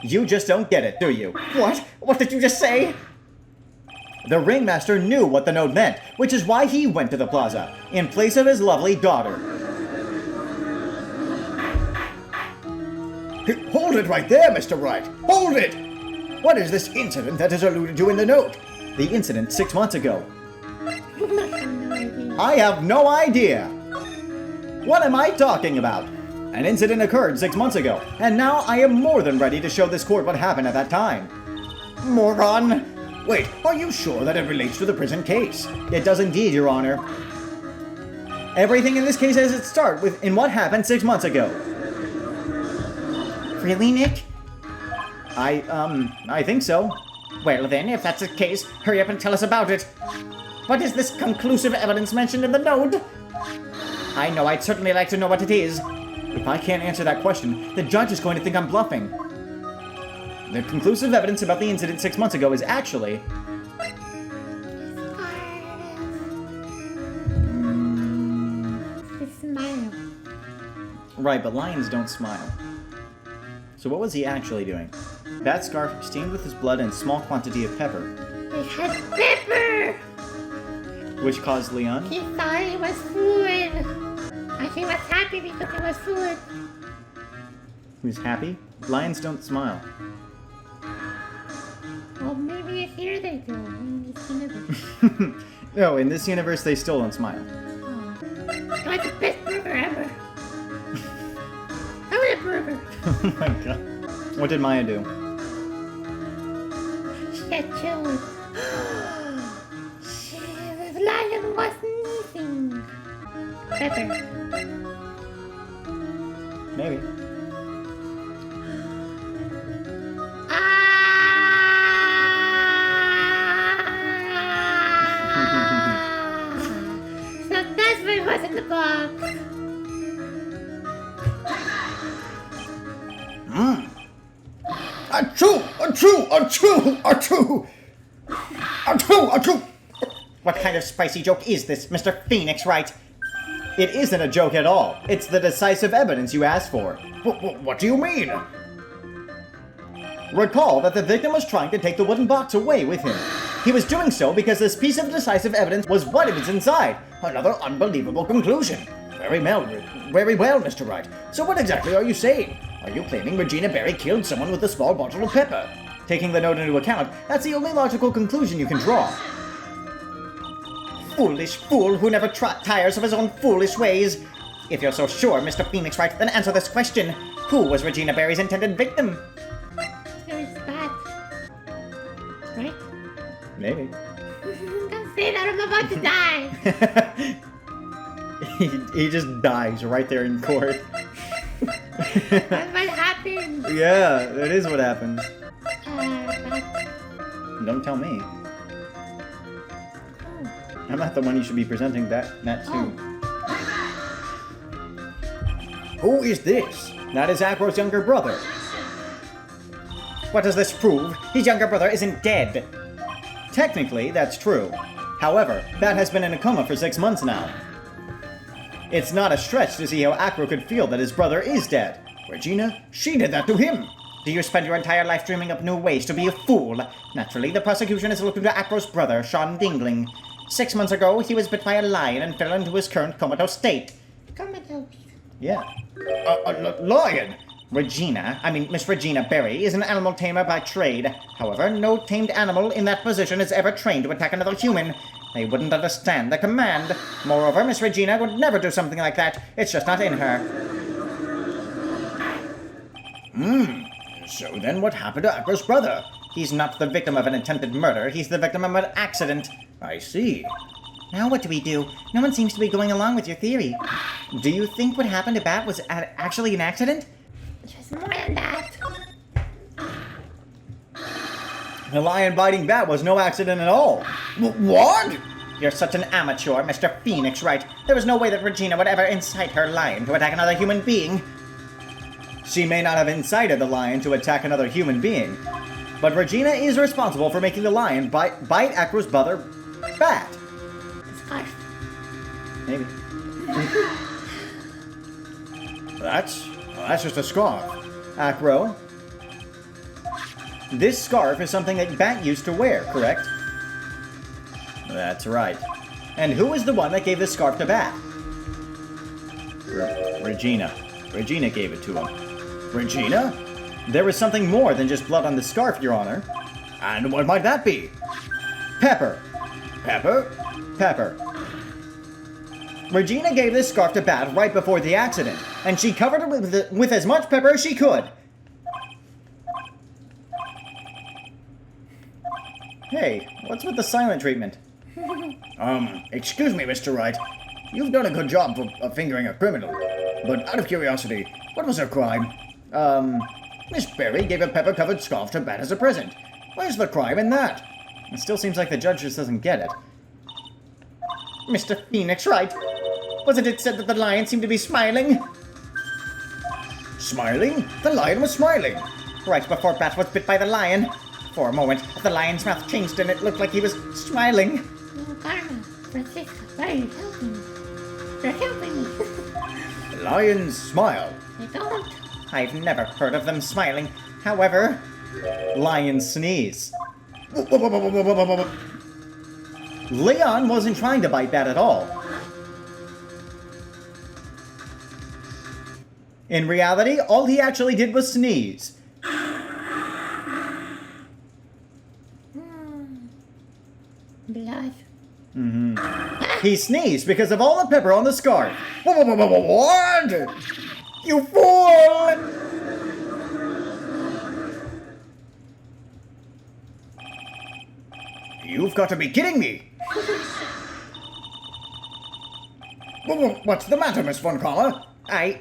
You just don't get it, do you? What? What did you just say? The ringmaster knew what the note meant, which is why he went to the plaza, in place of his lovely daughter. Hold it right there, Mr. Wright! Hold it! What is this incident that is alluded to in the note? The incident 6 months ago. I have no idea! What am I talking about? An incident occurred 6 months ago, and now I am more than ready to show this court what happened at that time. Moron! Wait, are you sure that it relates to the prison case? It does indeed, Your Honor. Everything in this case has its start in what happened 6 months ago. Really, Nick? I think so. Well then, if that's the case, hurry up and tell us about it. What is this conclusive evidence mentioned in the note? I know, I'd certainly like to know what it is. If I can't answer that question, the judge is going to think I'm bluffing. The conclusive evidence about the incident 6 months ago is actually... Smile. Right, but lions don't smile. So what was he actually doing? That scarf stained with his blood and small quantity of pepper. It has pepper! Which caused Leon? He thought it was food. And he was happy because it was food. He was happy? Lions don't smile. Well, maybe here they do. In this universe. No, in this universe they still don't smile. Oh. It was the best burger ever. I want a burger. Oh my god. What did Maya do? She got chilled. The lion was sneezing. Pepper. Maybe. So that's what was in the box. Achoo! Achoo! Achoo! Achoo! Achoo! Achoo! What kind of spicy joke is this, Mr. Phoenix Wright? It isn't a joke at all. It's the decisive evidence you asked for. What do you mean? Recall that the victim was trying to take the wooden box away with him. He was doing so because this piece of decisive evidence was what was inside. Another unbelievable conclusion. Very well, Mr. Wright. So what exactly are you saying? Are you claiming Regina Berry killed someone with a small bottle of pepper? Taking the note into account, that's the only logical conclusion you can draw. Foolish fool who never tires of his own foolish ways. If you're so sure, Mr. Phoenix Wright, then answer this question. Who was Regina Berry's intended victim? There's that. Right? Maybe. Don't say that, I'm about to die. he just dies right there in court. That's what happened. Yeah, that is what happens. That. Don't tell me. I'm not the one you should be presenting that to. Who is this? That is Acro's younger brother. What does this prove? His younger brother isn't dead. Technically, that's true. However, that has been in a coma for 6 months now. It's not a stretch to see how Acro could feel that his brother is dead. Regina, she did that to him. Do you spend your entire life dreaming up new ways to be a fool? Naturally, the prosecution is looking to Acro's brother, Sean Dingling. 6 months ago, he was bit by a lion and fell into his current comatose state. Comatose. Yeah. A lion? Miss Regina Berry, is an animal tamer by trade. However, no tamed animal in that position is ever trained to attack another human. They wouldn't understand the command. Moreover, Miss Regina would never do something like that. It's just not in her. So then what happened to Acro's brother? He's not the victim of an attempted murder. He's the victim of an accident. I see. Now what do we do? No one seems to be going along with your theory. Do you think what happened to Bat was actually an accident? Just more than that. The lion biting Bat was no accident at all. What? You're such an amateur, Mr. Phoenix Wright. There was no way that Regina would ever incite her lion to attack another human being. She may not have incited the lion to attack another human being, but Regina is responsible for making the lion bite Acro's brother, Bat. Scarf. Maybe. That's just a scarf. Acro, this scarf is something that Bat used to wear, correct? That's right. And who is the one that gave this scarf to Bat? Regina. Regina gave it to him. Regina? There was something more than just blood on the scarf, Your Honor. And what might that be? Pepper. Pepper? Pepper. Regina gave this scarf to Bat right before the accident, and she covered it with as much pepper as she could. Hey, what's with the silent treatment? Excuse me, Mr. Wright. You've done a good job of fingering a criminal. But out of curiosity, what was her crime? Miss Berry gave a pepper-covered scarf to Bat as a present. Where's the crime in that? It still seems like the judge just doesn't get it. Mr. Phoenix Wright, wasn't it said that the lion seemed to be smiling? Smiling? The lion was smiling. Right before Bat was bit by the lion. For a moment, the lion's mouth changed and it looked like he was smiling. Oh, Carmen, Francisca, why are you helping me? You're helping me. Lions smile. I don't. I've never heard of them smiling. However, Lion sneeze. Leon wasn't trying to bite Bat at all. In reality, all he actually did was sneeze. Blood. He sneezed because of all the pepper on the scarf. What? You fool! You've got to be kidding me! What's the matter, Miss Von Comma? I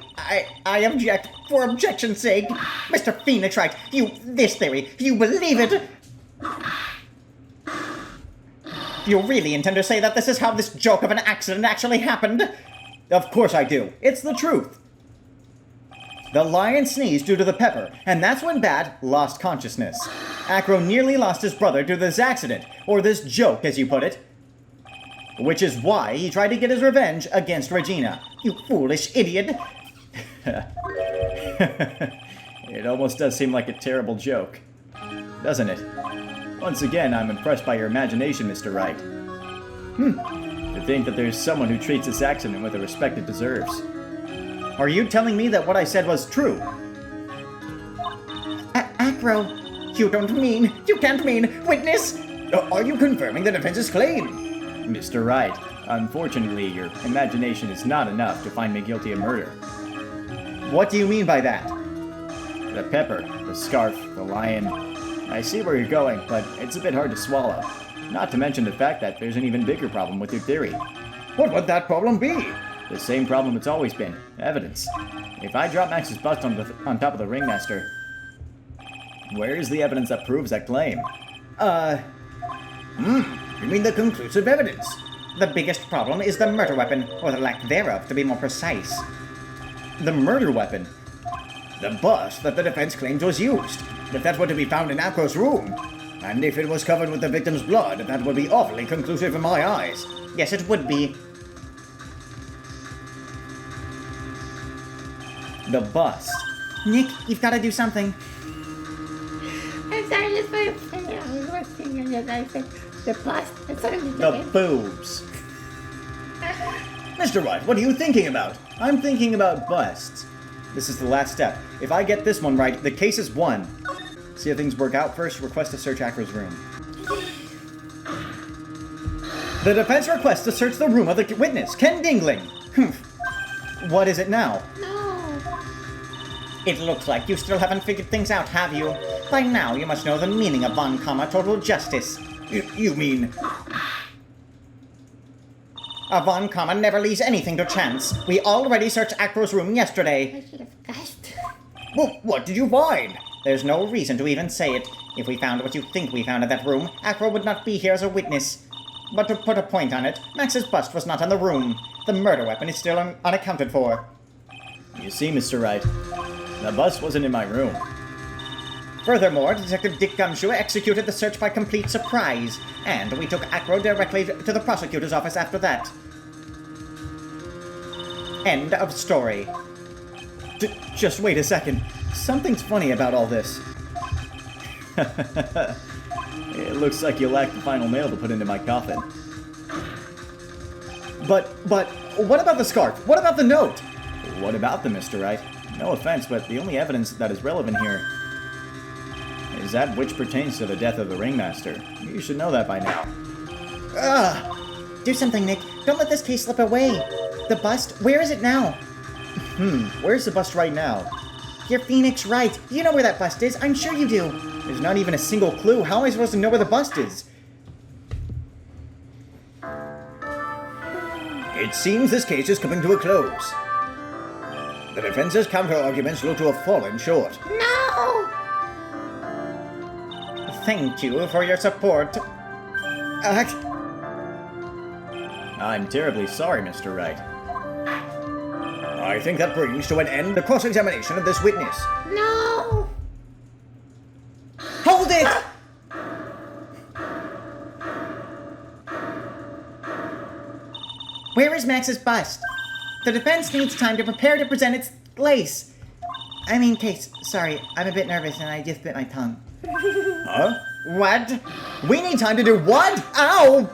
object for objection's sake. Mr. Phoenix Wright, this theory, you believe it? You really intend to say that this is how this joke of an accident actually happened? Of course I do. It's the truth. The lion sneezed due to the pepper, and that's when Bat lost consciousness. Acro nearly lost his brother due to this accident, or this joke, as you put it. Which is why he tried to get his revenge against Regina. You foolish idiot. It almost does seem like a terrible joke, doesn't it? Once again, I'm impressed by your imagination, Mr. Wright. To think that there's someone who treats this accident with the respect it deserves. Are you telling me that what I said was true? Acro, you can't mean, witness! Are you confirming the defense's claim? Mr. Wright, unfortunately, your imagination is not enough to find me guilty of murder. What do you mean by that? The pepper, the scarf, the lion. I see where you're going, but it's a bit hard to swallow. Not to mention the fact that there's an even bigger problem with your theory. What would that problem be? The same problem it's always been, evidence. If I drop Max's bust on top of the ringmaster, where is the evidence that proves that claim? You mean the conclusive evidence? The biggest problem is the murder weapon, or the lack thereof, to be more precise. The murder weapon? The bust that the defense claims was used. If that were to be found in Acro's room, and if it was covered with the victim's blood, that would be awfully conclusive in my eyes. Yes, it would be. The bust. Nick, you've got to do something. I'm sorry, that's what I'm saying. I was listening and I said the bust. That's what I'm The saying. boobs. Mr. Wright, what are you thinking about? I'm thinking about busts. This is the last step. If I get this one right, the case is won. See how things work out first. Request to search Acro's room. The defense requests to search the room of the witness, Ken Dingling. What is it now? No. It looks like you still haven't figured things out, have you? By now, you must know the meaning of von comma total justice. You mean... A von comma never leaves anything to chance. We already searched Acro's room yesterday. I should have guessed. Well, what did you find? There's no reason to even say it. If we found what you think we found in that room, Acro would not be here as a witness. But to put a point on it, Max's bust was not in the room. The murder weapon is still unaccounted for. You see, Mr. Wright, the bust wasn't in my room. Furthermore, Detective Dick Gumshoe executed the search by complete surprise, and we took Acro directly to the prosecutor's office after that. End of story. Just wait a second. Something's funny about all this. It looks like you lack the final nail to put into my coffin. But, what about the scarf? What about the note? What about them, Mr. Wright? No offense, but the only evidence that is relevant here is that which pertains to the death of the ringmaster. You should know that by now. Ugh! Do something, Nick. Don't let this case slip away. The bust, where is it now? Where's the bust right now? You're Phoenix Wright. You know where that bust is. I'm sure you do. There's not even a single clue. How am I supposed to know where the bust is? It seems this case is coming to a close. The defense's counter-arguments look to have fallen short. No! Thank you for your support. I'm terribly sorry, Mr. Wright. I think that brings to an end the cross-examination of this witness. No! Hold it! Where is Max's bust? The defense needs time to prepare to present its case. Sorry, I'm a bit nervous and I just bit my tongue. Huh? What? We need time to do what? Ow!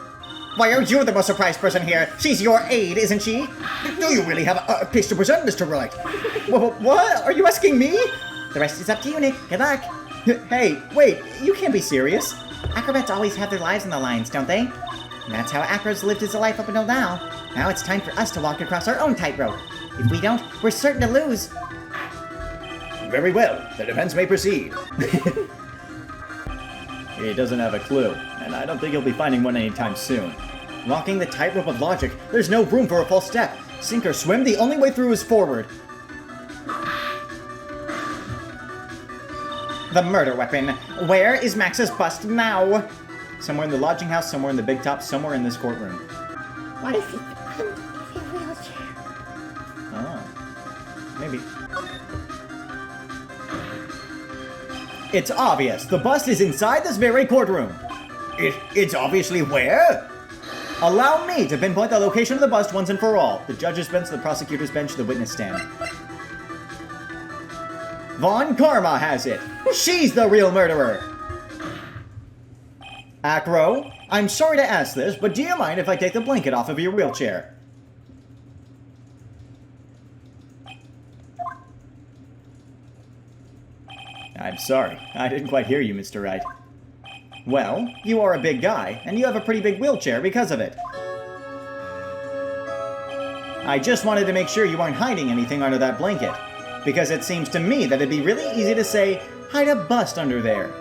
Why are you the most surprised person here? She's your aide, isn't she? Do you really have a case to present, Mr. Wright? What? Are you asking me? The rest is up to you, Nick. Good luck. Hey, wait, you can't be serious. Acrobats always have their lives on the lines, don't they? And that's how Acro's lived his life up until now. Now it's time for us to walk across our own tightrope. If we don't, we're certain to lose. Very well. The defense may proceed. He doesn't have a clue, and I don't think he'll be finding one anytime soon. Walking the tightrope of logic, there's no room for a false step. Sink or swim, the only way through is forward. The murder weapon. Where is Max's bust now? Somewhere in the lodging house, somewhere in the big top, somewhere in this courtroom. What if it's under the wheelchair? Oh. Maybe. It's obvious. The bust is inside this very courtroom. It's obviously where? Allow me to pinpoint the location of the bust once and for all. The judge's bench, the prosecutor's bench, the witness stand. Von Karma has it. She's the real murderer. Acro, I'm sorry to ask this, but do you mind if I take the blanket off of your wheelchair? I'm sorry. I didn't quite hear you, Mr. Wright. Well, you are a big guy, and you have a pretty big wheelchair because of it. I just wanted to make sure you weren't hiding anything under that blanket, because it seems to me that it'd be really easy to say, hide a bust under there.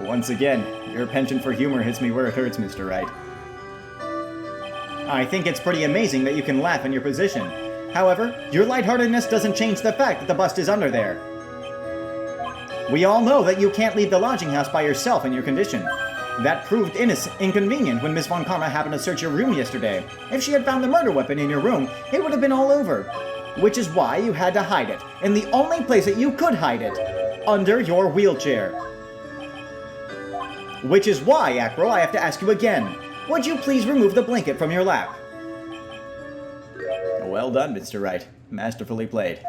Once again, your penchant for humor hits me where it hurts, Mr. Wright. I think it's pretty amazing that you can laugh in your position. However, your lightheartedness doesn't change the fact that the bust is under there. We all know that you can't leave the lodging house by yourself in your condition. That proved inconvenient when Miss Von Karma happened to search your room yesterday. If she had found the murder weapon in your room, it would have been all over. Which is why you had to hide it, in the only place that you could hide it, under your wheelchair. Which is why, Acro, I have to ask you again. Would you please remove the blanket from your lap? Well done, Mr. Wright. Masterfully played.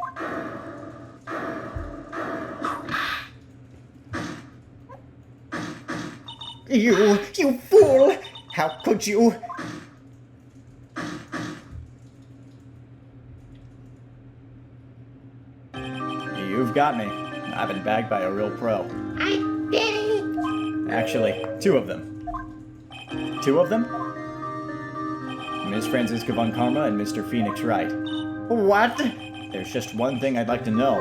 You fool! How could you? You've got me. I've been bagged by a real pro. I did it! Actually, two of them. Two of them? Miss Franziska Von Karma and Mr. Phoenix Wright. What? There's just one thing I'd like to know.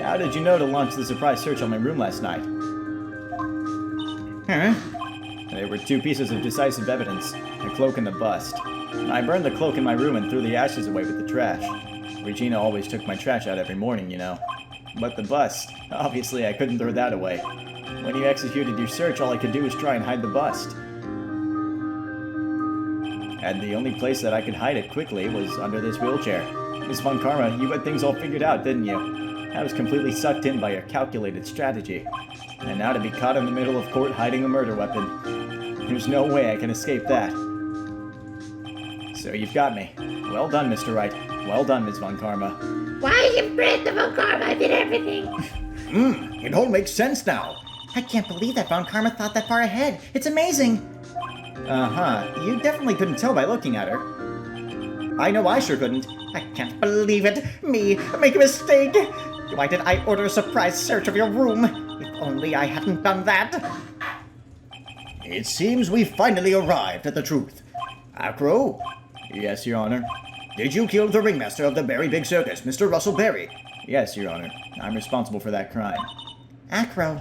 How did you know to launch the surprise search on my room last night? Huh? There were two pieces of decisive evidence, a cloak and the bust. I burned the cloak in my room and threw the ashes away with the trash. Regina always took my trash out every morning, you know. But the bust, obviously I couldn't throw that away. When you executed your search, all I could do was try and hide the bust. And the only place that I could hide it quickly was under this wheelchair. Miss Von Karma, you had things all figured out, didn't you? I was completely sucked in by your calculated strategy. And now to be caught in the middle of court hiding a murder weapon. There's no way I can escape that. So you've got me. Well done, Mr. Wright. Well done, Miss Von Karma. Why are you afraid of Von Karma? I did everything. It all makes sense now. I can't believe that Von Karma thought that far ahead. It's amazing. Uh-huh. You definitely couldn't tell by looking at her. I know I sure couldn't. I can't believe it. Me, make a mistake. Why did I order a surprise search of your room? If only I hadn't done that. It seems we finally arrived at the truth. Acro, Yes, Your Honor. did you kill the ringmaster of the Berry Big Circus, Mr. Russell Berry? Yes, Your Honor. I'm responsible for that crime. Acro,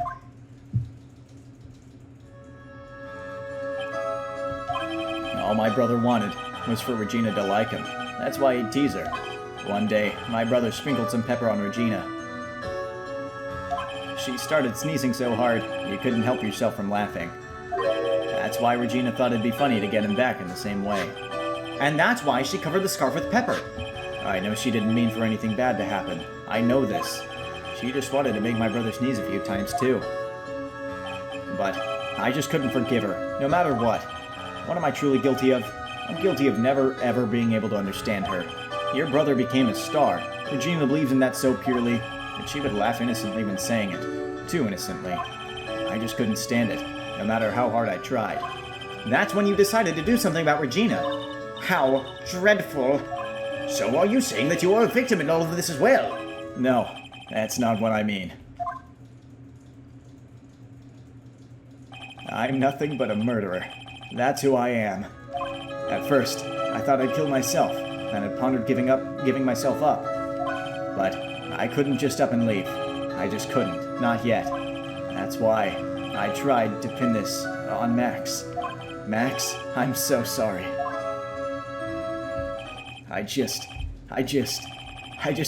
All my brother wanted was for Regina to like him. That's why he'd tease her. One day, my brother sprinkled some pepper on Regina. She started sneezing so hard, you couldn't help yourself from laughing. That's why Regina thought it'd be funny to get him back in the same way. and that's why she covered the scarf with pepper. I know she didn't mean for anything bad to happen. I know this. She just wanted to make my brother sneeze a few times, too. But I just couldn't forgive her, no matter what. What am I truly guilty of? I'm guilty of never, ever being able to understand her. Your brother became a star. Regina believes in that so purely that she would laugh innocently when saying it. Too innocently. I just couldn't stand it, no matter how hard I tried. That's when you decided to do something about Regina. How dreadful. So are you saying that you are a victim in all of this as well? No, that's not what I mean. I'm nothing but a murderer. That's who I am. At first, I thought I'd kill myself, and had pondered giving myself up. But I couldn't just up and leave. I just couldn't. Not yet. That's why I tried to pin this on Max. Max, I'm so sorry. I just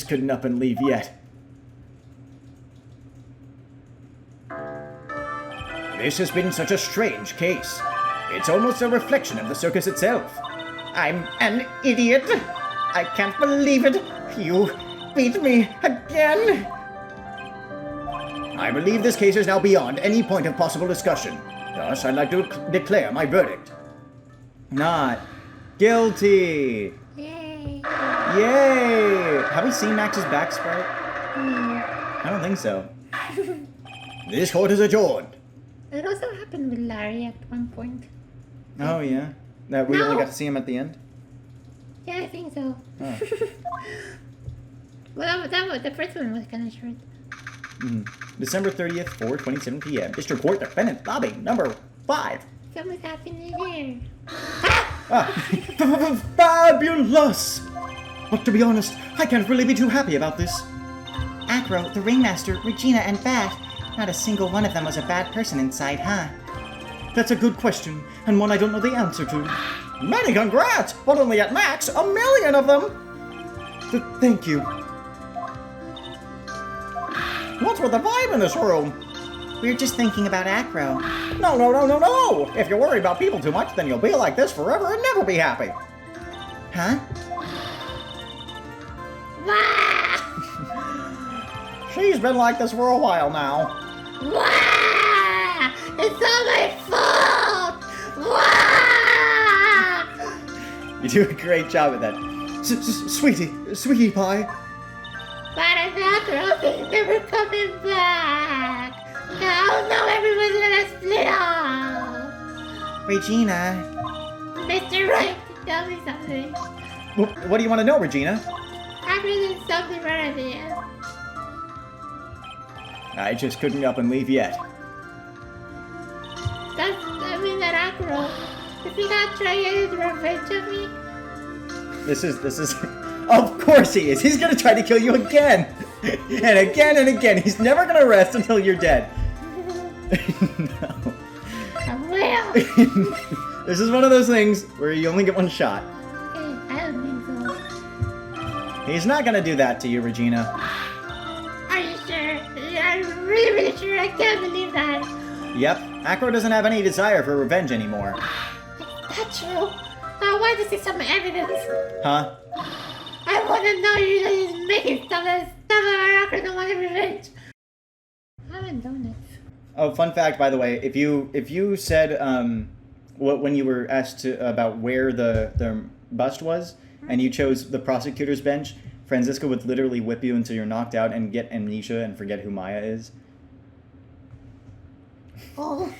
couldn't up and leave yet. This has been such a strange case. It's almost a reflection of the circus itself. I'm an idiot. I can't believe it. You beat me again. I believe this case is now beyond any point of possible discussion. Thus, I'd like to declare my verdict. Not guilty. Yay. Yay! Have we seen Max's back sprite? I don't think so. This court is adjourned. It also happened with Larry at one point. Oh yeah, that we only No. got to see him at the end. Yeah, I think so. Oh. Well, the first one was kind of short. December 30th, 4:27 p.m. District Court, Defendant Lobby Number 5. Something's happening here. Fabulous! But to be honest, I can't really be too happy about this. Acro, the Ringmaster, Regina, and Bat. Not a single one of them was a bad person inside, huh? That's a good question, and one I don't know the answer to. Many congrats! But only at max, 1 million of them! Thank you. What's with the vibe in this room? We're just thinking about Acro. No! If you worry about people too much, then you'll be like this forever and never be happy. Huh? Wah! She's been like this for a while now. Wah! It's all my fault! Wah! You do a great job at that. Sweetie pie. But I thought Rosie's never coming back. Now everyone's gonna split off. Regina. Mr. Right, tell me something. What do you want to know, Regina? After there's something right at the end. I just couldn't up and leave yet. I mean that Acro. If he not trying his revenge on me, This is... Of course he is! He's gonna try to kill you again! And again and again! He's never gonna rest until you're dead! No. I will. This is one of those things where you only get one shot. Okay, I don't think so. He's not gonna do that to you, Regina. Are you sure? I really sure. I can't believe that. Yep, Acro doesn't have any desire for revenge anymore. That's true. Now, why does he some evidence? Huh? I want to know you know he's making stuff that Acro don't want revenge. I haven't done it. Oh, fun fact, by the way, if you said when you were asked about where the bust was, and you chose the prosecutor's bench, Franziska would literally whip you until you're knocked out and get amnesia and forget who Maya is. Oh.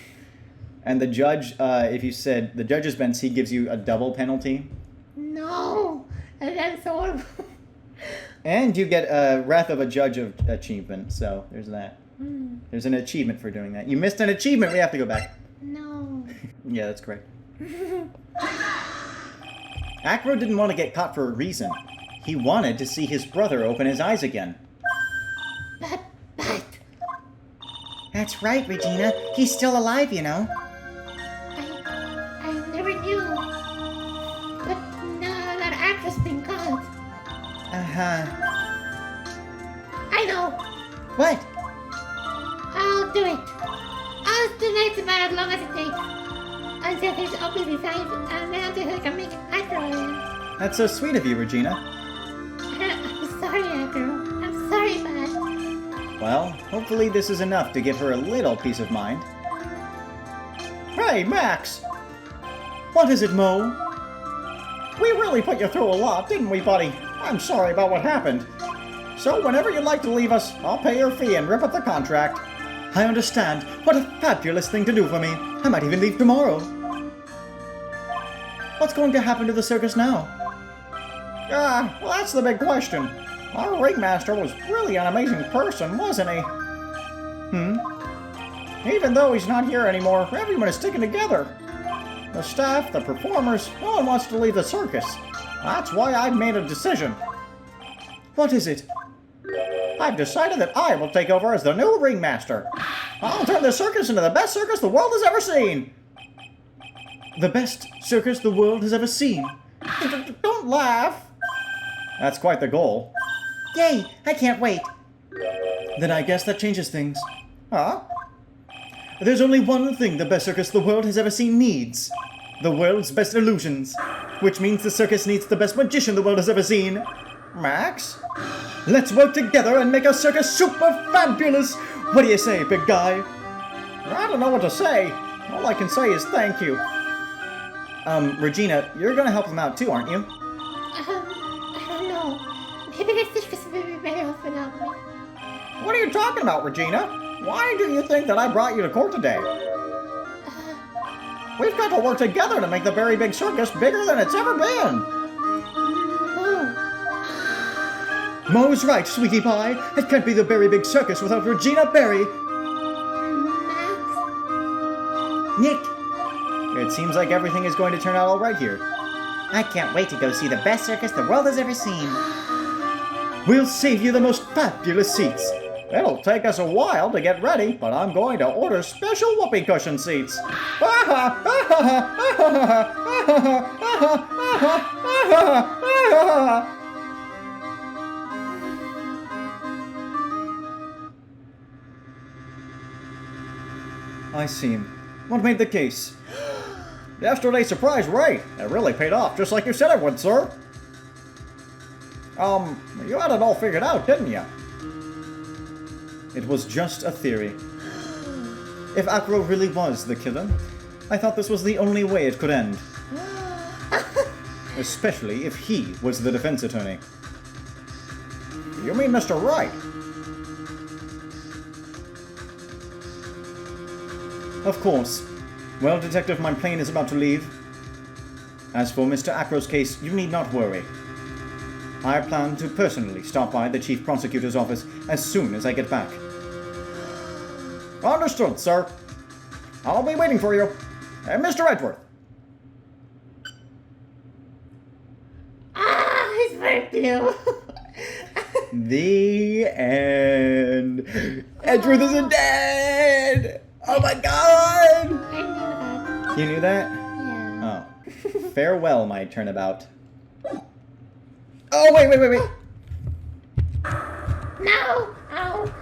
And the judge, if you said the judge's bench, he gives you a double penalty. No. And that's horrible. And you get a Wrath of a Judge achievement, so there's that. Mm. There's an achievement for doing that. You missed an achievement, we have to go back. No. Yeah, that's correct. Acro didn't want to get caught for a reason. He wanted to see his brother open his eyes again. But. That's right, Regina. He's still alive, you know. I never knew. But now that Acro's been caught. Uh-huh. I know. What? I'll do it. I'll do about as long as it takes. Until he's opened his eyes and then until he can make Acro again. That's so sweet of you, Regina. I'm sorry, Acro. I'm sorry, but... Well, hopefully this is enough to give her a little peace of mind. Hey, Max! What is it, Mo? We really put you through a lot, didn't we, buddy? I'm sorry about what happened. So whenever you'd like to leave us, I'll pay your fee and rip up the contract. I understand. What a fabulous thing to do for me. I might even leave tomorrow. What's going to happen to the circus now? Well, that's the big question. Our ringmaster was really an amazing person, wasn't he? Even though he's not here anymore, everyone is sticking together. The staff, the performers, no one wants to leave the circus. That's why I've made a decision. What is it? I've decided that I will take over as the new ringmaster. I'll turn this circus into the best circus the world has ever seen. The best circus the world has ever seen. Don't laugh. That's quite the goal. Yay! I can't wait. Then I guess that changes things. Huh? There's only one thing the best circus the world has ever seen needs. The world's best illusions. Which means the circus needs the best magician the world has ever seen. Max? Let's work together and make our circus super fabulous! What do you say, big guy? I don't know what to say. All I can say is thank you. Regina, you're gonna help them out too, aren't you? I don't know. Maybe the circus will be better off without me. What are you talking about, Regina? Why do you think that I brought you to court today? We've got to work together to make the Very Big Circus bigger than it's ever been. Mo's right, sweetie pie. It can't be the Very Big Circus without Regina Berry. Max? Nick, it seems like everything is going to turn out all right here. I can't wait to go see the best circus the world has ever seen. We'll save you the most fabulous seats. It'll take us a while to get ready, but I'm going to order special whoopee cushion seats. I see. What made the case? Yesterday's surprise raid. It really paid off, just like you said it would, sir. You had it all figured out, didn't you? It was just a theory. If Acro really was the killer, I thought this was the only way it could end. Especially if he was the defense attorney. You mean Mr. Wright? Of course. Well, Detective, my plane is about to leave. As for Mr. Acro's case, you need not worry. I plan to personally stop by the Chief Prosecutor's office as soon as I get back. Understood, sir. I'll be waiting for you. Mr. Edgeworth. He's very blue. The end. Edgeworth isn't dead! Oh my god! I knew that. You knew that? Yeah. Oh. Farewell, my turnabout. Oh, wait! No! Ow!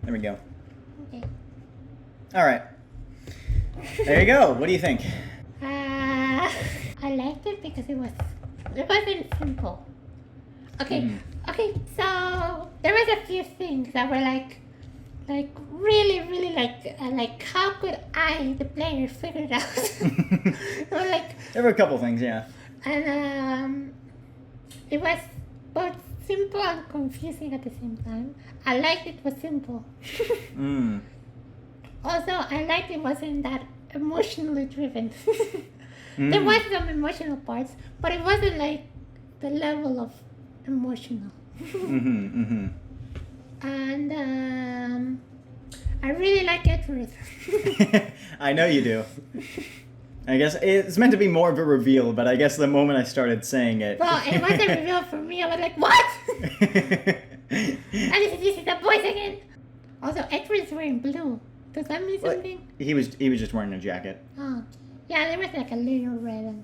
There we go. Okay. All right. There you go. What do you think? I liked it because it wasn't simple. Okay, okay, so there was a few things that were like really like how could I, the player, figure it out? They were like, There were a couple things, yeah. and it was both simple and confusing at the same time. I liked it was simple. Also, I liked it wasn't that emotionally driven. There was some emotional parts, but it wasn't like the level of emotional. And I really like Edward. I know you do. I guess it's meant to be more of a reveal, but I guess the moment I started saying it... Well, it was a reveal for me. I was like, what? And this is the voice again. Also, Edward's wearing blue. Does that mean Well, something? he was just wearing a jacket. Oh, yeah, there was like a little red.